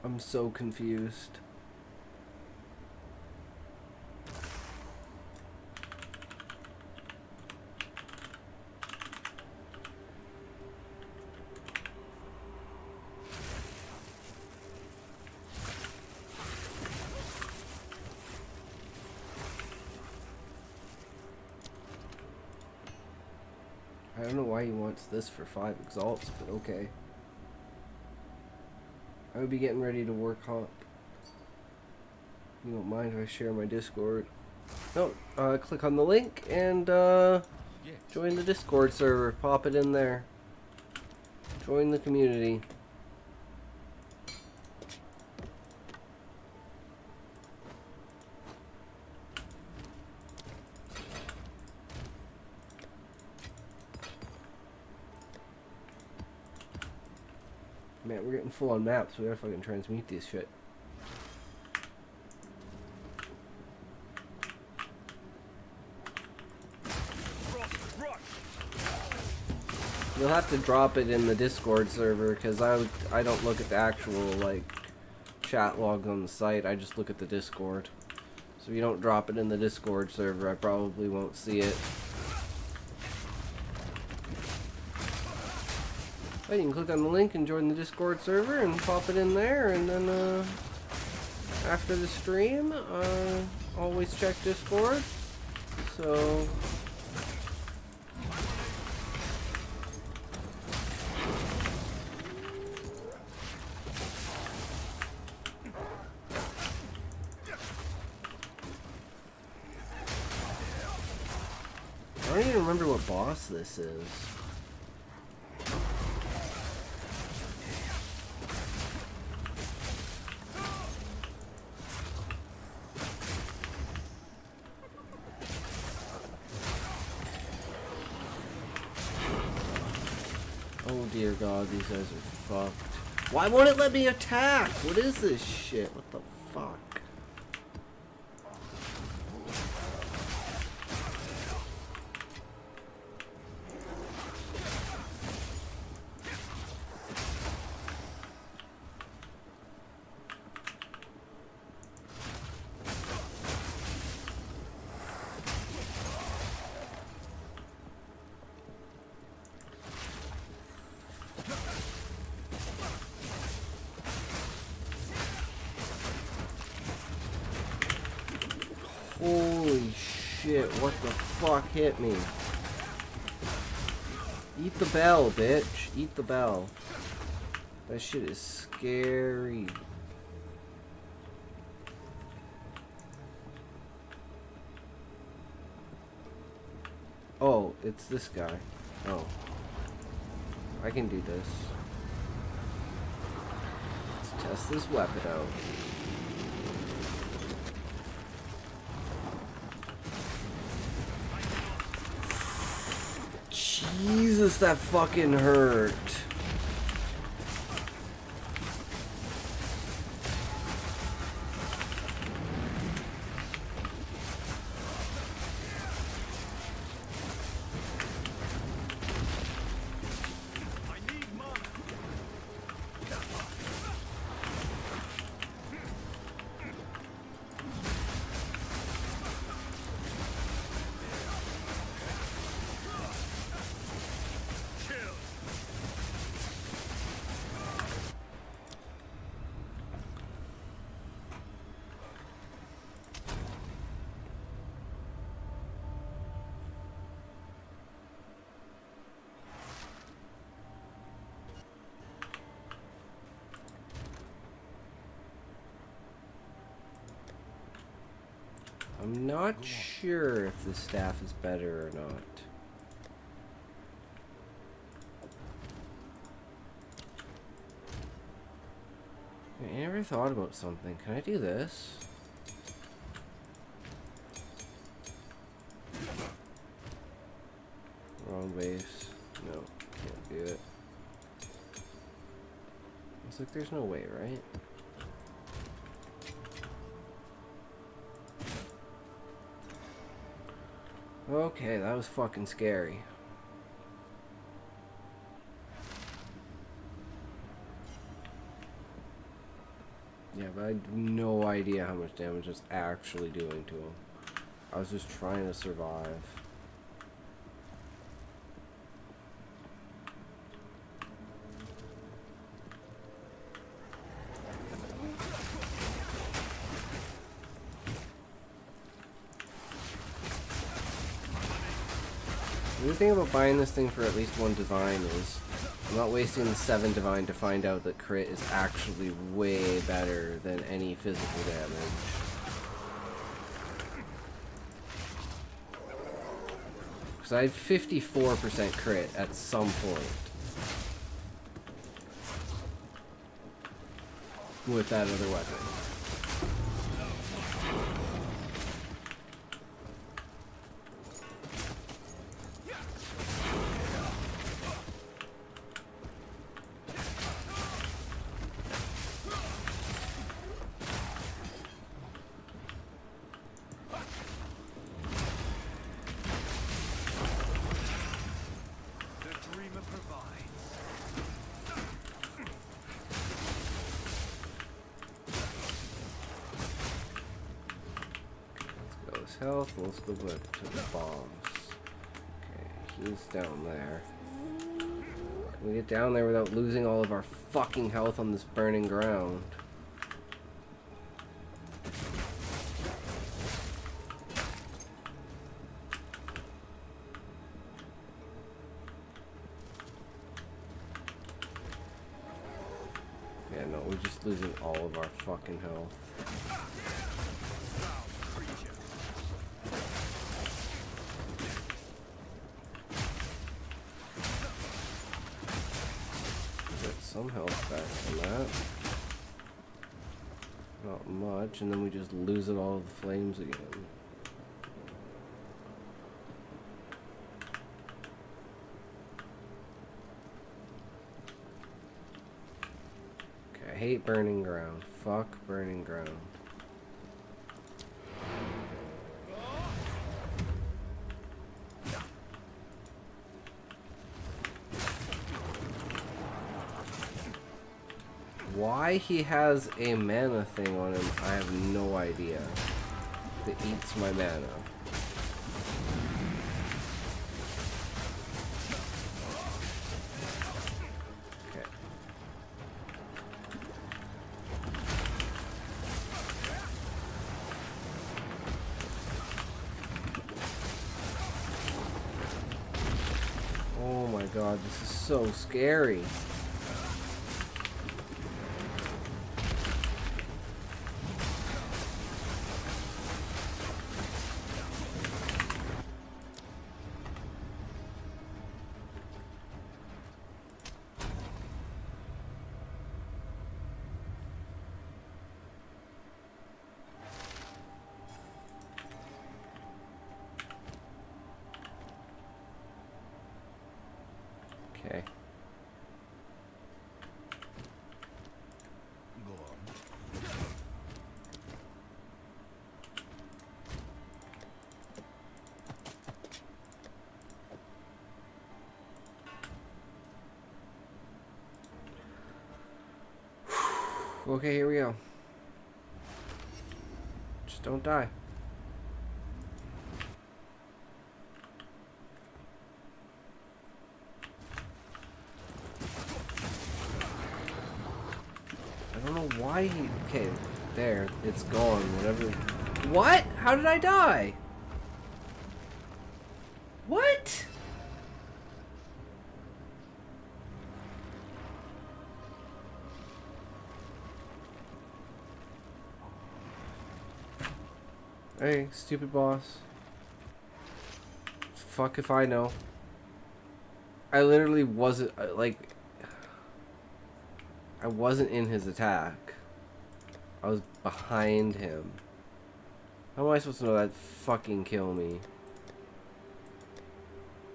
I'm so confused. I don't know why he wants this for 5 exalts, but okay. I would be getting ready to work hop. You don't mind if I share my Discord? No, click on the link and join the Discord server. Pop it in there. Join the community. Man, we're getting full on maps. We gotta fucking transmute this shit. You'll have to drop it in the Discord server because I don't look at the actual like chat logs on the site. I just look at the Discord. So if you don't drop it in the Discord server, I probably won't see it. But you can click on the link and join the Discord server and pop it in there, and then after the stream, always check Discord. So I don't even remember what boss this is. Oh dear God, these guys are fucked. Why won't it let me attack? What is this shit? What the fuck? Holy shit, what the fuck hit me? Eat the bell, bitch. Eat the bell. That shit is scary. Oh, it's this guy. Oh. I can do this. Let's test this weapon out. Jesus, that fucking hurt. I'm not sure if the staff is better or not. I never thought about something. Can I do this? Wrong base. No, can't do it. Looks like there's no way, right? Okay, that was fucking scary. Yeah, but I had no idea how much damage it's actually doing to him. I was just trying to survive. The good thing about buying this thing for at least 1 divine is I'm not wasting the 7 divine to find out that crit is actually way better than any physical damage. Because I had 54% crit at some point with that other weapon. Health, let's go back to the bombs. Okay, he's down there. Can we get down there without losing all of our fucking health on this burning ground? Yeah, no, we're just losing all of our fucking health. Some health back from that. Not much, and then we just lose it all to the flames again. Okay, I hate burning ground. Fuck burning ground. Why he has a mana thing on him, I have no idea. That eats my mana. Okay. Oh my god, this is so scary. Okay. Go on. Okay, here we go. Just don't die. I don't know why he... Okay, there. It's gone. Whatever... What? How did I die? What? Hey, stupid boss. Fuck if I know. I literally wasn't, like... I wasn't in his attack. I was behind him. How am I supposed to know that fucking kill me?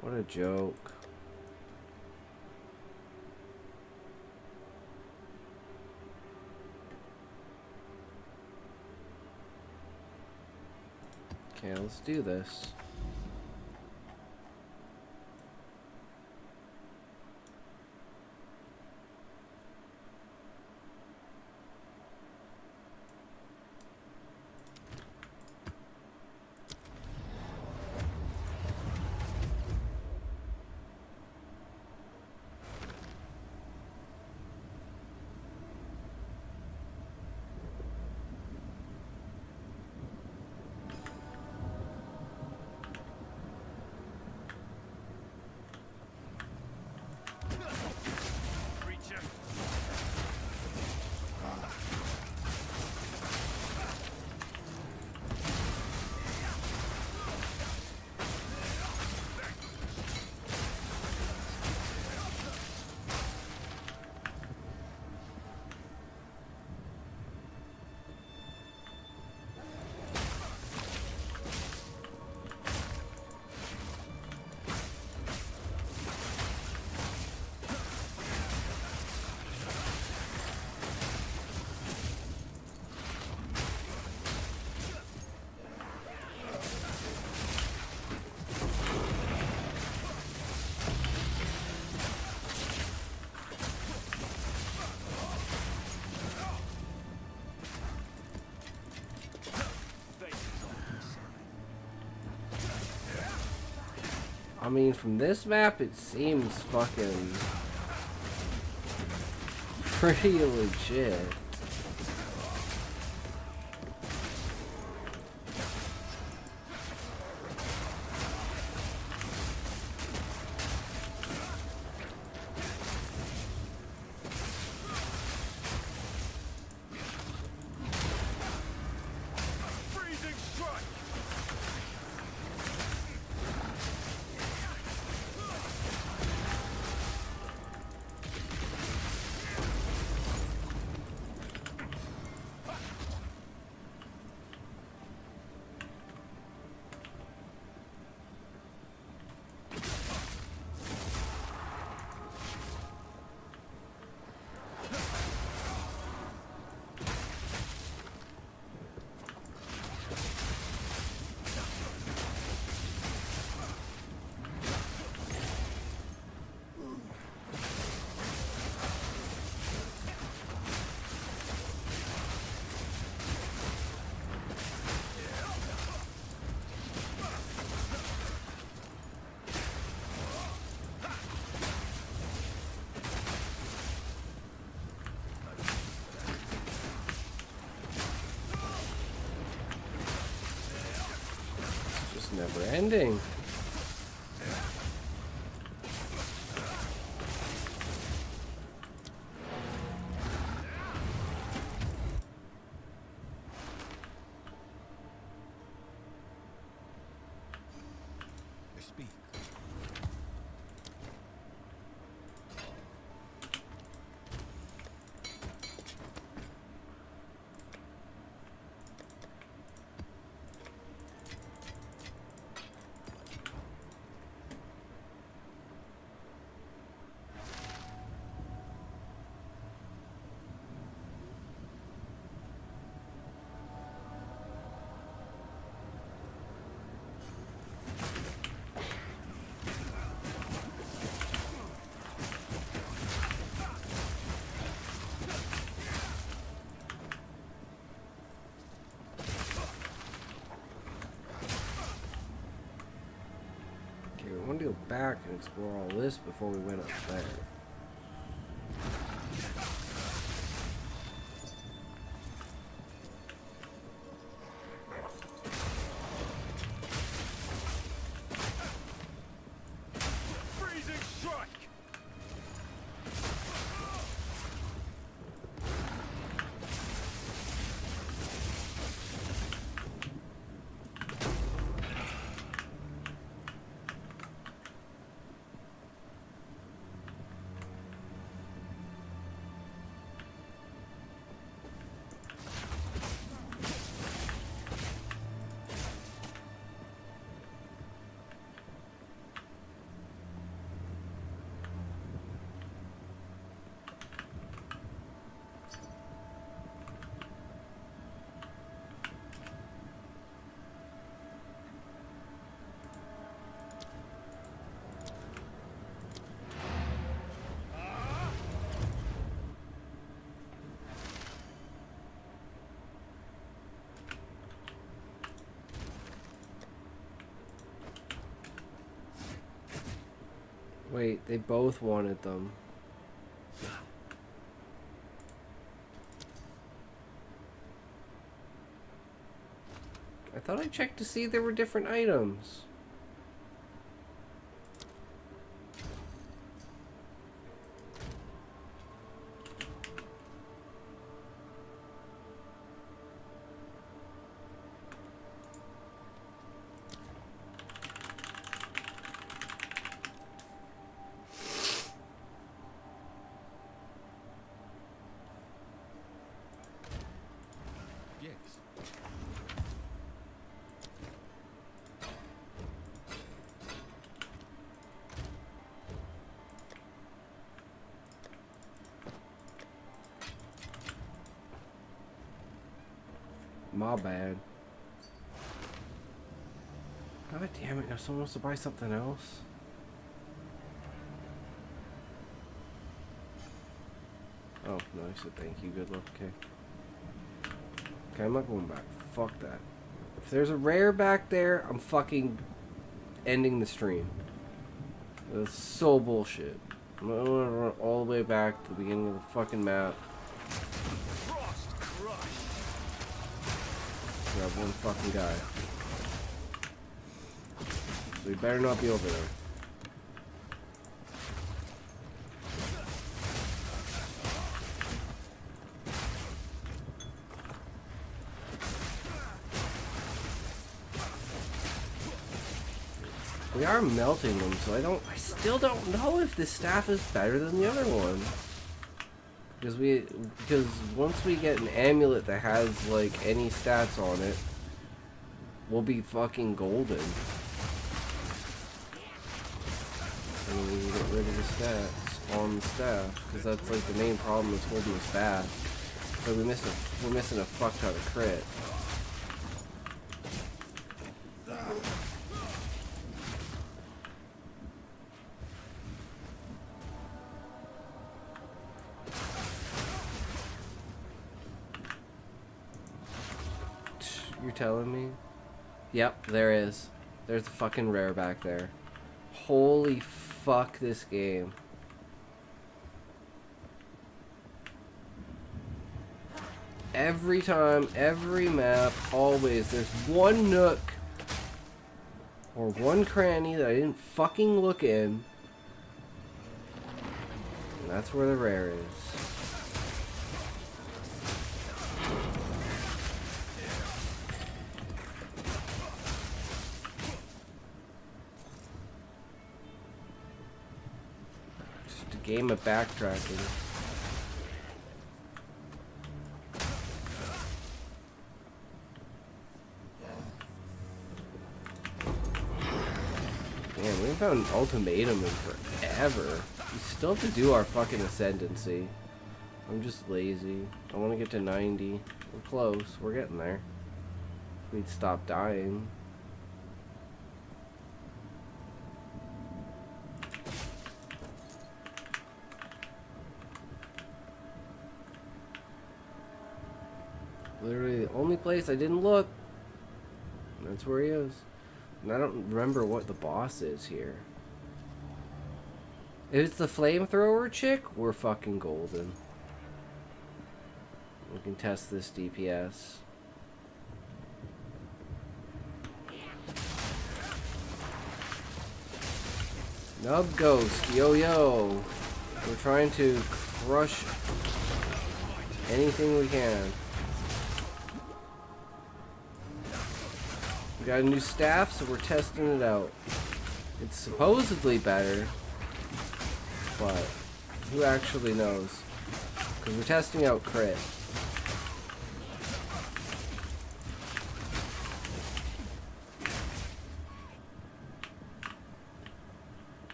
What a joke. Okay, let's do this. I mean, from this map, it seems fucking pretty legit. Never ending. Speak. We want to go back and explore all this before we went up there. Wait, they both wanted them. I thought I checked to see there were different items. My bad. God damn it, now someone wants to buy something else. Oh, no, I said thank you, good luck, okay. Okay, I'm not going back. Fuck that. If there's a rare back there, I'm fucking ending the stream. That's so bullshit. I'm gonna run all the way back to the beginning of the fucking map. Grab one fucking guy. So he better not be over there. We are melting them, so I still don't know if this staff is better than the other one. Because once we get an amulet that has like any stats on it, we'll be fucking golden. And we can get rid of the stats on the staff, because that's like the main problem is holding the staff. So we're missing a fuck ton of crit. You're telling me? Yep, there is. There's a fucking rare back there. Holy fuck, this game. Every time, every map, always, there's one nook or one cranny that I didn't fucking look in. And that's where the rare is. Game of backtracking. Damn, we haven't found an ultimatum in forever. We still have to do our fucking ascendancy. I'm just lazy. I want to get to 90. We're close. We're getting there. We'd stop dying. Literally the only place I didn't look. That's where he is. And I don't remember what the boss is here. If it's the flamethrower chick, we're fucking golden. We can test this DPS. Nub Ghost, yo yo. We're trying to crush anything we can. We got a new staff, so we're testing it out. It's supposedly better, but who actually knows? Because we're testing out crit.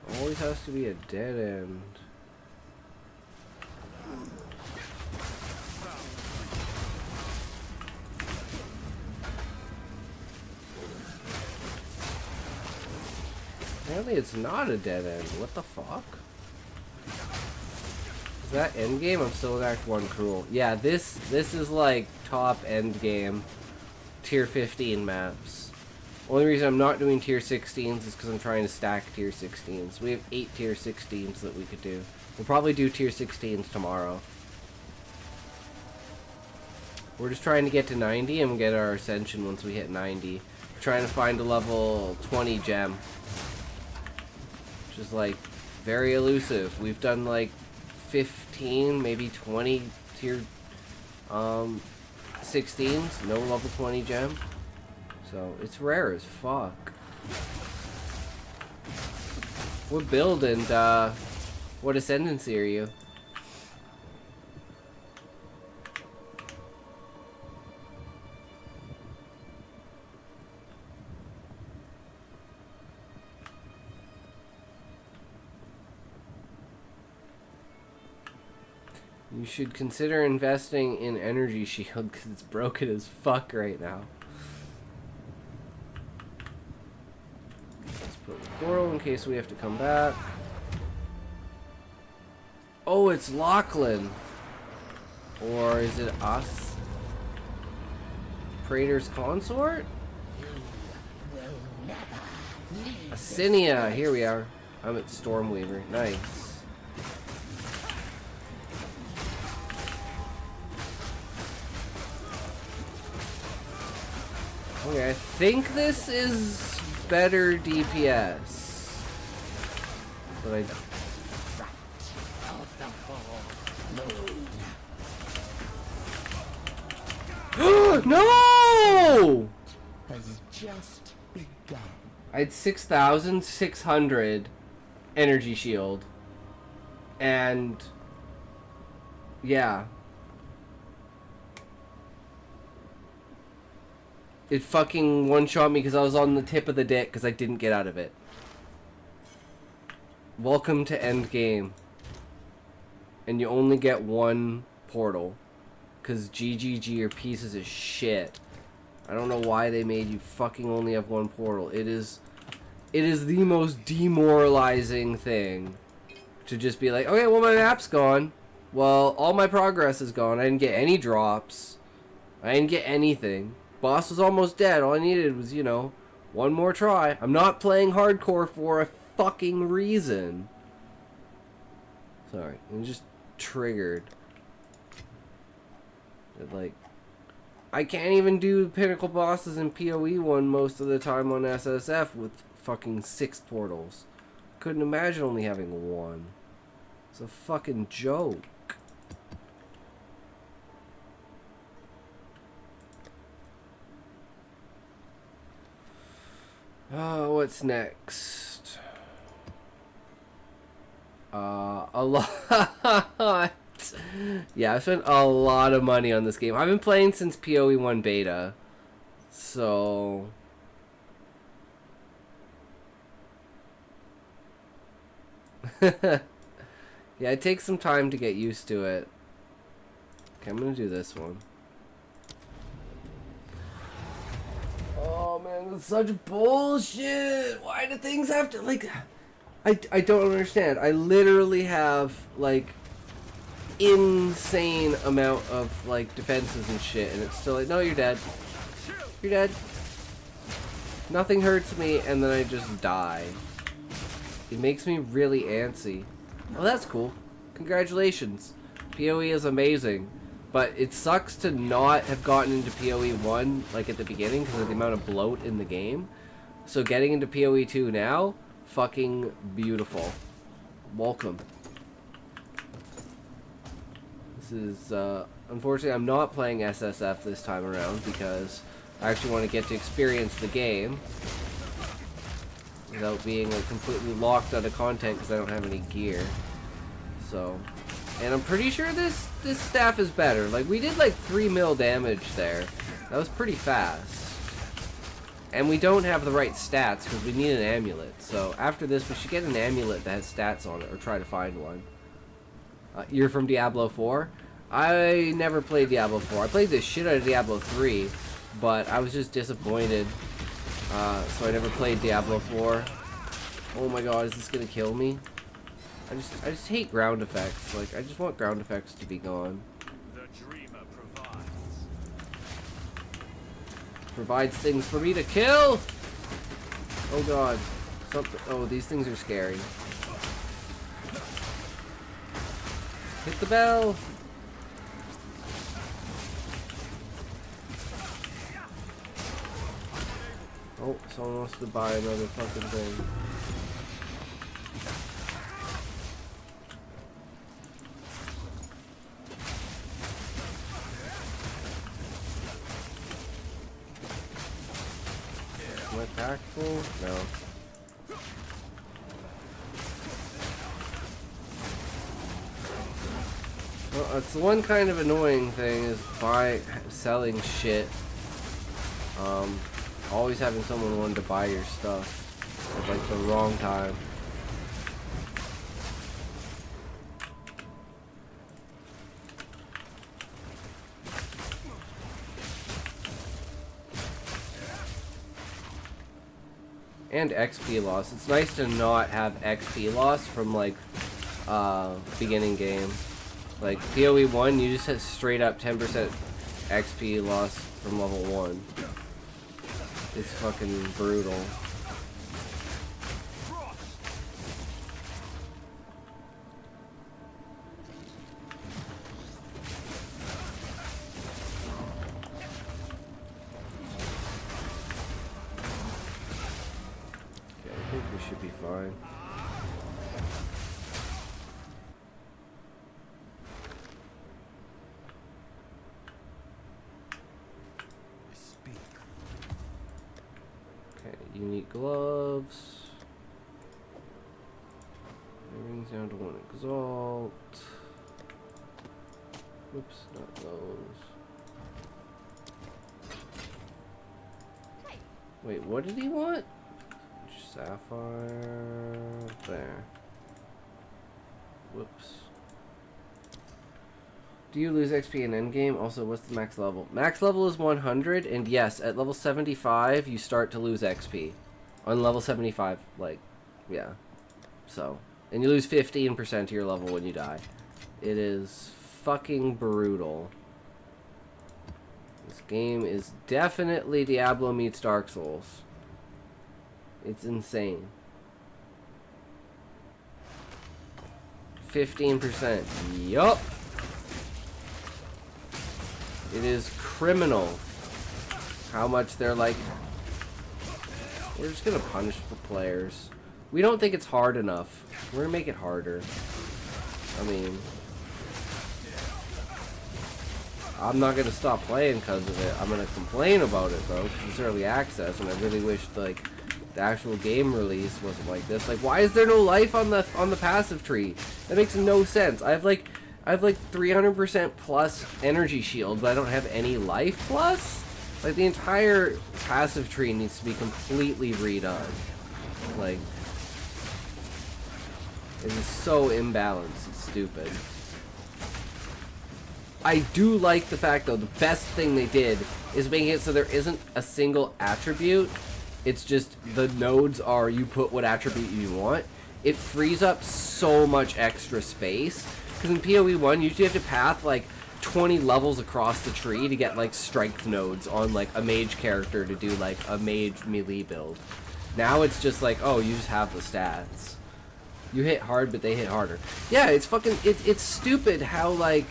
It always has to be a dead end. Apparently it's not a dead end. What the fuck? Is that end game? I'm still in Act 1 Cruel. Yeah, this is like top end game. Tier 15 maps. Only reason I'm not doing tier 16s is because I'm trying to stack tier 16s. We have 8 tier 16s that we could do. We'll probably do tier 16s tomorrow. We're just trying to get to 90 and get our ascension once we hit 90. We're trying to find a level 20 gem. Which is like very elusive. We've done like 15, maybe 20 tier 16s, no level 20 gem. So it's rare as fuck. What build and what ascendancy are you? You should consider investing in Energy Shield because it's broken as fuck right now. Let's put the portal in case we have to come back. Oh, it's Lachlan. Or is it us? Praetor's Consort? Acinia, here we are. I'm at Stormweaver. Nice. Okay, I think this is better DPS. But I... No! Has just begun. I had 6,600 energy shield. And... yeah. It fucking one-shot me because I was on the tip of the dick because I didn't get out of it. Welcome to endgame. And you only get one portal. Because GGG are pieces of shit. I don't know why they made you fucking only have one portal. It is the most demoralizing thing. To just be like, okay, well my map's gone. Well, all my progress is gone. I didn't get any drops. I didn't get anything. Boss was almost dead. All I needed was, you know, one more try. I'm not playing hardcore for a fucking reason. Sorry, I'm just triggered. Like, I can't even do pinnacle bosses in PoE 1 most of the time on SSF with fucking 6 portals. Couldn't imagine only having one. It's a fucking joke. Oh, what's next? A lot. Yeah, I spent a lot of money on this game. I've been playing since PoE 1 beta. So... yeah, it takes some time to get used to it. Okay, I'm gonna do this one. Oh man, that's such bullshit! Why do things have to, like... I don't understand. I literally have, like... insane amount of like defenses and shit, and it's still like, no, you're dead. You're dead. Nothing hurts me, and then I just die. It makes me really antsy. Oh, that's cool. Congratulations. PoE is amazing. But it sucks to not have gotten into PoE 1 like at the beginning because of the amount of bloat in the game. So getting into PoE 2 now, fucking beautiful. Welcome. This is, unfortunately, I'm not playing SSF this time around because I actually want to get to experience the game without being like completely locked out of content because I don't have any gear. So, and I'm pretty sure this staff is better. Like, we did like 3 mil damage there. That was pretty fast. And we don't have the right stats because we need an amulet. So after this, we should get an amulet that has stats on it, or try to find one. You're from Diablo 4? I never played Diablo 4. I played the shit out of Diablo 3, but I was just disappointed. So I never played Diablo 4. Oh my god, is this gonna kill me? I just hate ground effects. Like, I just want ground effects to be gone. The dreamer Provides things for me to kill! Oh god. Something. Oh, these things are scary. Hit the bell! Oh, someone wants to buy another fucking thing. Am I packed full? No. Well, that's the one kind of annoying thing is selling shit. Always having someone want to buy your stuff at like the wrong time. And XP loss. It's nice to not have XP loss from like beginning game. Like PoE 1, you just had straight up 10% XP loss from level 1. It's fucking brutal. be fine. Okay, unique gloves. Everything's down to 1 exalt. Oops, not those. Wait, what did he want? Sapphire. There. Whoops. Do you lose XP in endgame? Also, what's the max level? Max level is 100, and yes, at level 75, you start to lose XP. On level 75, like, yeah. So, and you lose 15% of your level when you die. It is fucking brutal. This game is definitely Diablo meets Dark Souls. It's insane. 15%. Yup. It is criminal how much they're like, we're just gonna punish the players. We don't think it's hard enough. We're gonna make it harder. I mean, I'm not gonna stop playing because of it. I'm gonna complain about it though, because it's early access, and I really wish like the actual game release wasn't like this. Like, why is there no life on the passive tree? That makes no sense. I have like 300% plus energy shield, but I don't have any life plus. Like, the entire passive tree needs to be completely redone. Like, it is so imbalanced. It's stupid. I do like the fact, though, the best thing they did is making it so there isn't a single attribute. It's just the nodes are, you put what attribute you want. It frees up so much extra space. Because in PoE 1, you usually have to path like 20 levels across the tree to get like strength nodes on like a mage character to do like a mage melee build. Now it's just like, oh, you just have the stats. You hit hard, but they hit harder. Yeah, it's fucking, it's stupid how like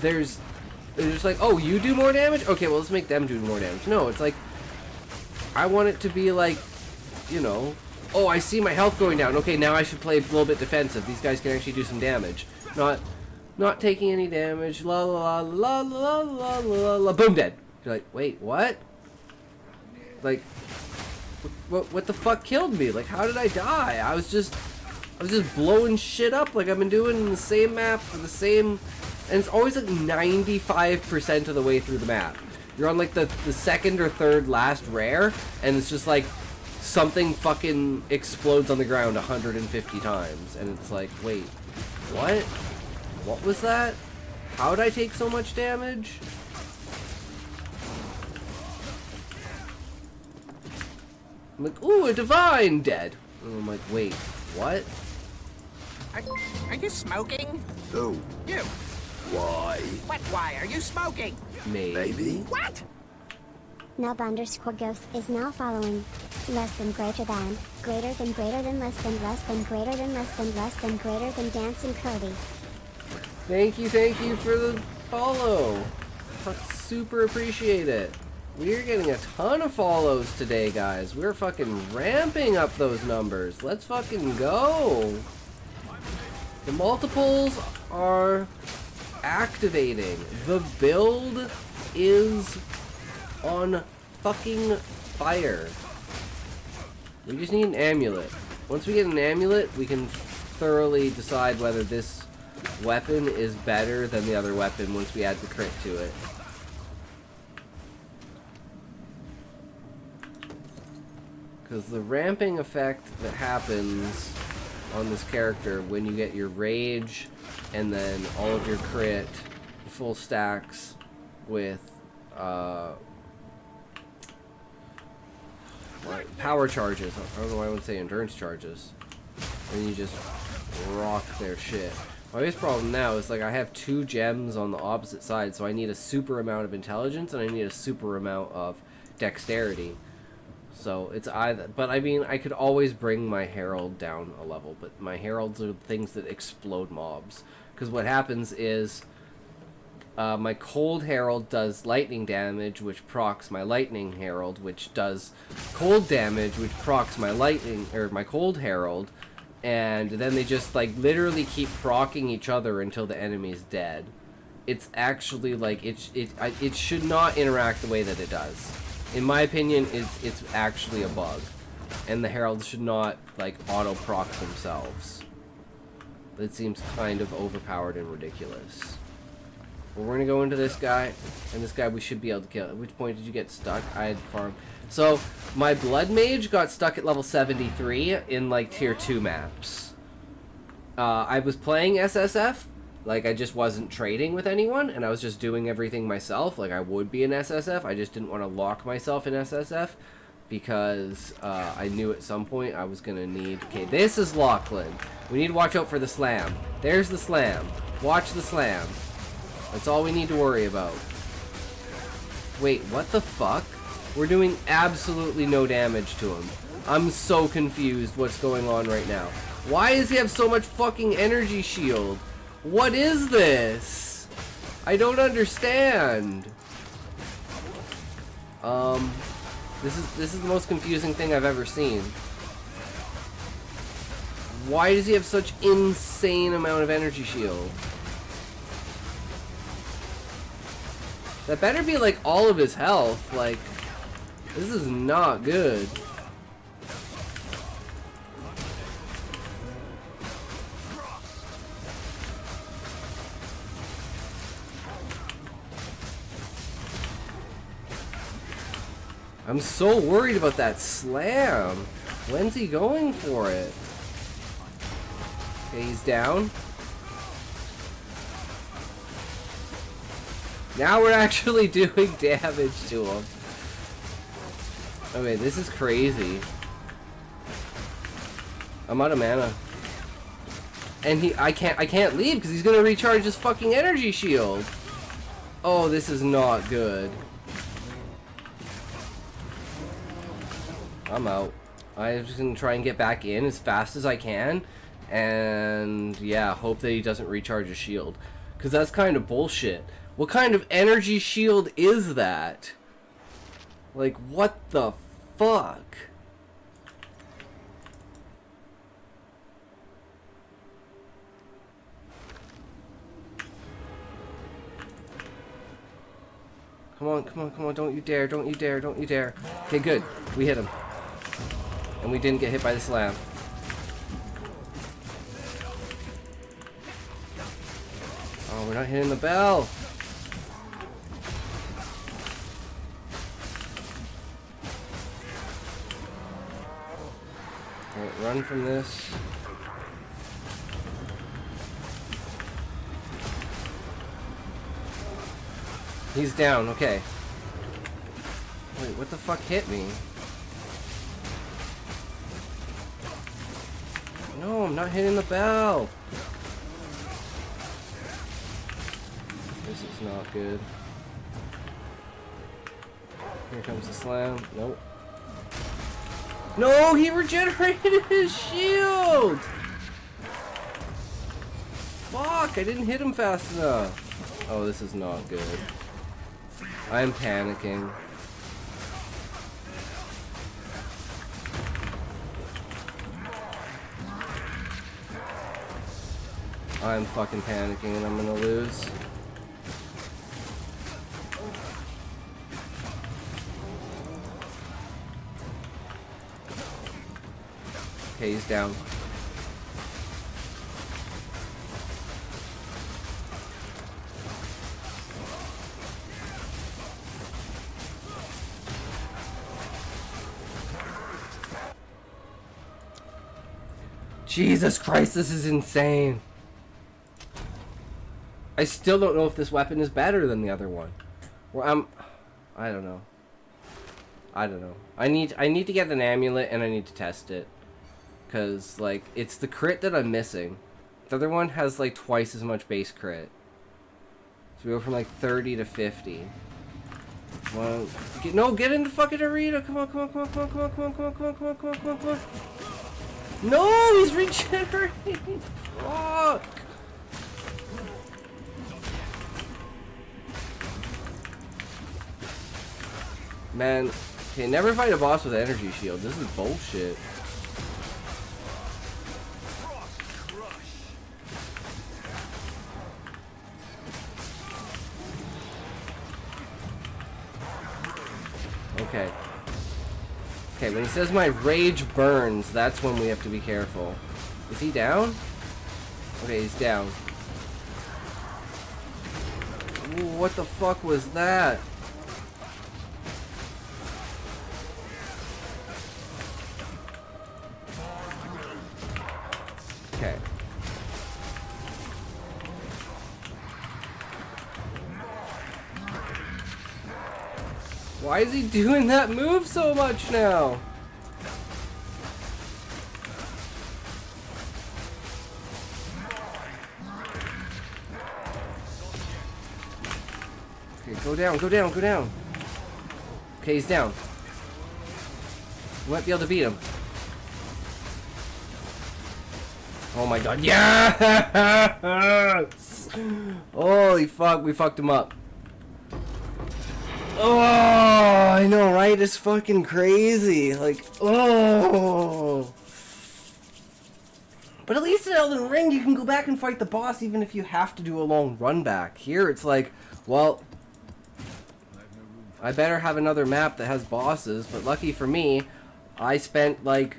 they're just like, oh, you do more damage? Okay, well, let's make them do more damage. No, it's like, I want it to be like, you know, oh, I see my health going down. Okay, now I should play a little bit defensive. These guys can actually do some damage. Not taking any damage. La la la la la la la. Boom, dead. You're like, wait, what? Like, what the fuck killed me? Like, how did I die? I was just blowing shit up like I've been doing in the same map for the same, and it's always like 95% of the way through the map. You're on like the second or third last rare, and it's just like something fucking explodes on the ground 150 times, and it's like, wait, what? What was that? How did I take so much damage? I'm like, ooh, a divine, dead. And I'm like, wait, what? Are you smoking? Who? You. Why? What? Why are you smoking? Maybe. What? Nub underscore ghost is now following. Less than greater than less than greater than less than greater than less than greater than dancing Cody. Thank you for the follow. Super appreciate it. We're getting a ton of follows today, guys. We're fucking ramping up those numbers. Let's fucking go. The multiples are activating. The build is on fucking fire. We just need an amulet. Once we get an amulet, we can thoroughly decide whether this weapon is better than the other weapon once we add the crit to it. Because the ramping effect that happens on this character when you get your rage and then all of your crit full stacks with power charges. I don't know why I would say endurance charges. And you just rock their shit. My biggest problem now is like I have 2 gems on the opposite side, so I need a super amount of intelligence and I need a super amount of dexterity. So it's either, but I mean, I could always bring my herald down a level, but my heralds are things that explode mobs. Because what happens is My Cold Herald does lightning damage, which procs my Lightning Herald, which does cold damage, which procs my lightning or my Cold Herald, and then they just like literally keep procking each other until the enemy is dead. It's actually like it should not interact the way that it does. In my opinion, it's actually a bug, and the heralds should not like auto proc themselves. It seems kind of overpowered and ridiculous. But we're gonna go into this guy, and this guy we should be able to kill. At which point did you get stuck? I had farm. So my Blood Mage got stuck at level 73 in like tier 2 maps. I was playing SSF, like I just wasn't trading with anyone, and I was just doing everything myself. Like I would be in SSF, I just didn't want to lock myself in SSF because I knew at some point I was gonna need. Okay, this is Lachlan. We need to watch out for the slam. There's the slam. Watch the slam. That's all we need to worry about. Wait, what the fuck? We're doing absolutely no damage to him. I'm so confused what's going on right now. Why does he have so much fucking energy shield? What is this? I don't understand. This is the most confusing thing I've ever seen. Why does he have such insane amount of energy shield? That better be like all of his health. Like, this is not good. I'm so worried about that slam. When's he going for it? Okay, he's down. Now we're actually doing damage to him. Okay, this is crazy. I'm out of mana. And I can't leave because he's gonna recharge his fucking energy shield. Oh, this is not good. I'm out. I'm just gonna try and get back in as fast as I can. And yeah, hope that he doesn't recharge his shield. Because that's kind of bullshit. What kind of energy shield is that? Like, what the fuck? Come on, come on, come on, don't you dare, don't you dare, don't you dare. Okay, good. We hit him. And we didn't get hit by the slam. Oh, we're not hitting the bell. Alright, run from this. He's down, okay. Wait, what the fuck hit me? No, I'm not hitting the bell. This is not good. Here comes the slam. Nope. No, he regenerated his shield! Fuck, I didn't hit him fast enough. Oh, this is not good. I'm panicking. I'm fucking panicking and I'm gonna lose. Okay, he's down. Jesus Christ, this is insane. I still don't know if this weapon is better than the other one. Well, I don't know. I don't know. I need to get an amulet and I need to test it. Cause like it's the crit that I'm missing. The other one has like twice as much base crit. So we go from like 30 to 50. Well, get in the fucking arena! Come on, come on, come on, come on, come on, come on, come on, come on, come on, come on, come on, come on. No, he's regenerating. Fuck. Man, okay, never fight a boss with energy shield. This is bullshit. Okay. Okay, when he says my rage burns, that's when we have to be careful. Is he down? Okay, he's down. Ooh, what the fuck was that? Okay. Why is he doing that move so much now? Okay, go down, go down, go down. Okay, he's down. We might be able to beat him. Oh my god, yes! Holy fuck, we fucked him up. Oh, I know, right? It's fucking crazy. Like, oh. But at least in Elden Ring, you can go back and fight the boss even if you have to do a long run back. Here, it's like, well, I better have another map that has bosses. But lucky for me, I spent like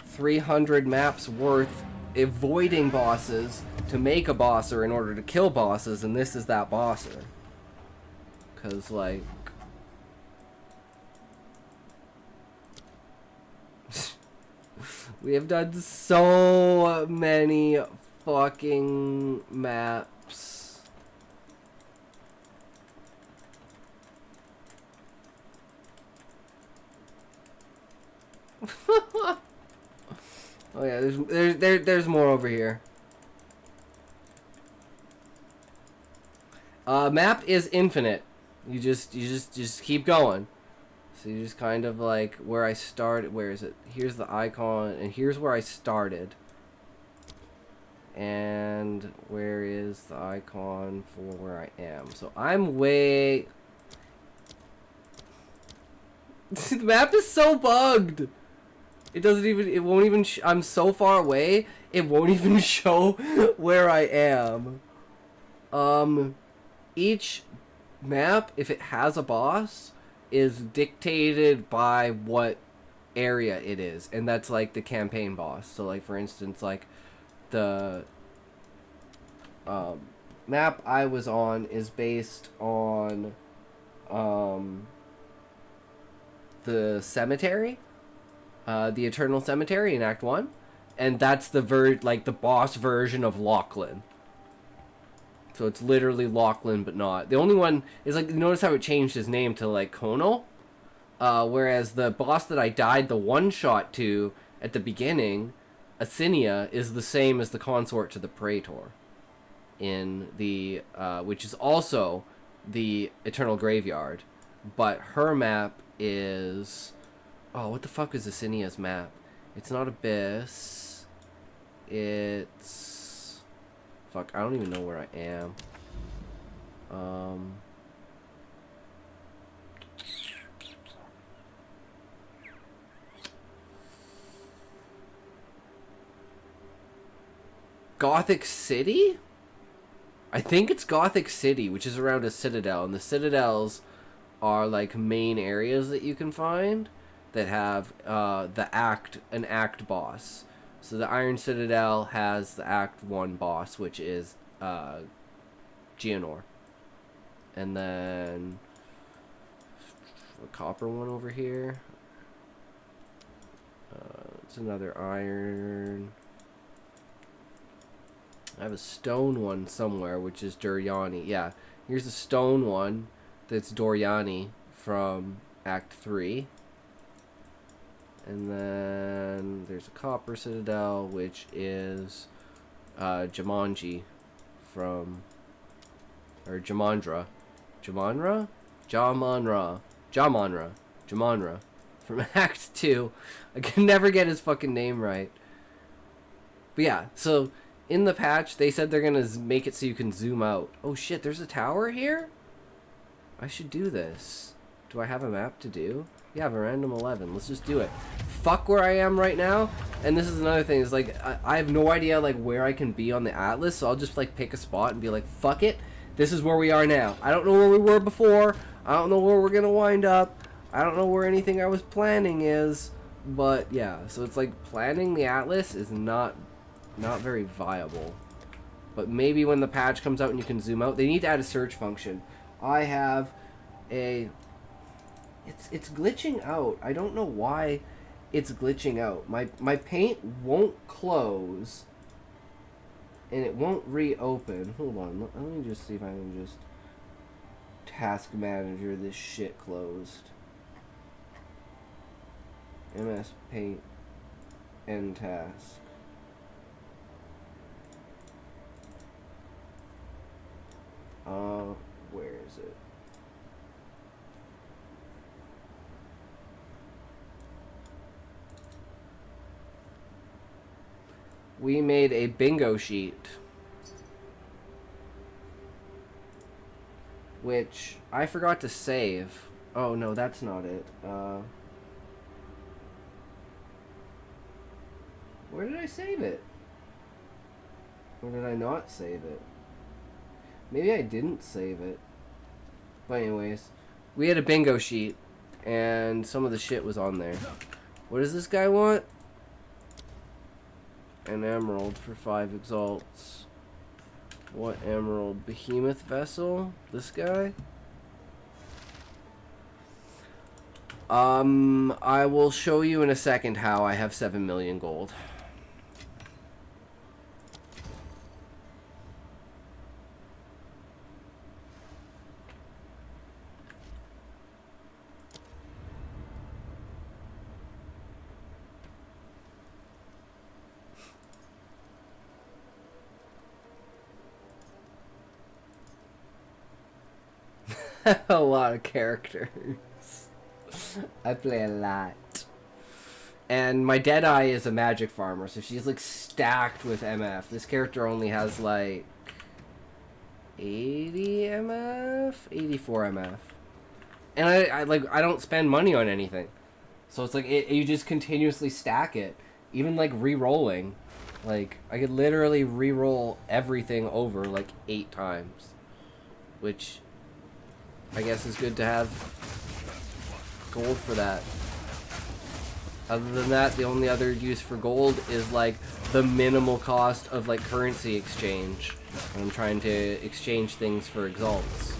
300 maps worth avoiding bosses to make a bosser in order to kill bosses, and this is that bosser. Because, like... we have done so many fucking maps. Oh yeah, there's more over here. Map is infinite. You just keep going. So you just kind of like where I started. Where is it? Here's the icon, and here's where I started. And where is the icon for where I am? So I'm way. The map is so bugged. It doesn't even. It won't even. I'm so far away. It won't even show where I am. Each map, if it has a boss, is dictated by what area it is, and that's like the campaign boss. So like for instance, like the map I was on is based on the cemetery, the Eternal Cemetery in Act 1, and that's the the boss version of Lachlan. So it's literally Lachlan, but not. The only one is, like, notice how it changed his name to, like, Kono? Whereas the boss that I died the one-shot to at the beginning, Acinia, is the same as the consort to the Praetor. In the, which is also the Eternal Graveyard. But her map is... oh, what the fuck is Acinia's map? It's not Abyss. It's... fuck, I don't even know where I am. Gothic City? I think it's Gothic City, which is around a citadel, and the citadels are like main areas that you can find that have an act boss. So the Iron Citadel has the Act 1 boss, which is Geonor. And then a copper one over here. It's another iron. I have a stone one somewhere, which is Doriani. Yeah, here's a stone one that's Doriani from Act 3. And then there's a copper citadel, which is Jumanji from... or Jamandra. Jamanra from Act 2. I can never get his fucking name right. But yeah, so in the patch, they said they're gonna make it so you can zoom out. Oh shit, there's a tower here? I should do this. Do I have a map to do? Yeah, I have a random 11. Let's just do it. Fuck where I am right now. And this is another thing, is like, I have no idea like where I can be on the atlas, so I'll just like pick a spot and be like, fuck it. This is where we are now. I don't know where we were before. I don't know where we're gonna wind up. I don't know where anything I was planning is. But yeah, so it's like planning the atlas is not very viable. But maybe when the patch comes out and you can zoom out, they need to add a search function. I have a... It's glitching out. I don't know why it's glitching out. My paint won't close. And it won't reopen. Hold on. Let me just see if I can just task manager this shit closed. MS Paint end task. Where is it? We made a bingo sheet, which I forgot to save. Oh no, that's not it. Where did I save it? Or did I not save it? Maybe I didn't save it. But anyways, we had a bingo sheet, and some of the shit was on there. What does this guy want? An emerald for 5 exalts. What emerald? Behemoth vessel? This guy? I will show you in a second how I have 7 million gold. A lot of characters. I play a lot. And my Deadeye is a magic farmer, so she's like stacked with MF. This character only has like 80 MF? 84 MF. And I don't spend money on anything. So it's like you just continuously stack it. Even like re-rolling. Like I could literally re-roll everything over like 8 times. Which I guess is good to have gold for that. Other than that, the only other use for gold is like the minimal cost of like currency exchange when I'm trying to exchange things for exalts.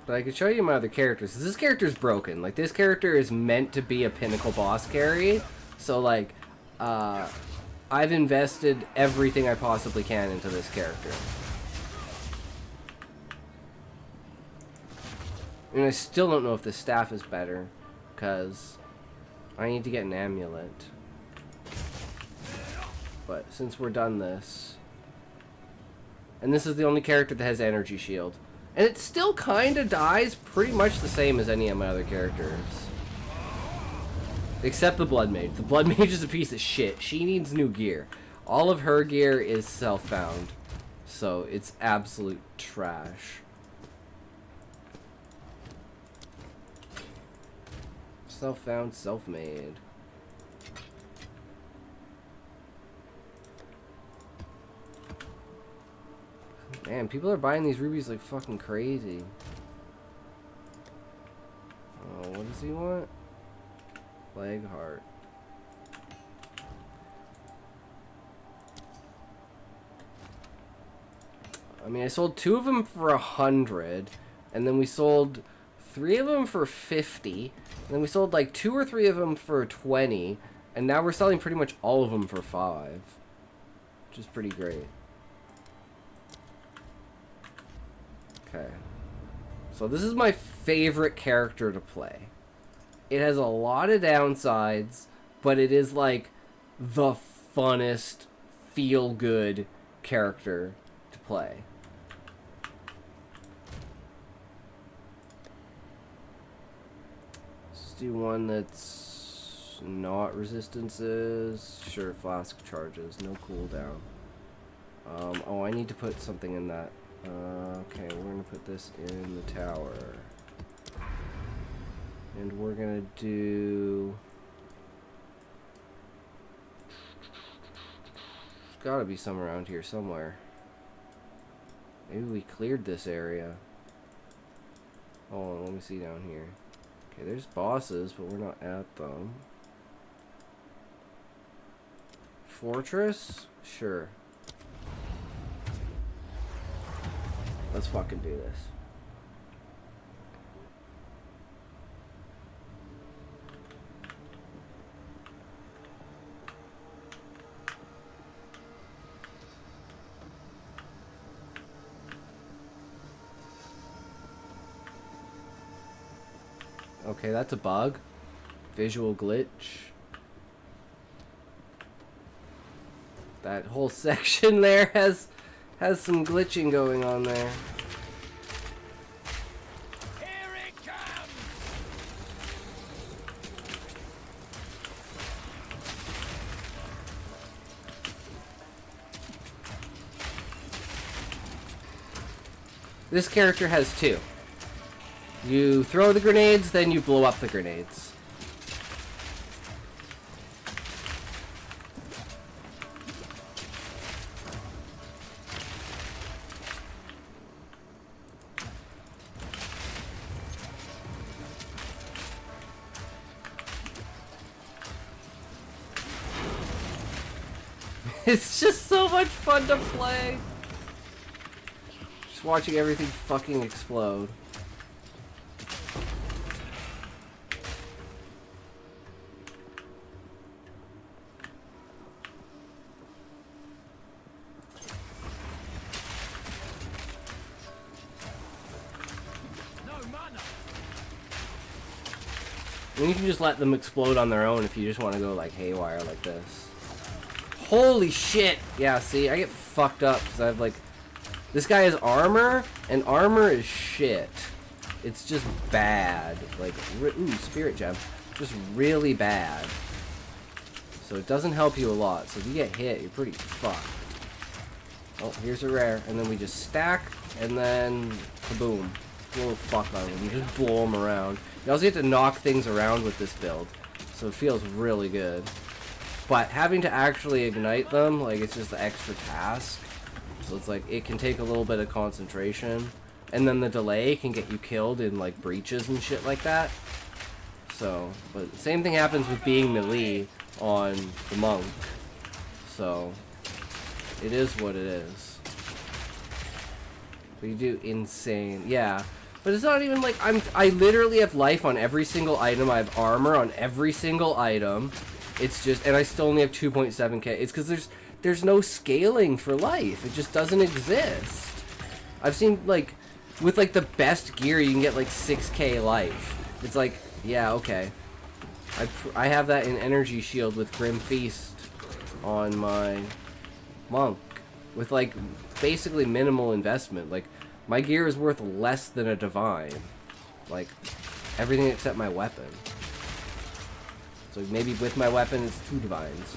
But I could show you my other characters. This character's broken. Like this character is meant to be a pinnacle boss carry. So like I've invested everything I possibly can into this character. And I still don't know if the staff is better, because I need to get an amulet. But since we're done this... And this is the only character that has energy shield. And it still kind of dies pretty much the same as any of my other characters. Except the Blood Mage. The Blood Mage is a piece of shit. She needs new gear. All of her gear is self-found. So it's absolute trash. Self-found, self-made. Man, people are buying these rubies like fucking crazy. Oh, what does he want? Plague heart. I mean, I sold 2 of them for 100, and then we sold 3 of them for 50, and then we sold like 2 or 3 of them for 20, and now we're selling pretty much all of them for 5, which is pretty great. Okay. So this is my favorite character to play. It has a lot of downsides, but it is like the funnest, feel-good character to play. Let's do one that's not resistances. Sure, flask charges, no cooldown. Oh, I need to put something in that. Okay, we're gonna put this in the tower. And we're gonna do... There's gotta be some around here somewhere. Maybe we cleared this area. Hold on, let me see down here. Okay, there's bosses, but we're not at them. Fortress? Sure. Let's fucking do this. Okay, that's a bug. Visual glitch. That whole section there has some glitching going on there. Here it comes! This character has two. You throw the grenades, then you blow up the grenades. It's just so much fun to play. Just watching everything fucking explode. And you can just let them explode on their own if you just want to go like haywire like this. Holy shit! Yeah, see, I get fucked up because I have like... This guy has armor, and armor is shit. It's just bad. Like, ooh, spirit gem. Just really bad. So it doesn't help you a lot. So if you get hit, you're pretty fucked. Oh, here's a rare. And then we just stack, and then kaboom. Blow the fuck on them. You just blow them around. You also get to knock things around with this build. So it feels really good. But having to actually ignite them, like, it's just the extra task. So it's like, it can take a little bit of concentration. And then the delay can get you killed in, like, breaches and shit like that. So, but the same thing happens with being melee on the monk. So, it is what it is. But you do insane, yeah. But it's not even like, I literally have life on every single item. I have armor on every single item. It's just, and I still only have 2.7k. It's because there's no scaling for life. It just doesn't exist. I've seen, like, with, like, the best gear, you can get, like, 6k life. It's like, yeah, okay. I have that in Energy Shield with Grim Feast on my monk. With, like, basically minimal investment. Like, my gear is worth less than a divine. Like, everything except my weapon. So maybe with my weapon, it's 2 divines.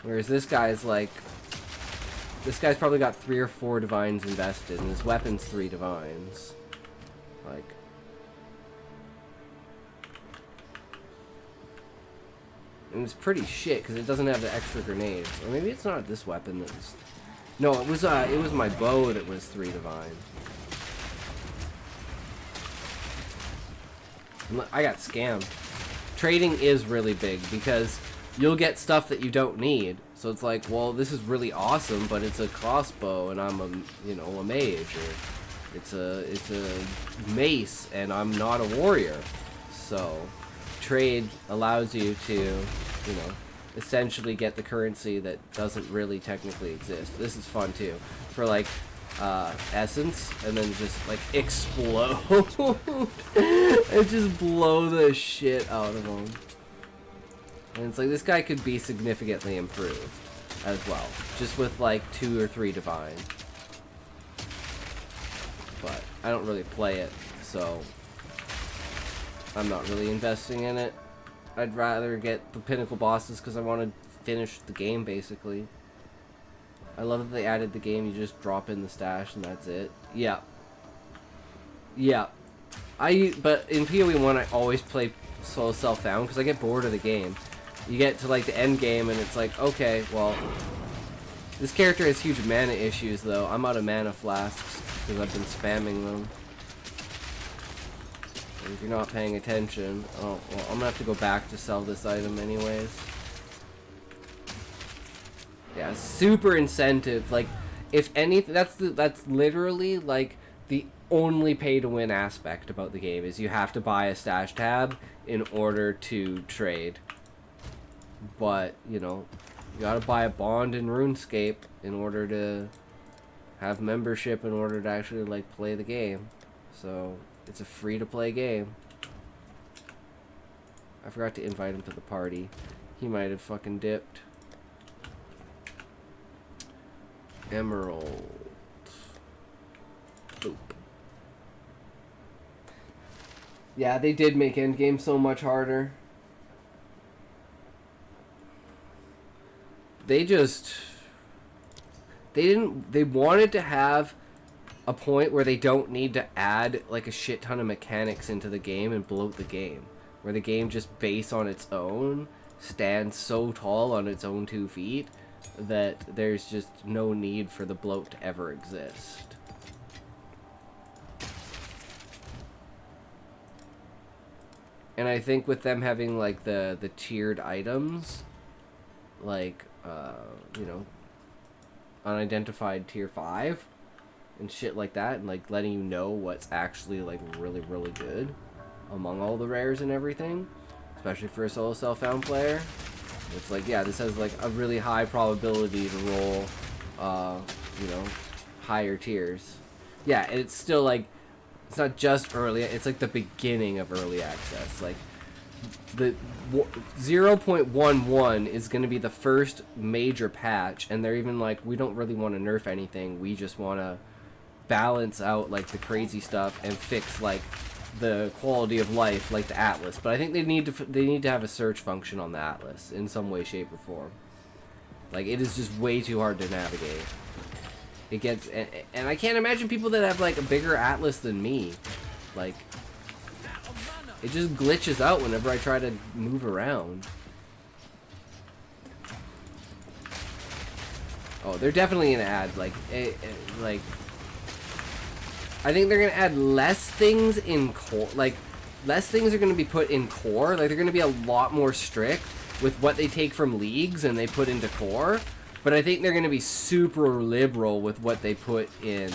Whereas this guy's like... This guy's probably got 3 or 4 divines invested, and his weapon's 3 divines. Like... And it's pretty shit, because it doesn't have the extra grenades. Or maybe it's not this weapon that was... No, it was my bow that was 3 divine. I got scammed. Trading is really big because you'll get stuff that you don't need. So it's like, well, this is really awesome, but it's a crossbow and I'm a, you know, a mage, or it's a mace and I'm not a warrior. So trade allows you to, you know, essentially get the currency that doesn't really technically exist. This is fun too. For like essence, and then just like explode and just blow the shit out of them. And it's like, this guy could be significantly improved as well, just with like 2 or 3 divine. But I don't really play it, so I'm not really investing in it. I'd rather get the pinnacle bosses because I want to finish the game, basically. I love that they added the game, you just drop in the stash and that's it. Yeah. Yeah. But in PoE 1 I always play solo self-found because I get bored of the game. You get to like the end game and it's like, okay, well, this character has huge mana issues though. I'm out of mana flasks because I've been spamming them. And if you're not paying attention, oh, well, I'm gonna have to go back to sell this item anyways. Yeah, super incentive. Like, if anything, that's literally like the only pay to win aspect about the game is you have to buy a stash tab in order to trade. But you know, you gotta buy a bond in RuneScape in order to have membership in order to actually like play the game. So it's a free to play game. I forgot to invite him to the party. He might have fucking dipped. Emerald. Boop. Yeah, they did make endgame so much harder. They wanted to have a point where they don't need to add like a shit ton of mechanics into the game and bloat the game. Where the game just based on its own stands so tall on its own 2 feet that there's just no need for the bloat to ever exist. And I think with them having like the tiered items, like you know, unidentified tier 5 and shit like that, and like letting you know what's actually like really good among all the rares and everything, especially for a solo self-found player. It's like, yeah, this has like a really high probability to roll you know, higher tiers. Yeah, and it's still like, it's not just early, it's like the beginning of early access. Like the 0.11 is going to be the first major patch, and they're even like, we don't really want to nerf anything, we just want to balance out like the crazy stuff and fix like the quality of life, like the Atlas. But I think they need to have a search function on the Atlas in some way, shape, or form. Like, it is just way too hard to navigate. It gets, and I can't imagine people that have like a bigger Atlas than me. Like, it just glitches out whenever I try to move around. Oh, they're definitely gonna add like like. I think they're gonna add less things in core. Like, less things are gonna be put in core. Like, they're gonna be a lot more strict with what they take from leagues and they put into core. But I think they're gonna be super liberal with what they put in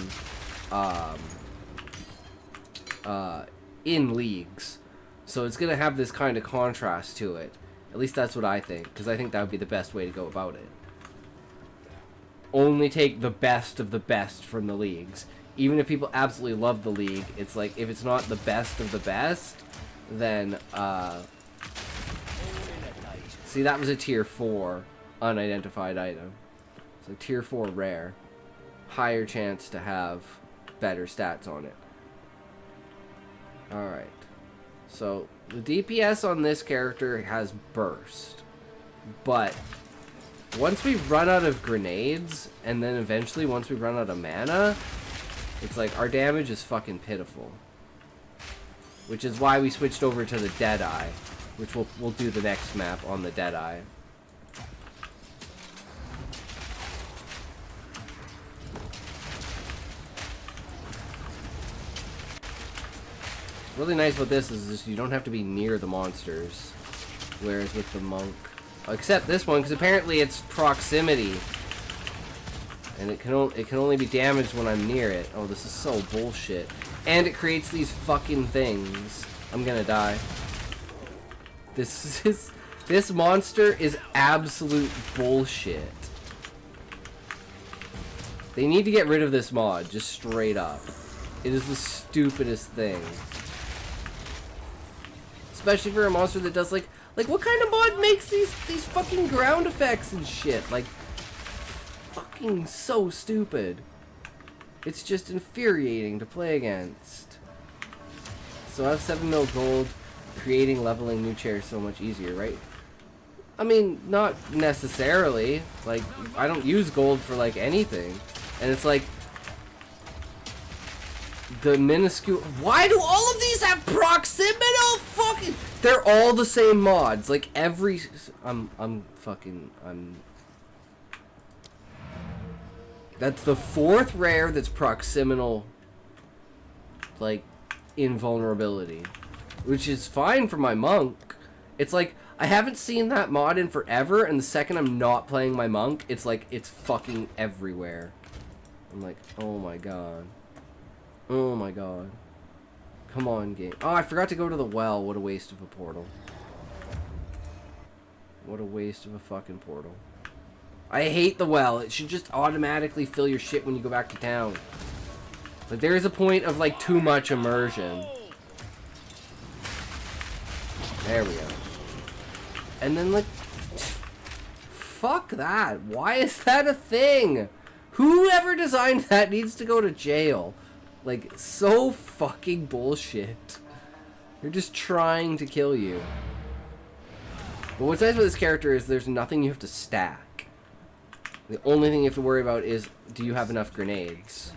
leagues. So it's gonna have this kind of contrast to it. At least that's what I think, because I think that would be the best way to go about it. Only take the best of the best from the leagues. Even if people absolutely love the league, it's like, if it's not the best of the best, then, see, that was a tier 4 unidentified item. So tier 4 rare. Higher chance to have better stats on it. Alright. So, the DPS on this character has burst. But once we run out of grenades, and then eventually once we run out of mana, it's like, our damage is fucking pitiful. Which is why we switched over to the Deadeye, which we'll do the next map on the Deadeye. Really nice about this is just you don't have to be near the monsters, whereas with the monk, except this one, because apparently it's proximity. And it can only be damaged when I'm near it. Oh, this is so bullshit. And it creates these fucking things. I'm gonna die. This monster is absolute bullshit. They need to get rid of this mod, just straight up. It is the stupidest thing. Especially for a monster that does like what kind of mod makes these fucking ground effects and shit? Like, fucking so stupid. It's just infuriating to play against. So I have 7 mil gold. creating, leveling new chairs so much easier, right? I mean, not necessarily. Like, I don't use gold for, like, anything. And it's like, the minuscule... Why do all of these have proximal fucking... They're all the same mods. Like, every... I'm... That's the 4th rare that's proximal, like, invulnerability. Which is fine for my monk. It's like, I haven't seen that mod in forever, and the second I'm not playing my monk, it's like, it's fucking everywhere. I'm like, oh my god. Oh my god. Come on, game. Oh, I forgot to go to the well. What a waste of a portal. What a waste of a fucking portal. I hate the well. It should just automatically fill your shit when you go back to town. Like, there is a point of, like, too much immersion. There we go. And then, like... Fuck that. Why is that a thing? Whoever designed that needs to go to jail. Like, so fucking bullshit. They're just trying to kill you. But what's nice about this character is there's nothing you have to stack. The only thing you have to worry about is, do you have enough grenades?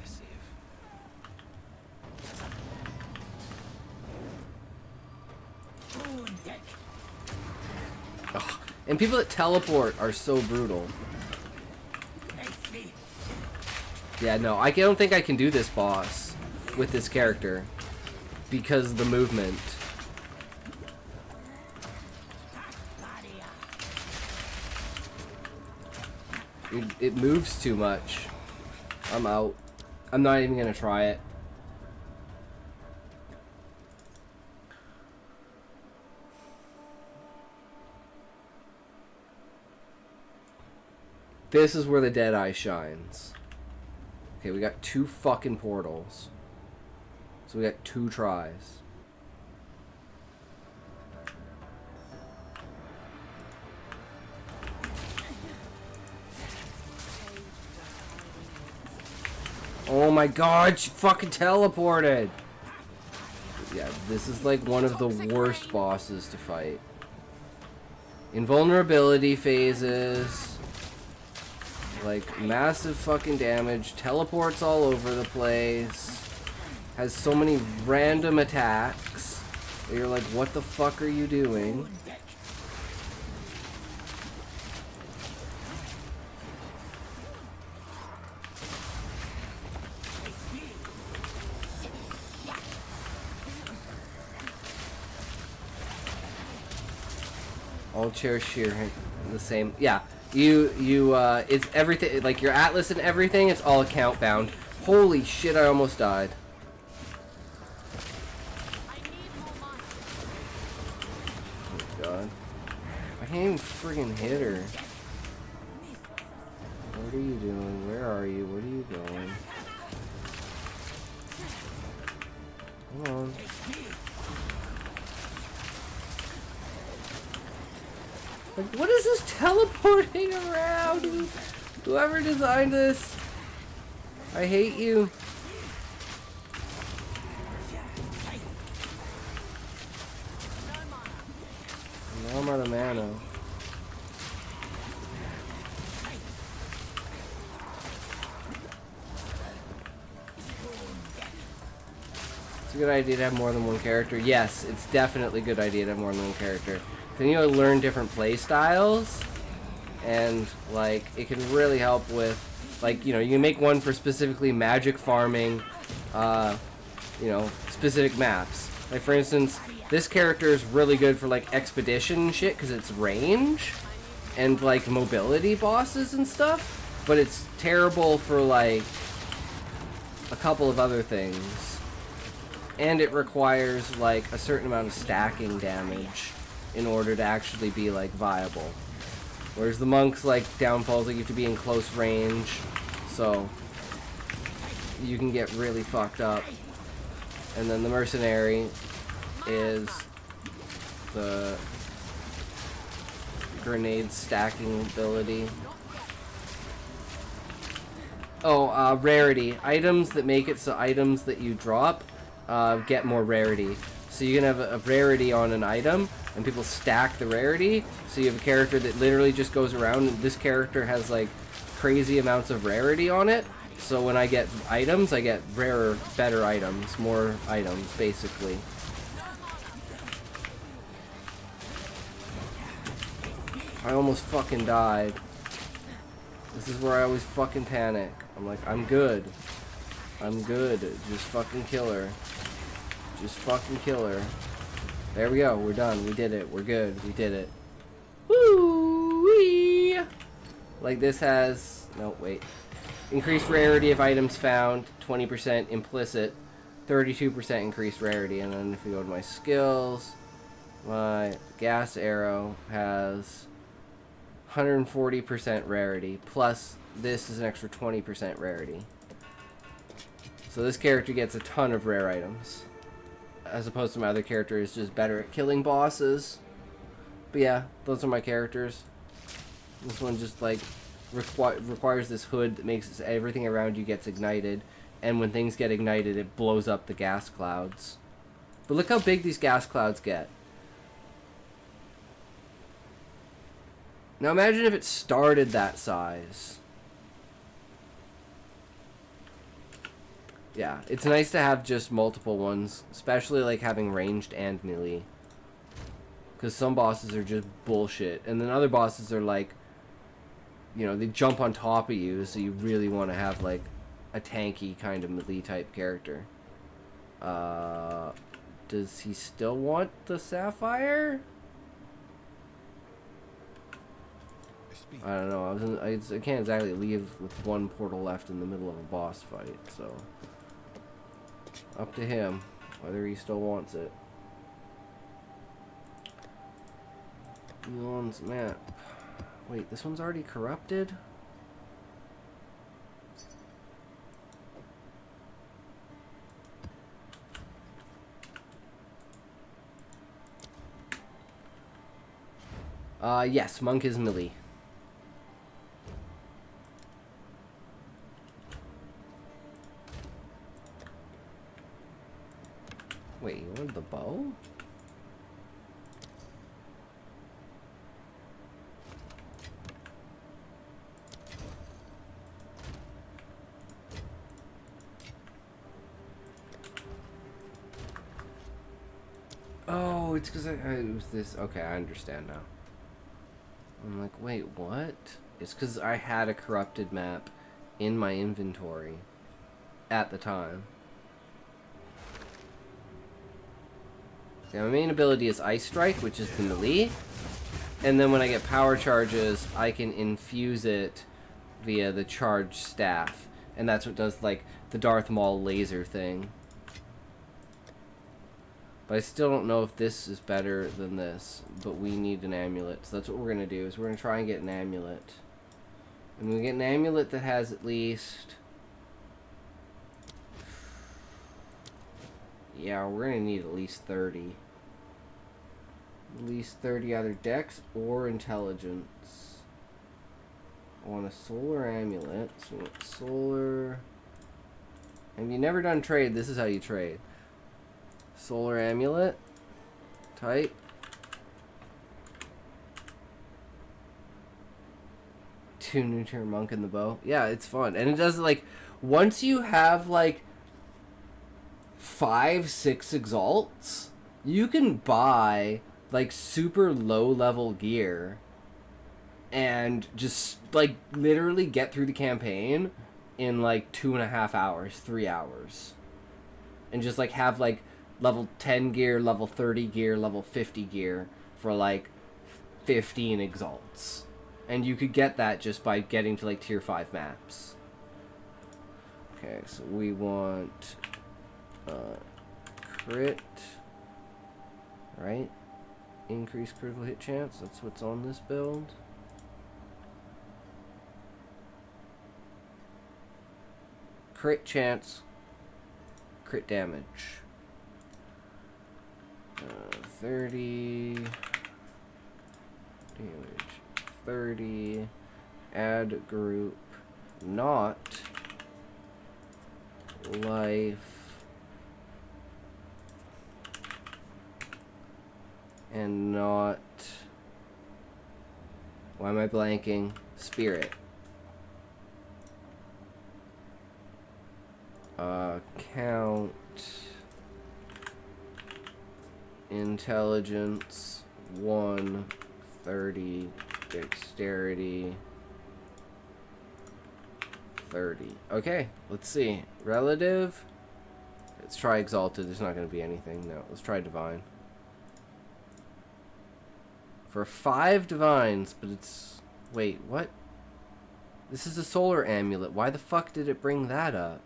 Ugh. And people that teleport are so brutal. Yeah, no, I don't think I can do this boss with this character because of the movement. It moves too much. I'm out. I'm not even gonna try it. This is where the Deadeye shines. Okay, we got 2 fucking portals. So we got 2 tries. Oh my god, she fucking teleported! Yeah, this is like one of the worst bosses to fight. Invulnerability phases. Like, massive fucking damage. Teleports all over the place. Has so many random attacks. Where you're like, what the fuck are you doing? All chairs share the same. Yeah. It's everything, like your Atlas and everything, it's all account bound. Holy shit, I almost died. Oh god. I can't even friggin' hit her. What are you doing? Where are you? Where are you going? Come on. Like, what is this teleporting around? Whoever designed this, I hate you. Now I'm out of mana. It's a good idea to have more than one character. Yes, it's definitely a good idea to have more than one character. Then you learn different play styles, and like it can really help with, like, you know, you can make one for specifically magic farming, you know, specific maps. Like for instance, this character is really good for like expedition and shit because it's range and like mobility bosses and stuff, but it's terrible for like a couple of other things, and it requires like a certain amount of stacking damage in order to actually be like viable. Whereas the monk's like downfalls, like you have to be in close range, so you can get really fucked up. And then the mercenary is the grenade stacking ability. Oh, rarity. Items that make it so items that you drop get more rarity. So you can have a rarity on an item, and people stack the rarity. So you have a character that literally just goes around, and this character has like crazy amounts of rarity on it. So when I get items, I get rarer, better items, more items, basically. I almost fucking died. This is where I always fucking panic. I'm like, I'm good. I'm good. Just fucking kill her. Just fucking kill her. There we go. We're done. We did it. We're good. We did it. Woo-wee! Like this has... No, wait. Increased rarity of items found. 20% implicit. 32% increased rarity. And then if you go to my skills, my gas arrow has 140% rarity. Plus, this is an extra 20% rarity. So this character gets a ton of rare items. As opposed to my other character is just better at killing bosses. But yeah, those are my characters. This one just like requires this hood that makes everything around you gets ignited. And when things get ignited, it blows up the gas clouds. But look how big these gas clouds get. Now imagine if it started that size. Yeah, it's nice to have just multiple ones, especially like having ranged and melee. Because some bosses are just bullshit, and then other bosses are like, you know, they jump on top of you, so you really want to have like a tanky kind of melee type character. Does he still want the sapphire? I don't know. I can't exactly leave with one portal left in the middle of a boss fight, so up to him whether he still wants it. Elon's map. Wait, this one's already corrupted? Yes, monk is melee. Wait, you wanted the bow? Oh, it's because it was this. Okay, I understand now. I'm like, wait, what? It's because I had a corrupted map in my inventory at the time. Yeah, my main ability is Ice Strike, which is the melee. And then when I get power charges, I can infuse it via the charge staff. And that's what does, like, the Darth Maul laser thing. But I still don't know if this is better than this. But we need an amulet. So that's what we're going to do, is we're going to try and get an amulet. And we get an amulet that has at least... Yeah, we're going to need at least 30. At least 30 either dex or intelligence. I want a solar amulet. So we want solar... Have you never done trade? This is how you trade. Solar amulet. Type. Two new tier monk in the bow. Yeah, it's fun. And it does, like, once you have, like, 5-6 exalts, you can buy like super low level gear and just like literally get through the campaign in like 2.5 hours, 3 hours, and just like have like level 10 gear, level 30 gear, level 50 gear for like 15 exalts. And you could get that just by getting to like tier 5 maps. Okay, so we want crit, right? Increased critical hit chance, that's what's on this build. Crit chance, crit damage. 30 damage, 30, add group, not life, and not... Why am I blanking? Spirit. Count... Intelligence 1, 30, dexterity 30. Okay, let's see. Relative. Let's try exalted. There's not going to be anything. No, let's try divine. For 5 divines, but it's... Wait, what? This is a solar amulet. Why the fuck did it bring that up?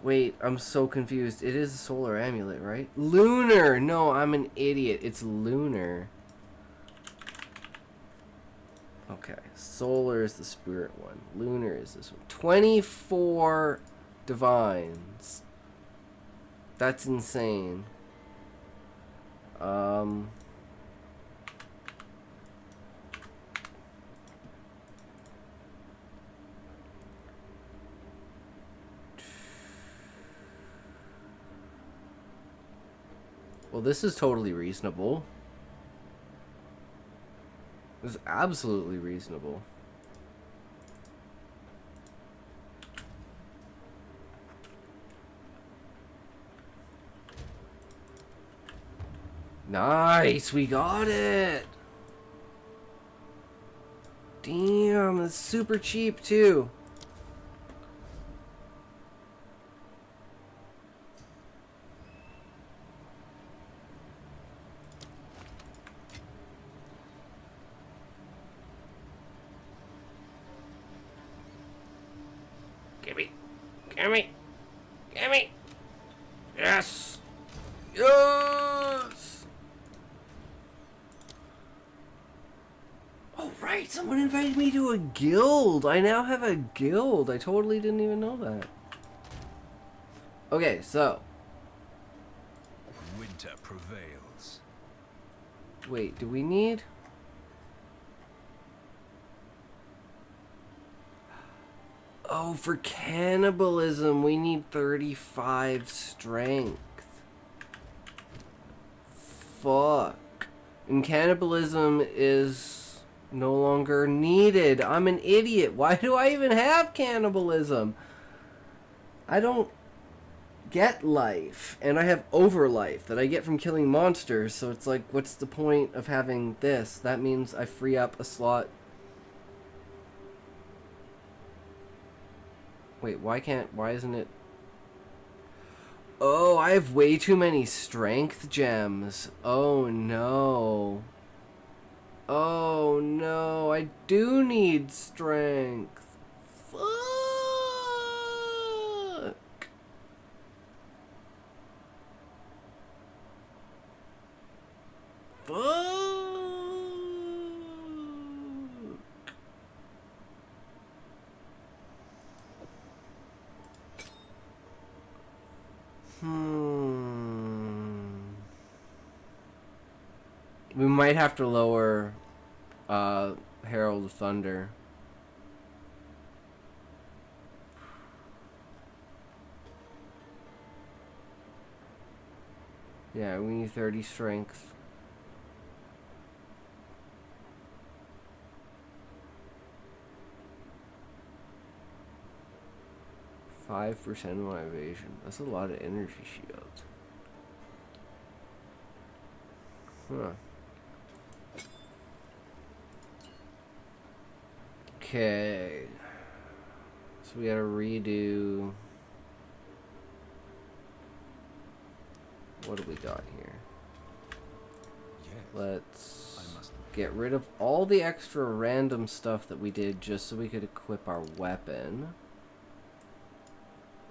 Wait, I'm so confused. It is a solar amulet, right? Lunar! No, I'm an idiot. It's lunar. Okay, solar is the spirit one. Lunar is this one. 24 divines. That's insane. Well, this is totally reasonable. This is absolutely reasonable. Nice, we got it. Damn, it's super cheap too. Gimme. Gimme. Gimme. Yes. Yes. Oh, right. Someone invited me to a guild. I now have a guild. I totally didn't even know that. Okay, so. Winter prevails. Wait, do we need... Oh, for cannibalism, we need 35 strength. Fuck. And cannibalism is no longer needed. I'm an idiot. Why do I even have cannibalism? I don't get life. And I have overlife that I get from killing monsters. So it's like, what's the point of having this? That means I free up a slot. Wait, why isn't it? Oh, I have way too many strength gems. Oh no. Oh no, I do need strength. Fuck. Fuck. We might have to lower Herald of Thunder. Yeah, we need 30 strength. %5 of my evasion. That's a lot of energy shields. Huh. Okay. So we gotta redo... What do we got here? Let's get rid of all the extra random stuff that we did just so we could equip our weapon.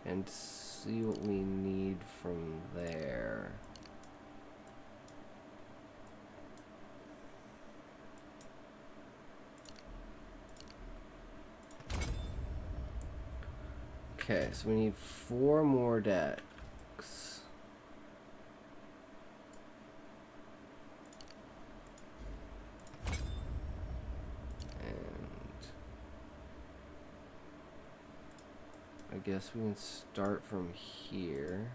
And see what we need from there. Okay, so we need 4 more decks. And I guess we can start from here.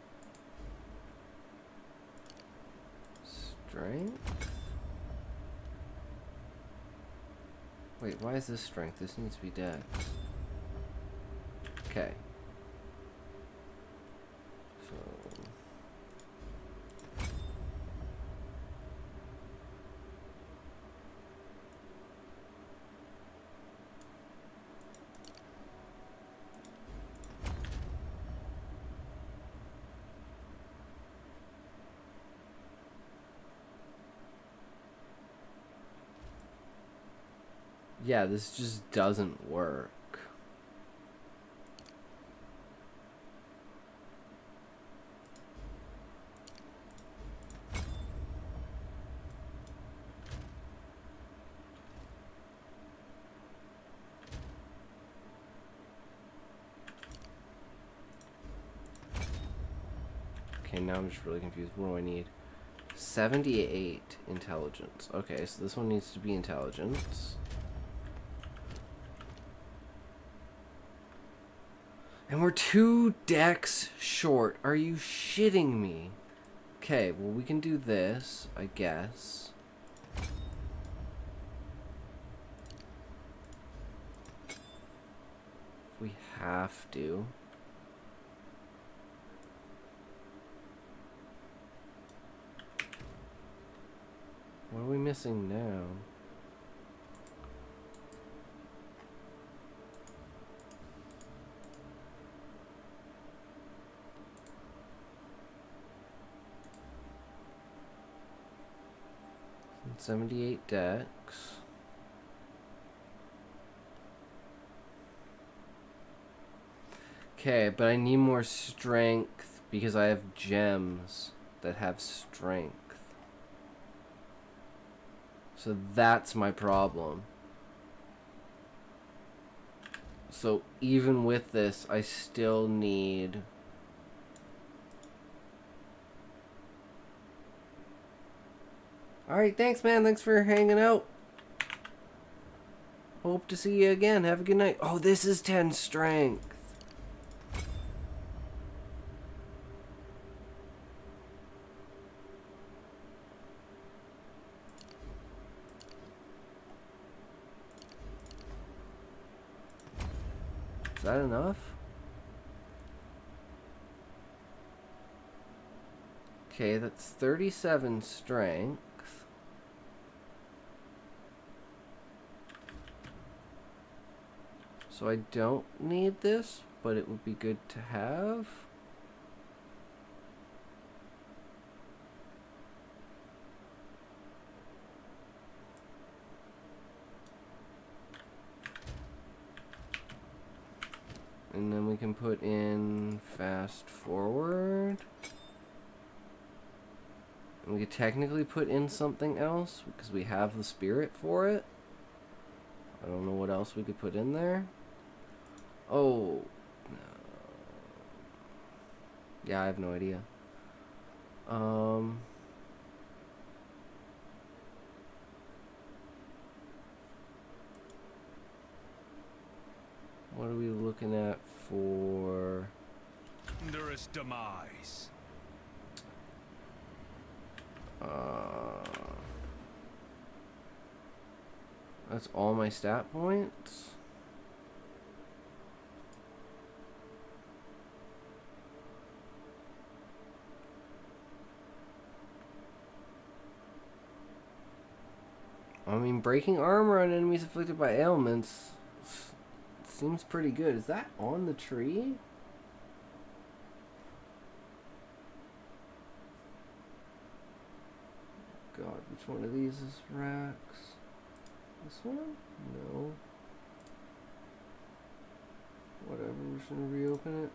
Strength? Wait, why is this strength? This needs to be dex. Okay. So... yeah, this just doesn't work. Okay, now I'm just really confused. What do I need? 78 intelligence. Okay, so this one needs to be intelligence. And we're 2 decks short. Are you shitting me? Okay, well we can do this, I guess. We have to. What are we missing now? And 78 decks. Okay, but I need more strength because I have gems that have strength. So that's my problem. So even with this, I still need... Alright, thanks man, thanks for hanging out. Hope to see you again, have a good night. Oh, this is 10 strength. Is that enough? Okay, that's 37 strength. So I don't need this, but it would be good to have. And then we can put in fast forward. And we could technically put in something else because we have the spirit for it. I don't know what else we could put in there. Oh. Yeah, I have no idea. What are we looking at for... Thunderous demise. That's all my stat points? I mean, breaking armor on enemies afflicted by ailments seems pretty good. Is that on the tree? God, which one of these is Rax? This one? No. Whatever, we're just gonna reopen it.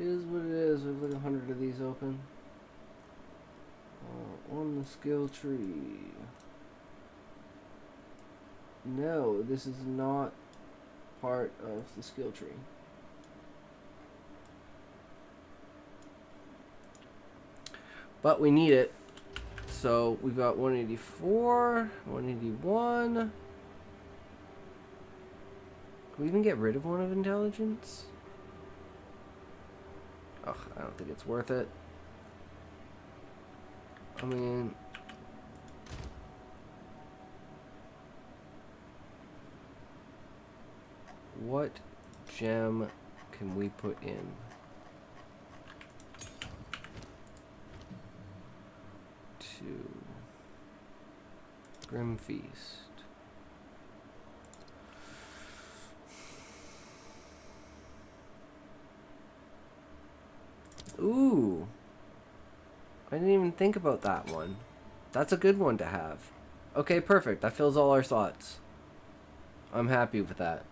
It is what it is. We have like 100 of these open. On the skill tree. No, this is not part of the skill tree. But we need it. So we've got 184, 181. Can we even get rid of one of intelligence? Ugh, I don't think it's worth it. I mean... What gem can we put in? To Grim Feast. Ooh. I didn't even think about that one. That's a good one to have. Okay, perfect. That fills all our slots. I'm happy with that.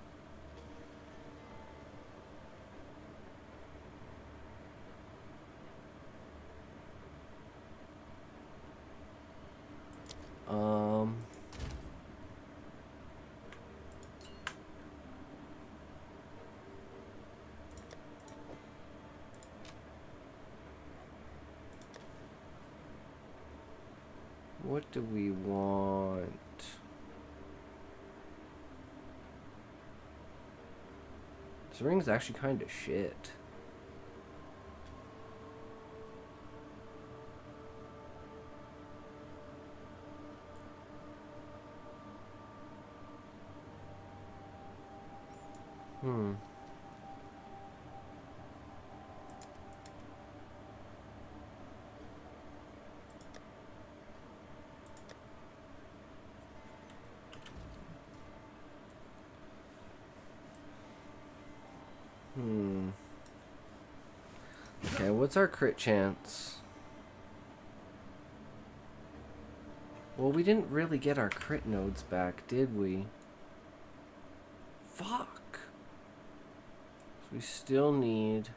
What do we want? This ring's actually kind of shit. Okay, what's our crit chance? Well, we didn't really get our crit nodes back, did we? Fuck. So we still need...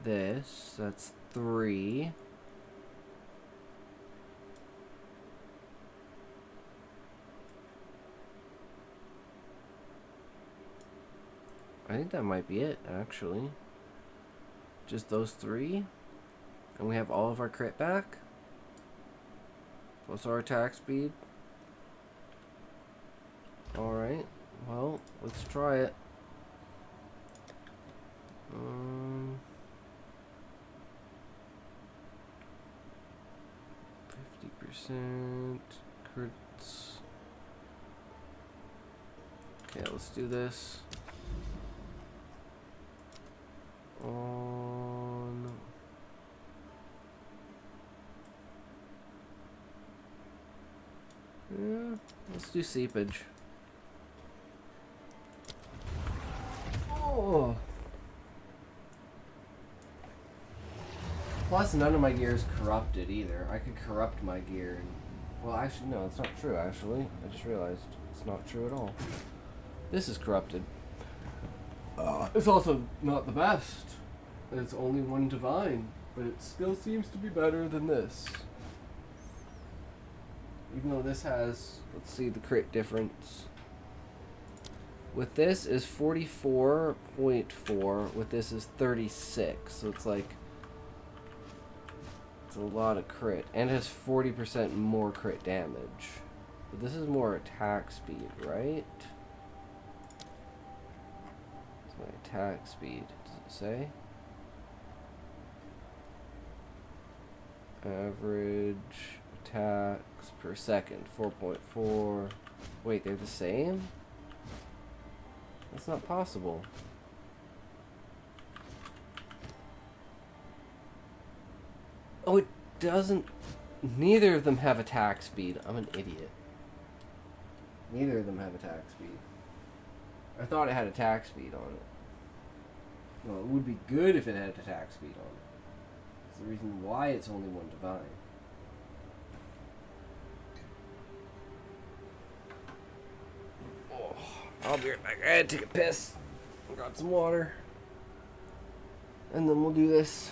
this. That's 3. I think that might be it, actually. Just those 3. And we have all of our crit back. Plus our attack speed. Alright. Well, let's try it. 50% crits. Okay, let's do this. On... yeah, let's do seepage. Oh. Plus, none of my gear is corrupted either. I could corrupt my gear. And, well, actually, no, it's not true, actually. I just realized it's not true at all. This is corrupted. It's also not the best. It's only 1 divine, but it still seems to be better than this. Even though this has, let's see the crit difference. With this is 44.4, with this is 36, so it's like, it's a lot of crit. And it has 40% more crit damage. But this is more attack speed, right? My attack speed, does it say? Average attacks per second, 4.4. Wait, they're the same? That's not possible. Oh, it doesn't... neither of them have attack speed. I'm an idiot. Neither of them have attack speed. I thought it had attack speed on it. Well, it would be good if it had attack speed on it. It's the reason why it's only 1 divine. Oh, I'll be right back. I had to take a piss. Got some water. And then we'll do this.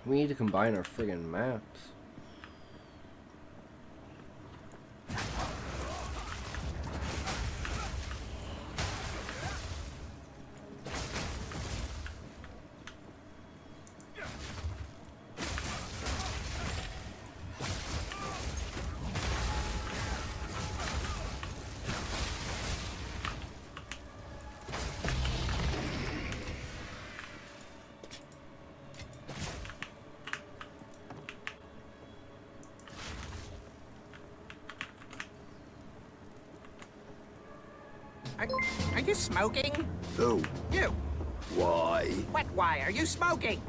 We need to combine our friggin' maps. Are you smoking? Who? You. Why? What why? Are you smoking?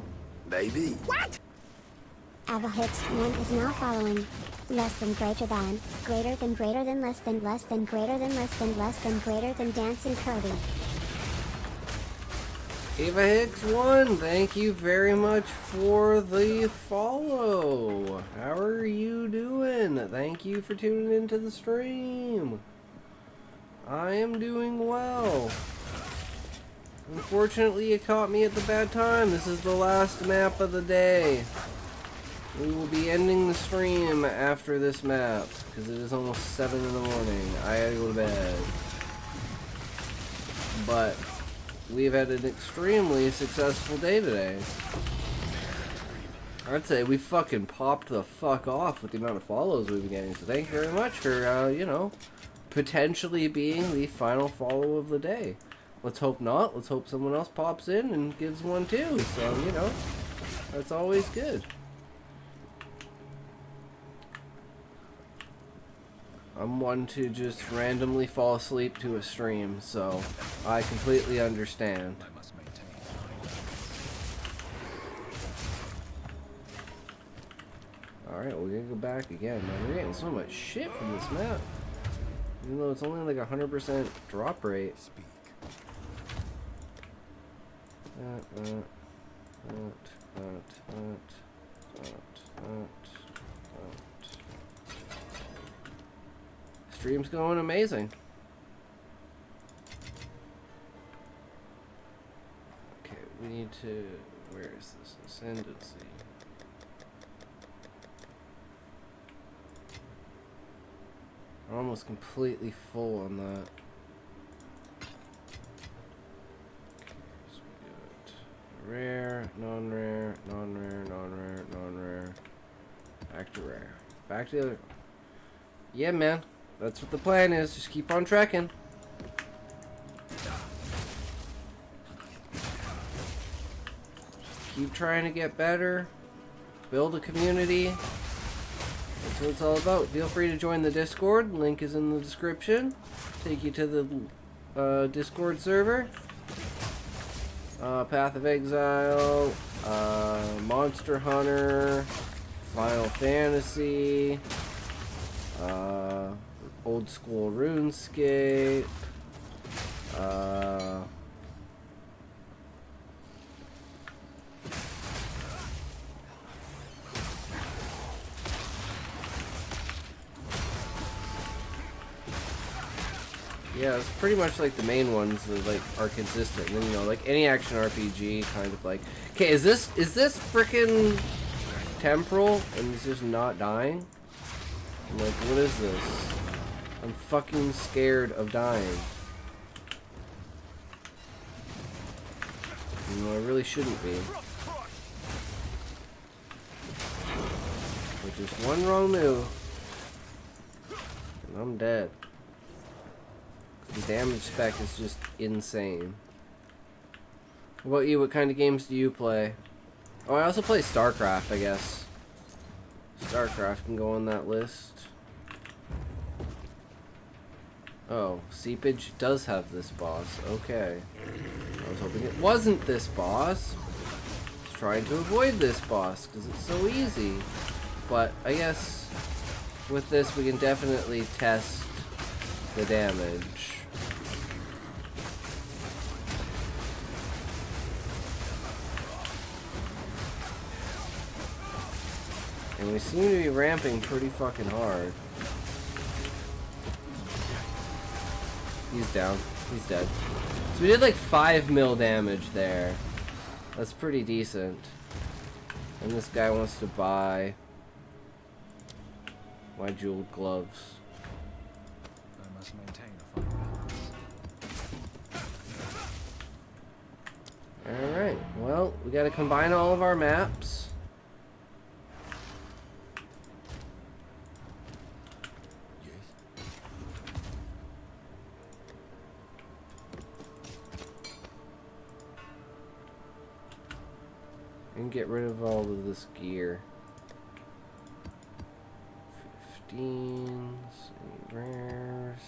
Maybe. What? Ava Hicks 1 is now following. Less than greater than, greater than greater than less than greater than less than greater than dancing Kirby. Ava Hicks 1, thank you very much for the follow. How are you doing? Thank you for tuning into the stream. I am doing well. Unfortunately, you caught me at the bad time. This is the last map of the day. We will be ending the stream after this map, because it is almost 7 in the morning. I gotta go to bed. But we've had an extremely successful day today. I'd say we fucking popped the fuck off with the amount of follows we've been getting. So thank you very much for, you know, potentially being the final follow of the day. Let's hope not. Let's hope someone else pops in and gives one too. So, you know, that's always good. I'm one to just randomly fall asleep to a stream, so I completely understand. Alright, we're gonna go back again. Man, we're getting so much shit from this map. Even though it's only like 100% drop rate. Stream's going amazing. Okay, we need to... Where is this? Ascendancy. I'm almost completely full on that. Okay, so we got rare, non-rare, non-rare, non-rare, non-rare. Back to rare. Back to the other. Yeah, man. That's what the plan is. Just keep on trekking. Keep trying to get better. Build a community. That's what it's all about. Feel free to join the Discord. Link is in the description. Take you to the Discord server. Path of Exile. Monster Hunter. Final Fantasy. Old school RuneScape. Yeah, it's pretty much like the main ones that like are consistent. And then, you know, like any action RPG kind of like, okay, is this frickin' temporal and it's just not dying? I'm like, what is this? I'm fucking scared of dying. You know, I really shouldn't be. With just one wrong move, and I'm dead. The damage spec is just insane. What about you? What kind of games do you play? Oh, I also play StarCraft, I guess. StarCraft can go on that list. Oh, Seepage does have this boss. Okay. I was hoping it wasn't this boss. I was trying to avoid this boss because it's so easy. But I guess with this we can definitely test the damage. And we seem to be ramping pretty fucking hard. He's down. He's dead. So we did like 5 mil damage there. That's pretty decent. And this guy wants to buy my jeweled gloves. I must maintain a fine balance. Alright, well, we gotta combine all of our maps. And get rid of all of this gear. 15s, any rares.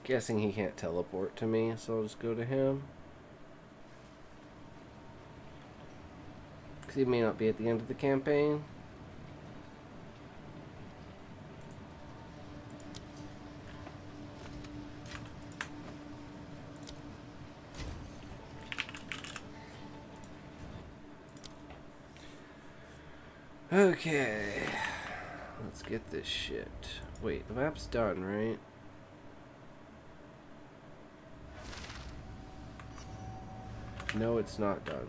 Guessing he can't teleport to me, so I'll just go to him. Because he may not be at the end of the campaign. Okay. Let's get this shit. Wait, the map's done, right? No, it's not done.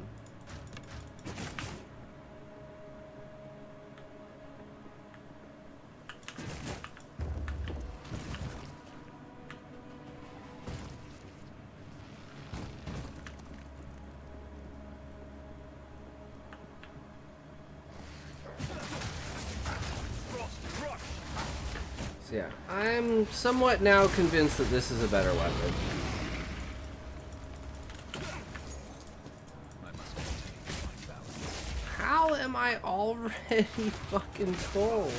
So yeah, I'm somewhat now convinced that this is a better weapon. How am I already fucking full?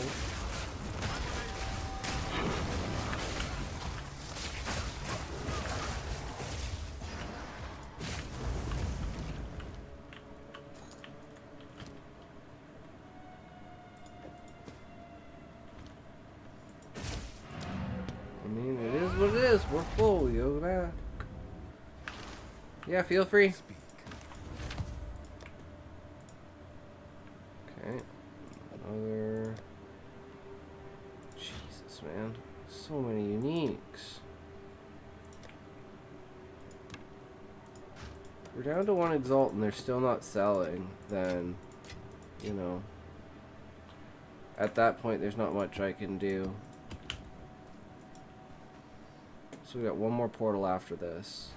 I mean, it is what it is. We're full, we go back. Yeah, feel free. Okay, another. Jesus, man, so many uniques. We're down to one Exalt and they're still not selling. Then, you know, at that point, there's not much I can do. So we got one more portal after this.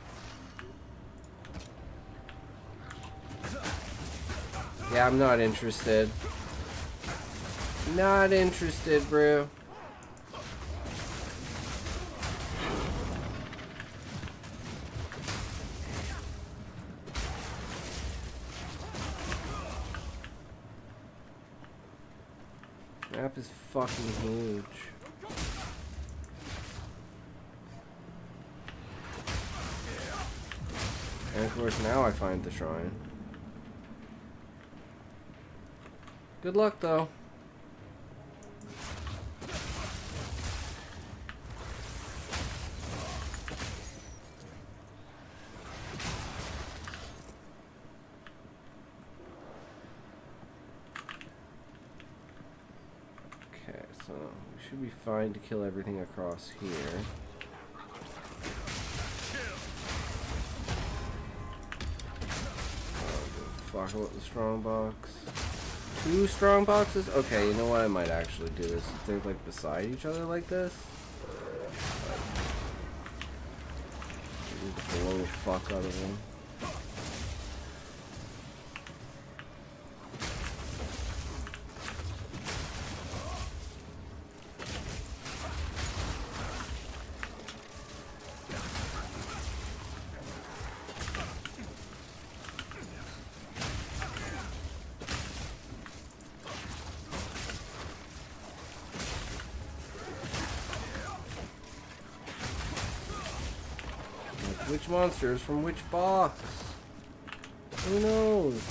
Yeah, I'm not interested. Not interested, bro. Map is fucking huge. And of course now I find the shrine. Good luck, though. Okay, so we should be fine to kill everything across here. Fuck about the strong box. 2 strong boxes? Okay, you know what I might actually do is if they're like beside each other like this. Blow the fuck out of them. Which monsters from which box? Who knows?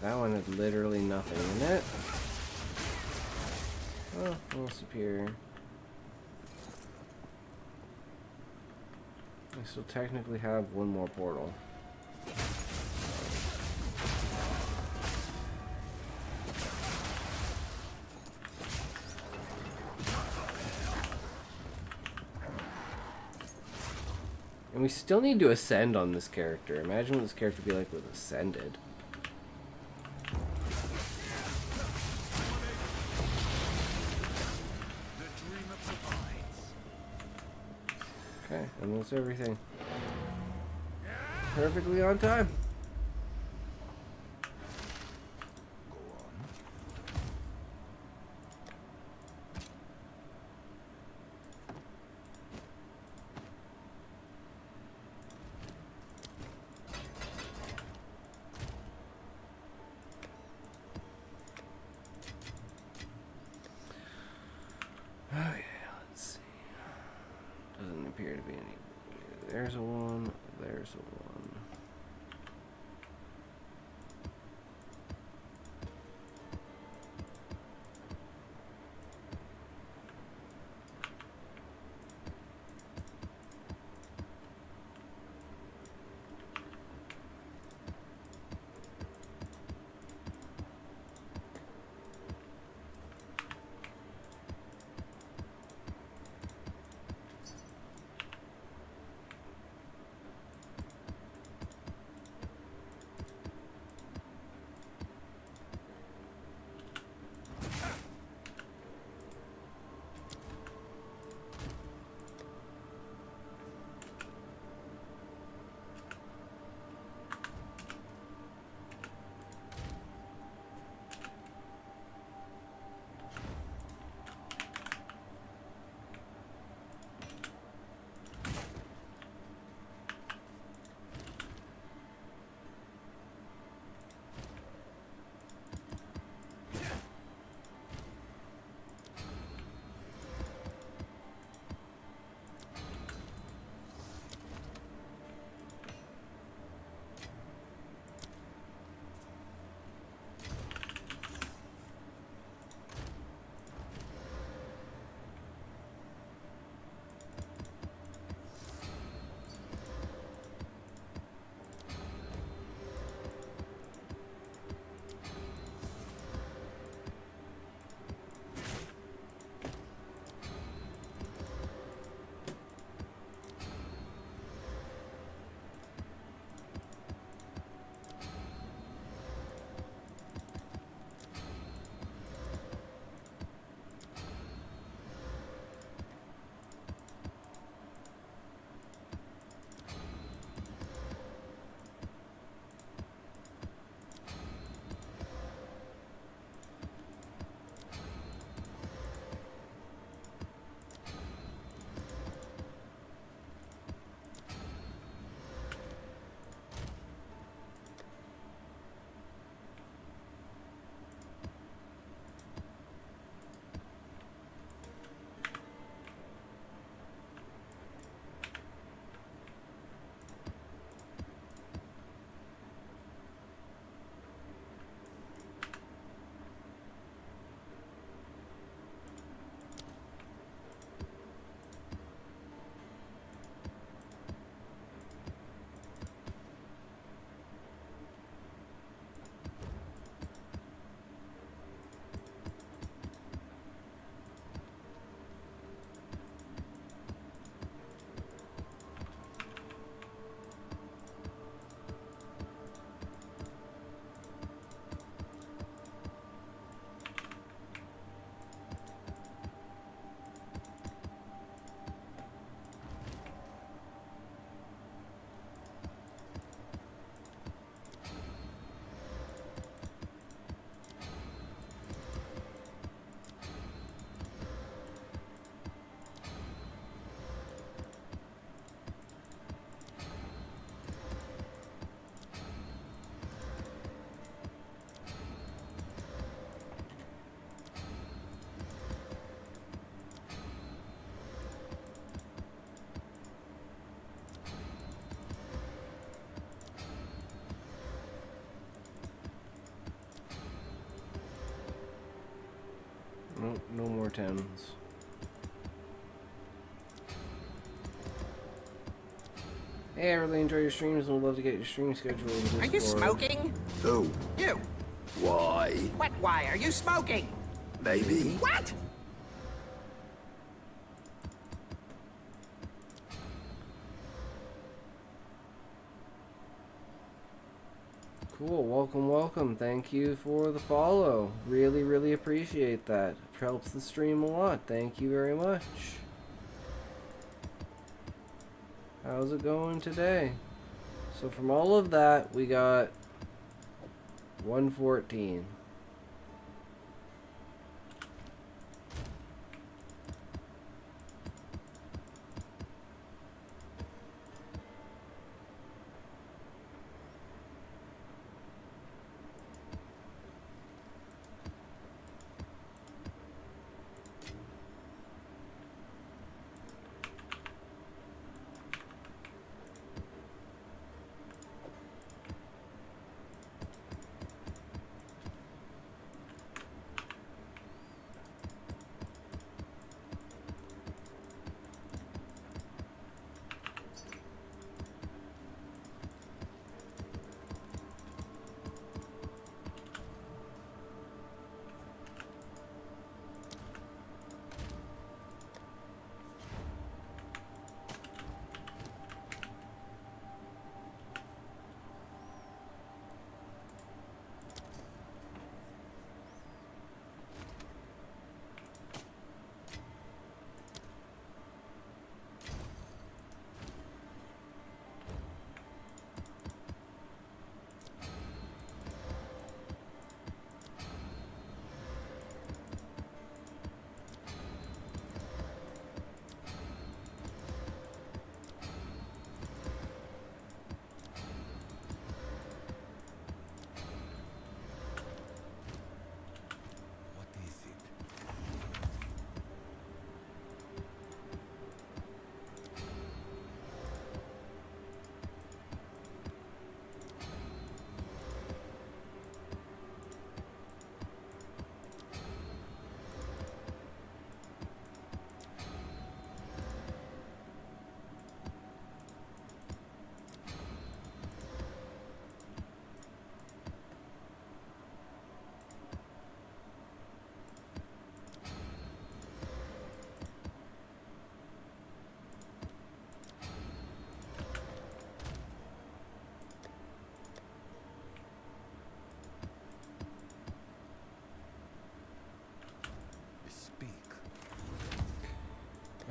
That one had literally nothing in it. Oh, a little superior. I still technically have one more portal. And we still need to ascend on this character. Imagine what this character would be like with ascended. Okay, and that's everything. Perfectly on time. Okay, let's see. Doesn't appear to be any. There's a one. There's a one. No, no more 10s. Hey, I really enjoy your streams and would love to get your stream schedule in Discord. Are you smoking? Who? You. Why? What? Why? Are you smoking? Maybe. What? Cool, welcome, welcome. Thank you for the follow. Really, really appreciate that. It helps the stream a lot. Thank you very much. How's it going today? So from all of that, we got 114.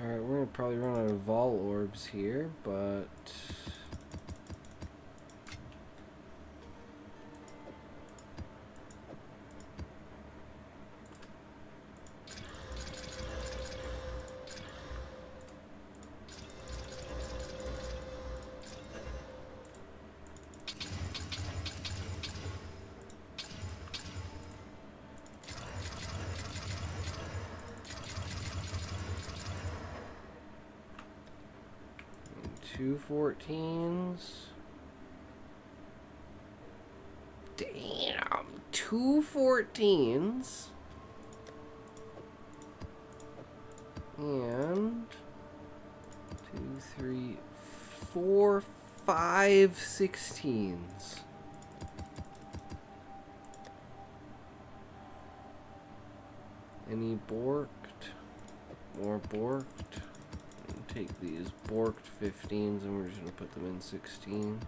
Alright, we're gonna probably run out of vol orbs here, but... Two 14s. Damn, two 14s. And 2, 3, 4, 5 16s. Any borked? More borked? Take these borked 15s and we're just gonna put them in 16.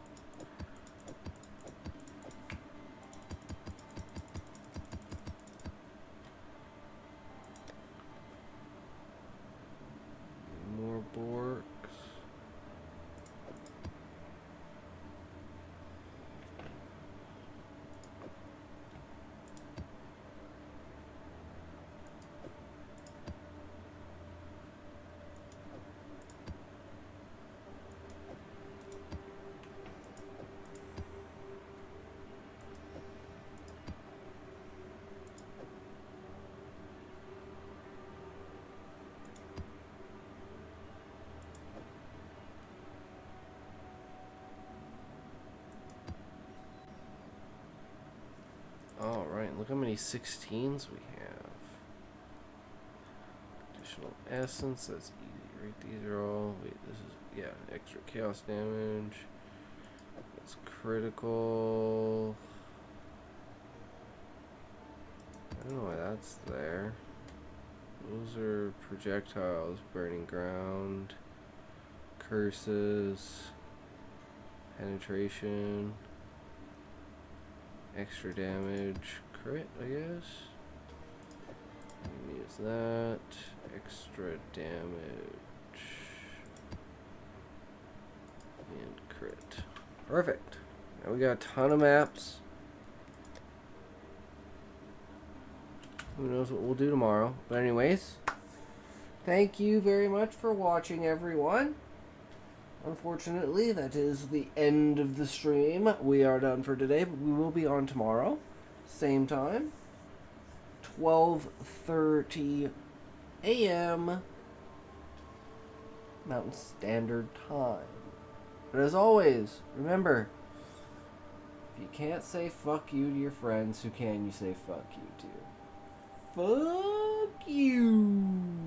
More borks. Alright, look how many 16s we have. Additional essence, that's easy, right? These are all, wait, this is, yeah, extra chaos damage. That's critical. I don't know why that's there. Those are projectiles, burning ground, curses, penetration, extra damage, crit, I guess. We can use that. Extra damage and crit. Perfect. Now we got a ton of maps. Who knows what we'll do tomorrow. But anyways, thank you very much for watching, everyone. Unfortunately, that is the end of the stream. We are done for today, but we will be on tomorrow. Same time. 12:30 a.m. Mountain Standard Time. But as always, remember, if you can't say fuck you to your friends, who can you say fuck you to? Fuck you!